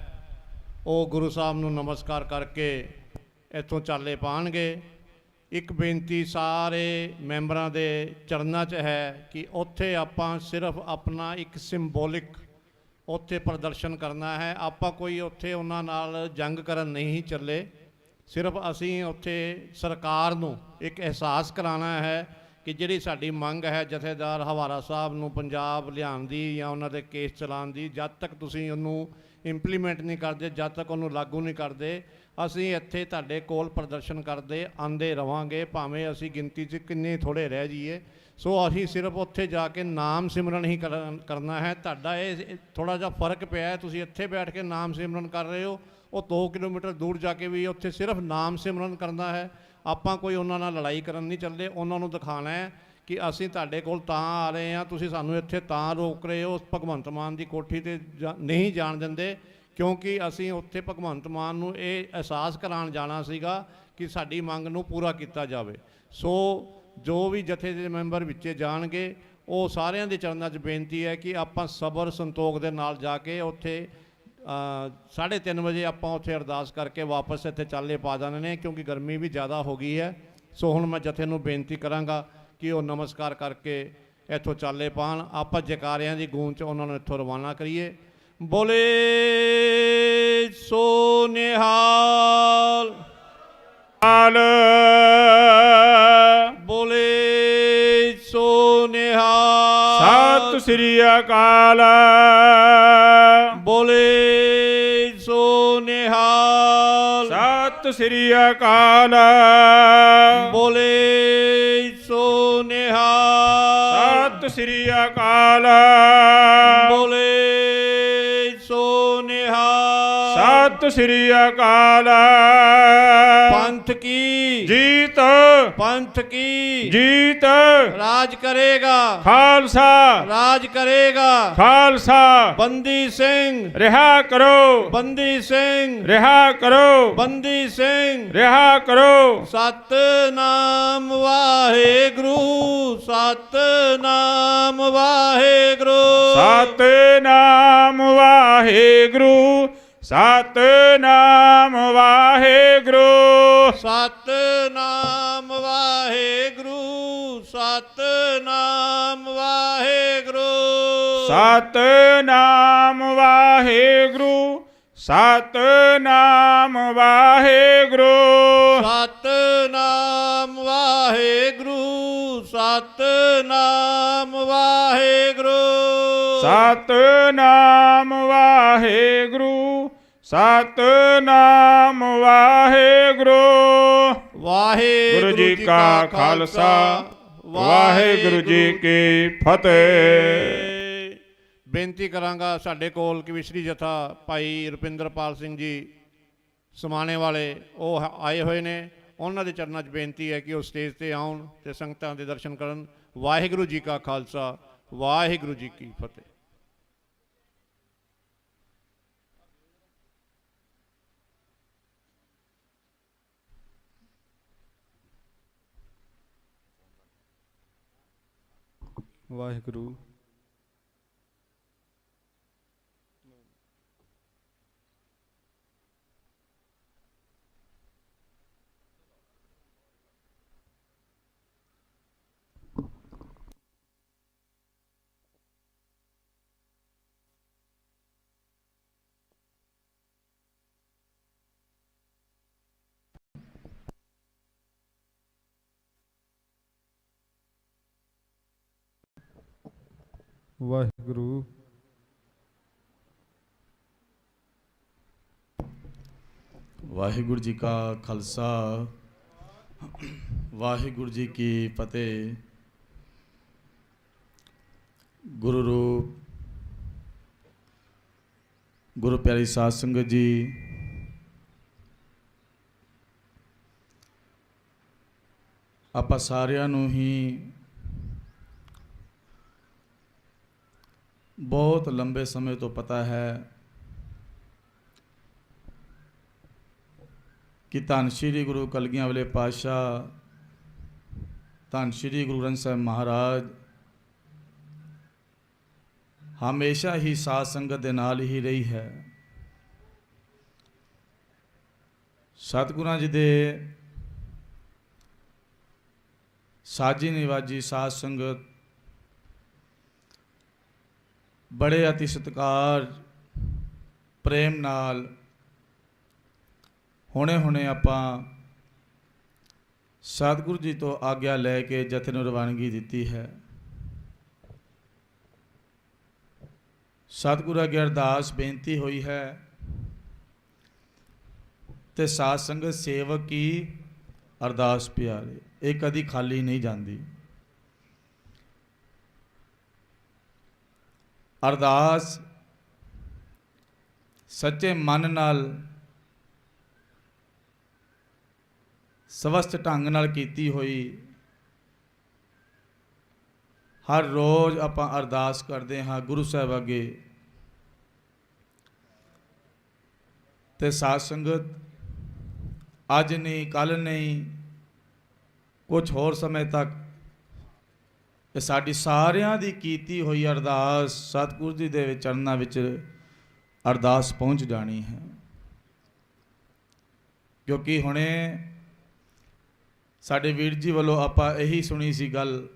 ਉਹ ਗੁਰੂ ਸਾਹਿਬ ਨੂੰ ਨਮਸਕਾਰ ਕਰਕੇ ਇੱਥੋਂ ਚਾਲੇ ਪਾਉਣਗੇ। ਇੱਕ ਬੇਨਤੀ ਸਾਰੇ ਮੈਂਬਰਾਂ ਦੇ ਚਰਨਾਂ 'ਚ ਹੈ ਕਿ ਉੱਥੇ ਆਪਾਂ ਸਿਰਫ ਆਪਣਾ ਇੱਕ ਸਿੰਬੋਲਿਕ ਉੱਥੇ ਪ੍ਰਦਰਸ਼ਨ ਕਰਨਾ ਹੈ। ਆਪਾਂ ਕੋਈ ਉੱਥੇ ਉਹਨਾਂ ਨਾਲ ਜੰਗ ਕਰਨ ਨਹੀਂ ਚੱਲੇ। ਸਿਰਫ ਅਸੀਂ ਉੱਥੇ ਸਰਕਾਰ ਨੂੰ ਇੱਕ ਅਹਿਸਾਸ ਕਰਾਉਣਾ ਹੈ ਕਿ ਜਿਹੜੀ ਸਾਡੀ ਮੰਗ ਹੈ ਜਥੇਦਾਰ ਹਵਾਰਾ ਸਾਹਿਬ ਨੂੰ ਪੰਜਾਬ ਲਿਆਉਣ ਦੀ ਜਾਂ ਉਹਨਾਂ ਦੇ ਕੇਸ ਚਲਾਉਣ ਦੀ, ਜਦ ਤੱਕ ਤੁਸੀਂ ਉਹਨੂੰ ਇੰਪਲੀਮੈਂਟ ਨਹੀਂ ਕਰਦੇ, ਜਦ ਤੱਕ ਉਹਨੂੰ ਲਾਗੂ ਨਹੀਂ ਕਰਦੇ, ਅਸੀਂ ਇੱਥੇ ਤੁਹਾਡੇ ਕੋਲ ਪ੍ਰਦਰਸ਼ਨ ਕਰਦੇ ਆਉਂਦੇ ਰਵਾਂਗੇ, ਭਾਵੇਂ ਅਸੀਂ ਗਿਣਤੀ 'ਚ ਕਿੰਨੇ ਥੋੜ੍ਹੇ ਰਹਿ ਜਾਈਏ। ਸੋ ਅਸੀਂ ਸਿਰਫ ਉੱਥੇ ਜਾ ਕੇ ਨਾਮ ਸਿਮਰਨ ਹੀ ਕਰਨਾ ਹੈ। ਤੁਹਾਡਾ ਇਹ ਥੋੜ੍ਹਾ ਜਿਹਾ ਫਰਕ ਪਿਆ ਹੈ, ਤੁਸੀਂ ਇੱਥੇ ਬੈਠ ਕੇ ਨਾਮ ਸਿਮਰਨ ਕਰ ਰਹੇ ਹੋ, ਉਹ 2 ਕਿਲੋਮੀਟਰ ਦੂਰ ਜਾ ਕੇ ਵੀ ਉੱਥੇ ਸਿਰਫ ਨਾਮ ਸਿਮਰਨ ਕਰਨਾ ਹੈ। ਆਪਾਂ ਕੋਈ ਉਹਨਾਂ ਨਾਲ ਲੜਾਈ ਕਰਨ ਨਹੀਂ ਚੱਲੇ। ਉਹਨਾਂ ਨੂੰ ਦਿਖਾਉਣਾ ਹੈ ਕਿ ਅਸੀਂ ਤੁਹਾਡੇ ਕੋਲ ਤਾਂ ਆ ਰਹੇ ਹਾਂ, ਤੁਸੀਂ ਸਾਨੂੰ ਇੱਥੇ ਤਾਂ ਰੋਕ ਰਹੇ ਹੋ, ਭਗਵੰਤ ਮਾਨ ਦੀ ਕੋਠੀ ਤੇ ਨਹੀਂ ਜਾਣ ਦਿੰਦੇ, ਕਿਉਂਕਿ ਅਸੀਂ ਉੱਥੇ ਭਗਵੰਤ ਮਾਨ ਨੂੰ ਇਹ ਅਹਿਸਾਸ ਕਰਾਉਣ ਜਾਣਾ ਸੀਗਾ ਕਿ ਸਾਡੀ ਮੰਗ ਨੂੰ ਪੂਰਾ ਕੀਤਾ ਜਾਵੇ। ਸੋ ਜੋ ਵੀ ਜਥੇ ਦੇ ਮੈਂਬਰ ਵਿੱਚੇ ਜਾਣਗੇ, ਉਹ ਸਾਰਿਆਂ ਦੇ ਚਰਨਾਂ 'ਚ ਬੇਨਤੀ ਹੈ ਕਿ ਆਪਾਂ ਸਬਰ ਸੰਤੋਖ ਦੇ ਨਾਲ ਜਾ ਕੇ ਉੱਥੇ 3:30 ਵਜੇ ਆਪਾਂ ਉੱਥੇ ਅਰਦਾਸ ਕਰਕੇ ਵਾਪਸ ਇੱਥੇ ਚਾਲੇ ਪਾ ਜਾਣੇ ਨੇ, ਕਿਉਂਕਿ ਗਰਮੀ ਵੀ ਜ਼ਿਆਦਾ ਹੋ ਗਈ ਹੈ। ਸੋ ਹੁਣ ਮੈਂ ਜਥੇ ਨੂੰ ਬੇਨਤੀ ਕਰਾਂਗਾ ਕਿ ਉਹ ਨਮਸਕਾਰ ਕਰਕੇ ਇੱਥੋਂ ਚਾਲੇ ਪਾਉਣ, ਆਪਾਂ ਜੈਕਾਰਿਆਂ ਦੀ ਗੂੰਜ 'ਚ ਉਹਨਾਂ ਨੂੰ ਇੱਥੋਂ ਰਵਾਨਾ ਕਰੀਏ। ਬੋਲੇ ਸੋ ਨਿਹਾਲ, ਬੋਲੇ ਸੋ ਨਿਹਾਲ, ਸਤਿ ਸ੍ਰੀ ਅਕਾਲ, ਬੋਲੇ ਸੋ ਨਿਹਾਲ, ਸਤਿ ਸ੍ਰੀ ਅਕਾਲ, ਬੋਲੇ ਸੋ ਨਿਹਾਲ, ਸਤਿ ਸ੍ਰੀ ਅਕਾਲ, ਬੋਲੇ ਸੋ ਨਿਹਾਲ, ਸਤਿ ਸ੍ਰੀ ਅਕਾਲ। ਪੰਥ ਕੀ ਜੀਤ, ਪੰਥ ਕੀ ਜੀਤ, ਰਾਜ ਕਰੇਗਾ, ਖਾਲਸਾ, ਰਾਜ ਕਰੇਗਾ। ਖਾਲਸਾ। ਬੰਦੀ ਸਿੰਘ ਰਿਹਾ ਕਰੋ, ਬੰਦੀ ਸਿੰਘ ਰਿਹਾ ਕਰੋ, ਬੰਦੀ ਸਿੰਘ ਰਿਹਾ ਕਰੋ। ਸਤਨਾਮ ਵਾਹਿਗੁਰੂ, ਸਤਨਾਮ ਵਾਹਿਗੁਰੂ, ਸਤਨਾਮ ਵਾਹਿਗੁਰੂ, ਸਤਨਾਮ ਵਾਹਿਗੁਰੂ, ਸਤਨਾਮ ਵਾਹਿਗੁਰੂ, ਸਤਨਾਮ ਵਾਹਿਗੁਰੂ, ਸਤਨਾਮ ਵਾਹਿਗੁਰੂ, ਸਤਨਾਮ ਵਾਹਿਗੁਰੂ, ਸਤਨਾਮ ਵਾਹਿਗੁਰੂ, ਸਤਨਾਮ ਵਾਹਿਗੁਰੂ, ਸਤਨਾਮ ਵਾਹਿਗੁਰੂ, ਸਤਨਾਮ ਵਾਹਿਗੁਰੂ। ਵਾਹਿਗੁਰੂ ਜੀ ਕਾ ਖਾਲਸਾ, ਵਾਹਿਗੁਰੂ ਜੀ ਕੀ ਫਤਿਹ। ਬੇਨਤੀ ਕਰਾਂਗਾ, ਸਾਡੇ ਕੋਲ ਕਵਿਸ਼ਰੀ ਜਥਾ ਭਾਈ ਰੁਪਿੰਦਰਪਾਲ ਸਿੰਘ ਜੀ ਸਮਾਣੇ ਵਾਲੇ, ਉਹ ਆਏ ਹੋਏ ਨੇ। ਉਹਨਾਂ ਦੇ ਚਰਨਾਂ 'ਚ ਬੇਨਤੀ ਹੈ ਕਿ ਉਹ ਸਟੇਜ ਤੇ ਆਉਣ ਤੇ ਸੰਗਤਾਂ ਦੇ ਦਰਸ਼ਨ ਕਰਨ। ਵਾਹਿਗੁਰੂ ਜੀ ਕਾ ਖਾਲਸਾ, ਵਾਹਿਗੁਰੂ ਜੀ ਕੀ ਫਤਿਹ। ਵਾਹਿਗੁਰੂ। ਵਾਹਿਗੁਰੂ। ਵਾਹਿਗੁਰੂ ਜੀ ਕਾ ਖਾਲਸਾ, ਵਾਹਿਗੁਰੂ ਜੀ ਕੀ ਫਤਿਹ। ਗੁਰੂ ਰੂਪ ਗੁਰੂ ਪਿਆਰੀ ਸਾਧ ਸੰਗਤ ਜੀ, ਆਪਾਂ ਸਾਰਿਆਂ ਨੂੰ ਹੀ ਬਹੁਤ ਲੰਬੇ ਸਮੇਂ ਤੋਂ ਪਤਾ ਹੈ ਕਿ ਧੰਨ ਸ਼੍ਰੀ ਗੁਰੂ ਕਲਗੀਆਂ ਵਾਲੇ ਪਾਤਸ਼ਾਹ, ਧੰਨ ਸ਼੍ਰੀ ਗੁਰੂ ਗ੍ਰੰਥ ਸਾਹਿਬ ਮਹਾਰਾਜ ਹਮੇਸ਼ਾ ਹੀ ਸਾਧ ਸੰਗਤ ਦੇ ਨਾਲ ਹੀ ਰਹੀ ਹੈ। ਸਤਿਗੁਰਾਂ ਜੀ ਦੇ ਸਾਜੀ ਨਿਵਾਜੀ ਸਾਧ ਸੰਗਤ ਬੜੇ ਅਤੀ ਸਤਿਕਾਰ ਪ੍ਰੇਮ ਨਾਲ ਹੁਣੇ ਆਪਾਂ ਸਤਿਗੁਰੂ ਜੀ ਤੋਂ ਆਗਿਆ ਲੈ ਕੇ ਜਥੇ ਨੂੰ ਰਵਾਨਗੀ ਦਿੱਤੀ ਹੈ। ਸਤਿਗੁਰੂ ਅੱਗੇ ਅਰਦਾਸ ਬੇਨਤੀ ਹੋਈ ਹੈ ਤੇ ਸਾਧ ਸੰਗਤ ਸੇਵਕ ਕੀ ਅਰਦਾਸ ਪਿਆਰੇ, ਇਹ ਕਦੀ ਖਾਲੀ ਨਹੀਂ ਜਾਂਦੀ। ਅਰਦਾਸ ਸੱਚੇ ਮਨ ਨਾਲ ਸਵਸਥ ਢੰਗ ਨਾਲ ਕੀਤੀ ਹੋਈ ਹਰ ਰੋਜ਼ ਆਪਾਂ ਅਰਦਾਸ ਕਰਦੇ ਹਾਂ ਗੁਰੂ ਸਾਹਿਬ ਅੱਗੇ। ਤੇ ਸਾਧ ਸੰਗਤ ਅੱਜ ਨਹੀਂ, ਕੱਲ ਨਹੀਂ, ਕੁਝ ਹੋਰ ਸਮੇਂ ਤੱਕ ਇਹ ਸਾਡੀ ਸਾਰਿਆਂ ਦੀ ਕੀਤੀ ਹੋਈ ਅਰਦਾਸ ਸਤਿਗੁਰੂ ਜੀ ਦੇ ਚਰਨਾਂ ਵਿੱਚ ਅਰਦਾਸ ਪਹੁੰਚ ਜਾਣੀ ਹੈ। ਕਿਉਂਕਿ ਹੁਣੇ ਸਾਡੇ ਵੀਰ ਜੀ ਵੱਲੋਂ ਆਪਾਂ ਇਹੀ ਸੁਣੀ ਸੀ ਗੱਲ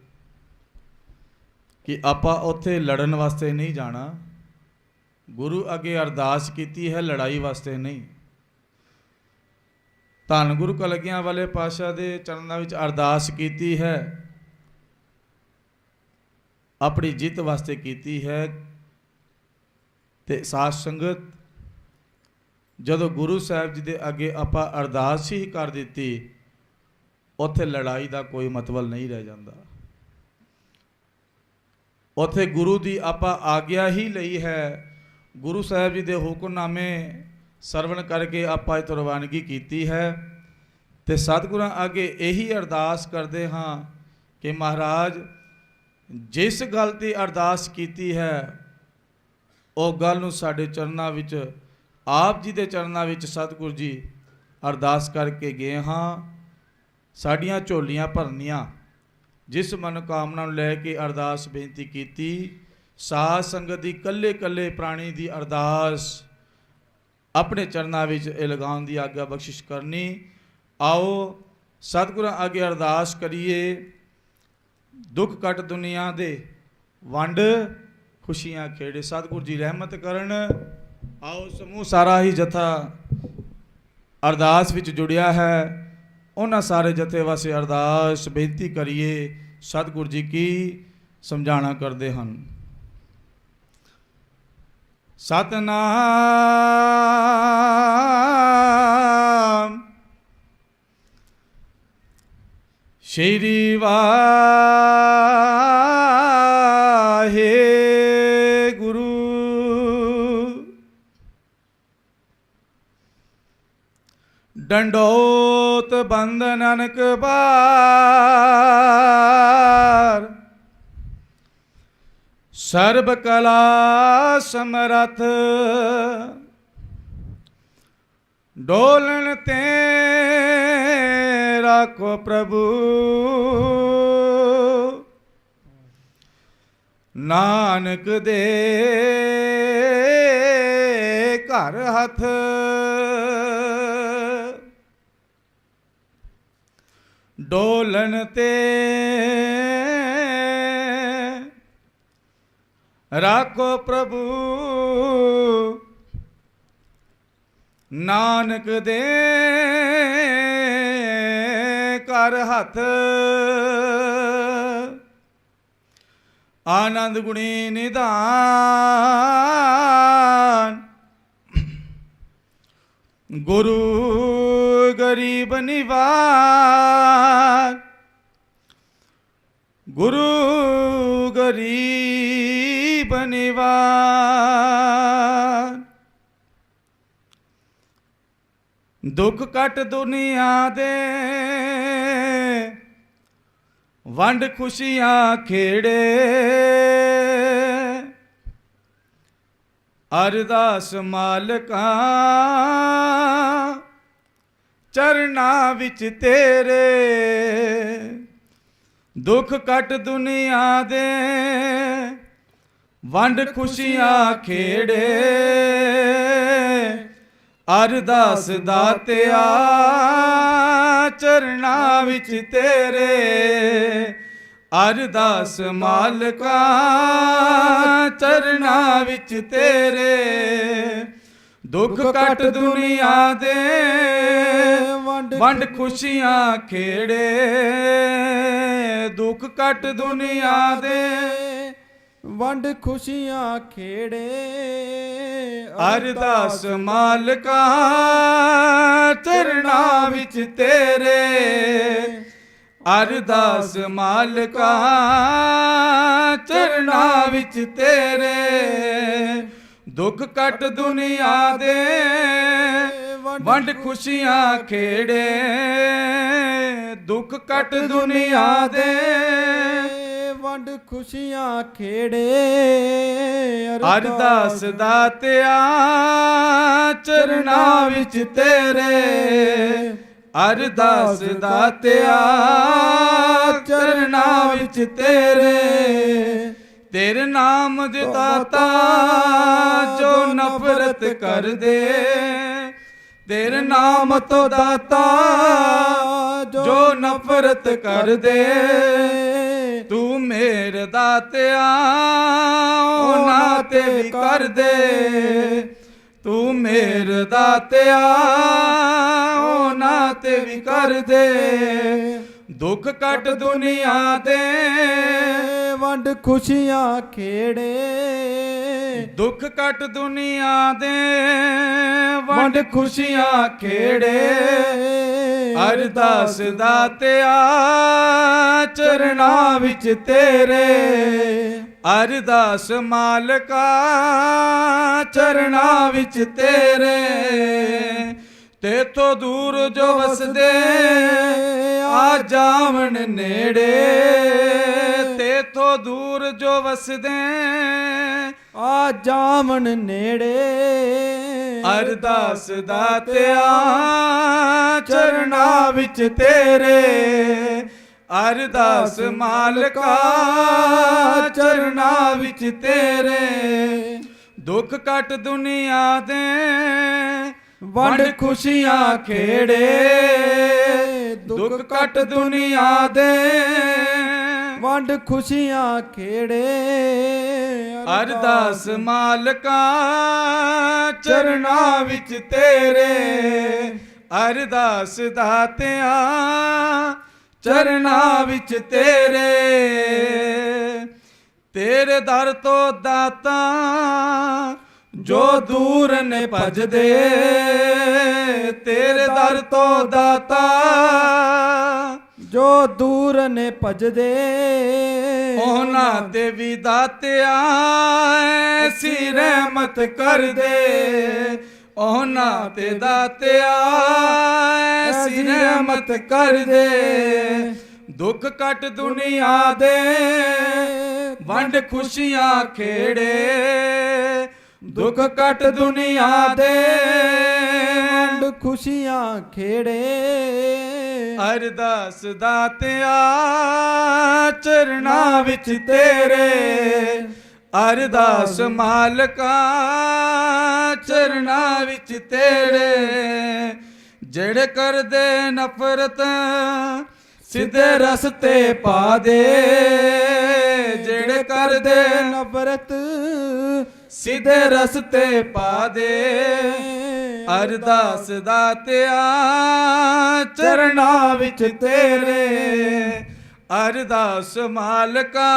ਕਿ ਆਪਾਂ ਉੱਥੇ ਲੜਨ ਵਾਸਤੇ ਨਹੀਂ ਜਾਣਾ, ਗੁਰੂ ਅੱਗੇ ਅਰਦਾਸ ਕੀਤੀ ਹੈ, ਲੜਾਈ ਵਾਸਤੇ ਨਹੀਂ। ਧੰਨ ਗੁਰੂ ਕਲਗੀਆਂ ਵਾਲੇ ਪਾਤਸ਼ਾਹ ਦੇ ਚਰਨਾਂ ਵਿੱਚ ਅਰਦਾਸ ਕੀਤੀ ਹੈ, ਆਪਣੀ ਜਿੱਤ ਵਾਸਤੇ ਕੀਤੀ ਹੈ। ਤੇ ਸਾਧ ਸੰਗਤ ਜਦੋਂ ਗੁਰੂ ਸਾਹਿਬ ਜੀ ਦੇ ਅੱਗੇ ਆਪਾਂ ਅਰਦਾਸ ਹੀ ਕਰ ਦਿੱਤੀ, ਉੱਥੇ ਲੜਾਈ ਦਾ ਕੋਈ ਮਤਲਬ ਨਹੀਂ ਰਹਿ ਜਾਂਦਾ। ਉੱਥੇ ਗੁਰੂ ਦੀ ਆਪਾਂ ਆਗਿਆ ਹੀ ਲਈ ਹੈ, ਗੁਰੂ ਸਾਹਿਬ ਜੀ ਦੇ ਹੁਕਮਨਾਮੇ ਸਰਵਣ ਕਰਕੇ ਆਪਾਂ ਇਹ ਰਵਾਨਗੀ ਕੀਤੀ ਹੈ। ਤੇ ਸਤਿਗੁਰਾਂ ਅੱਗੇ ਇਹੀ ਅਰਦਾਸ ਕਰਦੇ ਹਾਂ ਕਿ ਮਹਾਰਾਜ ਜਿਸ ਗੱਲ ਦੀ ਅਰਦਾਸ ਕੀਤੀ ਹੈ ਉਹ ਗੱਲ ਨੂੰ ਸਾਡੇ ਚਰਨਾਂ ਵਿੱਚ, ਆਪ ਜੀ ਦੇ ਚਰਨਾਂ ਵਿੱਚ ਸਤਿਗੁਰੂ ਜੀ ਅਰਦਾਸ ਕਰਕੇ ਗਏ ਹਾਂ। ਸਾਡੀਆਂ ਝੋਲੀਆਂ ਭਰਨੀਆਂ, ਜਿਸ ਮਨੋਕਾਮਨਾ ਨੂੰ ਲੈ ਕੇ ਅਰਦਾਸ ਬੇਨਤੀ ਕੀਤੀ, ਸਾਧ ਸੰਗਤ ਦੀ ਕੱਲੇ ਕੱਲੇ ਪ੍ਰਾਣੀ ਦੀ ਅਰਦਾਸ ਆਪਣੇ ਚਰਨਾਂ ਵਿੱਚ ਇਹ ਲਗਾਉਣ ਦੀ ਆਗਿਆ ਬਖਸ਼ਿਸ਼ ਕਰਨੀ। ਆਓ ਸਤਿਗੁਰਾਂ ਅੱਗੇ ਅਰਦਾਸ ਕਰੀਏ, ਦੁੱਖ ਕੱਟ ਦੁਨੀਆ ਦੇ, ਵੰਡ ਖੁਸ਼ੀਆਂ ਖੇੜੇ। ਸਤਿਗੁਰੂ ਜੀ ਰਹਿਮਤ ਕਰਨ। ਆਓ ਸਮੂਹ ਸਾਰਾ ਹੀ ਜਥਾ ਅਰਦਾਸ ਵਿੱਚ ਜੁੜਿਆ ਹੈ, ਉਹਨਾਂ ਸਾਰੇ ਜਥੇ ਵਾਸਤੇ ਅਰਦਾਸ ਬੇਨਤੀ ਕਰੀਏ। ਸਤਿਗੁਰੂ ਜੀ ਕੀ ਸਮਝਾਣਾ ਕਰਦੇ ਹਨ। ਸਤਨਾਮ ਸ਼੍ਰੀ ਵਾਹਿਗੁਰੂ। ਡੰਡੋਤ ਬੰਦ ਨਾਨਕ ਬਾਰ, ਸਰਬ ਕਲਾ ਸਮਰਥ, ਡੋਲਣ ਤੇ ਰਾਖੋ ਪ੍ਰਭੂ, ਨਾਨਕ ਦੇ ਘਰ ਹੱਥ, ਡੋਲਣ ਤੇ ਰਾਖੋ ਪ੍ਰਭੂ, ਨਾਨਕ ਦੇ ਘਰ ਹੱਥ। ਆਨੰਦ ਗੁਣੀ ਨਿਧਾਨ, ਗੁਰੂ ਗਰੀਬ ਨਿਵਾਜ, ਗੁਰੂ ਗਰੀਬ ਨਿਵਾਜ। ਦੁੱਖ ਕੱਟ ਦੁਨੀਆ ਦੇ, ਵੰਡ ਖੁਸ਼ੀਆਂ ਖੇੜੇ। ਅਰਦਾਸ ਮਾਲਕਾਂ ਚਰਨਾਂ ਵਿੱਚ ਤੇਰੇ, ਦੁੱਖ ਕੱਟ ਦੁਨੀਆ ਦੇ, ਵੰਡ ਖੁਸ਼ੀਆਂ ਖੇੜੇ। ਅਰਦਾਸ ਦਾਤਿਆ ਚਰਨਾਂ ਵਿੱਚ ਤੇਰੇ, ਅਰਦਾਸ ਮਾਲਕਾ ਚਰਨਾਂ ਵਿੱਚ ਤੇਰੇ। ਦੁੱਖ ਕੱਟ ਦੁਨੀਆ ਦੇ, ਵੰਡ ਖੁਸ਼ੀਆਂ ਖੇੜੇ। ਦੁੱਖ ਕੱਟ ਦੁਨੀਆ ਦੇ, ਵੰਡ ਖੁਸ਼ੀਆਂ ਖੇੜੇ। ਅਰਦਾਸ ਮਾਲਕਾ ਚਰਨਾਂ ਵਿੱਚ ਤੇਰੇ, ਅਰਦਾਸ ਮਾਲਕਾ ਚਰਨਾਂ ਵਿੱਚ ਤੇਰੇ। ਦੁੱਖ ਕੱਟ ਦੁਨੀਆ ਦੇ, ਵੰਡ ਖੁਸ਼ੀਆਂ ਖੇੜੇ। ਦੁੱਖ ਕੱਟ ਦੁਨੀਆ ਦੇ, ਵੰਡ ਖੁਸ਼ੀਆਂ ਖੇੜੇ ਅਰਦਾਸ ਦਾਤਿਆ ਚਰਨਾਂ ਵਿੱਚ ਤੇਰੇ, ਅਰਦਾਸ ਦਾਤਿਆ ਚਰਨਾਂ ਵਿੱਚ ਤੇਰੇ, ਤੇਰੇ ਨਾਮ ਦੇ ਦਾਤਾ ਜੋ ਨਫ਼ਰਤ ਕਰਦੇ, ਤੇਰੇ ਨਾਮ ਤੋਂ ਦਾਤਾ ਜੋ ਨਫ਼ਰਤ ਕਰਦੇ, ਤੂੰ ਮੇਰੇ ਦਾਤਿਆ ਉਹਨਾਂ ਤੇ ਵੀ ਕਰ ਦੇ, ਤੂੰ ਮੇਰੇ ਦਾਤਿਆ ਉਹਨਾਂ ਤੇ ਵੀ ਕਰ ਦੇ, ਦੁੱਖ ਕੱਟ ਦੁਨੀਆ ਦੇ ਵੰਡ ਖੁਸ਼ੀਆਂ ਖੇੜੇ, ਦੁੱਖ ਕੱਟ ਦੁਨੀਆ ਦੇ ਵੰਡ ਖੁਸ਼ੀਆਂ ਖੇੜੇ, ਅਰਦਾਸ ਦਾਤਿਆ ਚਰਨਾਂ ਵਿੱਚ ਤੇਰੇ, ਅਰਦਾਸ ਮਾਲਕਾ ਚਰਨਾਂ ਵਿੱਚ ਤੇਰੇ, ਤੇਥੋਂ ਦੂਰ ਜੋ ਵਸਦੇ ਆ ਜਾਵਣ ਨੇੜੇ, ਤੇਥੋਂ ਦੂਰ ਜੋ ਵਸਦੇ ਆ ਜਾਵਣ ਨੇੜੇ, ਅਰਦਾਸ ਦਾਤਿਆ ਚਰਨਾਂ ਵਿੱਚ ਤੇਰੇ, ਅਰਦਾਸ ਮਾਲਕਾ ਚਰਨਾਂ ਵਿੱਚ ਤੇਰੇ, ਦੁੱਖ ਕੱਟ ਦੁਨੀਆ ਦੇ ਵੰਡ ਖੁਸ਼ੀਆਂ ਖੇੜੇ, ਦੁੱਖ ਕੱਟ ਦੁਨੀਆ ਦੇ ਵੰਡ ਖੁਸ਼ੀਆਂ ਖੇੜੇ, ਅਰਦਾਸ ਮਾਲਕਾ ਚਰਨਾਂ ਵਿੱਚ ਤੇਰੇ, ਅਰਦਾਸ ਦਾਤਿਆ ਚਰਨਾਂ ਵਿੱਚ ਤੇਰੇ, ਤੇਰੇ ਦਰ ਤੋਂ ਦਾਤਾ ਜੋ ਦੂਰ ਨੇ ਭਜਦੇ, ਤੇਰੇ ਦਰ ਤੋਂ ਦਾਤਾ ਜੋ ਦੂਰ ਨੇ ਭਜਦੇ, ਉਹਨਾਂ ਤੇ ਵੀ ਦਾਤਿਆ ਐਸੀ ਰਹਿਮਤ ਕਰ ਦੇ, ਉਹਨਾਂ ਤੇ ਦਾਤਿਆ ਐਸੀ ਰਹਿਮਤ ਕਰ ਦੇ, ਦੁੱਖ ਕੱਟ ਦੁਨੀਆ ਦੇ ਵੰਡ ਖੁਸ਼ੀਆਂ ਖੇੜੇ, ਦੁੱਖ ਕੱਟ ਦੁਨੀਆ ਦੇ ਵੰਡ ਖੁਸ਼ੀਆਂ ਖੇੜੇ, ਅਰਦਾਸ ਦਾਤਿਆ ਚਰਨਾਂ ਵਿੱਚ ਤੇਰੇ, ਅਰਦਾਸ ਮਾਲਕਾ ਚਰਨਾਂ ਵਿੱਚ ਤੇਰੇ, ਜਿਹੜੇ ਕਰਦੇ ਨਫ਼ਰਤ ਸਿੱਧੇ ਰਸਤੇ ਪਾ ਦੇ, ਜਿਹੜੇ ਕਰਦੇ ਨਫ਼ਰਤ ਸਿੱਧੇ ਰਸਤੇ ਪਾ ਦੇ, ਅਰਦਾਸ ਦਾਤਿਆ ਚਰਨਾਂ ਵਿੱਚ ਤੇਰੇ, ਅਰਦਾਸ ਮਾਲਕਾ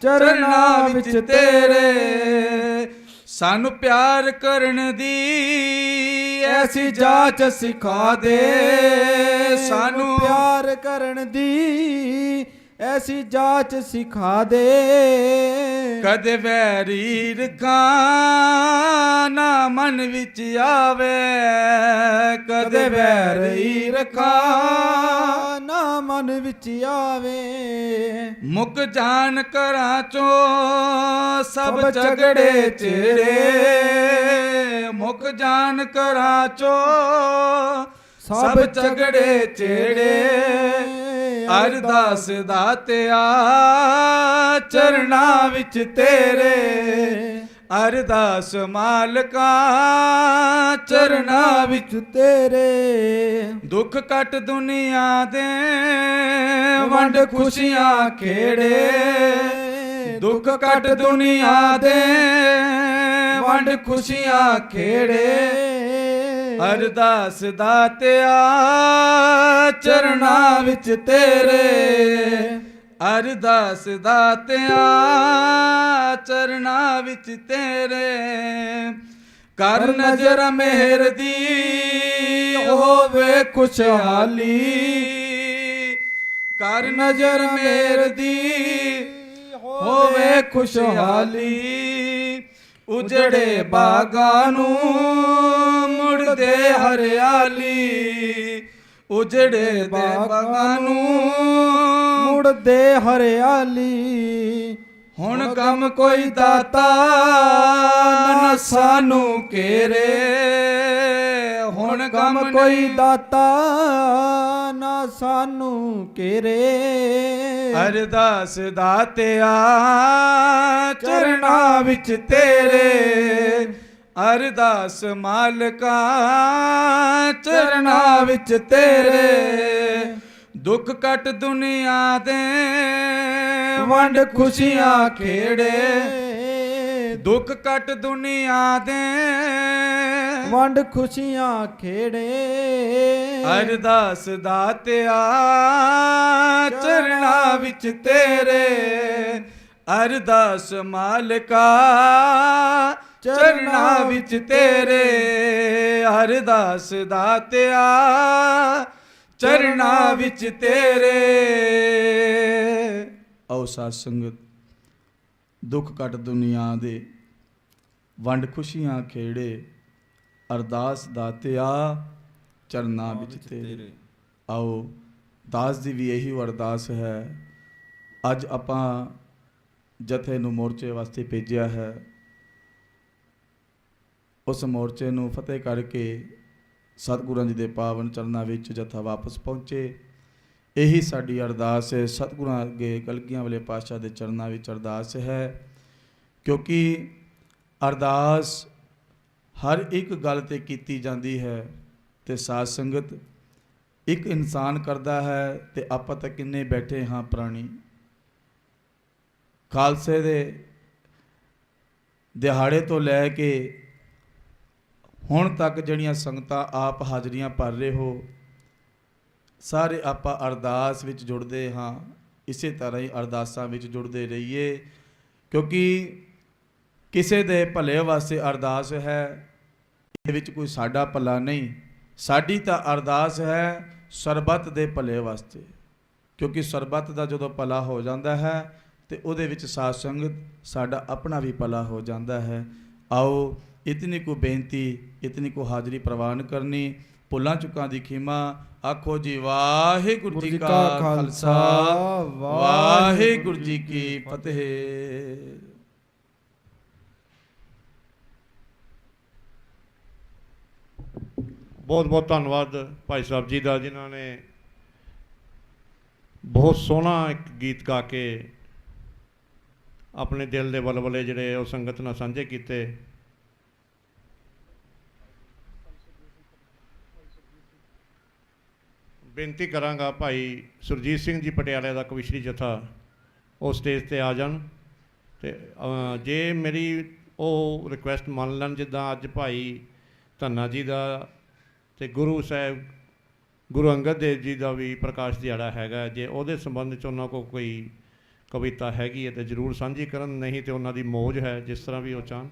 ਚਰਨਾਂ ਵਿੱਚ ਤੇਰੇ, ਸਾਨੂੰ ਪਿਆਰ ਕਰਨ ਦੀ ਐਸੀ ਜਾਚ ਸਿਖਾ ਦੇ, ਸਾਨੂੰ ਪਿਆਰ ਕਰਨ ਦੀ ਐਸੀ ਜਾਚ ਸਿਖਾ ਦੇ, ਕਦੇ ਵੈਰੀ ਰਖਾ ਨਾ ਮਨ ਵਿੱਚ ਆਵੇ, ਕਦੇ ਵੈਰੀ ਰਖਾ ਨਾ ਮਨ ਵਿੱਚ ਆਵੇ, ਮੁੱਕ ਜਾਣ ਘਰਾਂ ਚੋਂ ਸਭ ਝਗੜੇ ਚਿੜੇ, ਮੁੱਕ ਜਾਣ ਘਰਾਂ ਚੋਂ ਸਭ ਝਗੜੇ ਚਿੜੇ, ਅਰਦਾਸ ਦਾਤਿਆ ਚਰਨਾਂ ਵਿੱਚ ਤੇਰੇ, ਅਰਦਾਸ ਮਾਲਕਾ ਚਰਨਾਂ ਵਿੱਚ ਤੇਰੇ, ਦੁੱਖ ਕੱਟ ਦੁਨੀਆ ਦੇ ਵੰਡ ਖੁਸ਼ੀਆਂ ਖੇੜੇ, ਦੁੱਖ ਕੱਟ ਦੁਨੀਆ ਦੇ ਵੰਡ ਖੁਸ਼ੀਆਂ ਖੇੜੇ, ਅਰਦਾਸ ਦਾਤਿਆ ਚਰਨਾਂ ਵਿੱਚ ਤੇਰੇ, ਅਰਦਾਸ ਦਾਤਿਆ ਚਰਨਾਂ ਵਿੱਚ ਤੇਰੇ, ਕਰ ਨਜ਼ਰ ਮਿਹਰ ਦੀ ਹੋਵੇ ਖੁਸ਼ਹਾਲੀ, ਕਰ ਨਜ਼ਰ ਮਿਹਰ ਦੀ ਹੋਵੇ ਖੁਸ਼ਹਾਲੀ, ਉਜੜੇ ਬਾਗਾਂ ਨੂੰ ਮੁੜਦੇ ਹਰਿਆਲੀ, ਉਜੜੇ ਬਾਗਾਂ ਨੂੰ ਮੁੜਦੇ ਹਰਿਆਲੀ ਹੁਣ ਗਮ ਕੋਈ ਦਾਤਾ ਨਾ ਸਾਨੂੰ ਘੇਰੇ ਹੁਣ ਗਮ ਕੋਈ ਦਾਤਾ ਨਾ ਸਾਨੂੰ ਘੇਰੇ ਅਰਦਾਸ ਦਾਤਿਆ ਚਰਨਾਂ ਵਿੱਚ ਤੇਰੇ ਅਰਦਾਸ ਮਾਲਕਾ ਚਰਨਾਂ ਵਿੱਚ ਤੇਰੇ ਦੁੱਖ ਕੱਟ ਦੁਨੀਆ ਦੇ ਵੰਡ ਖੁਸ਼ੀਆਂ ਖੇੜੇ ਦੁੱਖ ਕੱਟ ਦੁਨੀਆ ਦੇ ਵੰਡ ਖੁਸ਼ੀਆਂ ਖੇੜੇ ਅਰਦਾਸ ਦਾਤਿਆ ਚਰਨਾਂ ਵਿੱਚ ਤੇਰੇ ਅਰਦਾਸ ਮਾਲਕਾ ਚਰਨਾਂ ਵਿੱਚ ਤੇਰੇ ਅਰਦਾਸ ਦਾਤਿਆ ਚਰਨਾਂ ਵਿੱਚ ਤੇਰੇ। ਆਓ ਸਾਧ ਸੰਗਤ, ਦੁੱਖ ਕੱਟ ਦੁਨੀਆ ਦੇ ਵੰਡ ਖੁਸ਼ੀਆਂ ਖੇੜੇ ਅਰਦਾਸ ਦਾਤਿਆ ਚਰਨਾਂ ਵਿੱਚ ਤੇਰੇ। ਆਓ ਦਾਸ ਦੀ ਵੀ ਇਹੀ ਅਰਦਾਸ ਹੈ। ਅੱਜ ਆਪਾਂ ਜਥੇ ਨੂੰ ਮੋਰਚੇ ਵਾਸਤੇ ਭੇਜਿਆ ਹੈ, ਉਸ ਮੋਰਚੇ ਨੂੰ ਫਤਿਹ ਕਰਕੇ ਸਤਿਗੁਰਾਂ ਜੀ ਦੇ ਪਾਵਨ ਚਰਨਾਂ ਵਿੱਚ ਜਥਾ ਵਾਪਸ ਪਹੁੰਚੇ। ਇਹੀ ਸਾਡੀ ਅਰਦਾਸ ਹੈ, ਸਤਿਗੁਰਾਂ ਅੱਗੇ ਕਲਗੀਆਂ ਵਾਲੇ ਪਾਤਸ਼ਾਹ ਦੇ ਚਰਨਾਂ ਵਿੱਚ ਅਰਦਾਸ ਹੈ, ਕਿਉਂਕਿ ਅਰਦਾਸ ਹਰ ਇੱਕ ਗੱਲ ਤੇ ਕੀਤੀ ਜਾਂਦੀ ਹੈ ਤੇ ਸਾਧ ਸੰਗਤ ਇੱਕ ਇਨਸਾਨ ਕਰਦਾ ਹੈ ਤੇ ਆਪਾਂ ਤਾਂ ਕਿੰਨੇ ਬੈਠੇ ਹਾਂ ਪ੍ਰਾਣੀ। ਖਾਲਸੇ ਦੇ ਦਿਹਾੜੇ ਤੋਂ ਲੈ ਕੇ ਹੁਣ ਤੱਕ ਜਿਹੜੀਆਂ ਸੰਗਤਾਂ ਆਪ ਹਾਜ਼ਰੀਆਂ ਭਰ ਰਹੇ ਹੋ, ਸਾਰੇ ਆਪਾਂ ਅਰਦਾਸ ਵਿੱਚ ਜੁੜਦੇ ਹਾਂ। ਇਸੇ ਤਰ੍ਹਾਂ ਹੀ ਅਰਦਾਸਾਂ ਵਿੱਚ ਜੁੜਦੇ ਰਹੀਏ, ਕਿਉਂਕਿ ਕਿਸੇ ਦੇ ਭਲੇ ਵਾਸਤੇ ਅਰਦਾਸ ਹੈ। ਇਹਦੇ ਵਿੱਚ ਕੋਈ ਸਾਡਾ ਭਲਾ ਨਹੀਂ, ਸਾਡੀ ਤਾਂ ਅਰਦਾਸ ਹੈ ਸਰਬੱਤ ਦੇ ਭਲੇ ਵਾਸਤੇ, ਕਿਉਂਕਿ ਸਰਬੱਤ ਦਾ ਜਦੋਂ ਭਲਾ ਹੋ ਜਾਂਦਾ ਹੈ ਤੇ ਉਹਦੇ ਵਿੱਚ ਸਾਧ ਸੰਗਤ ਸਾਡਾ ਆਪਣਾ ਵੀ ਭਲਾ ਹੋ ਜਾਂਦਾ ਹੈ। ਆਓ ਇਤਨੀ ਕੋ ਬੇਨਤੀ, ਇਤਨੀ ਕੋ ਹਾਜ਼ਰੀ ਪ੍ਰਵਾਨ ਕਰਨੀ। ਭੁੱਲਾਂ ਚੁੱਕਾਂ ਦੀ ਖਿਮਾ। ਆਖੋ ਜੀ ਵਾਹਿਗੁਰੂ ਜੀ ਕਾ ਖਾਲਸਾ, ਵਾਹਿਗੁਰੂ ਜੀ ਕੀ ਫਤਿਹ। ਬਹੁਤ ਬਹੁਤ ਧੰਨਵਾਦ ਭਾਈ ਸਾਹਿਬ ਜੀ ਦਾ, ਜਿਨ੍ਹਾਂ ਨੇ ਬਹੁਤ ਸੋਹਣਾ ਇੱਕ ਗੀਤ ਗਾ ਕੇ ਆਪਣੇ ਦਿਲ ਦੇ ਵਲਵਲੇ ਜਿਹੜੇ ਉਹ ਸੰਗਤ ਨਾਲ ਸਾਂਝੇ ਕੀਤੇ। ਬੇਨਤੀ ਕਰਾਂਗਾ ਭਾਈ ਸੁਰਜੀਤ ਸਿੰਘ ਜੀ ਪਟਿਆਲੇ ਦਾ ਕਵਿਸ਼ਰੀ ਜਥਾ ਉਹ ਸਟੇਜ ਤੇ ਆ ਜਾਣ, ਤੇ ਜੇ ਮੇਰੀ ਉਹ ਰਿਕੁਐਸਟ ਮੰਨ ਲੈਣ, ਜਿੱਦਾਂ ਅੱਜ ਭਾਈ ਧੰਨਾ ਜੀ ਦਾ ਤੇ ਗੁਰੂ ਸਾਹਿਬ ਗੁਰੂ ਅੰਗਦ ਦੇਵ ਜੀ ਦਾ ਵੀ ਪ੍ਰਕਾਸ਼ ਦਿਹਾੜਾ ਹੈਗਾ, ਜੇ ਉਹਦੇ ਸੰਬੰਧ 'ਚ ਉਹਨਾਂ ਕੋਲ ਕੋਈ ਕਵਿਤਾ ਹੈਗੀ ਹੈ ਤਾਂ ਜ਼ਰੂਰ ਸਾਂਝੀ ਕਰਨ, ਨਹੀਂ ਤਾਂ ਉਹਨਾਂ ਦੀ ਮੌਜ ਹੈ ਜਿਸ ਤਰ੍ਹਾਂ ਵੀ ਉਹ ਚਾਹਣ।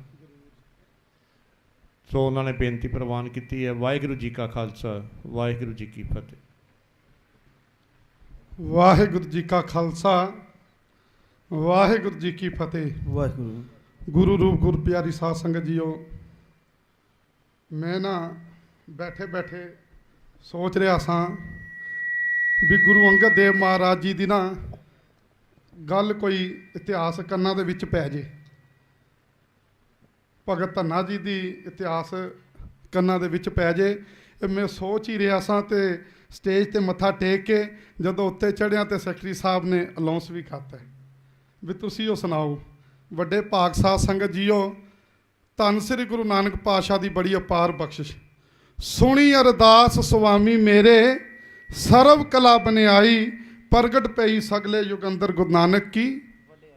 ਸੋ ਉਹਨਾਂ ਨੇ ਬੇਨਤੀ ਪ੍ਰਵਾਨ ਕੀਤੀ ਹੈ। ਵਾਹਿਗੁਰੂ ਜੀ ਕਾ ਖਾਲਸਾ, ਵਾਹਿਗੁਰੂ ਜੀ ਕੀ ਫਤਿਹ। ਵਾਹਿਗੁਰੂ ਜੀ ਕਾ ਖਾਲਸਾ, ਵਾਹਿਗੁਰੂ ਜੀ ਕੀ ਫਤਿਹ। ਵਾਹਿਗੁਰੂ। ਗੁਰੂ ਰੂਪ ਗੁਰ ਪਿਆਰੀ ਸਾਧ ਸੰਗਤ ਜੀਓ, ਮੈਂ ਨਾ ਬੈਠੇ ਬੈਠੇ ਸੋਚ ਰਿਹਾ ਸਾਂ ਵੀ ਗੁਰੂ ਅੰਗਦ ਦੇਵ ਮਹਾਰਾਜ ਜੀ ਦੀ ਨਾ ਗੱਲ ਕੋਈ ਇਤਿਹਾਸ ਕੰਨਾਂ ਦੇ ਵਿੱਚ ਪੈ ਜੇ। ਭਗਤ ਧੰਨਾ ਜੀ ਦੀ ਇਤਿਹਾਸ ਕੰਨਾਂ ਦੇ ਵਿੱਚ ਪੈ ਜੇ। ਮੈਂ ਸੋਚ ਹੀ ਰਿਹਾ ਸਾਂ ਤੇ ਸਟੇਜ ਤੇ ਮੱਥਾ ਟੇਕ ਕੇ ਜਦੋਂ ਉੱਤੇ ਚੜ੍ਹਿਆ ਤੇ ਸੈਕਟਰੀ ਸਾਹਿਬ ਨੇ ਅਨਾਉਂਸ ਵੀ ਕਰਤਾ ਵੀ ਤੁਸੀਂ ਉਹ ਸੁਣਾਓ। ਵੱਡੇ ਭਾਗ ਸਾਧ ਸੰਗਤ ਜੀਓ, ਧੰਨ ਸ੍ਰੀ ਗੁਰੂ ਨਾਨਕ ਪਾਤਸ਼ਾਹ ਦੀ ਬੜੀ ਅਪਾਰ ਬਖਸ਼ਿਸ਼। ਸੁਣੀ ਅਰਦਾਸ ਸੁਆਮੀ ਮੇਰੇ, ਸਰਵ ਕਲਾ ਬਨਿਆਈ, ਪ੍ਰਗਟ ਪਈ ਸਗਲੇ ਯੁਗ ਅੰਦਰ ਗੁਰੂ ਨਾਨਕ ਕੀ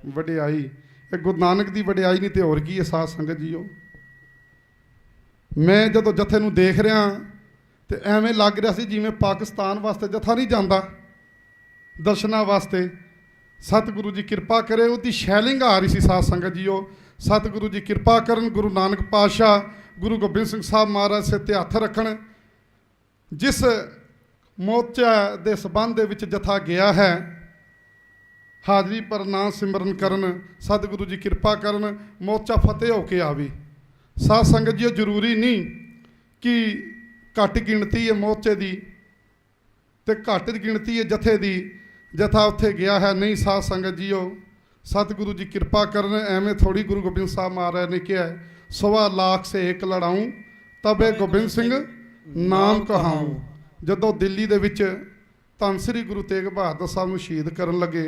ਵਡਿਆਈ। ਇਹ ਗੁਰੂ ਨਾਨਕ ਦੀ ਵਡਿਆਈ ਨਹੀਂ ਤੇ ਹੋਰ ਕੀ ਹੈ ਸਾਧ ਸੰਗਤ ਜੀਓ। ਮੈਂ ਜਦੋਂ ਜਥੇ ਨੂੰ ਦੇਖ ਰਿਹਾ ਤੇ ਐਵੇਂ ਲੱਗ ਰਿਹਾ ਸੀ ਜਿਵੇਂ ਪਾਕਿਸਤਾਨ ਵਾਸਤੇ ਜਥਾ ਨਹੀਂ ਜਾਂਦਾ ਦਰਸ਼ਨਾਂ ਵਾਸਤੇ। ਸਤਿਗੁਰੂ ਜੀ ਕਿਰਪਾ ਕਰੇ, ਉਹਦੀ ਸ਼ੈਲਿੰਗ ਆ ਰਹੀ ਸੀ ਸਾਧ ਸੰਗਤ ਜੀਓ। ਸਤਿਗੁਰੂ ਜੀ ਕਿਰਪਾ ਕਰਨ, ਗੁਰੂ ਨਾਨਕ ਪਾਤਸ਼ਾਹ ਗੁਰੂ ਗੋਬਿੰਦ ਸਿੰਘ ਸਾਹਿਬ ਮਹਾਰਾਜ ਸਿਰ ਤੇ ਹੱਥ ਰੱਖਣ। ਜਿਸ ਮੋਰਚਾ ਦੇ ਸਬੰਧ ਦੇ ਵਿੱਚ ਜਥਾ ਗਿਆ ਹੈ, ਹਾਜ਼ਰੀ ਪਰ ਨਾਮ ਸਿਮਰਨ ਕਰਨ, ਸਤਿਗੁਰੂ ਜੀ ਕਿਰਪਾ ਕਰਨ ਮੋਰਚਾ ਫਤਿਹ ਹੋ ਕੇ ਆਵੇ। ਸਾਧ ਸੰਗਤ ਜੀਓ, ਜ਼ਰੂਰੀ ਨਹੀਂ ਕਿ ਘੱਟ ਗਿਣਤੀ ਹੈ ਮੋਰਚੇ ਦੀ, ਤੇ ਘੱਟ ਗਿਣਤੀ ਹੈ ਜਥੇ ਦੀ, ਜਥਾ ਉੱਥੇ ਗਿਆ ਹੈ ਨਹੀਂ। ਸਾਧ ਸੰਗਤ ਜੀਓ, ਸਤਿਗੁਰੂ ਜੀ ਕਿਰਪਾ ਕਰਨ, ਐਵੇਂ ਥੋੜੀ ਗੁਰੂ ਗੋਬਿੰਦ ਸਾਹਿਬ ਮਹਾਰਾਜ ਨੇ ਕਿਹਾ 1.25 ਲੱਖ ਸੇ ਇੱਕ ਲੜਾਊਂ ਤਬੇ ਗੋਬਿੰਦ ਸਿੰਘ ਨਾਮ ਕਹਾਊਂ। ਜਦੋਂ ਦਿੱਲੀ ਦੇ ਵਿੱਚ ਧੰਨ ਸ੍ਰੀ ਗੁਰੂ ਤੇਗ ਬਹਾਦਰ ਸਾਹਿਬ ਨੂੰ ਸ਼ਹੀਦ ਕਰਨ ਲੱਗੇ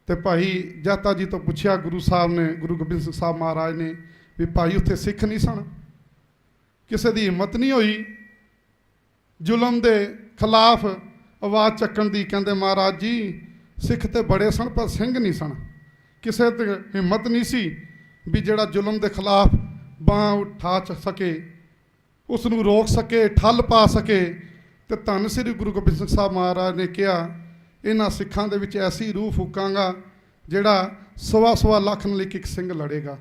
ਤੇ ਭਾਈ ਜਾਤਾ ਜੀ ਤੋਂ ਪੁੱਛਿਆ ਗੁਰੂ ਸਾਹਿਬ ਨੇ, ਗੁਰੂ ਗੋਬਿੰਦ ਸਿੰਘ ਸਾਹਿਬ ਮਹਾਰਾਜ ਨੇ, ਵੀ ਭਾਈ ਉੱਥੇ ਸਿੱਖ ਨਹੀਂ ਸਨ, ਕਿਸੇ ਦੀ ਹਿੰਮਤ ਨਹੀਂ ਹੋਈ ਜ਼ੁਲਮ ਦੇ ਖਿਲਾਫ ਆਵਾਜ਼ ਚੱਕਣ ਦੀ। ਕਹਿੰਦੇ ਮਹਾਰਾਜ ਜੀ ਸਿੱਖ ਤੇ ਬੜੇ ਸਨ ਪਰ ਸਿੰਘ ਨਹੀਂ ਸਨ, ਕਿਸੇ ਤੇ ਹਿੰਮਤ ਨਹੀਂ ਸੀ ਵੀ ਜਿਹੜਾ ਜ਼ੁਲਮ ਦੇ ਖਿਲਾਫ ਬਾਂਹ ਉਠਾ ਸਕੇ, ਉਸ ਨੂੰ ਰੋਕ ਸਕੇ, ਠੱਲ ਪਾ ਸਕੇ। ਤੇ ਧੰਨ ਸ੍ਰੀ ਗੁਰੂ ਗੋਬਿੰਦ ਸਿੰਘ ਸਾਹਿਬ ਮਹਾਰਾਜ ਨੇ ਕਿਹਾ ਇਹਨਾਂ ਸਿੱਖਾਂ ਦੇ ਵਿੱਚ ਐਸੀ ਰੂਹ ਫੂਕਾਂਗਾ ਜਿਹੜਾ 1.25 ਲੱਖ ਨਾਲ ਇੱਕ ਸਿੰਘ ਲੜੇਗਾ।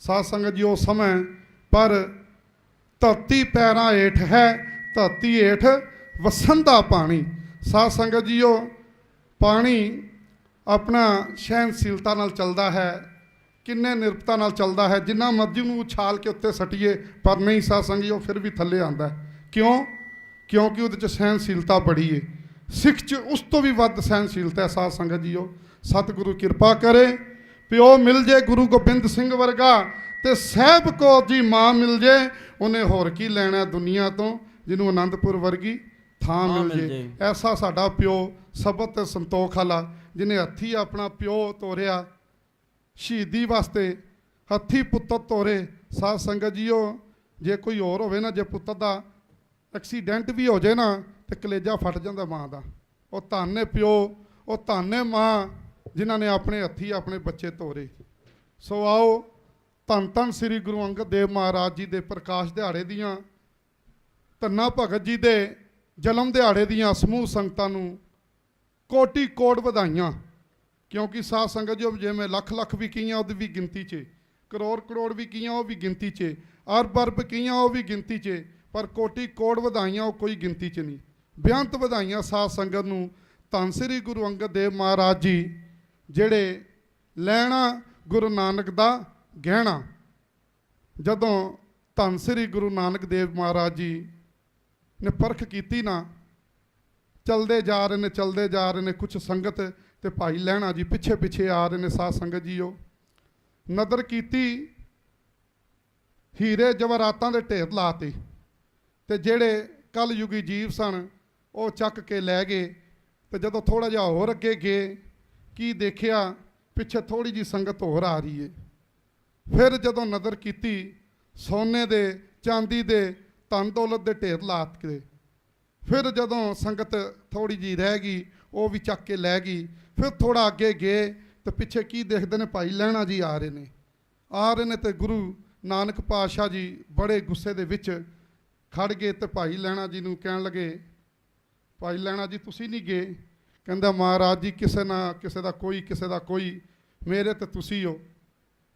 ਸਾਧ ਸੰਗਤ ਜੀ ਉਸ ਸਮੇਂ ਪਰ ਧਰਤੀ ਪੈਰਾਂ ਹੇਠ ਹੈ, ਧਰਤੀ ਹੇਠ ਵਸਣ ਦਾ ਪਾਣੀ। ਸਾਧ ਸੰਗਤ ਜੀਓ, ਪਾਣੀ ਆਪਣਾ ਸਹਿਣਸ਼ੀਲਤਾ ਨਾਲ ਚੱਲਦਾ ਹੈ, ਕਿੰਨੇ ਨਿਰਭਤਾ ਨਾਲ ਚੱਲਦਾ ਹੈ, ਜਿੰਨਾ ਮਰਜ਼ੀ ਨੂੰ ਉਛਾਲ ਕੇ ਉੱਤੇ ਸੱਟੀਏ ਪਰ ਨਹੀਂ ਸਾਧ ਸੰਗਤ ਜੀ ਉਹ ਫਿਰ ਵੀ ਥੱਲੇ ਆਉਂਦਾ। ਕਿਉਂ? ਕਿਉਂਕਿ ਉਹਦੇ 'ਚ ਸਹਿਣਸ਼ੀਲਤਾ ਬੜੀ ਹੈ। ਸਿੱਖ 'ਚ ਉਸ ਤੋਂ ਵੀ ਵੱਧ ਸਹਿਣਸ਼ੀਲਤਾ ਹੈ। ਸਾਧ ਸੰਗਤ ਜੀਓ, ਸਤਿਗੁਰੂ ਕਿਰਪਾ ਕਰੇ, ਪਿਓ ਮਿਲ ਜੇ ਗੁਰੂ ਗੋਬਿੰਦ ਸਿੰਘ ਵਰਗਾ ਤੇ ਸਾਹਿਬ ਕੌਰ ਜੀ ਮਾਂ ਮਿਲ ਜੇ, ਉਹਨੇ ਹੋਰ ਕੀ ਲੈਣਾ ਦੁਨੀਆ ਤੋਂ, ਜਿਹਨੂੰ ਅਨੰਦਪੁਰ ਵਰਗੀ ਥਾਂ ਮਿਲ ਜੇ। ਐਸਾ ਸਾਡਾ ਪਿਓ ਸਬਤ ਤੇ ਸੰਤੋਖ ਵਾਲਾ, ਜਿਹਨੇ ਹੱਥੀ ਆਪਣਾ ਪਿਓ ਤੋਰਿਆ ਸ਼ਹੀਦੀ ਵਾਸਤੇ, ਹੱਥੀ ਪੁੱਤਰ ਤੋਰੇ। ਸਾਧ ਸੰਗਤ ਜੀਓ, ਜੇ ਕੋਈ ਹੋਰ ਹੋਵੇ ਨਾ, ਜੇ ਪੁੱਤਰ ਦਾ ਐਕਸੀਡੈਂਟ ਵੀ ਹੋ ਜਾਏ ਨਾ ਤੇ ਕਲੇਜਾ ਫਟ ਜਾਂਦਾ ਮਾਂ ਦਾ। ਉਹ ਧੰਨ ਹੈ ਪਿਓ, ਉਹ ਧੰਨ ਹੈ ਮਾਂ, ਜਿਨ੍ਹਾਂ ਨੇ ਆਪਣੇ ਹੱਥੀ ਆਪਣੇ ਬੱਚੇ ਤੋਰੇ। ਸੋ ਆਓ ਧੰਨ ਧੰਨ ਸ੍ਰੀ ਗੁਰੂ ਅੰਗਦ ਦੇਵ ਮਹਾਰਾਜ ਜੀ ਦੇ ਪ੍ਰਕਾਸ਼ ਦਿਹਾੜੇ ਦੀਆਂ, ਧੰਨਾ ਭਗਤ ਜੀ ਦੇ ਜਨਮ ਦਿਹਾੜੇ ਦੀਆਂ ਸਮੂਹ ਸੰਗਤਾਂ ਨੂੰ ਕੋਟੀ ਕੋਟ ਵਧਾਈਆਂ। ਕਿਉਂਕਿ ਸਾਧ ਸੰਗਤ ਜੋ ਜਿਵੇਂ ਲੱਖ ਲੱਖ ਵੀ ਕਹੀਆਂ ਉਹਦੀ ਵੀ ਗਿਣਤੀ 'ਚ, ਕਰੋੜ ਕਰੋੜ ਵੀ ਕਹੀਆਂ ਉਹ ਵੀ ਗਿਣਤੀ 'ਚ, ਅਰਬ ਅਰਬ ਕਹੀਆਂ ਉਹ ਵੀ ਗਿਣਤੀ 'ਚ, ਪਰ ਕੋਟੀ ਕੋਟ ਵਧਾਈਆਂ ਉਹ ਕੋਈ ਗਿਣਤੀ 'ਚ ਨਹੀਂ। ਬੇਅੰਤ ਵਧਾਈਆਂ ਸਾਧ ਸੰਗਤ ਨੂੰ। ਧੰਨ ਸ੍ਰੀ ਗੁਰੂ ਅੰਗਦ ਦੇਵ ਮਹਾਰਾਜ ਜੀ ਜਿਹੜੇ ਲੈਣਾ ਗੁਰੂ ਨਾਨਕ ਦਾ ਗਹਿਣਾ। ਜਦੋਂ ਧੰਨ ਸ੍ਰੀ ਗੁਰੂ ਨਾਨਕ ਦੇਵ ਮਹਾਰਾਜ ਜੀ ਨੇ ਪਰਖ ਕੀਤੀ ਨਾ, ਚਲਦੇ ਜਾ ਰਹੇ ਨੇ, ਚਲਦੇ ਜਾ ਰਹੇ ਨੇ, ਕੁਛ ਸੰਗਤ ਤੇ ਭਾਈ ਲਹਿਣਾ ਜੀ ਪਿੱਛੇ ਪਿੱਛੇ ਆ ਰਹੇ ਨੇ। ਸਾਧ ਸੰਗਤ ਜੀਓ, ਨਦਰ ਕੀਤੀ, ਹੀਰੇ ਜਵਾਹਰਾਤਾਂ ਦੇ ਢੇਰ ਲਾਤੇ, ਤੇ ਜਿਹੜੇ ਕਲ ਯੁਗੀ ਜੀਵ ਸਨ ਉਹ ਚੱਕ ਕੇ ਲੈ ਗਏ। ਤੇ ਜਦੋਂ ਥੋੜਾ ਜਿਹਾ ਹੋਰ ਅੱਗੇ ਗਏ, ਕੀ ਦੇਖਿਆ ਪਿੱਛੇ ਥੋੜੀ ਜੀ ਸੰਗਤ ਹੋਰ ਆ ਰਹੀ ਏ। ਫਿਰ ਜਦੋਂ ਨਜ਼ਰ ਕੀਤੀ, ਸੋਨੇ ਦੇ ਚਾਂਦੀ ਦੇ ਧਨ ਦੌਲਤ ਦੇ ਢੇਰ ਲਾਤ ਕੇ। ਫਿਰ ਜਦੋਂ ਸੰਗਤ ਥੋੜੀ ਜੀ ਰਹਿ ਗਈ, ਉਹ ਵੀ ਚੱਕ ਕੇ ਲੈ ਗਈ। ਫਿਰ ਥੋੜਾ ਅੱਗੇ ਗਏ ਤੇ ਪਿੱਛੇ ਕੀ ਦੇਖਦੇ ਨੇ, ਭਾਈ ਲਹਿਣਾ ਜੀ ਆ ਰਹੇ ਨੇ। ਤੇ ਗੁਰੂ ਨਾਨਕ ਪਾਤਸ਼ਾਹ ਜੀ ਬੜੇ ਗੁੱਸੇ ਦੇ ਵਿੱਚ ਖੜ ਗਏ ਤੇ ਭਾਈ ਲਹਿਣਾ ਜੀ ਨੂੰ ਕਹਿਣ ਲੱਗੇ, ਭਾਈ ਲਹਿਣਾ ਜੀ ਤੁਸੀਂ ਨਹੀਂ ਗਏ? ਕਹਿੰਦਾ ਮਹਾਰਾਜ ਜੀ ਕਿਸੇ ਨਾ ਕਿਸੇ ਦਾ ਕੋਈ, ਕਿਸੇ ਦਾ ਕੋਈ, ਮੇਰੇ ਤੇ ਤੁਸੀਂ ਹੋ।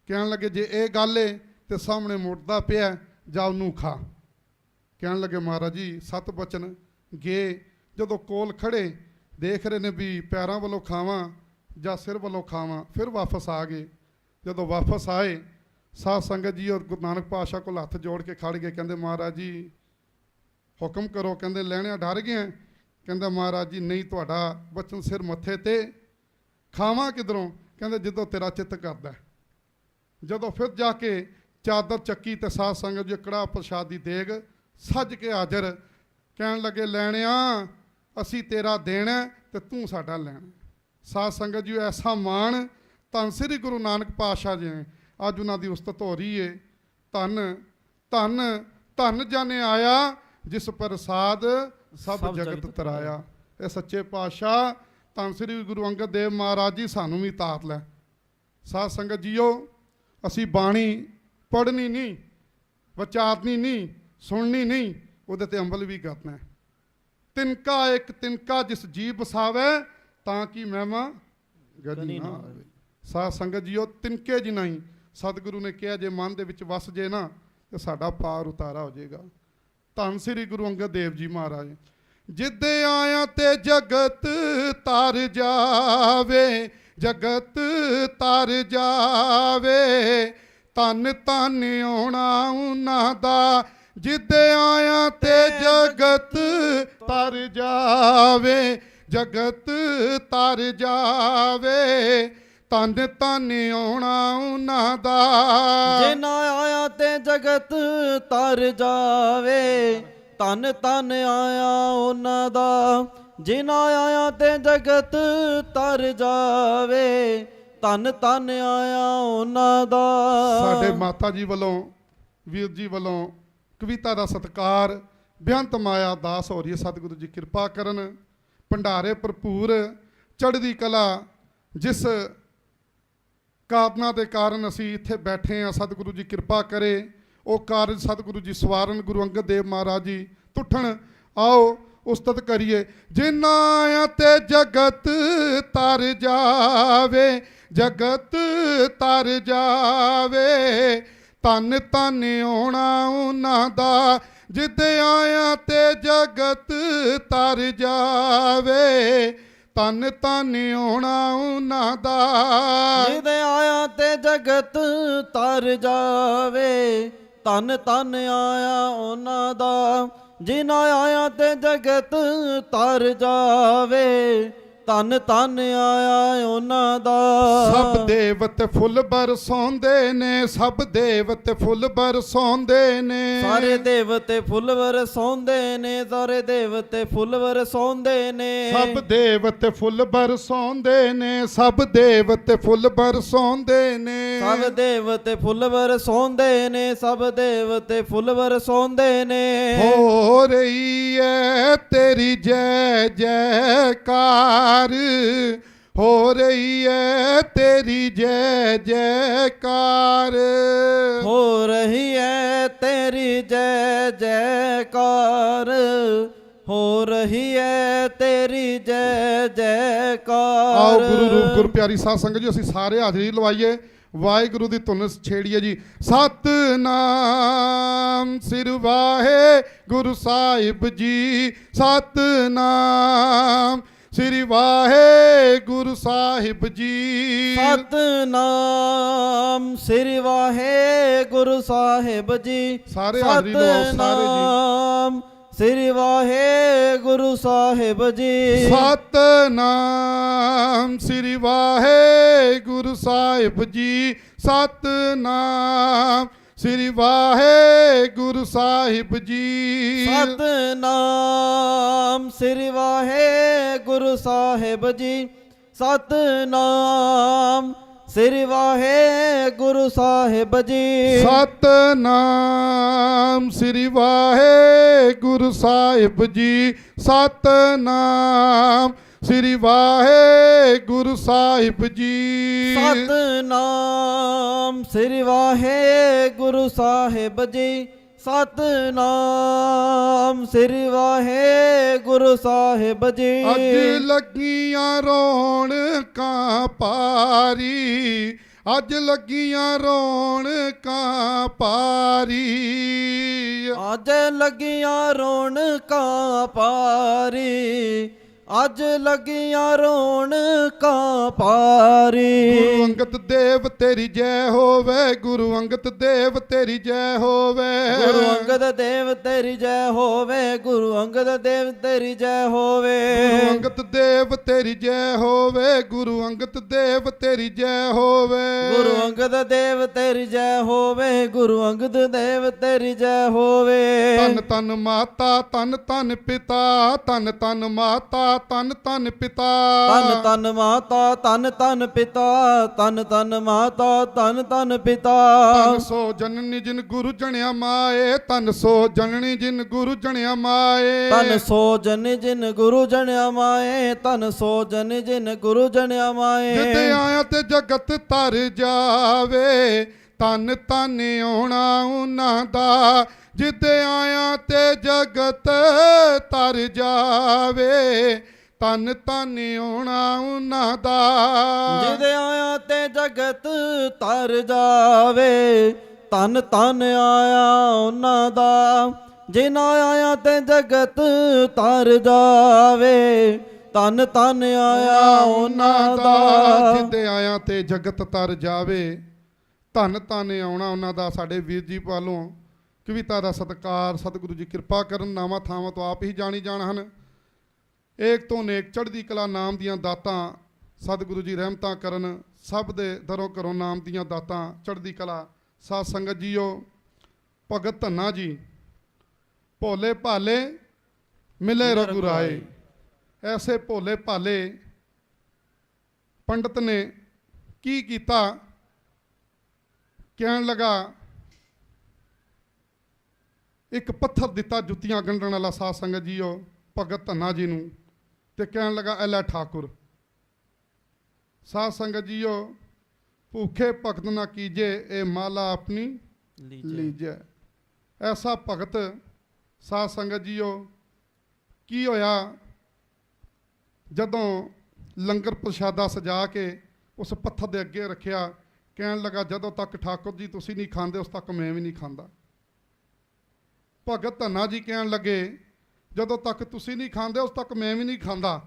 ਕਹਿਣ ਲੱਗੇ ਜੇ ਇਹ ਗੱਲ ਏ ਤੇ ਸਾਹਮਣੇ ਮੁੜਦਾ ਪਿਆ, ਜਾ ਉਹਨੂੰ ਖਾ। ਕਹਿਣ ਲੱਗੇ ਮਹਾਰਾਜ ਜੀ 7 ਬਚਨ ਗਏ। ਜਦੋਂ ਕੋਲ ਖੜੇ ਦੇਖ ਰਹੇ ਨੇ ਵੀ ਪੈਰਾਂ ਵੱਲੋਂ ਖਾਵਾਂ ਜਾਂ ਸਿਰ ਵੱਲੋਂ ਖਾਵਾਂ, ਫਿਰ ਵਾਪਸ ਆ ਗਏ। ਜਦੋਂ ਵਾਪਸ ਆਏ, ਸਾਧ ਸੰਗਤ ਜੀ ਔਰ ਗੁਰੂ ਨਾਨਕ ਪਾਤਸ਼ਾਹ ਕੋਲ ਹੱਥ ਜੋੜ ਕੇ ਖੜ ਗਏ। ਕਹਿੰਦੇ ਮਹਾਰਾਜ ਜੀ ਹੁਕਮ ਕਰੋ। ਕਹਿੰਦੇ ਲੈਣਿਆਂ ਡਰ ਗਏ। ਕਹਿੰਦਾ ਮਹਾਰਾਜ ਜੀ ਨਹੀਂ, ਤੁਹਾਡਾ ਬਚਨ ਸਿਰ ਮੱਥੇ ਤੇ, ਖਾਵਾਂ ਕਿਧਰੋਂ? ਕਹਿੰਦੇ ਜਦੋਂ ਤੇਰਾ ਚਿੱਤ ਕਰਦਾ। ਜਦੋਂ ਫਿਰ ਜਾ ਕੇ ਚਾਦਰ ਚੱਕੀ ਤੇ ਸਾਧ ਸੰਗਤ ਜੀ ਕੜਾਹ ਪ੍ਰਸ਼ਾਦ ਦੀ ਦੇਗ ਸੱਜ ਕੇ ਹਾਜ਼ਰ। ਕਹਿਣ ਲੱਗੇ ਲੈਣਿਆ ਅਸੀਂ ਤੇਰਾ ਦੇਣਾ ਤੇ ਤੂੰ ਸਾਡਾ ਲੈਣਾ। ਸਾਧ ਸੰਗਤ ਜੀ ਐਸਾ ਮਾਣ ਧੰਨ ਸ੍ਰੀ ਗੁਰੂ ਨਾਨਕ ਪਾਤਸ਼ਾਹ ਜੀ ਨੇ। ਅੱਜ ਉਹਨਾਂ ਦੀ ਉਸਤਤ ਹੋ ਰਹੀ ਏ। ਧੰਨ ਧੰਨ ਧੰਨ ਜਾਣੇ ਆਇਆ ਜਿਸ ਪ੍ਰਸਾਦ ਸਭ ਜਗਤ ਤਰਾਇਆ। ਇਹ ਸੱਚੇ ਪਾਤਸ਼ਾਹ ਧੰਨ ਸ੍ਰੀ ਗੁਰੂ ਅੰਗਦ ਦੇਵ ਮਹਾਰਾਜ ਜੀ ਸਾਨੂੰ ਵੀ ਤਾਰ ਲੈ। ਸਾਧ ਸੰਗਤ ਜੀਓ, ਅਸੀਂ ਬਾਣੀ ਪੜ੍ਹਨੀ ਨਹੀਂ, ਵਿਚਾਰਨੀ ਨਹੀਂ, ਸੁਣਨੀ ਨਹੀਂ, ਉਹਦੇ ਤੇ ਅਮਲ ਵੀ ਕਰਨਾ। ਤਿਨਕਾ ਇੱਕ ਤਿਨਕਾ ਜਿਸ ਜੀਵ ਵਸਾਵੇ, ਤਾਂ ਕਿ ਮਹਿਮਾ ਗਦੀ ਨਾ ਆਵੇ। ਸਾਧ ਸੰਗਤ ਜੀਓ, ਤਿਨਕੇ ਜਿਨਾ ਹੀ ਸਤਿਗੁਰੂ ਨੇ ਕਿਹਾ ਜੇ ਮਨ ਦੇ ਵਿੱਚ ਵਸ ਜੇ ਨਾ ਤੇ ਸਾਡਾ ਪਾਰ ਉਤਾਰਾ ਹੋ ਜਾਏਗਾ। ਧੰਨ ਸ੍ਰੀ ਗੁਰੂ ਅੰਗਦ ਦੇਵ ਜੀ ਮਹਾਰਾਜ, ਜਿੱਦੇ ਆਇਆ ਤੇ ਜਗਤ ਤਰ ਜਾਵੇ, ਜਗਤ ਤਰ ਜਾਵੇ। ਧੰਨ ਧੰਨ ਆਉਣਾ ਉਹਨਾਂ ਦਾ ਜਿੱਦੇ ਆਇਆ ਤੇ ਜਗਤ ਤਰ ਜਾਵੇ, ਜਗਤ ਤਰ ਜਾਵੇ। ਧੰਨ ਧੰਨ ਆਉਣਾ ਉਹਨਾਂ ਦਾ, ਜੇ ਨਾ ਆਇਆ ਤੇ ਜਗਤ ਤਰ ਜਾਵੇ। ਧੰਨ ਧੰਨ ਆਇਆ ਉਹਨਾਂ ਦਾ, ਜੇ ਨਾ ਆਇਆ ਤੇ ਜਗਤ ਤਰ ਜਾਵੇ। ਧੰਨ ਧੰਨ ਆਇਆ ਉਹਨਾਂ ਦਾ। ਸਾਡੇ ਮਾਤਾ ਜੀ ਵੱਲੋਂ, ਵੀਰ ਜੀ ਵੱਲੋਂ ਕਵਿਤਾ ਦਾ ਸਤਿਕਾਰ ਬੇਅੰਤ ਮਾਇਆ ਦਾਸ ਹੋ ਰਹੀ ਹੈ। ਸਤਿਗੁਰੂ ਜੀ ਕਿਰਪਾ ਕਰਨ, ਭੰਡਾਰੇ ਭਰਪੂਰ, ਚੜ੍ਹਦੀ ਕਲਾ। ਜਿਸ ਕਾਰਨਾਂ ਦੇ ਕਾਰਨ ਅਸੀਂ ਇੱਥੇ ਬੈਠੇ ਹਾਂ, ਸਤਿਗੁਰੂ ਜੀ ਕਿਰਪਾ ਕਰੇ ਉਹ ਕਾਰਜ ਸਤਿਗੁਰੂ ਜੀ ਸਵਾਰਨ। ਗੁਰੂ ਅੰਗਦ ਦੇਵ ਮਹਾਰਾਜ ਜੀ ਤੁਠਣ, ਆਓ ਉਸਤਤ ਕਰੀਏ। ਜਿਨਾ ਆਇਆ ਤੇ ਜਗਤ ਤਰ ਜਾਵੇ, ਜਗਤ ਤਰ ਜਾਵੇ। ਧੰਨ ਧੰਨ ਆਉਣਾ ਉਹਨਾਂ ਦਾ, ਜਿੱਦੇ ਆਇਆ ਤੇ ਜਗਤ ਤਰ ਜਾਵੇ। ਧੰਨ ਧੰਨ ਆਉਣਾ ਉਹਨਾਂ ਦਾ, ਜਿਹਦੇ ਆਇਆ ਤੇ ਜਗਤ ਤਰ ਜਾਵੇ। ਧੰਨ ਧੰਨ ਆਇਆ ਉਹਨਾਂ ਦਾ, ਜਿਨਾ ਆਇਆ ਤੇ ਜਗਤ ਤਰ ਜਾਵੇ। ਧੰਨ ਧੰਨ ਆਇਆ ਉਹਨਾਂ ਦਾ। ਸਭ ਦੇਵਤ ਫੁੱਲ ਬਰਸਾਉਂਦੇ ਨੇ, ਸਭ ਦੇਵਤ ਫੁੱਲ ਬਰਸਾਉਂਦੇ ਨੇ। ਸਾਰੇ ਦੇਵਤੇ ਫੁੱਲ ਵਰਸਾਉਂਦੇ ਨੇ, ਸਾਰੇ ਦੇਵਤੇ ਫੁੱਲ ਵਰਸਾਉਂਦੇ ਨੇ। ਸਭ ਦੇਵਤ ਫੁੱਲ ਬਰਸਾਉਂਦੇ ਨੇ, ਸਭ ਦੇਵਤ ਫੁੱਲ ਬਰਸਾਉਂਦੇ ਨੇ। ਸਭ ਦੇਵਤੇ ਫੁੱਲ ਵਰਸਾਉਂਦੇ ਨੇ, ਸਭ ਦੇਵਤੇ ਫੁੱਲ ਵਰਸਾਉਂਦੇ ਨੇ। ਹੋ ਰਹੀ ਹੈ ਤੇਰੀ ਜੈ ਜੈਕਾਰ, ਹੋ ਰਹੀ ਹੈ ਤੇਰੀ ਜੈ ਜੈਕਾਰ। ਹੋ ਰਹੀ ਹੈ ਤੇਰੀ ਜੈ ਜੈਕਾਰ, ਹੋ ਰਹੀ ਹੈ ਤੇਰੀ ਜੈ ਜੈਕਾਰ। ਆਓ ਗੁਰੂ ਰੂਪ ਗੁਰ ਪਿਆਰੀ ਸਾਧ ਸੰਗਤ ਜੀ, ਅਸੀਂ ਸਾਰੇ ਹਾਜ਼ਰੀ ਲਵਾਈਏ, ਵਾਹਿਗੁਰੂ ਦੀ ਧੁਨ ਛੇੜੀਏ ਜੀ। ਸਤਨਾਮ ਸਿਰ ਵਾਹੇ ਗੁਰੂ ਸਾਹਿਬ ਜੀ, ਸਤਨਾਮ ਸ੍ਰੀ ਵਾਹਿਗੁਰੂ ਸਾਹਿਬ ਜੀ। ਸਤਨਾਮ ਸ੍ਰੀ ਵਾਹਿਗੁਰੂ ਸਾਹਿਬ ਜੀ। ਸਾਰੇ ਹਾਜ਼ਰੀ ਲਵਾਓ, ਸਾਰੇ ਜੀ। ਸਤਨਾਮ ਸ੍ਰੀ ਵਾਹਿਗੁਰੂ ਸਾਹਿਬ ਜੀ। ਸਤਨਾਮ ਸ੍ਰੀ ਵਾਹਿਗੁਰੂ ਸਾਹਿਬ ਜੀ। ਸਤਨਾਮ ਸ੍ਰੀ ਵਾਹਿਗੁਰੂ ਸਾਹਿਬ ਜੀ। ਸਤਨਾਮ ਸ੍ਰੀ ਵਾਹਿਗੁਰੂ ਸਾਹਿਬ ਜੀ। ਸਤਨਾਮ ਸ੍ਰੀ ਵਾਹਿਗੁਰੂ ਸਾਹਿਬ ਜੀ। ਸਤਨਾਮ ਸ੍ਰੀ ਵਾਹਿਗੁਰੂ ਸਾਹਿਬ ਜੀ। ਸਤਨਾਮ ਸ੍ਰੀ ਵਾਹਿਗੁਰੂ ਸਾਹਿਬ ਜੀ। ਸਤਨਾਮ ਸ੍ਰੀ ਵਾਹਿਗੁਰੂ ਸਾਹਿਬ ਜੀ। ਸਤਨਾਮ ਸ੍ਰੀ ਵਾਹਿਗੁਰੂ ਸਾਹਿਬ ਜੀ। ਅੱਜ ਲੱਗੀਆਂ ਰੌਣਕਾਂ ਪਾਰੀ, ਅੱਜ ਲੱਗੀਆਂ ਰੌਣਕਾਂ ਪਾਰੀ। ਅੱਜ ਲੱਗੀਆਂ ਰੌਣਕਾਂ ਪਾਰੀ, ਅੱਜ ਲੱਗੀਆਂ ਰੌਣਕਾਂ ਪਾਰੀ। ਗੁਰੂ ਅੰਗਦ ਦੇਵ ਤੇਰੀ ਜੈ ਹੋਵੇ, ਗੁਰੂ ਅੰਗਦ ਦੇਵ ਤੇਰੀ ਜੈ ਹੋਵੇ। ਗੁਰੂ ਅੰਗਦ ਦੇਵ ਤੇਰੀ ਜੈ ਹੋਵੇ, ਗੁਰੂ ਅੰਗਦ ਦੇਵ ਤੇਰੀ ਜੈ ਹੋਵੇ। ਗੁਰੂ ਅੰਗਦ ਦੇਵ ਤੇਰੀ ਜੈ ਹੋਵੇ, ਗੁਰੂ ਅੰਗਦ ਦੇਵ ਤੇਰੀ ਜੈ ਹੋਵੇ। ਗੁਰੂ ਅੰਗਦ ਦੇਵ ਤੇਰੀ ਜੈ ਹੋਵੇ, ਗੁਰੂ ਅੰਗਦ ਦੇਵ ਤੇਰੀ ਜੈ ਹੋਵੇ। ਧੰਨ ਧੰਨ ਮਾਤਾ, ਧੰਨ ਧੰਨ ਪਿਤਾ, ਧੰਨ ਧੰਨ ਮਾਤਾ, ਧੰਨ ਧੰਨ ਪਿਤਾ। ਧੰਨ ਧੰਨ ਮਾਤਾ, ਧੰਨ ਧੰਨ ਪਿਤਾ, ਧੰਨ ਧੰਨ ਮਾਤਾ, ਧੰਨ ਧੰਨ ਪਿਤਾ। ਧੰਨ ਸੋ ਜਨਨੀ ਜਿਨ ਗੁਰੂ ਜਣਿਆ ਮਾਏ, ਧੰਨ ਸੋ ਜਨਨੀ ਜਿਨ ਗੁਰੂ ਜਣਿਆ ਮਾਏ। ਧੰਨ ਸੋ ਜਨ ਜਿਨ ਗੁਰੂ ਜਣਿਆ ਮਾਏ, ਧੰਨ ਸੋ ਜਨ ਜਿਨ ਗੁਰੂ ਜਣਿਆ ਮਾਏ। ਜਿੱਦੇ ਆਇਆ ਤੇ ਜਗਤ ਤਰ ਜਾਵੇ, ਧੰਨ ਧੰਨ ਆਉਣਾ ਉਹਨਾਂ ਦਾ। ਜਿੱਦੇ ਆਇਆ ਤੇ ਜਗਤ ਤਰ ਜਾਵੇ, ਧੰਨ ਧੰਨ ਆਉਣਾ ਉਹਨਾਂ ਦਾ। ਜਿਹਦੇ ਆਇਆ ਤੇ ਜਗਤ ਤਰ ਜਾਵੇ, ਧੰਨ ਧੰਨ ਆਇਆ ਉਹਨਾਂ ਦਾ। ਜੇ ਨਾ ਆਇਆ ਤੇ ਜਗਤ ਤਰ ਜਾਵੇ, ਧੰਨ ਧੰਨ ਆਇਆ ਉਹਨਾਂ ਦਾ। ਜਿੱਦੇ ਆਇਆ ਤੇ ਜਗਤ ਤਰ ਜਾਵੇ, ਧੰਨ ਧੰਨ ਆਉਣਾ ਉਹਨਾਂ ਦਾ। ਸਾਡੇ ਵੀਰ ਜੀ ਵੱਲੋਂ ਕਵਿਤਾ ਦਾ ਸਤਿਕਾਰ ਸਤਿਗੁਰੂ ਜੀ ਕਿਰਪਾ ਕਰਨ। ਨਾਵਾਂ ਥਾਵਾਂ ਤੋਂ ਆਪ ਹੀ ਜਾਣੀ ਜਾਣ ਹਨ। ਏਕ ਤੋਂ ਨੇਕ ਚੜ੍ਹਦੀ ਕਲਾ ਨਾਮ ਦੀਆਂ ਦਾਤਾਂ ਸਤਿਗੁਰੂ ਜੀ ਰਹਿਮਤਾਂ ਕਰਨ। ਸਭ ਦੇ ਦਰੋਂ ਘਰੋਂ ਨਾਮ ਦੀਆਂ ਦਾਤਾਂ ਚੜ੍ਹਦੀ ਕਲਾ। ਸਾਧ ਸੰਗਤ ਜੀਓ, ਭਗਤ ਧੰਨਾ ਜੀ ਭੋਲੇ ਭਾਲੇ ਮਿਲੇ ਰਘੁਰਾਏ। ਐਸੇ ਭੋਲੇ ਭਾਲੇ ਪੰਡਤ ਨੇ ਕੀ ਕੀਤਾ? ਕਹਿਣ ਲਗਾ ਇੱਕ ਪੱਥਰ ਦਿੱਤਾ ਜੁੱਤੀਆਂ ਗੰਢਣ ਵਾਲਾ ਸਾਧ ਸੰਗਤ ਜੀਓ ਭਗਤ ਧੰਨਾ ਜੀ ਨੂੰ, ਤੇ ਕਹਿਣ ਲਗਾ ਐ ਲੈ ਠਾਕੁਰ। ਸਾਧ ਸੰਗਤ ਜੀਓ, ਭੁੱਖੇ ਭਗਤ ਨਾ ਕੀਜੇ ਇਹ ਮਾਲਾ ਆਪਣੀ ਲੀਜੈ। ਐਸਾ ਭਗਤ ਸਾਧ ਸੰਗਤ ਜੀਓ, ਕੀ ਹੋਇਆ ਜਦੋਂ ਲੰਗਰ ਪ੍ਰਸ਼ਾਦਾ ਸਜਾ ਕੇ ਉਸ ਪੱਥਰ ਦੇ ਅੱਗੇ ਰੱਖਿਆ, ਕਹਿਣ ਲੱਗਾ ਜਦੋਂ ਤੱਕ ਠਾਕੁਰ ਜੀ ਤੁਸੀਂ ਨਹੀਂ ਖਾਂਦੇ ਉਸ ਤੱਕ ਮੈਂ ਵੀ ਨਹੀਂ ਖਾਂਦਾ। ਭਗਤ ਧੰਨਾ ਜੀ ਕਹਿਣ ਲੱਗੇ ਜਦੋਂ ਤੱਕ ਤੁਸੀਂ ਨਹੀਂ ਖਾਂਦੇ ਉਸ ਤੱਕ ਮੈਂ ਵੀ ਨਹੀਂ ਖਾਂਦਾ।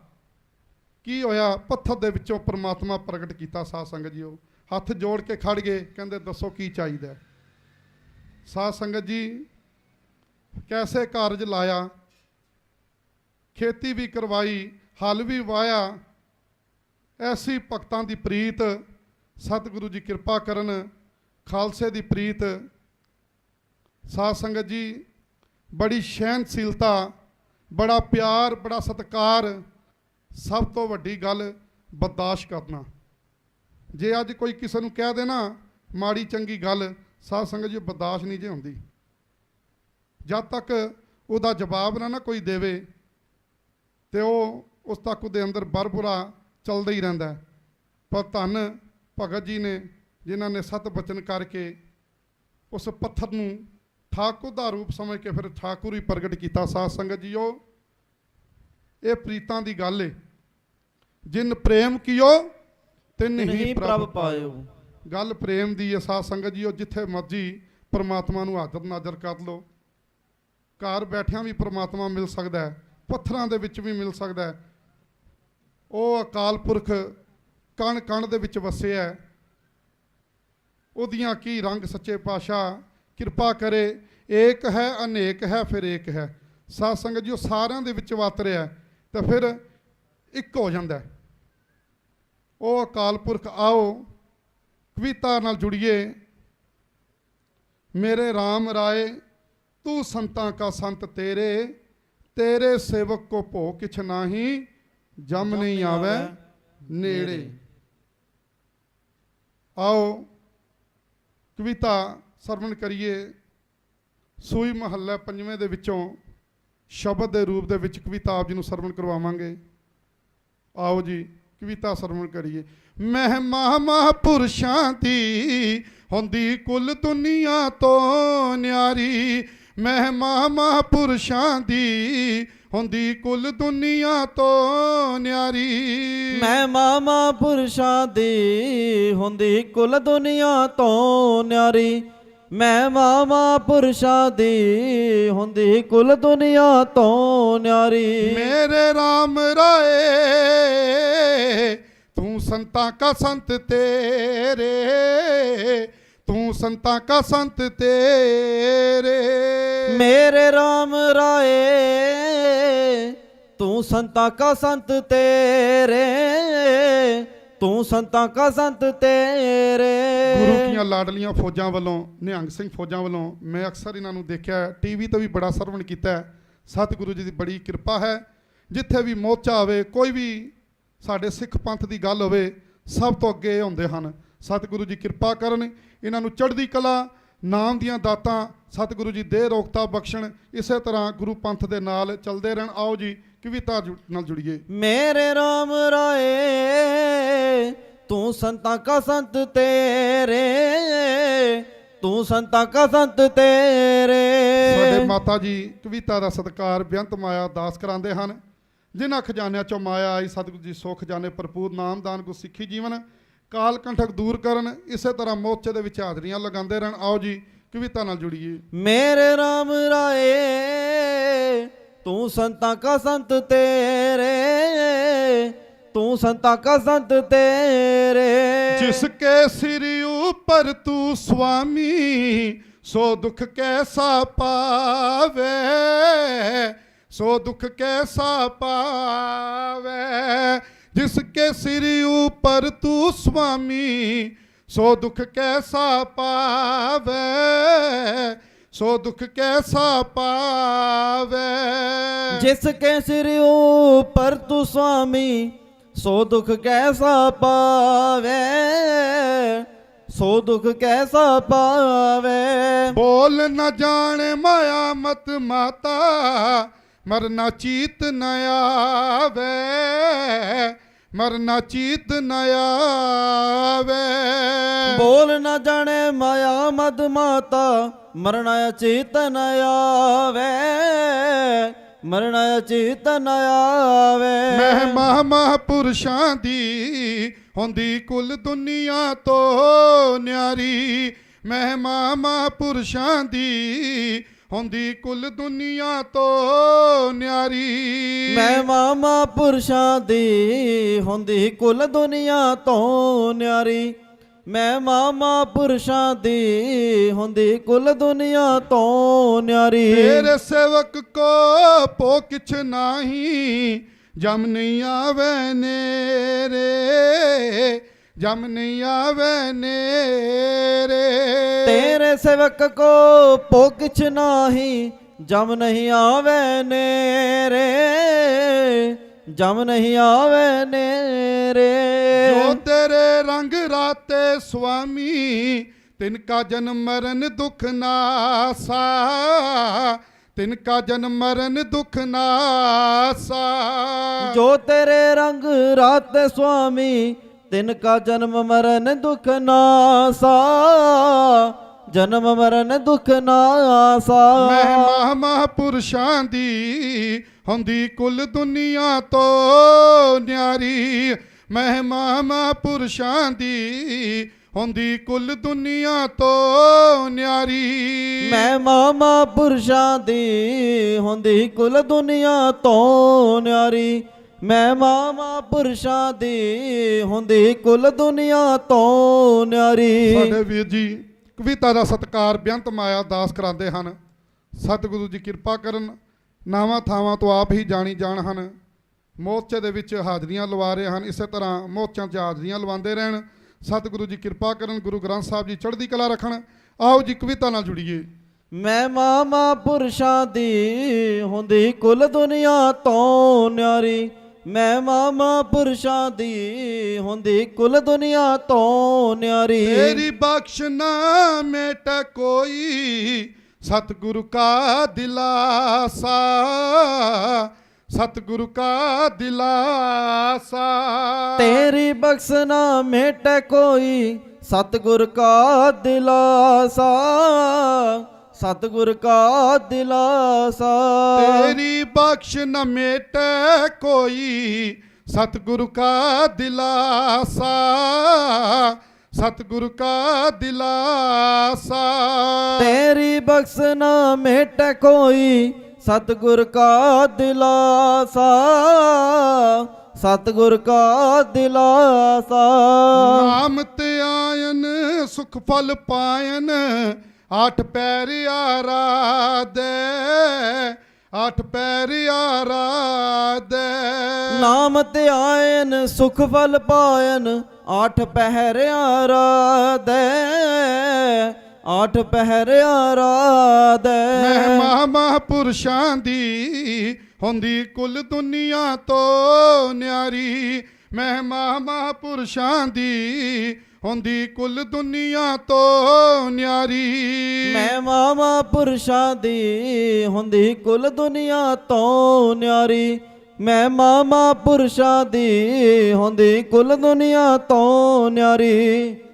ਕੀ ਹੋਇਆ? ਪੱਥਰ ਦੇ ਵਿੱਚੋਂ ਪਰਮਾਤਮਾ ਪ੍ਰਗਟ ਕੀਤਾ। ਸਾਧ ਸੰਗਤ ਜੀਓ, ਹੱਥ ਜੋੜ ਕੇ ਖੜ ਗਏ, ਕਹਿੰਦੇ ਦੱਸੋ ਕੀ ਚਾਹੀਦਾ? ਸਾਧ ਸੰਗਤ ਜੀ, ਕੈਸੇ ਕਾਰਜ ਲਾਇਆ, ਖੇਤੀ ਵੀ ਕਰਵਾਈ, ਹਲ ਵੀ ਵਾਇਆ। ਐਸੀ ਭਗਤਾਂ ਦੀ ਪ੍ਰੀਤ ਸਤਿਗੁਰੂ ਜੀ ਕਿਰਪਾ ਕਰਨ। ਖਾਲਸੇ ਦੀ ਪ੍ਰੀਤ ਸਾਧ ਸੰਗਤ ਜੀ, ਬੜੀ ਸਹਿਣਸ਼ੀਲਤਾ, ਬੜਾ ਪਿਆਰ, ਬੜਾ ਸਤਿਕਾਰ। ਸਭ ਤੋਂ ਵੱਡੀ ਗੱਲ ਬਰਦਾਸ਼ਤ ਕਰਨਾ। ਜੇ ਅੱਜ ਕੋਈ ਕਿਸੇ ਨੂੰ ਕਹਿ ਦੇ ਨਾ ਮਾੜੀ ਚੰਗੀ ਗੱਲ, ਸਾਧ ਸੰਗਤ ਜੀ ਬਰਦਾਸ਼ਤ ਨਹੀਂ ਜੇ ਹੁੰਦੀ। ਜਦ ਤੱਕ ਉਹਦਾ ਜਵਾਬ ਨਾ ਕੋਈ ਦੇਵੇ ਤੇ ਉਹ ਉਸ ਤੱਕ ਉਹਦੇ ਅੰਦਰ ਬਰਬੁਰਾ ਚੱਲਦਾ ਹੀ ਰਹਿੰਦਾ। ਪਰ ਧੰਨ ਭਗਤ ਜੀ ਨੇ ਜਿਨ੍ਹਾਂ ਨੇ ਸਤ ਬਚਨ ਕਰਕੇ ਉਸ ਪੱਥਰ ਨੂੰ ਠਾਕੁਰ ਦਾ ਰੂਪ ਸਮਝ ਕੇ ਫਿਰ ਠਾਕੁਰ ਹੀ ਪ੍ਰਗਟ ਕੀਤਾ। ਸਾਧ ਸੰਗਤ ਜੀਓ, ਇਹ ਪ੍ਰੀਤਾਂ ਦੀ ਗੱਲ ਏ। ਜਿਨ ਪ੍ਰੇਮ ਕੀਓ ਤਿਨ ਹੀ ਪ੍ਰਭ ਪਾਇਓ। ਗੱਲ ਪ੍ਰੇਮ ਦੀ ਹੈ ਸਾਧ ਸੰਗਤ ਜੀਓ। ਜਿੱਥੇ ਮਰਜੀ ਪਰਮਾਤਮਾ ਨੂੰ ਹਾਜ਼ਰ ਨਾਜ਼ਰ ਕਰ ਲਓ। ਘਰ ਬੈਠਿਆਂ ਵੀ ਪਰਮਾਤਮਾ ਮਿਲ ਸਕਦਾ ਹੈ, ਪੱਥਰਾਂ ਦੇ ਵਿੱਚ ਵੀ ਮਿਲ ਸਕਦਾ ਹੈ। ਉਹ ਅਕਾਲ ਪੁਰਖ ਕਣ ਕਣ ਦੇ ਵਿੱਚ ਵਸਿਆ। ਉਹਦੀਆਂ ਕੀ ਰੰਗ ਸੱਚੇ ਪਾਤਸ਼ਾਹ ਕਿਰਪਾ ਕਰੇ। ਏਕ ਹੈ ਅਨੇਕ ਹੈ ਫਿਰ ਏਕ ਹੈ। ਸਾਧ ਸੰਗਤ ਜੀ, ਉਹ ਸਾਰਿਆਂ ਦੇ ਵਿੱਚ ਵਾਤਰਿਆ ਤਾਂ ਫਿਰ ਇੱਕ ਹੋ ਜਾਂਦਾ। ਉਹ ਅਕਾਲ ਪੁਰਖ ਆਓ ਕਵਿਤਾ ਨਾਲ ਜੁੜੀਏ। ਮੇਰੇ ਰਾਮ ਰਾਏ ਤੂੰ ਸੰਤਾਂ ਕਾ ਸੰਤ ਤੇਰੇ, ਤੇਰੇ ਸੇਵਕ ਕੋ ਭੋ ਕਿਛ ਨਾਹੀ, ਜਮ ਨਹੀਂ ਆਵੇ ਨੇੜੇ। ਆਓ ਕਵਿਤਾ ਸਰਵਣ ਕਰੀਏ। ਸੂਈ ਮਹੱਲਾ ਪੰਜਵੇਂ ਦੇ ਵਿੱਚੋਂ ਸ਼ਬਦ ਦੇ ਰੂਪ ਦੇ ਵਿੱਚ ਕਵਿਤਾ ਆਪ ਜੀ ਨੂੰ ਸਰਵਣ ਕਰਵਾਵਾਂਗੇ। ਆਓ ਜੀ ਕਵਿਤਾ ਸਰਵਣ ਕਰੀਏ। ਮਹਿਮਾ ਮਹਾਂਪੁਰਸ਼ਾਂ ਦੀ ਹੁੰਦੀ ਕੁੱਲ ਦੁਨੀਆ ਤੋਂ ਨਿਆਰੀ। ਮਹਿਮਾ ਮਹਾਂਪੁਰਸ਼ਾਂ ਦੀ ਹੁੰਦੀ ਕੁੱਲ ਦੁਨੀਆ ਤੋਂ ਨਿਆਰੀ। ਮਹਿਮਾ ਮਹਾਂਪੁਰਸ਼ਾਂ ਦੀ ਹੁੰਦੀ ਕੁੱਲ ਦੁਨੀਆ ਤੋਂ ਨਿਆਰੀ। ਮਹਿਮਾ ਮਹਾਂਪੁਰਸ਼ਾਂ ਦੀ ਹੁੰਦੀ ਕੁੱਲ ਦੁਨੀਆ ਤੋਂ ਨਿਆਰੀ। ਮੇਰੇ ਰਾਮ ਰਾਏ ਤੂੰ ਸੰਤਾਂ ਕਾ ਸੰਤ ਤੇਰੇ, ਤੂੰ ਸੰਤਾਂ ਕਾ ਸੰਤ ਤੇਰੇ। ਮੇਰੇ ਰਾਮ ਰਾਏ ਤੂੰ ਸੰਤਾਂ ਕਾ ਸੰਤ ਤੇਰੇ, ਤੂੰ ਸੰਤਾਂ ਕਾ ਸੰਤ ਤੇਰੇ। ਗੁਰੂ ਕੀਆਂ ਲਾਡਲੀਆਂ ਫੌਜਾਂ ਵੱਲੋਂ, ਨਿਹੰਗ ਸਿੰਘ ਫੌਜਾਂ ਵੱਲੋਂ ਮੈਂ ਅਕਸਰ ਇਹਨਾਂ ਨੂੰ ਦੇਖਿਆ, ਟੀਵੀ ਤੇ ਵੀ ਬੜਾ ਸਰਵਣ ਕੀਤਾ। ਸਤਿਗੁਰੂ ਜੀ ਦੀ ਬੜੀ ਕਿਰਪਾ ਹੈ। ਜਿੱਥੇ ਵੀ ਮੋਰਚਾ ਹੋਵੇ, ਕੋਈ ਵੀ ਸਾਡੇ ਸਿੱਖ ਪੰਥ ਦੀ ਗੱਲ ਹੋਵੇ, ਸਭ ਤੋਂ ਅੱਗੇ ਹੁੰਦੇ ਹਨ। ਸਤਿਗੁਰੂ ਜੀ ਕਿਰਪਾ ਕਰਨ, ਇਹਨਾਂ ਨੂੰ ਚੜ੍ਹਦੀ ਕਲਾ, ਨਾਮ ਦੀਆਂ ਦਾਤਾਂ ਸਤਿਗੁਰੂ ਜੀ ਦੇ ਰੋਗਤਾ ਬਖਸ਼ਣ। ਇਸੇ ਤਰ੍ਹਾਂ ਗੁਰੂ ਪੰਥ ਦੇ ਨਾਲ ਚੱਲਦੇ ਰਹਿਣ। ਆਓ ਜੀ ਕਵਿਤਾ ਨਾਲ ਜੁੜੀਏ। ਮੇਰੇ ਰਾਮ ਰਾਏ ਤੂੰ ਸੰਤਾਂ ਕਾ ਸੰਤ ਤੇਰੇ, ਤੂੰ ਸੰਤਾਂ ਕਾ ਸੰਤ ਤੇਰੇ। ਸਾਡੇ ਮਾਤਾ ਜੀ ਕਵਿਤਾ ਦਾ ਸਤਿਕਾਰ ਬੇਅੰਤ ਮਾਇਆ ਦਾਸ ਕਰਾਉਂਦੇ ਹਨ। ਜਿਨ੍ਹਾਂ ਖਜ਼ਾਨਿਆਂ ਚੋਂ ਮਾਇਆ ਆਈ, ਸਤਿਗੁਰੂ ਜੀ ਸੋ ਖਜ਼ਾਨੇ ਭਰਪੂਰ ਨਾਮਦਾਨ ਗੁਰਸਿੱਖੀ ਜੀਵਨ ਕਾਲ ਕੰਠਕ ਦੂਰ ਕਰਨ। ਇਸੇ ਤਰ੍ਹਾਂ ਮੋਰਚੇ ਦੇ ਵਿੱਚ ਹਾਜ਼ਰੀਆਂ ਲਗਾਉਂਦੇ ਰਹਿਣ। ਆਓ ਜੀ ਕਵਿਤਾ ਨਾਲ ਜੁੜੀਏ। ਮੇਰੇ ਰਾਮ ਰਾਏ ਤੂੰ ਸੰਤਾਂ ਕਾ ਸੰਤ ਤੇਰੇ, ਤੂੰ ਸੰਤਾਂ ਕਾ ਸੰਤ ਤੇਰੇ। जिसके सिर ऊपर तू स्वामी सो दुख कैसा पावे, सो दुख कैसा पावे, जिसके सिर ऊपर तू स्वामी, सो दुख कैसा पावे, सो दुख कैसा पावे। जिसके सिर ऊपर तू स्वामी, सो दुख कैसा पावे, सो दुख कैसा पावे। बोल न जाने माया मत माता, मरना चीत न आवे, मरना चीत न आवे। बोल न जाने माया मद माता, मरना चेत न आवे, मरना चेत न आवे। महिमा महापुरुषां दी होंदी कुल दुनिया तो न्यारी, महिमा महापुरुषां दी होंदी कुल दुनिया तो न्यारी। महिमा महापुरुषां दी होंदी कुल दुनिया तो न्यारी, महिमा महापुरुषां दी होंदी कुल दुनिया तो न्यारी। तेरे सेवक को पो किछ नाही, जम नहीं आवे नेरे, जम नहीं आवे नेरे। तेरे सेवक को पो किछ नाही, जम नहीं आवे नेरे, जम नहीं आवे नेरे। जो तेरे रंग राते स्वामी, तिनका जन्म मरण दुख नासा, तिनका जन्म मरण दुख नासा। जो तेरे रंग रात स्वामी, तिनका जन्म मरण दुख नासा, जन्म मरण दुख नासा। महिमा महापुरुषां दी होंदी कुल दुनिया तो न्यारी, महिमा महापुरुषां दी होंदी कुल दुनिया तो न्यारी। महिमा महापुरुषां दी होंदी कुल दुनिया तो न्यारी, महिमा महापुरुषां दी होंदी कुल दुनिया तो न्यारी। ਸਾਡੇ ਵੀਰ ਜੀ ਕਵਿਤਾ ਦਾ ਸਤਿਕਾਰ ਬੇਅੰਤ ਮਾਇਆ ਦਾਸ ਕਰਾਉਂਦੇ ਹਨ। ਸਤਿਗੁਰੂ ਜੀ ਕਿਰਪਾ ਕਰਨ, ਨਾਵਾਂ ਥਾਵਾਂ ਤੋਂ ਆਪ ਹੀ ਜਾਣੀ ਜਾਣ ਹਨ। ਮੋਰਚੇ ਦੇ ਵਿੱਚ ਹਾਜ਼ਰੀਆਂ ਲਵਾ ਰਹੇ ਹਨ, ਇਸੇ ਤਰ੍ਹਾਂ ਮੋਰਚਿਆਂ 'ਚ ਹਾਜ਼ਰੀਆਂ ਲਵਾਉਂਦੇ ਰਹਿਣ। ਸਤਿਗੁਰੂ ਜੀ ਕਿਰਪਾ ਕਰਨ, ਗੁਰੂ ਗ੍ਰੰਥ ਸਾਹਿਬ ਜੀ ਚੜ੍ਹਦੀ ਕਲਾ ਰੱਖਣ। ਆਓ ਜੀ ਕਵਿਤਾ ਨਾਲ ਜੁੜੀਏ। महिमा महापुरुषां दी होंदी कुल दुनिया तो न्यारी, महिमा महापुरुषां दी होंदी कुल दुनिया तो न्यारी। तेरी बख्श ना मेटा कोई, सतगुरु का दिलासा, सतगुरु का दिलासा। तेरी बख्श ना मेट कोई, सतगुर का दिलासा, सतगुर का दिलासा। तेरी बख्श न मेटे कोई, सतगुरु का दिलासा, सतगुरु का दिलासा। तेरी बख्श ना मेट कोई, सतगुर का दिलासा, सतगुर का दिलासा। नाम ते आयन सुख फल पायन, आठ पैर आराधे, आठ पैर आराधे। नाम ते आयन सुख फल पायन, आठ पहर आराधे, आठ पहर आराधे। महिमा महापुरुषां दी होंदी कुल दुनिया तो न्यारी, महिमा महापुरुषां दी होंदी कुल दुनिया तो न्यारी। महिमा महापुरुषां दी होंदी कुल दुनिया तो न्यारी, महिमा महापुरुषां दी होंदी कुल दुनिया तो न्यारी।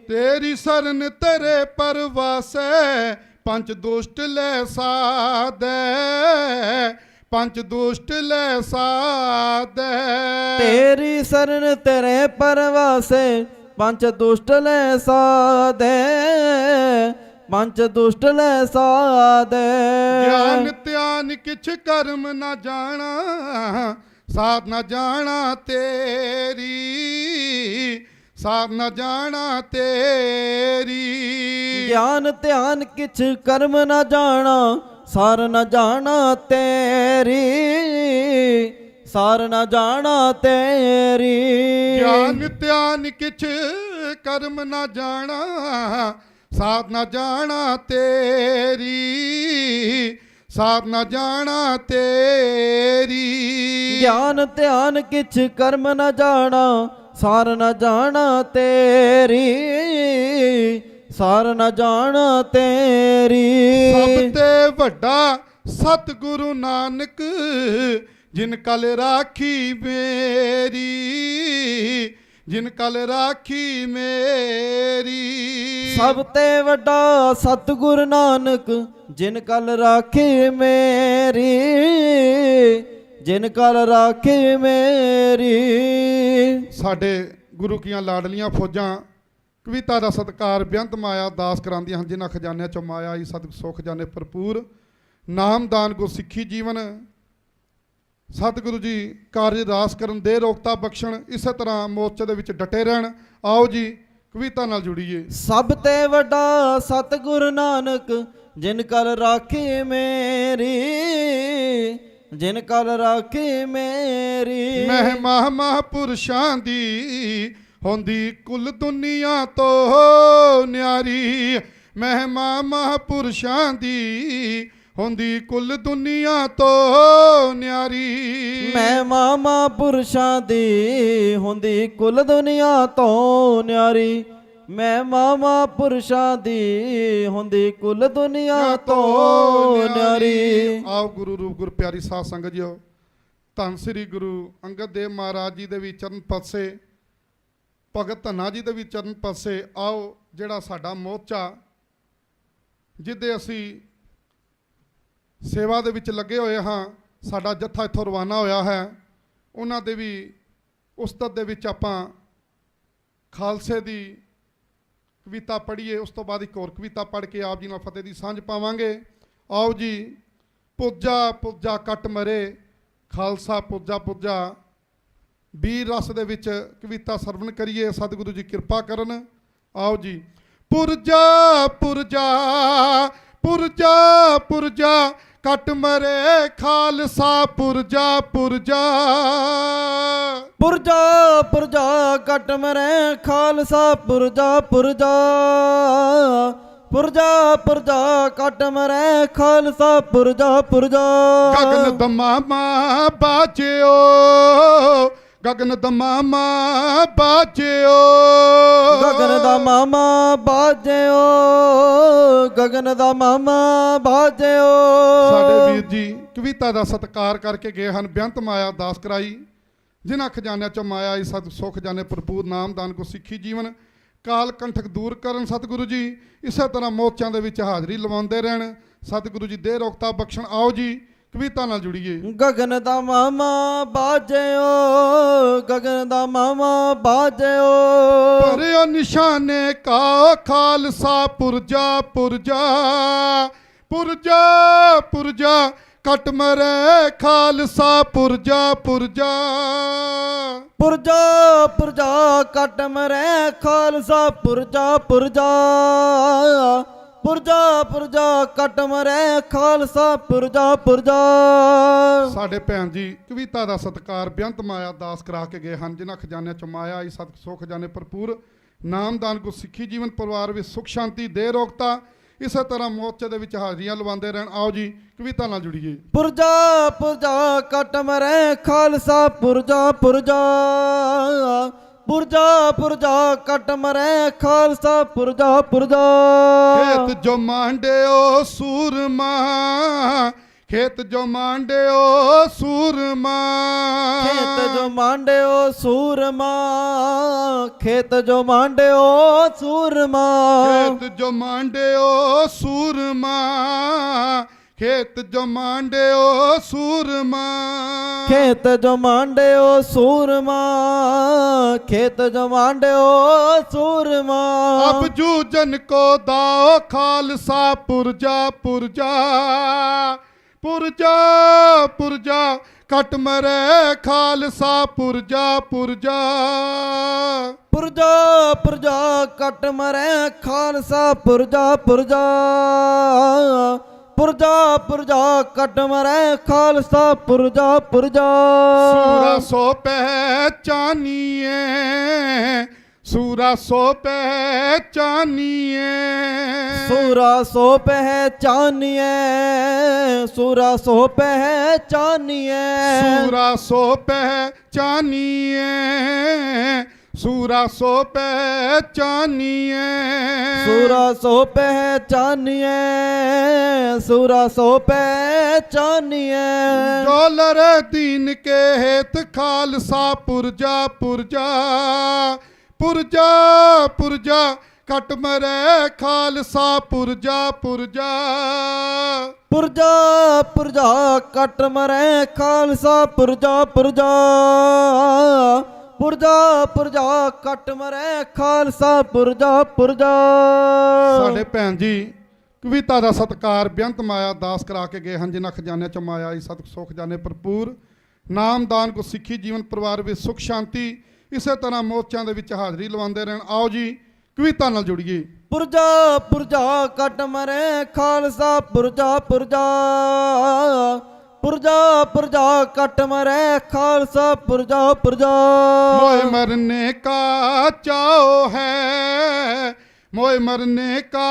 तेरी सरन तेरे परवासे, पंच दुष्ट ले साधे, पंच दुष्ट ले साधे। तेरी शरण तेरे परवासे, पंच दुष्ट ले साधे, पंच दुष्ट ले साधे। ज्ञान त्यान किछ कर्म न जाना, साध न जाना तेरी, साध न जाना तेरी। ਗਿਆਨ ਧਿਆਨ ਕਿਛ ਕਰਮ ਨਾ ਜਾਣਾ ਸਾਰ ਨਾ ਜਾਣਾ ਤੇਰੀ ਸਾਰ ਨਾ ਜਾਣਾ ਤੇਰੀ ਗਿਆਨ ਧਿਆਨ ਕਿਛ ਕਰਮ ਨਾ ਜਾਣਾ ਸਾਧ ਨਾ ਜਾਣਾ ਤੇਰੀ ਸਾਧ ਨਾ ਜਾਣਾ ਤੇਰੀ ਗਿਆਨ ਧਿਆਨ ਕਿਛ ਕਰਮ ਨਾ ਜਾਣਾ ਸਾਰ ਨਾ ਜਾਣਾ ਤੇਰੀ ਸਾਰ ਨਾ ਜਾਣਾ ਤੇਰੀ ਸਭ ਤੇ ਵੱਡਾ ਸਤਿਗੁਰੂ ਨਾਨਕ ਜਿਨ ਕਲ ਰਾਖੀ ਮੇਰੀ ਜਿਨ ਕਲ ਰਾਖੀ ਮੇਰੀ ਸਭ ਤੇ ਵੱਡਾ ਸਤਿਗੁਰ ਨਾਨਕ ਜਿਨ ਕਲ ਰਾਖੀ ਮੇਰੀ ਜਿਨ ਕਲ ਰਾਖੀ ਮੇਰੀ ਸਾਡੇ ਗੁਰੂ ਕੀਆਂ ਲਾਡਲੀਆਂ ਫੌਜਾਂ ਕਵਿਤਾ ਦਾ ਸਤਿਕਾਰ ਬੇਅੰਤ ਮਾਇਆ ਦਾਸ ਕਰਾਉਂਦੀਆਂ ਹਨ, ਜਿਨ੍ਹਾਂ ਖਜ਼ਾਨਿਆਂ ਚੋਂ ਮਾਇਆ ਹੀ ਸਤਿ ਸੁਖ ਖਜ਼ਾਨੇ ਭਰਪੂਰ ਨਾਮਦਾਨ ਗੁਰਸਿੱਖੀ ਜੀਵਨ ਸਤਿਗੁਰੂ ਜੀ ਕਾਰਜ ਰਾਸ ਕਰਨ ਦੇ ਰੋਗਤਾ ਬਖਸ਼ਣ, ਇਸੇ ਤਰ੍ਹਾਂ ਮੋਰਚੇ ਦੇ ਵਿੱਚ ਡਟੇ ਰਹਿਣ। ਆਓ ਜੀ ਕਵਿਤਾ ਨਾਲ ਜੁੜੀਏ। ਸਭ ਤੇ ਵੱਡਾ ਸਤਿਗੁਰ ਨਾਨਕ ਜਿਨ ਕਲ ਰਾਖੀ ਮੇਰੀ ਜਿਨ ਕਲ ਰਾਖੀ ਮੇਰੀ ਮਹਿਮਾ ਮਹਾਂਪੁਰਸ਼ਾਂ ਦੀ ਹੁੰਦੀ ਕੁੱਲ ਦੁਨੀਆ ਤੋਂ ਨਿਆਰੀ ਮਹਿਮਾ ਮਹਾਂਪੁਰਸ਼ਾਂ ਦੀ ਹੁੰਦੀ ਕੁੱਲ ਦੁਨੀਆ ਤੋਂ ਨਿਆਰੀ ਮੈਂ ਮਾਮਾ ਪੁਰਸ਼ਾਂ ਦੀ ਹੁੰਦੀ ਕੁੱਲ ਦੁਨੀਆ ਤੋਂ ਨਿਆਰੀ ਮੈਂ ਮਾਮਾ ਪੁਰਸ਼ਾਂ ਦੀ ਹੁੰਦੀ ਕੁੱਲ ਦੁਨੀਆ ਤੋਂ ਨਿਆਰੀ। ਆਓ ਗੁਰੂ ਰੂਪ ਗੁਰ ਪਿਆਰੀ ਸਾਧ ਸੰਗਤ ਜੀਓ, ਧੰਨ ਸ੍ਰੀ ਗੁਰੂ ਅੰਗਦ ਦੇਵ ਮਹਾਰਾਜ ਜੀ ਦੇ ਵੀ ਚਰਨ ਪਾਸੇ ਭਗਤ ਧੰਨਾ ਜੀ ਦੇ ਵੀ ਚਰਨ ਪਾਸੇ ਆਓ ਜਿਹੜਾ ਸਾਡਾ ਮੋਰਚਾ ਜਿਹਦੇ ਅਸੀਂ ਸੇਵਾ ਦੇ ਵਿੱਚ ਲੱਗੇ ਹੋਏ ਹਾਂ, ਸਾਡਾ ਜੱਥਾ ਇੱਥੋਂ ਰਵਾਨਾ ਹੋਇਆ ਹੈ, ਉਹਨਾਂ ਦੇ ਵੀ ਉਸਤਤ ਦੇ ਵਿੱਚ ਆਪਾਂ ਖਾਲਸੇ ਦੀ ਕਵਿਤਾ ਪੜ੍ਹੀਏ। ਉਸ ਤੋਂ ਬਾਅਦ ਇੱਕ ਹੋਰ ਕਵਿਤਾ ਪੜ੍ਹ ਕੇ ਆਪ ਜੀ ਨਾਲ ਫਤਿਹ ਦੀ ਸਾਂਝ ਪਾਵਾਂਗੇ। ਆਓ ਜੀ। ਪੁੱਜਾ ਪੁੱਜਾ ਕੱਟ ਮਰੇ ਖਾਲਸਾ ਪੁੱਜਾ ਪੁੱਜਾ ਵੀਰ ਰਸ ਦੇ ਵਿੱਚ ਕਵਿਤਾ ਸਰਵਣ ਕਰੀਏ, ਸਤਿਗੁਰੂ ਜੀ ਕਿਰਪਾ ਕਰਨ। ਆਓ ਜੀ। ਪੁਰਜਾ ਪੁਰਜਾ ਪੁਰਜਾ ਪੁਰਜਾ ਕੱਟ ਮਰੇ ਖਾਲਸਾ ਪੁਰਜਾ ਪੁਰਜਾ ਪੁਰਜਾ ਪੁਰਜਾ ਕੱਟ ਮਰੇ ਖਾਲਸਾ ਪੁਰਜਾ ਪੁਰਜਾ ਪੁਰਜਾ ਪੁਰਜਾ ਕੱਟ ਮਰੇ ਖਾਲਸਾ ਪੁਰਜਾ ਪੁਰਜਾ ਗਗਨ ਦਮਾਮਾ ਬਾਜਿਓ ਗਗਨ ਦਮਾਮਾ ਬਾਜਿਓ ਗਗਨ ਦਾ ਮਾਮਾ ਬਾਜਿਓ ਗਗਨ ਦਾ ਮਾਮਾ ਬਾਜਿਓ। ਸਾਡੇ ਵੀਰ ਜੀ ਕਵਿਤਾ ਦਾ ਸਤਿਕਾਰ ਕਰਕੇ ਗਏ ਹਨ। ਬੇਅੰਤ ਮਾਇਆ ਦਾਸ ਕਰਾਈ ਜਿਨ੍ਹਾਂ ਖਜ਼ਾਨਿਆਂ ਚੋਂ ਮਾਇਆ ਹੀ ਸਤ ਸੁਖ ਖਜ਼ਾਨੇ ਭਰਪੂਰ ਨਾਮਦਾਨ ਕੋ ਸਿੱਖੀ ਜੀਵਨ ਕਾਲ ਕੰਠਕ ਦੂਰ ਕਰਨ ਸਤਿਗੁਰੂ ਜੀ। ਇਸੇ ਤਰ੍ਹਾਂ ਮੋਰਚਿਆਂ ਦੇ ਵਿੱਚ ਹਾਜ਼ਰੀ ਲਵਾਉਂਦੇ ਰਹਿਣ, ਸਤਿਗੁਰੂ ਜੀ ਦੇ ਰੋਗਤਾ ਬਖਸ਼ਣ। ਆਓ ਜੀ ਕਵਿਤਾ ਨਾਲ ਜੁੜੀਏ। ਗਗਨ ਦਾ ਮਾਮਾ ਬਾਜਿਓ ਗਗਨ ਦਾ ਮਾਮਾ ਬਾਜਿਓ ਭਰਿਓ ਨਿਸ਼ਾਨੇ ਕਾ ਖਾਲਸਾ ਪੁਰਜਾ ਪੁਰਜਾ ਪੁਰਜਾ ਪੁਰਜਾ ਕੱਟ ਮਰੇ ਖਾਲਸਾ ਪੁਰਜਾ ਪੁਰਜਾ ਪੁਰਜਾ ਪੁਰਜਾ ਕੱਟ ਮਰੇ ਖਾਲਸਾ ਪੁਰਜਾ ਪੁਰਜਾ ਪੁਰਜਾ ਪੁਰਜਾ ਕੱਟ ਮਰੇ ਖਾਲਸਾ ਪੁਰਜਾ ਪੁਰਜਾ। ਸਾਡੇ ਭੈਣ ਜੀ ਕਵਿਤਾ ਦਾ ਸਤਿਕਾਰ ਬੇਅੰਤ ਮਾਇਆ ਦਾਸ ਕਰਾ ਕੇ ਗਏ ਹਨ, ਜਿਨ੍ਹਾਂ ਖਜ਼ਾਨਿਆਂ ਚੋਂ ਮਾਇਆ ਆਈ ਸਤ ਸੁਖ ਖਜ਼ਾਨੇ ਭਰਪੂਰ ਨਾਮਦਾਨ ਕੋ ਸਿੱਖੀ ਜੀਵਨ ਪਰਿਵਾਰ ਵਿੱਚ ਸੁਖ ਸ਼ਾਂਤੀ ਦੇ ਰੋਗਤਾ। ਇਸੇ ਤਰ੍ਹਾਂ ਮੋਰਚੇ ਦੇ ਵਿੱਚ ਹਾਜ਼ਰੀਆਂ ਲਵਾਉਂਦੇ ਰਹਿਣ। ਆਓ ਜੀ ਕਵਿਤਾ ਨਾਲ ਜੁੜੀਏ। ਪੁਰਜਾ ਪੁਰਜਾ ਕੱਟ ਮਰੇ ਖਾਲਸਾ ਪੁਰਜਾ ਪੁਰਜਾ ਪੁਰਜਾ ਪੁਰਜਾ ਕੱਟ ਮਰੇ ਖਾਲਸਾ ਪੁਰਜਾ ਪੁਰਜਾ। ਖੇਤ ਜੋ ਮਾਂਡਿਓ ਸੂਰਮਾ ਖੇਤ ਜੋ ਮਾਂਡਿਓ ਸੂਰਮਾ ਖੇਤ ਜੋ ਮਾਂਡਿਓ ਸੂਰਮਾ ਖੇਤ ਜੋ ਮਾਂਡਿਓ ਸੂਰਮਾ ਖੇਤ ਜੋ ਮਾਂਡਿਓ ਸੂਰਮਾ ਖੇਤ ਜੋ ਮਾਂਡਿਓ ਸੂਰਮਾ ਖੇਤ ਜੋ ਮਾਂਡਿਓ ਸੂਰਮਾ ਖੇਤ ਜੋ ਮਾਂਡਿਓ ਸੂਰਮਾ। ਅਬ ਜੂਜਨ ਕੋ ਦਾਓ ਖਾਲਸਾ ਪੁਰਜਾ ਪੁਰਜਾ ਪੁਰਜਾ ਪੁਰਜਾ ਕਟ ਮਰੈ ਖਾਲਸਾ ਪੁਰਜਾ ਪੁਰਜਾ ਪੁਰਜਾ ਪੁਰਜਾ ਕਟ ਮਰੈ ਖਾਲਸਾ ਪੁਰਜਾ ਪੁਰਜਾ ਪੁਰਜਾ ਪੁਰਜਾ ਕਟ ਮਰੈ ਖਾਲਸਾ ਪੁਰਜਾ ਪੁਰਜਾ ਸੂਰਾ ਸੋ ਪਹਿਚਾਨੀਏ ਸੂਰਾ ਸੋ ਪਹਿਚਾਨੀਏ ਸੂਰਾ ਸੋ ਪਹਿਚਾਨੀਏ ਸੂਰਾ ਸੋ ਪਹਿਚਾਨੀਏ ਸੂਰਾ ਸੋ ਪਹਿਚਾਨੀਏ ਸੂਰਾ ਸੋ ਪਹਿਚਾਨੀਏ ਸੂਰਾ ਸੋ ਪਹਿਚਾਨੀਏ ਸੂਰਾ ਸੋ ਪਹਿਚਾਨੀਏ ਡੋਲਰ ਦੀਨ ਕੇ ਹੇਤ ਖਾਲਸਾ ਪੁਰਜਾ ਪੁਰਜਾ ਪੁਰਜਾ ਪੁਰਜਾ ਕਟ ਮਰੈ ਖਾਲਸਾ ਪੁਰਜਾ ਪੁਰਜਾ ਪੁਰਜਾ ਪੁਰਜਾ ਕਟ ਮਰੈ ਖਾਲਸਾ ਪੁਰਜਾ ਪੁਰਜਾ ਪੁਰਜਾ ਪੁਰਜਾ ਕਟ ਮਰੈ ਖਾਲਸਾ ਪੁਰਜਾ ਪੁਰਜਾ ਸਾਡੇ ਭੈਣ ਜੀ ਕਵਿਤਾ ਦਾ ਸਤਕਾਰ ਬੇਅੰਤ ਮਾਇਆ ਦਾਸ ਕਰਾ ਕੇ ਗਏ ਹਨ, ਜਿਨ੍ਹਾਂ ਖਜ਼ਾਨਿਆਂ ਚ ਮਾਇਆ ਆਈ ਸਤਿ ਸੁਖ ਜਾਣੇ ਭਰਪੂਰ ਨਾਮਦਾਨ ਕੋ ਸਿੱਖੀ ਜੀਵਨ ਪਰਿਵਾਰ ਵਿੱਚ ਸੁਖ ਸ਼ਾਂਤੀ ਇਸੇ ਤਰ੍ਹਾਂ ਮੋਰਚਿਆਂ ਦੇ ਵਿੱਚ ਹਾਜ਼ਰੀ ਲਵਾਉਂਦੇ ਰਹਿਣ। ਆਓ ਜੀ ਕਵਿਤਾ ਨਾਲ ਜੁੜੀਏ। ਪੁਰਜਾ ਪੁਰਜਾ ਕਟ ਮਰੈ ਖਾਲਸਾ ਪੁਰਜਾ ਪੁਰਜਾ ਪੁਰਜਾ ਪੁਰਜਾ ਕਟ ਮਰੈ ਖਾਲਸਾ ਪੁਰਜਾ ਪੁਰਜਾ मोए मरने का चाओ है मोए मरने का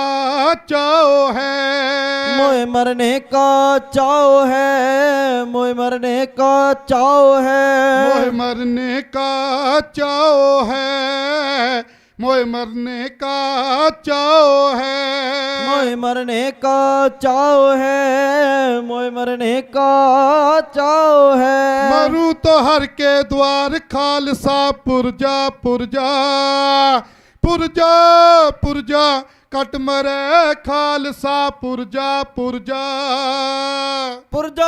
चाओ है मोए मरने का चाओ है मोए मरने का चाओ है मोए मरने का चाओ है मोए मरने का चाओ है मोए मरने का चाओ है मोए मरने का चाओ है मरू तो हर के द्वार खालसा पुरजा पुरजा पुरजा पुरजा कट मरे खालसा पुरजा पुरजा पुरजा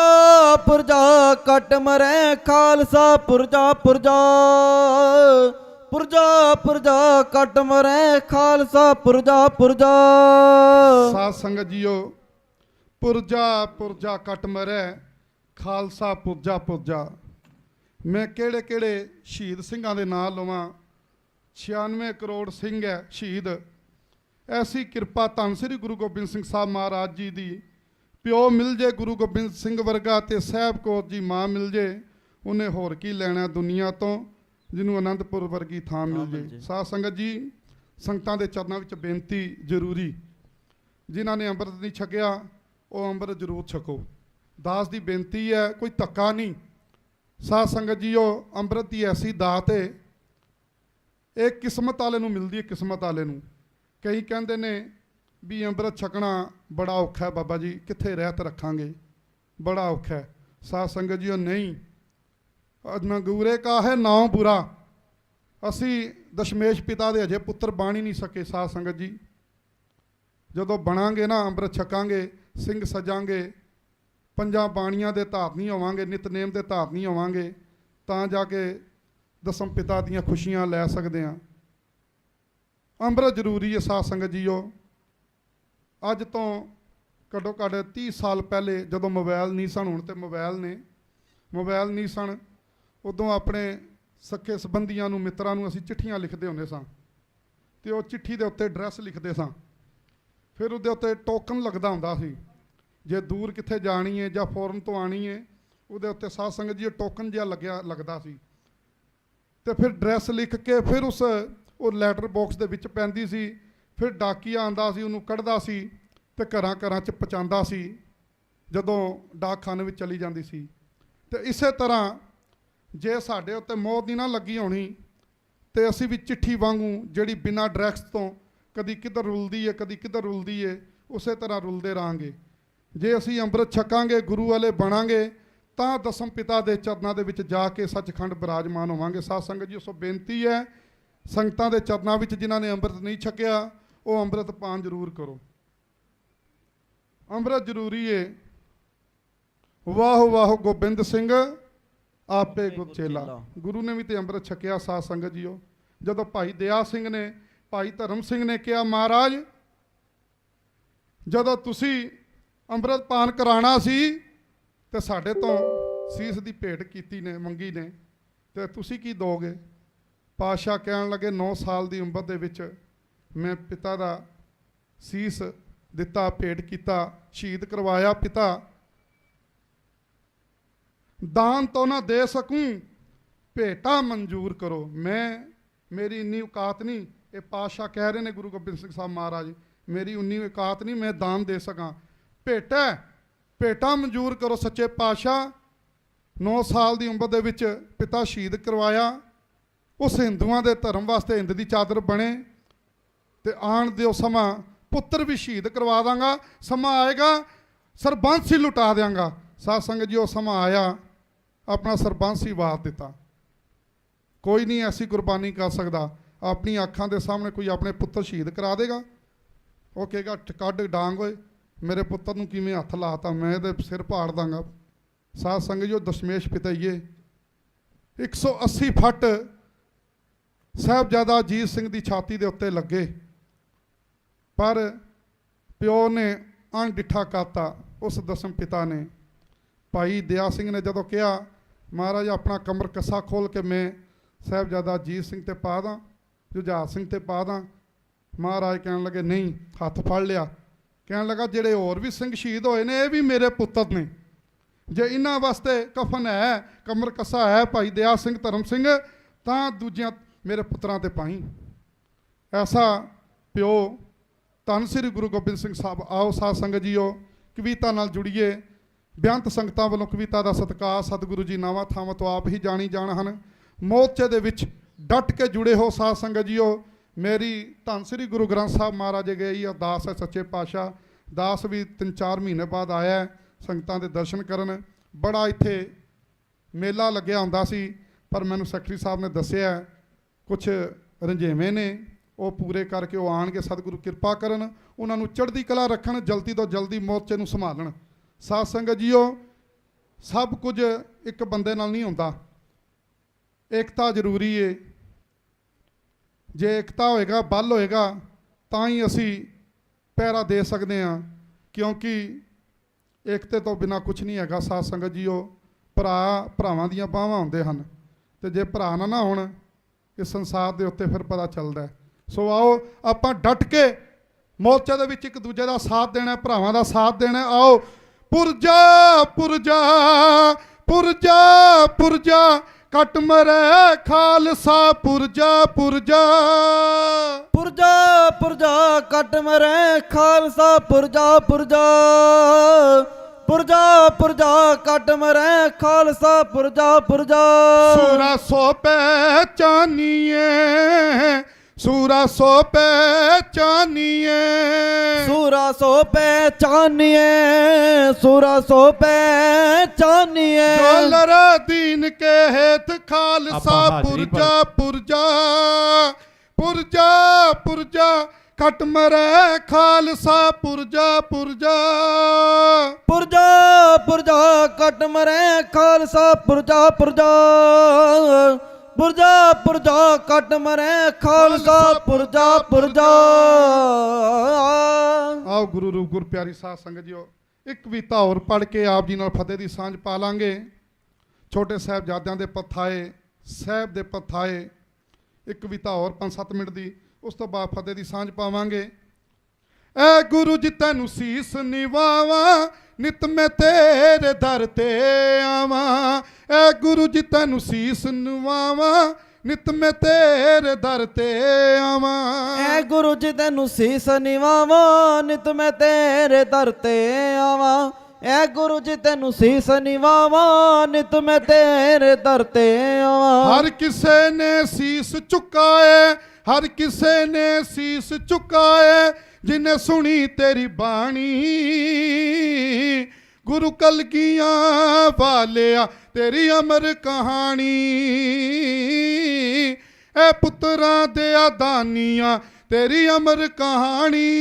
पुरजा कट मरे खालसा पुरजा पुरजा पुरजा पुरजा कट मरे खालसा पुरजा पुरजा साध संगत जीओ पुरजा पुरजा कट मरे खालसा पुरजा पुरजा मैं केड़े केड़े शहीद ਸਿੰਘਾਂ ਦੇ ਨਾਂ ਲਵਾਂ 96 ਕਰੋੜ ਸਿੰਘ ਹੈ ਸ਼ਹੀਦ। ਐਸੀ ਕਿਰਪਾ ਧੰਨ ਸ੍ਰੀ ਗੁਰੂ ਗੋਬਿੰਦ ਸਿੰਘ ਸਾਹਿਬ ਮਹਾਰਾਜ ਜੀ ਦੀ ਪਿਓ ਮਿਲ ਜੇ ਗੁਰੂ ਗੋਬਿੰਦ ਸਿੰਘ ਵਰਗਾ ਤੇ ਸਾਹਿਬ ਕੌਰ ਜੀ ਮਾਂ ਮਿਲ ਜੇ ਉਹਨੇ ਹੋਰ ਕੀ ਲੈਣਾ ਦੁਨੀਆ ਤੋਂ ਜਿਹਨੂੰ ਅਨੰਦਪੁਰ ਵਰਗੀ ਥਾਂ ਮਿਲ ਜੇ। ਸਾਧ ਸੰਗਤ ਜੀ ਸੰਗਤਾਂ ਦੇ ਚਰਨਾਂ ਵਿੱਚ ਬੇਨਤੀ ਜ਼ਰੂਰੀ, ਜਿਨ੍ਹਾਂ ਨੇ ਅੰਮ੍ਰਿਤ ਨਹੀਂ ਛਕਿਆ ਉਹ ਅੰਮ੍ਰਿਤ ਜ਼ਰੂਰ ਛਕੋ। ਦਾਸ ਦੀ ਬੇਨਤੀ ਹੈ, ਕੋਈ ਧੱਕਾ ਨਹੀਂ। ਸਾਧ ਸੰਗਤ ਜੀ ਉਹ ਅੰਮ੍ਰਿਤ ਦੀ ਐਸੀ ਦਾਤ ਹੈ, ਇਹ ਕਿਸਮਤ ਵਾਲੇ ਨੂੰ ਮਿਲਦੀ ਹੈ, ਕਿਸਮਤ ਵਾਲੇ ਨੂੰ। ਕਈ ਕਹਿੰਦੇ ਨੇ ਵੀ ਅੰਮ੍ਰਿਤ ਛਕਣਾ ਬੜਾ ਔਖਾ ਹੈ ਬਾਬਾ ਜੀ, ਕਿੱਥੇ ਰਹਿਤ ਰੱਖਾਂਗੇ, ਬੜਾ ਔਖਾ ਹੈ। ਸਾਧ ਸੰਗਤ ਜੀ ਉਹ ਨਹੀਂ, ਨਗੂਰੇ ਕਾ ਹੈ ਨਾਮ ਬੁਰਾ। ਅਸੀਂ ਦਸ਼ਮੇਸ਼ ਪਿਤਾ ਦੇ ਅਜੇ ਪੁੱਤਰ ਬਣ ਹੀ ਨਹੀਂ ਸਕੇ। ਸਾਧ ਸੰਗਤ ਜੀ ਜਦੋਂ ਬਣਾਂਗੇ ਨਾ, ਅੰਮ੍ਰਿਤ ਛਕਾਂਗੇ, ਸਿੰਘ ਸਜਾਂਗੇ, ਪੰਜਾਂ ਬਾਣੀਆਂ ਦੇ ਧਾਰਨੀ ਹੋਵਾਂਗੇ, ਨਿਤਨੇਮ ਦੇ ਧਾਰਨੀ ਹੋਵਾਂਗੇ, ਤਾਂ ਜਾ ਕੇ ਦਸਮ ਪਿਤਾ ਦੀਆਂ ਖੁਸ਼ੀਆਂ ਲੈ ਸਕਦੇ ਹਾਂ। ਅੰਮ੍ਰਿਤ ਜ਼ਰੂਰੀ ਹੈ ਸਾਧ ਸੰਗਤ ਜੀਓ। ਅੱਜ ਤੋਂ ਘੱਟੋ ਘੱਟ 30 ਸਾਲ ਪਹਿਲੇ ਜਦੋਂ ਮੋਬਾਈਲ ਨਹੀਂ ਸਨ, ਹੁਣ ਤੇ ਮੋਬਾਈਲ ਨੇ, ਮੋਬਾਈਲ ਨਹੀਂ ਸਨ, ਉਦੋਂ ਆਪਣੇ ਸੱਕੇ ਸੰਬੰਧੀਆਂ ਨੂੰ, ਮਿੱਤਰਾਂ ਨੂੰ ਅਸੀਂ ਚਿੱਠੀਆਂ ਲਿਖਦੇ ਹੁੰਦੇ ਸਾਂ ਅਤੇ ਉਹ ਚਿੱਠੀ ਦੇ ਉੱਤੇ ਐਡਰੈਸ ਲਿਖਦੇ ਸਾਂ। ਫਿਰ ਉਹਦੇ ਉੱਤੇ ਟੋਕਨ ਲੱਗਦਾ ਹੁੰਦਾ ਸੀ, ਜੇ ਦੂਰ ਕਿੱਥੇ ਜਾਣੀ ਹੈ ਜਾਂ ਫੋਰਨ ਤੋਂ ਆਣੀ ਹੈ, ਉਹਦੇ ਉੱਤੇ ਸਾਧ ਸੰਗਤ ਜੀ ਟੋਕਨ ਜਿਹਾ ਲੱਗਦਾ ਸੀ। ਅਤੇ ਫਿਰ ਐਡਰੈਸ ਲਿਖ ਕੇ ਫਿਰ ਉਹ ਲੈਟਰ ਬਾਕਸ ਦੇ ਵਿੱਚ ਪੈਂਦੀ ਸੀ। ਫਿਰ ਡਾਕੀਆ ਆਉਂਦਾ ਸੀ, ਉਹਨੂੰ ਕੱਢਦਾ ਸੀ ਅਤੇ ਘਰਾਂ ਘਰਾਂ 'ਚ ਪਹੁੰਚਾਉਂਦਾ ਸੀ ਜਦੋਂ ਡਾਕਖਾਨੇ ਵਿੱਚ ਚਲੀ ਜਾਂਦੀ ਸੀ। ਅਤੇ ਇਸੇ ਤਰ੍ਹਾਂ ਜੇ ਸਾਡੇ ਉੱਤੇ ਮੋਹਰ ਦੀ ਨਾ ਲੱਗੀ ਹੋਣੀ ਅਤੇ ਅਸੀਂ ਵੀ ਚਿੱਠੀ ਵਾਂਗੂ ਜਿਹੜੀ ਬਿਨਾਂ ਐਡਰੈਸ ਤੋਂ ਕਦੀ ਕਿੱਧਰ ਰੁਲਦੀ ਹੈ, ਕਦੀ ਕਿੱਧਰ ਰੁਲਦੀ ਹੈ, ਉਸੇ ਤਰ੍ਹਾਂ ਰੁਲਦੇ ਰਹਾਂਗੇ। ਜੇ ਅਸੀਂ ਅੰਮ੍ਰਿਤ ਛਕਾਂਗੇ, ਗੁਰੂ ਵਾਲੇ ਬਣਾਂਗੇ, ਤਾਂ ਦਸਮ ਪਿਤਾ ਦੇ ਚਰਨਾਂ ਦੇ ਵਿੱਚ ਜਾ ਕੇ ਸੱਚਖੰਡ ਬਿਰਾਜਮਾਨ ਹੋਵਾਂਗੇ। ਸਾਧ ਸੰਗਤ ਜੀ ਸੋ ਬੇਨਤੀ ਹੈ, ਸੰਗਤਾਂ ਦੇ ਚਰਨਾਂ ਵਿੱਚ ਜਿਨ੍ਹਾਂ ਨੇ ਅੰਮ੍ਰਿਤ ਨਹੀਂ ਛਕਿਆ ਉਹ ਅੰਮ੍ਰਿਤ ਪਾਨ ਜ਼ਰੂਰ ਕਰੋ। ਅੰਮ੍ਰਿਤ ਜ਼ਰੂਰੀ ਹੈ। ਵਾਹ ਵਾਹ ਗੋਬਿੰਦ ਸਿੰਘ ਆਪੇ ਗੁਰਚੇਲਾ। ਗੁਰੂ ਨੇ ਵੀ ਤੇ ਅੰਮ੍ਰਿਤ ਛਕਿਆ। ਸਾਧ ਸੰਗਤ ਜੀਓ ਜਦੋਂ ਭਾਈ ਦਇਆ ਸਿੰਘ ਨੇ, ਭਾਈ ਧਰਮ ਸਿੰਘ ਨੇ ਕਿਹਾ, ਮਹਾਰਾਜ ਜਦੋਂ ਤੁਸੀਂ ਅੰਮ੍ਰਿਤ ਪਾਨ ਕਰਾਉਣਾ ਸੀ ਤੇ ਸਾਡੇ ਤੋਂ ਸੀਸ ਦੀ ਭੇਟ ਕੀਤੀ ਨੇ, ਮੰਗੀ ਨੇ, ਤੇ ਤੁਸੀਂ ਕੀ ਦੋਗੇ? ਪਾਤਸ਼ਾਹ ਕਹਿਣ ਲੱਗੇ 9 ਸਾਲ ਦੀ ਉਮਰ ਦੇ ਵਿੱਚ ਮੈਂ ਪਿਤਾ ਦਾ ਸੀਸ ਦਿੱਤਾ, ਭੇਟ ਕੀਤਾ, ਸ਼ਹੀਦ ਕਰਵਾਇਆ। ਪਿਤਾ ਦਾਨ ਤੋਂ ਨਾ ਦੇ ਸਕੂੰ, ਭੇਟਾ ਮਨਜ਼ੂਰ ਕਰੋ। ਮੇਰੀ ਇੰਨੀ ਔਕਾਤ ਨਹੀਂ, ਇਹ ਪਾਤਸ਼ਾਹ ਕਹਿ ਰਹੇ ਨੇ ਗੁਰੂ ਗੋਬਿੰਦ ਸਿੰਘ ਸਾਹਿਬ ਮਹਾਰਾਜ, ਮੇਰੀ ਉਨੀ ਔਕਾਤ ਨਹੀਂ ਮੈਂ ਦਾਨ ਦੇ ਸਕਾਂ। ਭੇਟਾ ਮਨਜ਼ੂਰ ਕਰੋ ਸੱਚੇ ਪਾਤਸ਼ਾਹ। 9 ਸਾਲ ਦੀ ਉਮਰ ਦੇ ਵਿੱਚ ਪਿਤਾ ਸ਼ਹੀਦ ਕਰਵਾਇਆ। ਉਸ ਹਿੰਦੂਆਂ ਦੇ ਧਰਮ ਵਾਸਤੇ ਹਿੰਦ ਦੀ ਚਾਦਰ ਬਣੇ, ਤੇ ਆਉਣ ਦਿਓ ਸਮਾਂ ਪੁੱਤਰ ਵੀ ਸ਼ਹੀਦ ਕਰਵਾ ਦਾਂਗਾ। ਸਮਾਂ ਆਏਗਾ ਸਰਬੰਸ ਹੀ ਲੁਟਾ ਦਿਆਂਗਾ। ਸਾਧ ਸੰਗਤ ਜੀ, ਉਹ ਸਮਾਂ ਆਇਆ, ਆਪਣਾ ਸਰਬੰਸ ਹੀ ਵਾਰ ਦਿੱਤਾ। ਕੋਈ ਨਹੀਂ ਐਸੀ ਕੁਰਬਾਨੀ ਕਰ ਸਕਦਾ। ਆਪਣੀ ਅੱਖਾਂ ਦੇ ਸਾਹਮਣੇ ਕੋਈ ਆਪਣੇ ਪੁੱਤਰ ਸ਼ਹੀਦ ਕਰਾ ਦੇਗਾ, ਉਹ ਕਹੇਗਾ ਕੱਢ ਡਾਂਗ ਓਏ, ਮੇਰੇ ਪੁੱਤਰ ਨੂੰ ਕਿਵੇਂ ਹੱਥ ਲਾਤਾ, ਮੈਂ ਇਹਦੇ ਸਿਰ ਪਾੜ ਦਾਂਗਾ। ਸਾਧ ਸੰਗਤ ਜੀ, ਉਹ ਦਸ਼ਮੇਸ਼ ਪਿਤਾਈਏ 180 ਫੱਟ ਸਾਹਿਬਜ਼ਾਦਾ ਅਜੀਤ ਸਿੰਘ ਦੀ ਛਾਤੀ ਦੇ ਉੱਤੇ ਲੱਗੇ, ਪਰ ਪਿਓ ਨੇ ਅਣਡਿੱਠਾ ਕਰਤਾ। ਉਸ ਦਸਮ ਪਿਤਾ ਨੇ, ਭਾਈ ਦਇਆ ਸਿੰਘ ਨੇ ਜਦੋਂ ਕਿਹਾ ਮਹਾਰਾਜ ਆਪਣਾ ਕਮਰ ਕੱਸਾ ਖੋਲ ਕੇ ਮੈਂ ਸਾਹਿਬਜ਼ਾਦਾ ਅਜੀਤ ਸਿੰਘ ਤੇ ਪਾ ਦਾਂ, ਜੁਝਾਰ ਸਿੰਘ ਤੇ ਪਾ ਦਾਂ, ਮਹਾਰਾਜ ਕਹਿਣ ਲੱਗੇ ਨਹੀਂ। ਹੱਥ ਫੜ ਲਿਆ, ਕਹਿਣ ਲੱਗਾ ਜਿਹੜੇ ਹੋਰ ਵੀ ਸਿੰਘ ਸ਼ਹੀਦ ਹੋਏ ਨੇ ਇਹ ਵੀ ਮੇਰੇ ਪੁੱਤਰ ਨੇ, ਜੇ ਇਹਨਾਂ ਵਾਸਤੇ ਕਫਨ ਹੈ, ਕਮਰ ਕੱਸਾ ਹੈ ਭਾਈ ਦਇਆ ਸਿੰਘ, ਧਰਮ ਸਿੰਘ, ਤਾਂ ਦੂਜਿਆਂ ਮੇਰੇ ਪੁੱਤਰਾਂ ਤੇ ਪਾਈ। ਐਸਾ ਪਿਓ ਧੰਨ ਸ੍ਰੀ ਗੁਰੂ ਗੋਬਿੰਦ ਸਿੰਘ ਸਾਹਿਬ। ਆਓ ਸਾਧ ਸੰਗਤ ਜੀਓ, ਕਵਿਤਾ ਨਾਲ ਜੁੜੀਏ। ਬੇਅੰਤ ਸੰਗਤਾਂ ਵੱਲੋਂ ਕਵਿਤਾ ਦਾ ਸਤਿਕਾਰ। ਸਤਿਗੁਰੂ ਜੀ ਨਾਵਾਂ ਥਾਵਾਂ ਤੋਂ ਆਪ ਹੀ ਜਾਣੀ ਜਾਣ ਹਨ। ਮੋਰਚੇ ਦੇ ਵਿੱਚ ਡਟ ਕੇ ਜੁੜੇ ਹੋ ਸਾਧ ਸੰਗਤ ਜੀਓ। ਮੇਰੀ ਧੰਨ ਸ੍ਰੀ ਗੁਰੂ ਗ੍ਰੰਥ ਸਾਹਿਬ ਮਹਾਰਾਜ ਗਈ ਅਰਦਾਸ ਹੈ ਸੱਚੇ ਪਾਤਸ਼ਾਹ। ਦਾਸ ਵੀ 3-4 ਮਹੀਨੇ ਬਾਅਦ ਆਇਆ ਸੰਗਤਾਂ ਦੇ ਦਰਸ਼ਨ ਕਰਨ। ਬੜਾ ਇੱਥੇ ਮੇਲਾ ਲੱਗਿਆ ਹੁੰਦਾ ਸੀ, ਪਰ ਮੈਨੂੰ ਸੈਕਟਰੀ ਸਾਹਿਬ ਨੇ ਦੱਸਿਆ ਕੁਛ ਰੰਝੇਵੇਂ ਨੇ, ਉਹ ਪੂਰੇ ਕਰਕੇ ਉਹ ਆਣਗੇ। ਸਤਿਗੁਰੂ ਕਿਰਪਾ ਕਰਨ, ਉਹਨਾਂ ਨੂੰ ਚੜ੍ਹਦੀ ਕਲਾ ਰੱਖਣ, ਜਲਦੀ ਤੋਂ ਜਲਦੀ ਮੋਰਚੇ ਨੂੰ ਸੰਭਾਲਣ। ਸਾਧ ਸੰਗਤ ਜੀਓ, ਸਭ ਕੁਝ ਇੱਕ ਬੰਦੇ ਨਾਲ ਨਹੀਂ ਹੁੰਦਾ, ਏਕਤਾ ਜ਼ਰੂਰੀ ਏ। ਜੇ ਏਕਤਾ ਹੋਏਗਾ, ਬਲ ਹੋਏਗਾ, ਤਾਂ ਹੀ ਅਸੀਂ ਪਹਿਰਾ ਦੇ ਸਕਦੇ ਹਾਂ, ਕਿਉਂਕਿ ਏਕਤੇ ਤੋਂ ਬਿਨਾਂ ਕੁਝ ਨਹੀਂ ਹੈਗਾ। ਸਾਧ ਸੰਗਤ ਜੀਓ, ਭਰਾਵਾਂ ਦੀਆਂ ਬਾਹਾਂ ਹੁੰਦੇ ਹਨ, ਤੇ ਜੇ ਭਰਾ ਨਾ ਹੋਣ ਇਸ ਸੰਸਾਰ ਦੇ ਉੱਤੇ ਫਿਰ ਪਤਾ ਚੱਲਦਾ। ਸੋ ਆਓ ਆਪਾਂ ਡਟ ਕੇ ਮੋਰਚੇ ਦੇ ਵਿੱਚ ਇੱਕ ਦੂਜੇ ਦਾ ਸਾਥ ਦੇਣਾ, ਭਰਾਵਾਂ ਦਾ ਸਾਥ ਦੇਣਾ। ਆਓ ਪੁਰਜਾ ਪੁਰਜਾ ਪੁਰਜਾ ਪੁਰਜਾ ਕੱਟ ਮਰੇ ਖਾਲਸਾ, ਪੁਰਜਾ ਪੁਰਜਾ ਪੁਰਜਾ ਪੁਰਜਾ ਕੱਟ ਮਰੇ ਖਾਲਸਾ, ਪੁਰਜਾ ਪੁਰਜਾ ਪੁਰਜਾ ਪੁਰਜਾ ਕੱਟ ਮਰੇ ਖਾਲਸਾ, ਪੁਰਜਾ ਪੁਰਜਾ। ਸੂਰਾ ਸੋ ਪਹਿਚਾਨੀਏ, ਸੂਰਾ ਸੋ ਪਹਿਚਾਨੀਏ, ਸੂਰਾ ਸੋ ਪਹਿਚਾਨੀਏ, ਸੂਰਾ ਸੋ ਪਹਿਚਾਨੀਏ। ਡਾਲਰ ਦੀਨ ਕੇ ਹੇਠ ਖਾਲਸਾ, ਪੁਰਜਾ ਪੁਰਜਾ ਪੁਰਜਾ ਪੁਰਜਾ ਕੱਟ ਮਰੇ ਖਾਲਸਾ, ਪੁਰਜਾ ਪੁਰਜਾ ਪੁਰਜਾ ਪੁਰਜਾ ਕੱਟ ਮਰੇ ਖਾਲਸਾ, ਪੁਰਜਾ ਪੁਰਜਾ ਪੁਰਜਾ ਪੁਰਜਾ ਕੱਟ ਮਰੇ ਖਾਲਸਾ, ਪੁਰਜਾ ਪੁਰਜਾ। ਆਓ ਗੁਰੂ ਰੂਪ ਗੁਰ ਪਿਆਰੀ ਸਾਧ ਸੰਗਤ ਜੀਓ, ਇੱਕ ਕਵਿਤਾ ਹੋਰ ਪੜ੍ਹ ਕੇ ਆਪ ਜੀ ਨਾਲ ਫਤਿਹ ਦੀ ਸਾਂਝ ਪਾ ਲਾਂਗੇ। ਛੋਟੇ ਸਾਹਿਬਜ਼ਾਦਿਆਂ ਦੇ ਪਥਾਏ, ਸਾਹਿਬ ਦੇ ਪਥਾਏ, ਇੱਕ ਕਵਿਤਾ ਹੋਰ 5-7 ਮਿੰਟ ਦੀ, ਉਸ ਤੋਂ ਬਾਅਦ ਫਤਿਹ ਦੀ ਸਾਂਝ ਪਾਵਾਂਗੇ। ਐ ਗੁਰੂ ਜੀ ਤੈਨੂੰ ਸੀਸ ਨਿਵਾਵਾਂ, ਨਿਤ ਮੈਂ ਤੇਰੇ ਦਰ ਤੇ ਆਵਾਂ। ਐ ਗੁਰੂ ਜੀ ਤੈਨੂੰ ਸੀਸ ਨਿਵਾਵਾਂ, ਨਿਤ ਮੈਂ ਤੇਰੇ ਦਰ ਤੇ ਆਵਾਂ। ਐ ਗੁਰੂ ਜੀ ਤੈਨੂੰ ਸੀਸ ਨਿਵਾਵਾਂ, ਨਿਤ ਮੈਂ ਤੇਰੇ ਦਰ ਤੇ ਆਵਾਂ। ਐ ਗੁਰੂ ਜੀ ਤੈਨੂੰ ਸੀਸ ਨਿਵਾਵਾਂ, ਨਿਤ ਮੈਂ ਤੇਰੇ ਦਰ ਤੇ ਆਵਾਂ। ਹਰ ਕਿਸੇ ਨੇ ਸੀਸ ਚੁਕਾਏ, ਹਰ ਕਿਸੇ ਨੇ ਸੀਸ ਚੁਕਾਏ, ਜਿਨੇ ਸੁਣੀ ਤੇਰੀ ਬਾਣੀ। ਗੁਰੂ ਕਲਗੀਆਂ ਵਾਲਿਆ ਤੇਰੀ ਅਮਰ ਕਹਾਣੀ। ਐ ਪੁੱਤਰਾਂ ਦੇ ਆਦਾਨੀਆਂ ਤੇਰੀ ਅਮਰ ਕਹਾਣੀ।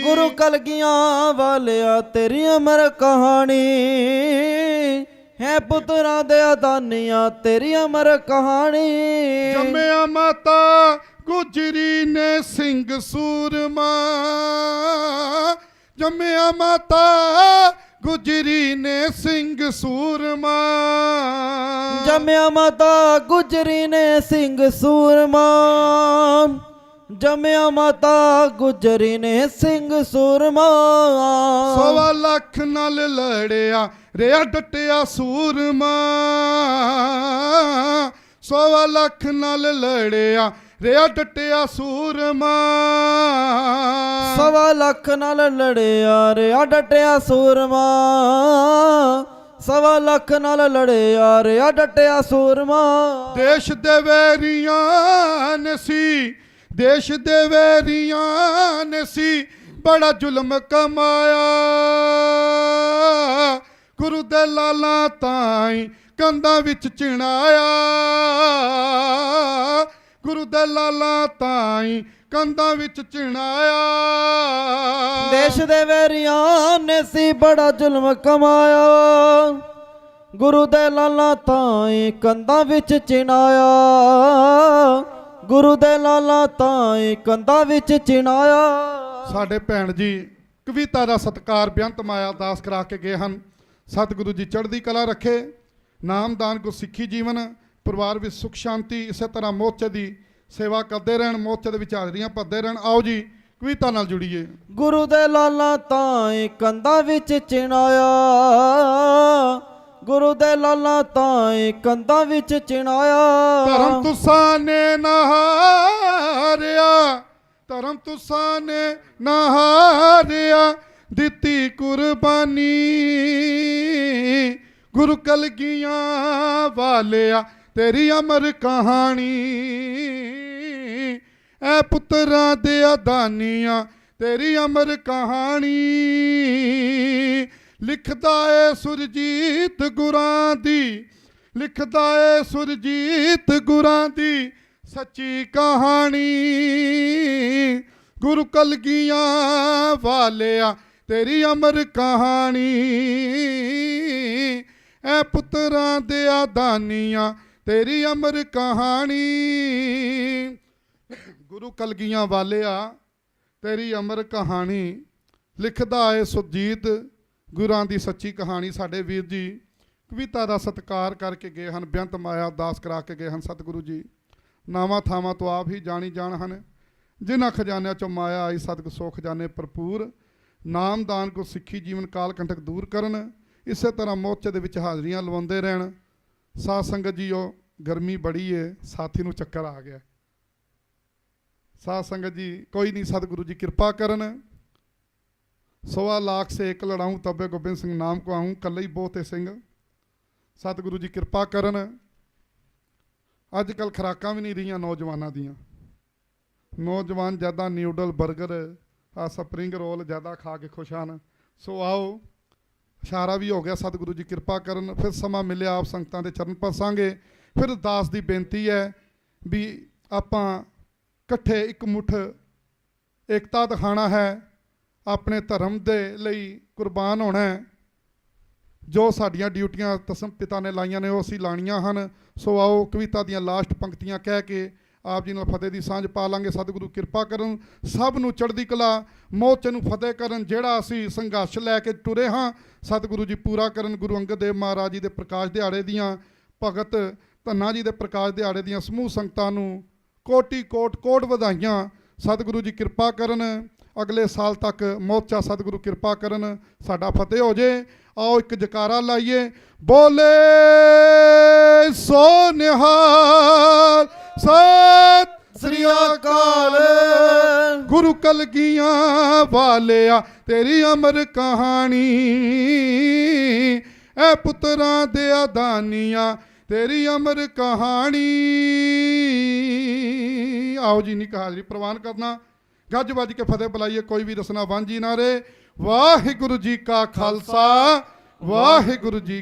ਗੁਰੂ ਕਲਗੀਆਂ ਵਾਲਿਆ ਤੇਰੀ ਅਮਰ ਕਹਾਣੀ। ਹੈ ਪੁੱਤਰਾਂ ਦੇ ਆਦਾਨੀਆਂ ਤੇਰੀ ਅਮਰ ਕਹਾਣੀ। ਜੰਮਿਆ ਮਾਤਾ ਗੁਜਰੀ ਨੇ ਸਿੰਘ ਸੂਰਮਾ, ਜੰਮਿਆ ਮਾਤਾ ਗੁਜਰੀ ਨੇ ਸਿੰਘ ਸੂਰਮਾ ਜੰਮਿਆ ਮਾਤਾ ਗੁਜਰੀ ਨੇ ਸਿੰਘ ਸੂਰਮਾ ਜੰਮਿਆ ਮਾਤਾ ਗੁਜਰੀ ਨੇ ਸਿੰਘ ਸੂਰਮਾ 1.25 ਲੱਖ ਨਾਲ ਲੜਿਆ ਰਿਆ ਡਟਿਆ ਸੂਰਮਾ 1.25 ਲੱਖ ਨਾਲ ਲੜਿਆ ਰਿਆ ਡਟਿਆ ਸੂਰਮਾ 1.25 ਲੱਖ ਨਾਲ ਲੜਿਆ ਰਿਆ ਡਟਿਆ ਸੂਰਮਾ 1.25 ਲੱਖ ਨਾਲ ਲੜਿਆ ਰਿਆ ਡਟਿਆ ਸੂਰਮਾ ਦੇਸ਼ ਦੇ ਵੈਰੀਆਂ ਨੇ ਸੀ ਦੇਸ਼ ਦੇ ਵੈਰੀਆਂ ਨੇ ਸੀ ਬੜਾ ਜ਼ੁਲਮ ਕਮਾਇਆ ਗੁਰੂ ਦੇ ਲਾਲਾ ਤਾਈ ਕੰਧਾਂ ਵਿੱਚ ਚਿਣਾਇਆ ਗੁਰੂ ਦੇ ਲਾਲਾ ਤਾਈ ਕੰਧਾਂ ਵਿੱਚ ਚਿਣਾਇਆ ਦੇਸ਼ ਦੇ ਵੈਰੀਆਂ ਨੇ ਸੀ ਬੜਾ ਜ਼ੁਲਮ ਕਮਾਇਆ ਗੁਰੂ ਦੇ ਲਾਲਾ ਤਾਈ ਕੰਧਾਂ ਵਿੱਚ ਚਿਣਾਇਆ ਗੁਰੂ ਦੇ ਲਾਲਾ ਤਾਈ ਕੰਧਾਂ ਵਿੱਚ ਚਿਣਾਇਆ ਸਾਡੇ ਭੈਣ ਜੀ ਕਵਿਤਾ ਦਾ ਸਤਿਕਾਰ ਬੇਅੰਤ ਮਾਇਆ ਦਾਸ ਕਰਾ ਕੇ ਗਏ ਹਨ। ਸਤਿਗੁਰੂ ਜੀ ਚੜ੍ਹਦੀ ਕਲਾ ਰੱਖੇ, ਨਾਮਦਾਨ ਗੁਰਸਿੱਖੀ ਜੀਵਨ, ਪਰਿਵਾਰ ਵਿੱਚ ਸੁਖ ਸ਼ਾਂਤੀ ਇਸੇ ਤਰ੍ਹਾਂ ਮੋਰਚੇ ਦੀ ਸੇਵਾ ਕਰਦੇ ਰਹਿਣ, ਮੋਰਚੇ ਦੇ ਵਿੱਚ ਹਾਜ਼ਰੀਆਂ ਭਰਦੇ ਰਹਿਣ। ਆਓ ਜੀ ਕਵਿਤਾ ਨਾਲ ਜੁੜੀਏ। ਗੁਰੂ ਦੇ ਲਾਲਾ ਤਾਈ ਕੰਧਾਂ ਵਿੱਚ ਚਿਣਾਇਆ ਗੁਰੂ ਦੇ ਲਾਲਾ ਤਾਈ ਕੰਧਾਂ ਵਿੱਚ ਚਿਣਾਇਆ ਧਰਮ ਤੁਸਾਂ ਨੇ ਨਹਾਰਿਆ ਧਰਮ ਤੁਸਾਂ ਨੇ ਨਹਾਰਿਆ ਦਿੱਤੀ ਕੁਰਬਾਨੀ ਗੁਰੂ ਕਲਗੀਆਂ ਵਾਲਿਆ ਤੇਰੀ ਅਮਰ ਕਹਾਣੀ ਐ ਪੁੱਤਰਾਂ ਦੇ ਅਦਾਨੀਆਂ ਤੇਰੀ ਅਮਰ ਕਹਾਣੀ ਲਿਖਦਾ ਏ ਸੁਰਜੀਤ ਗੁਰਾਂ ਦੀ ਲਿਖਦਾ ਏ ਸੁਰਜੀਤ ਗੁਰਾਂ ਦੀ ਸੱਚੀ ਕਹਾਣੀ ਗੁਰੂ ਕਲਗੀਆਂ ਵਾਲਿਆ ਤੇਰੀ ਅਮਰ ਕਹਾਣੀ ਐ ਪੁੱਤਰਾਂ ਦੇ ਆਦਾਨੀਆਂ ਤੇਰੀ ਅਮਰ ਕਹਾਣੀ ਗੁਰੂ ਕਲਗੀਆਂ ਵਾਲਿਆ ਤੇਰੀ ਅਮਰ ਕਹਾਣੀ ਲਿਖਦਾ ਏ ਸੁਰਜੀਤ ਗੁਰਾਂ ਦੀ ਸੱਚੀ ਕਹਾਣੀ। ਸਾਡੇ ਵੀਰ ਜੀ ਕਵਿਤਾ ਦਾ ਸਤਿਕਾਰ ਕਰਕੇ ਗਏ ਹਨ, ਬੇਅੰਤ ਮਾਇਆ ਦਾਸ ਕਰਾ ਕੇ ਗਏ ਹਨ। ਸਤਿਗੁਰੂ ਜੀ ਨਾਵਾਂ ਥਾਵਾਂ ਤੋਂ ਆਪ ਹੀ ਜਾਣੀ ਜਾਣ ਹਨ, ਜਿਨ੍ਹਾਂ ਖਜ਼ਾਨਿਆਂ ਚੋਂ ਮਾਇਆ ਆਈ ਸਤਿਗੁਰ ਸੋ ਖਜ਼ਾਨੇ ਭਰਪੂਰ। ਨਾਮਦਾਨ ਕੋ ਸਿੱਖੀ ਜੀਵਨ ਕਾਲ ਕੰਟਕ ਦੂਰ ਕਰਨ, ਇਸੇ ਤਰ੍ਹਾਂ ਮੋਰਚੇ ਦੇ ਵਿੱਚ ਹਾਜ਼ਰੀਆਂ ਲਵਾਉਂਦੇ ਰਹਿਣ। ਸਾਧ ਸੰਗਤ ਜੀਓ ਗਰਮੀ ਬੜੀ ਏ, ਸਾਥੀ ਨੂੰ ਚੱਕਰ ਆ ਗਿਆ। ਸਾਧ ਸੰਗਤ ਜੀ ਕੋਈ ਨਹੀਂ, ਸਤਿਗੁਰੂ ਜੀ ਕਿਰਪਾ ਕਰਨ। 1.25 लाख से एक लड़ाऊं तबे गोबिंद सिंह नाम को आऊं कल ही बहुत है सिंह। सतगुरु जी कृपा करन। अजकल खुराकां भी नहीं रही नौजवानों दियां, नौजवान ज़्यादा न्यूडल बर्गर आ स्प्रिंग रोल ज़्यादा खा के खुश हैं। सो आओ इशारा भी हो गया, सतगुरु जी कृपा करन। फिर समा मिले आप संगतां दे चरण पसांगे। फिर दास की बेनती है भी आपां इकट्ठे एक मुठ एकता दिखाना है, अपने धर्म के लिए कुर्बान होना है। जो साडियां ड्यूटियां तसम पिता ने लाइया ने वो असीं लाणियां हन। सो आओ कविता दियां लास्ट पंक्तियां कह के आप जी नाल फतेह दी सांझ पा लांगे। सतगुरु कृपा करन, सब नूं चढ़दी कला मोर्चे नूं फतेह करन। जिहड़ा असीं संघर्ष लैके टुरे हाँ सतगुरु जी पूरा करन। गुरु अंगद देव महाराज जी दे प्रकाश दिहाड़े दियां भगत धन्ना जी दे प्रकाश दिहाड़े दियां समूह संगतां नूं कोटि कोट कोट वधाइयां। सतगुरु जी कृपा करन, अगले साल तक मोर्चा सतगुरु कृपा करन साडा फतेह हो जे। आओ एक जकारा लाइए, बोले सो निहाल सत श्री अकाल। गुरु कलगियां वालिया तेरी अमर कहानी ऐ पुत्तरां दे अदानियां तेरी अमर कहानी। आओ जी निक हाजरी प्रवान करना, गज बज के फतेह बुलाइए, कोई भी रसना वांझी ना रहे। वाहिगुरु जी का खालसा वाहिगुरु जी